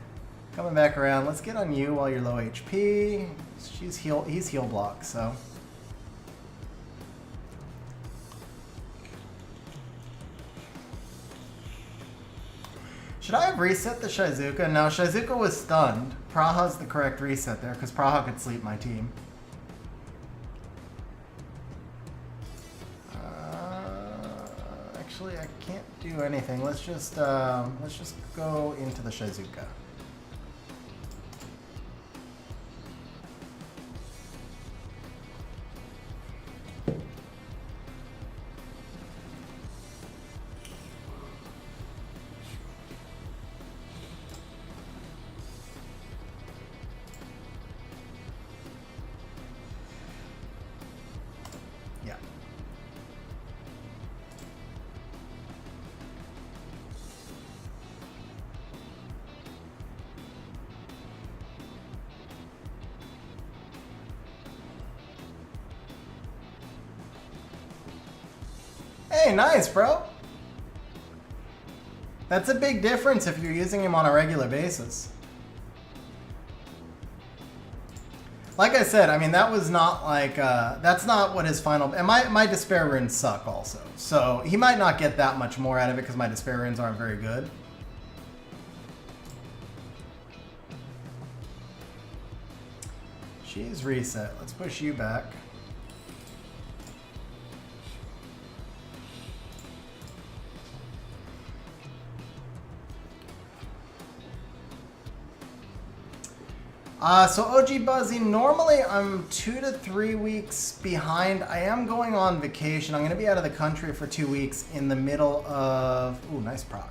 Coming back around. Let's get on you while you're low HP. He's heal block, so. Should I have reset the Shizuka? No, Shizuka was stunned. Praha's the correct reset there, because Praha could sleep my team. Actually, I can't do anything. Let's just go into the Shizuka. Hey, nice, bro. That's a big difference if you're using him on a regular basis. Like I said, I mean, that was not like, that's not what his final, and my despair runes suck also. So he might not get that much more out of it because my despair runes aren't very good. She's reset. Let's push you back. So OG Buzzy, normally I'm 2 to 3 weeks behind. I am going on vacation. I'm going to be out of the country for 2 weeks in the middle of... Ooh, nice proc.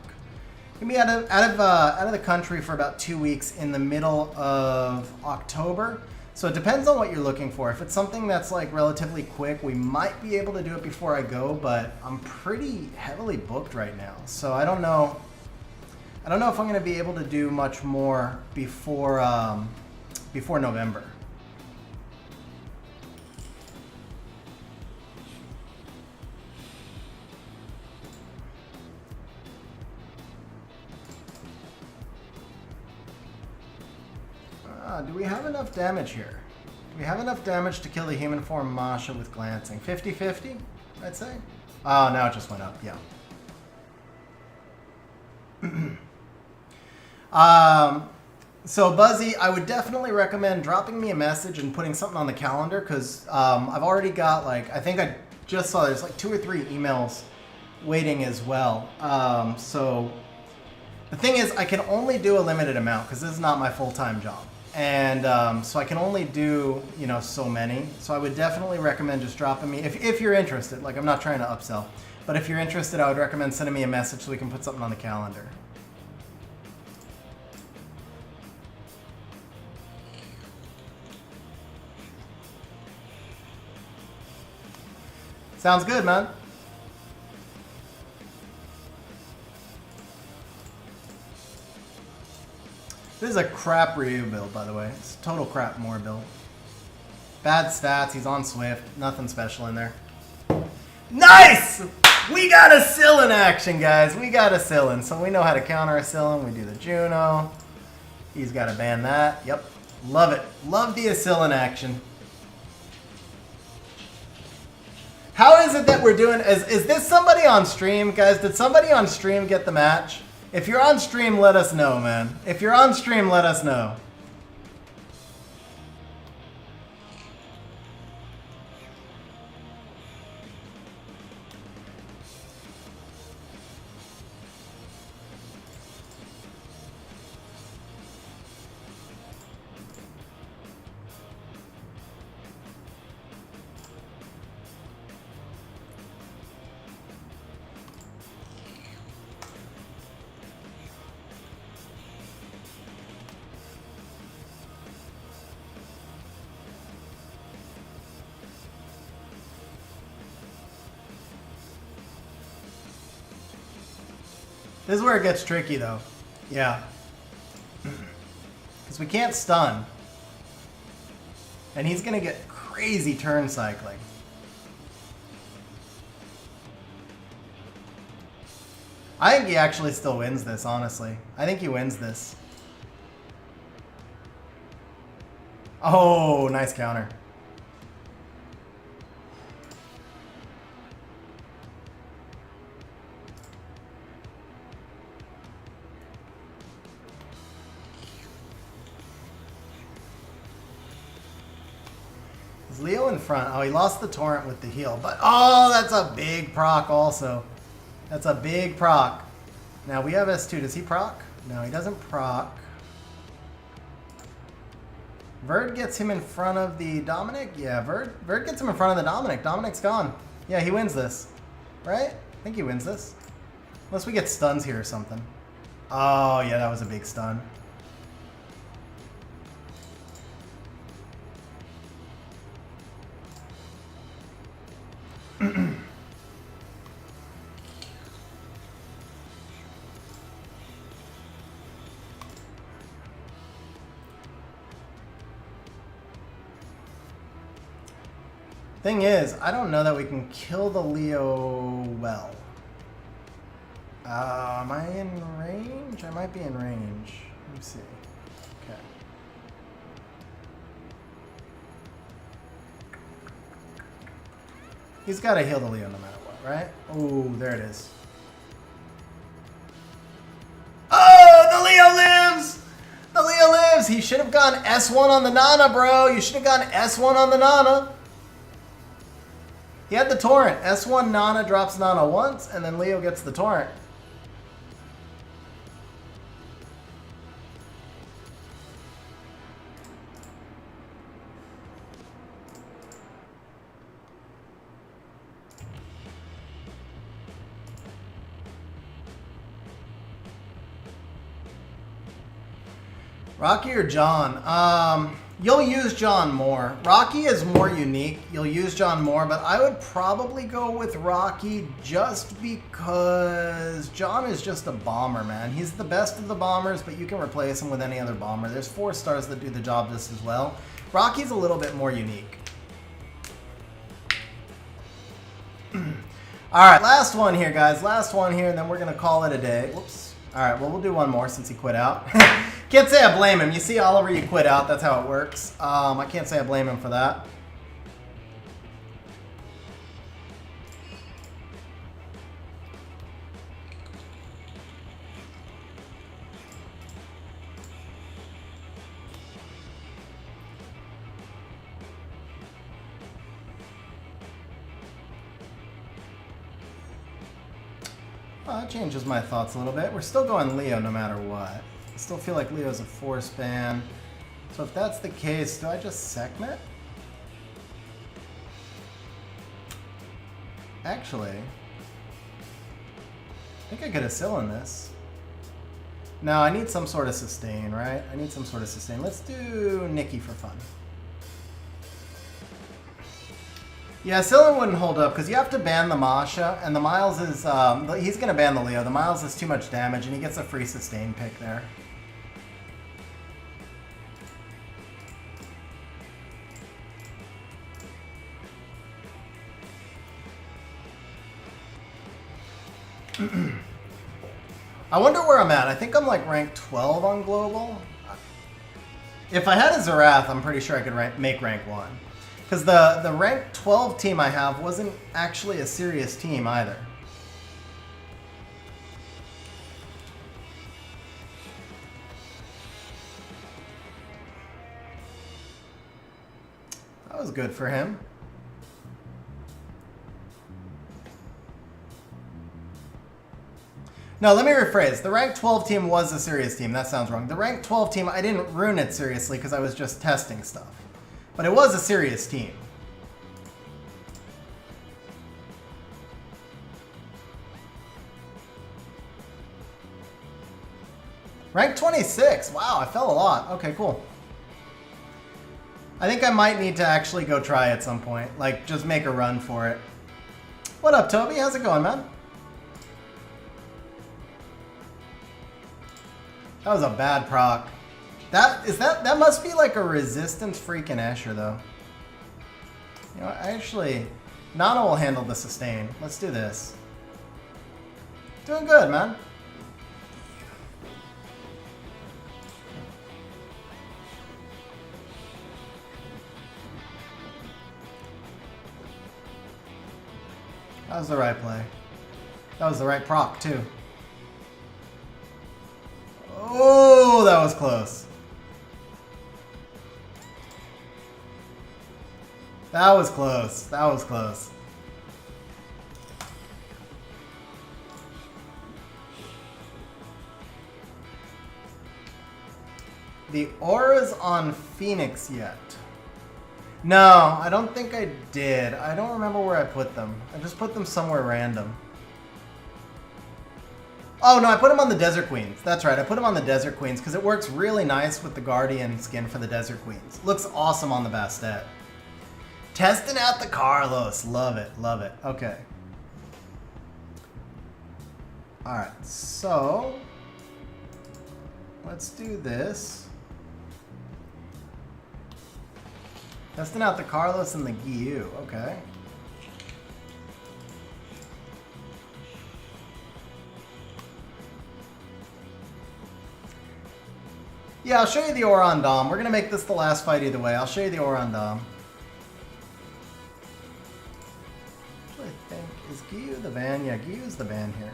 I'm going to be out of the country for about 2 weeks in the middle of October. So it depends on what you're looking for. If it's something that's like relatively quick, we might be able to do it before I go, but I'm pretty heavily booked right now. So I don't know. I don't know if I'm going to be able to do much more before November. Do we have enough damage here? Do we have enough damage to kill the human form Masha with glancing? 50-50, I'd say. Oh, now it just went up, yeah. So Buzzy, I would definitely recommend dropping me a message and putting something on the calendar, because I've already got, like, I think I just saw there's like 2 or 3 emails waiting as well. So the thing is, I can only do a limited amount because this is not my full-time job. And so I can only do, you know, so many. So I would definitely recommend just dropping me, if you're interested. Like, I'm not trying to upsell. But if you're interested, I would recommend sending me a message so we can put something on the calendar. Sounds good, man. This is a crap Ryu build, by the way. It's a total crap Moore build. Bad stats, he's on Swift, nothing special in there. Nice! We got Asillian action, guys. We got Asillian. So we know how to counter Asillian. We do the Juno. He's got to ban that. Yep. Love it. Love the Asillian action. How is it that we're doing... Is this somebody on stream, guys? Did somebody on stream get the match? If you're on stream, let us know, man. If you're on stream, let us know. This is where it gets tricky, though. Yeah. Because we can't stun. And he's going to get crazy turn cycling. I think he actually still wins this, honestly. I think he wins this. Oh, nice counter. Leo in front. Oh, he lost the torrent with the heal. But, oh, that's a big proc also. That's a big proc. Now, we have S2. Does he proc? No, he doesn't proc. Verd gets him in front of the Dominic. Yeah, Verd gets him in front of the Dominic. Dominic's gone. Yeah, he wins this. Right? I think he wins this. Unless we get stuns here or something. Oh, yeah, that was a big stun. Thing is, I don't know that we can kill the Leo well. Am I in range? I might be in range. Let me see. Okay. He's got to heal the Leo no matter what, right? Oh, there it is. Oh, the Leo lives! The Leo lives! He should have gone S1 on the Nana, bro. You should have gone S1 on the Nana. He had the torrent. S1 Nana drops Nana once, and then Leo gets the torrent. Rocky or John? You'll use John more. Rocky is more unique. You'll use John more, but I would probably go with Rocky just because John is just a bomber, man. He's the best of the bombers, but you can replace him with any other bomber. There's 4 stars that do the job just as well. Rocky's a little bit more unique. All right, last one here, guys. Last one here, and then we're going to call it a day. Whoops. All right, well, we'll do one more since he quit out. Can't say I blame him. You see, Oliver, you quit out. That's how it works. I can't say I blame him for that. That changes my thoughts a little bit. We're still going Leo no matter what. I still feel like Leo's a force ban. So if that's the case, do I just Sekhmet? Actually, I think I could Asillian this. No, I need some sort of sustain, right? I need some sort of sustain. Let's do Nikki for fun. Yeah, Asillian wouldn't hold up because you have to ban the Masha, and the Miles is, he's going to ban the Leo. The Miles is too much damage, and he gets a free sustain pick there. I wonder where I'm at. I think I'm like rank 12 on global. If I had a Zerath, I'm pretty sure I could make rank 1. Because the rank 12 team I have wasn't actually a serious team either. That was good for him. No, let me rephrase. The rank 12 team was a serious team. That sounds wrong. The rank 12 team, I didn't rune it seriously because I was just testing stuff. But it was a serious team. Rank 26. Wow, I fell a lot. Okay, cool. I think I might need to actually go try at some point. Like, just make a run for it. What up, Toby? How's it going, man? That was a bad proc. That must be like a resistance freaking Escher though. You know, actually, Nana will handle the sustain. Let's do this. Doing good, man. That was the right play. That was the right proc too. Oh, that was close. That was close. That was close. The aura's on Phoenix yet? No, I don't think I did. I don't remember where I put them. I just put them somewhere random. Oh, no, I put him on the Desert Queens. That's right, I put him on the Desert Queens because it works really nice with the Guardian skin for the Desert Queens. Looks awesome on the Bastet. Testing out the Carlos. Love it, love it. Okay. Alright, so let's do this. Testing out the Carlos and the Gyu. Okay. Yeah, I'll show you the Aura on Dom. We're going to make this the last fight either way. I'll show you the Aura on Dom. ban? Yeah, Gyu's the ban here.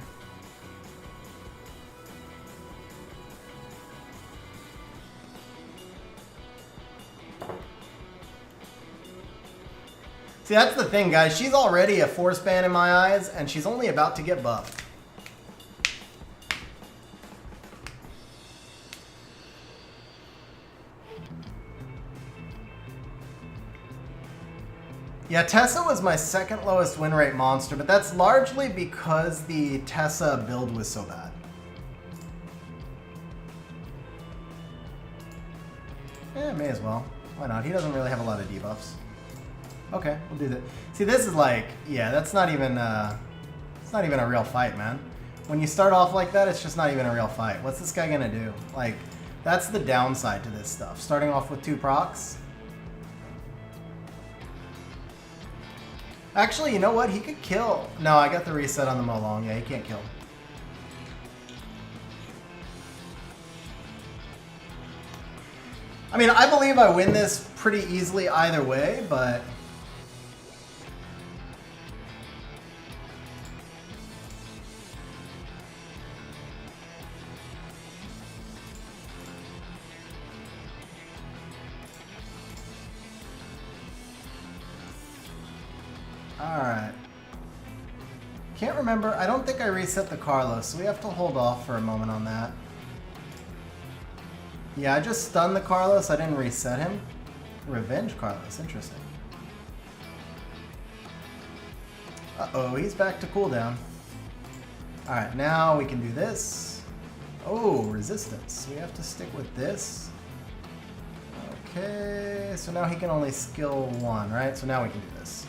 See, that's the thing, guys. She's already a force ban in my eyes, and she's only about to get buffed. Yeah, Tessa was my second lowest win rate monster, but that's largely because the Tessa build was so bad. Yeah, may as well. Why not? He doesn't really have a lot of debuffs. Okay, we'll do that. See, this is like, yeah, that's not even, it's not even a real fight, man. When you start off like that, it's just not even a real fight. What's this guy gonna do? Like, that's the downside to this stuff. Starting off with 2 procs. Actually, you know what? He could kill. No, I got the reset on the Molong. Yeah, he can't kill. I mean, I believe I win this pretty easily either way, but... Alright. Can't remember. I don't think I reset the Carlos, so we have to hold off for a moment on that. Yeah, I just stunned the Carlos. I didn't reset him. Revenge Carlos. Interesting. Uh-oh, he's back to cooldown. Alright, now we can do this. Oh, resistance. We have to stick with this. Okay, so now he can only skill 1, right? So now we can do this.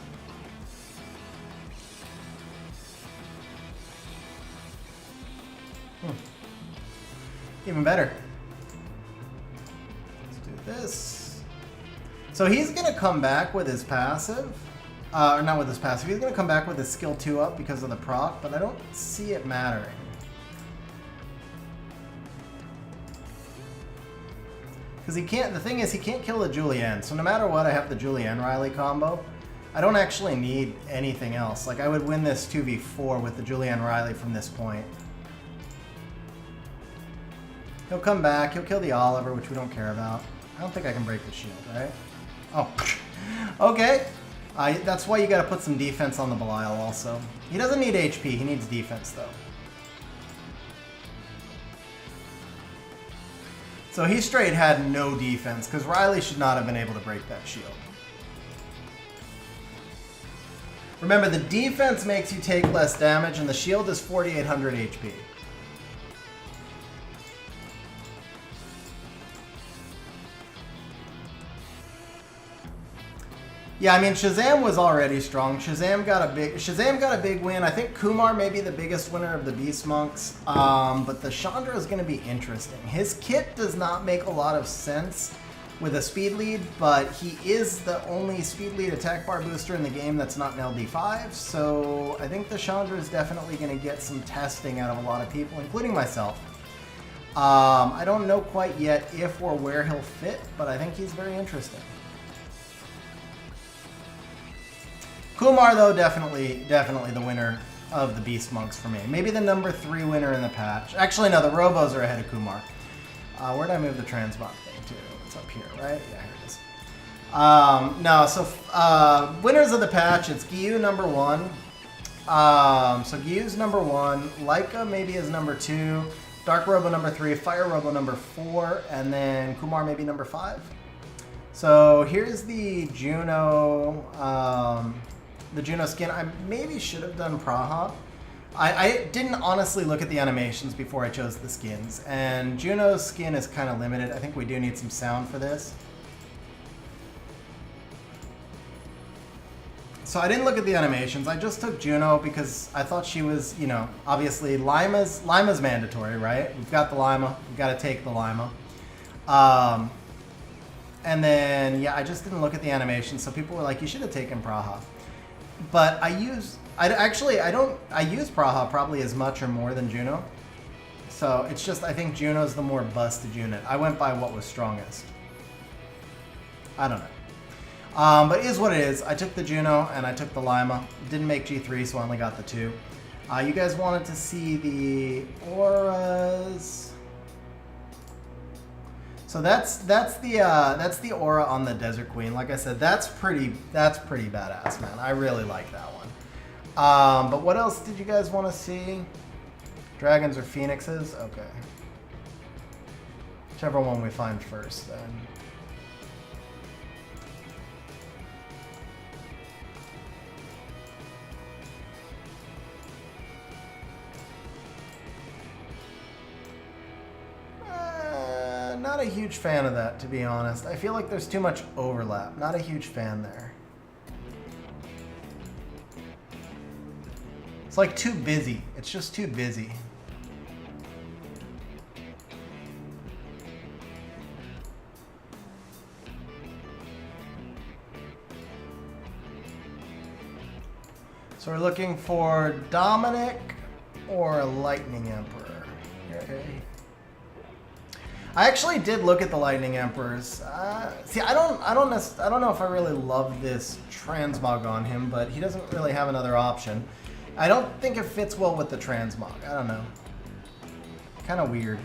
Even better. Let's do this. So he's going to come back with his passive. Or not with his passive. He's going to come back with his skill 2 up because of the proc, but I don't see it mattering. Because he can't, the thing is, he can't kill the Julianne. So no matter what, I have the Julianne Riley combo. I don't actually need anything else. Like, I would win this 2v4 with the Julianne Riley from this point. He'll come back, he'll kill the Oliver, which we don't care about. I don't think I can break the shield, right? Oh, okay. That's why you gotta put some defense on the Belial also. He doesn't need HP, he needs defense though. So he straight had no defense, because Riley should not have been able to break that shield. Remember, the defense makes you take less damage, and the shield is 4,800 HP. Yeah, I mean, Shazam was already strong. Shazam got a big win. I think Kumar may be the biggest winner of the Beast Monks. But the Chandra is going to be interesting. His kit does not make a lot of sense with a speed lead, but he is the only speed lead attack bar booster in the game that's not an LD5. So I think the Chandra is definitely going to get some testing out of a lot of people, including myself. I don't know quite yet if or where he'll fit, but I think he's very interesting. Kumar, though, definitely the winner of the Beast Monks for me. Maybe the number 3 winner in the patch. Actually, no, the Robos are ahead of Kumar. Where'd I move the transbot thing to? It's up here, right? Yeah, here it is. No, so winners of the patch, it's Gyu number 1. So Gyu's number 1. Laika maybe is number 2. Dark Robo number 3. Fire Robo number 4. And then Kumar maybe number 5. So here's the Juno... the Juno skin. I maybe should have done Praha. I didn't honestly look at the animations before I chose the skins, and Juno's skin is kind of limited. I think we do need some sound for this. So I didn't look at the animations. I just took Juno because I thought she was, you know, obviously Lima's mandatory, right? We've got the Lima. We've got to take the Lima. And then, yeah, I just didn't look at the animation, so people were like, you should have taken Praha. But I use Praha probably as much or more than Juno. So it's just, I think Juno's the more busted unit. I went by what was strongest. I don't know. But it is what it is. I took the Juno and I took the Lima. Didn't make G3, so I only got the 2. You guys wanted to see the auras. So that's the aura on the Desert Queen. Like I said, that's pretty badass, man. I really like that one. But what else did you guys want to see? Dragons or phoenixes? Okay. Whichever one we find first, then. Not a huge fan of that, to be honest. I feel like there's too much overlap. Not a huge fan there. It's like too busy. It's just too busy. So we're looking for Dominic or Lightning Emperor. Okay. I actually did look at the Lightning Emperors. See, I don't know if I really love this transmog on him, but he doesn't really have another option. I don't think it fits well with the transmog. I don't know. Kind of weird.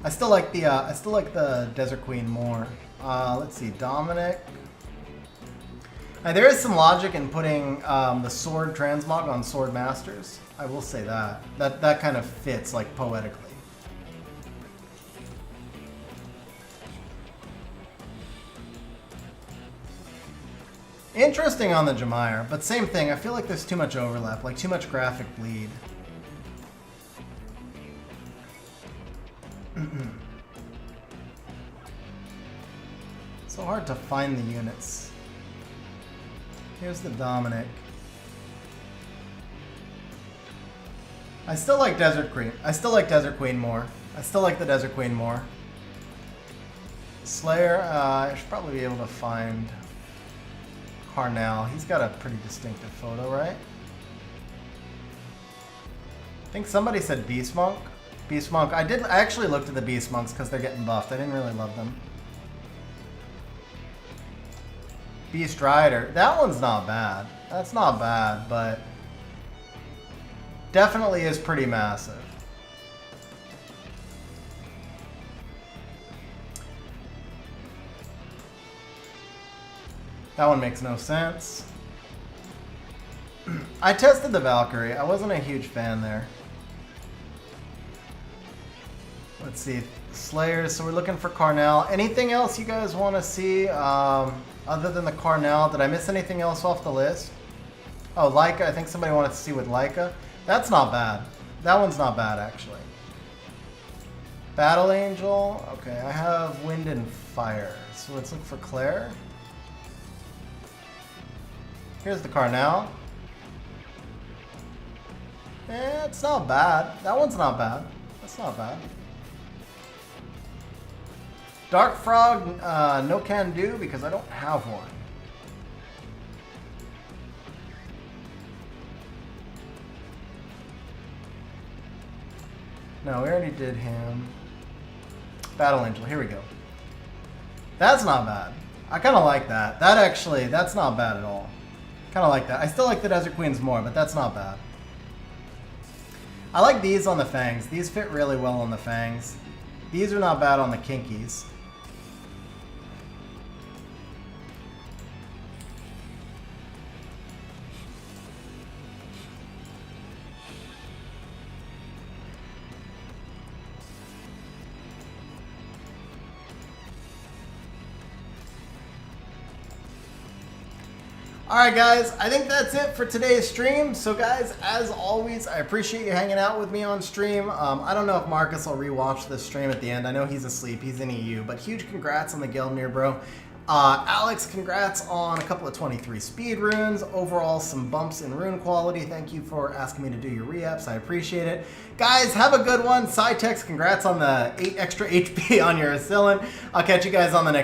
I still like the Desert Queen more. Let's see, Dominic. There is some logic in putting the Sword transmog on Sword Masters. I will say that. That kind of fits like poetically. Interesting on the Jemire, but same thing. I feel like there's too much overlap, like too much graphic bleed. So hard to find the units. Here's the Dominic. I still like Desert Queen. I still like Desert Queen more. I still like the Desert Queen more. Slayer, I should probably be able to find Carnell. He's got a pretty distinctive photo, right? I think somebody said Beast Monk. Beast Monk. I actually looked at the Beast Monks because they're getting buffed. I didn't really love them. Beast Rider. That one's not bad. That's not bad, but definitely is pretty massive. That one makes no sense. I tested the Valkyrie. I wasn't a huge fan there. Let's see. Slayers. So we're looking for Carnell. Anything else you guys want to see other than the Carnell? Did I miss anything else off the list? Oh, Leica. I think somebody wanted to see with Leica. That's not bad. That one's not bad, actually. Battle Angel. Okay, I have Wind and Fire. So let's look for Claire. Here's the Carnell. Eh, it's not bad. That one's not bad. That's not bad. Dark Frog, no can do because I don't have one. No, we already did him. Battle Angel, here we go. That's not bad. I kind of like that. That's not bad at all. Kind of like that. I still like the Desert Queens more, but that's not bad. I like these on the Fangs. These fit really well on the Fangs. These are not bad on the Kinkies. Alright guys, I think that's it for today's stream. So guys, as always, I appreciate you hanging out with me on stream. I don't know if Marcus will rewatch this stream at the end. I know he's asleep, he's in EU, but huge congrats on the Gelmir, bro. Alex, congrats on a couple of 23 speed runes. Overall, some bumps in rune quality. Thank you for asking me to do your re-ups. I appreciate it. Guys, have a good one. Cytex, congrats on the 8 extra HP on your Asillian. I'll catch you guys on the next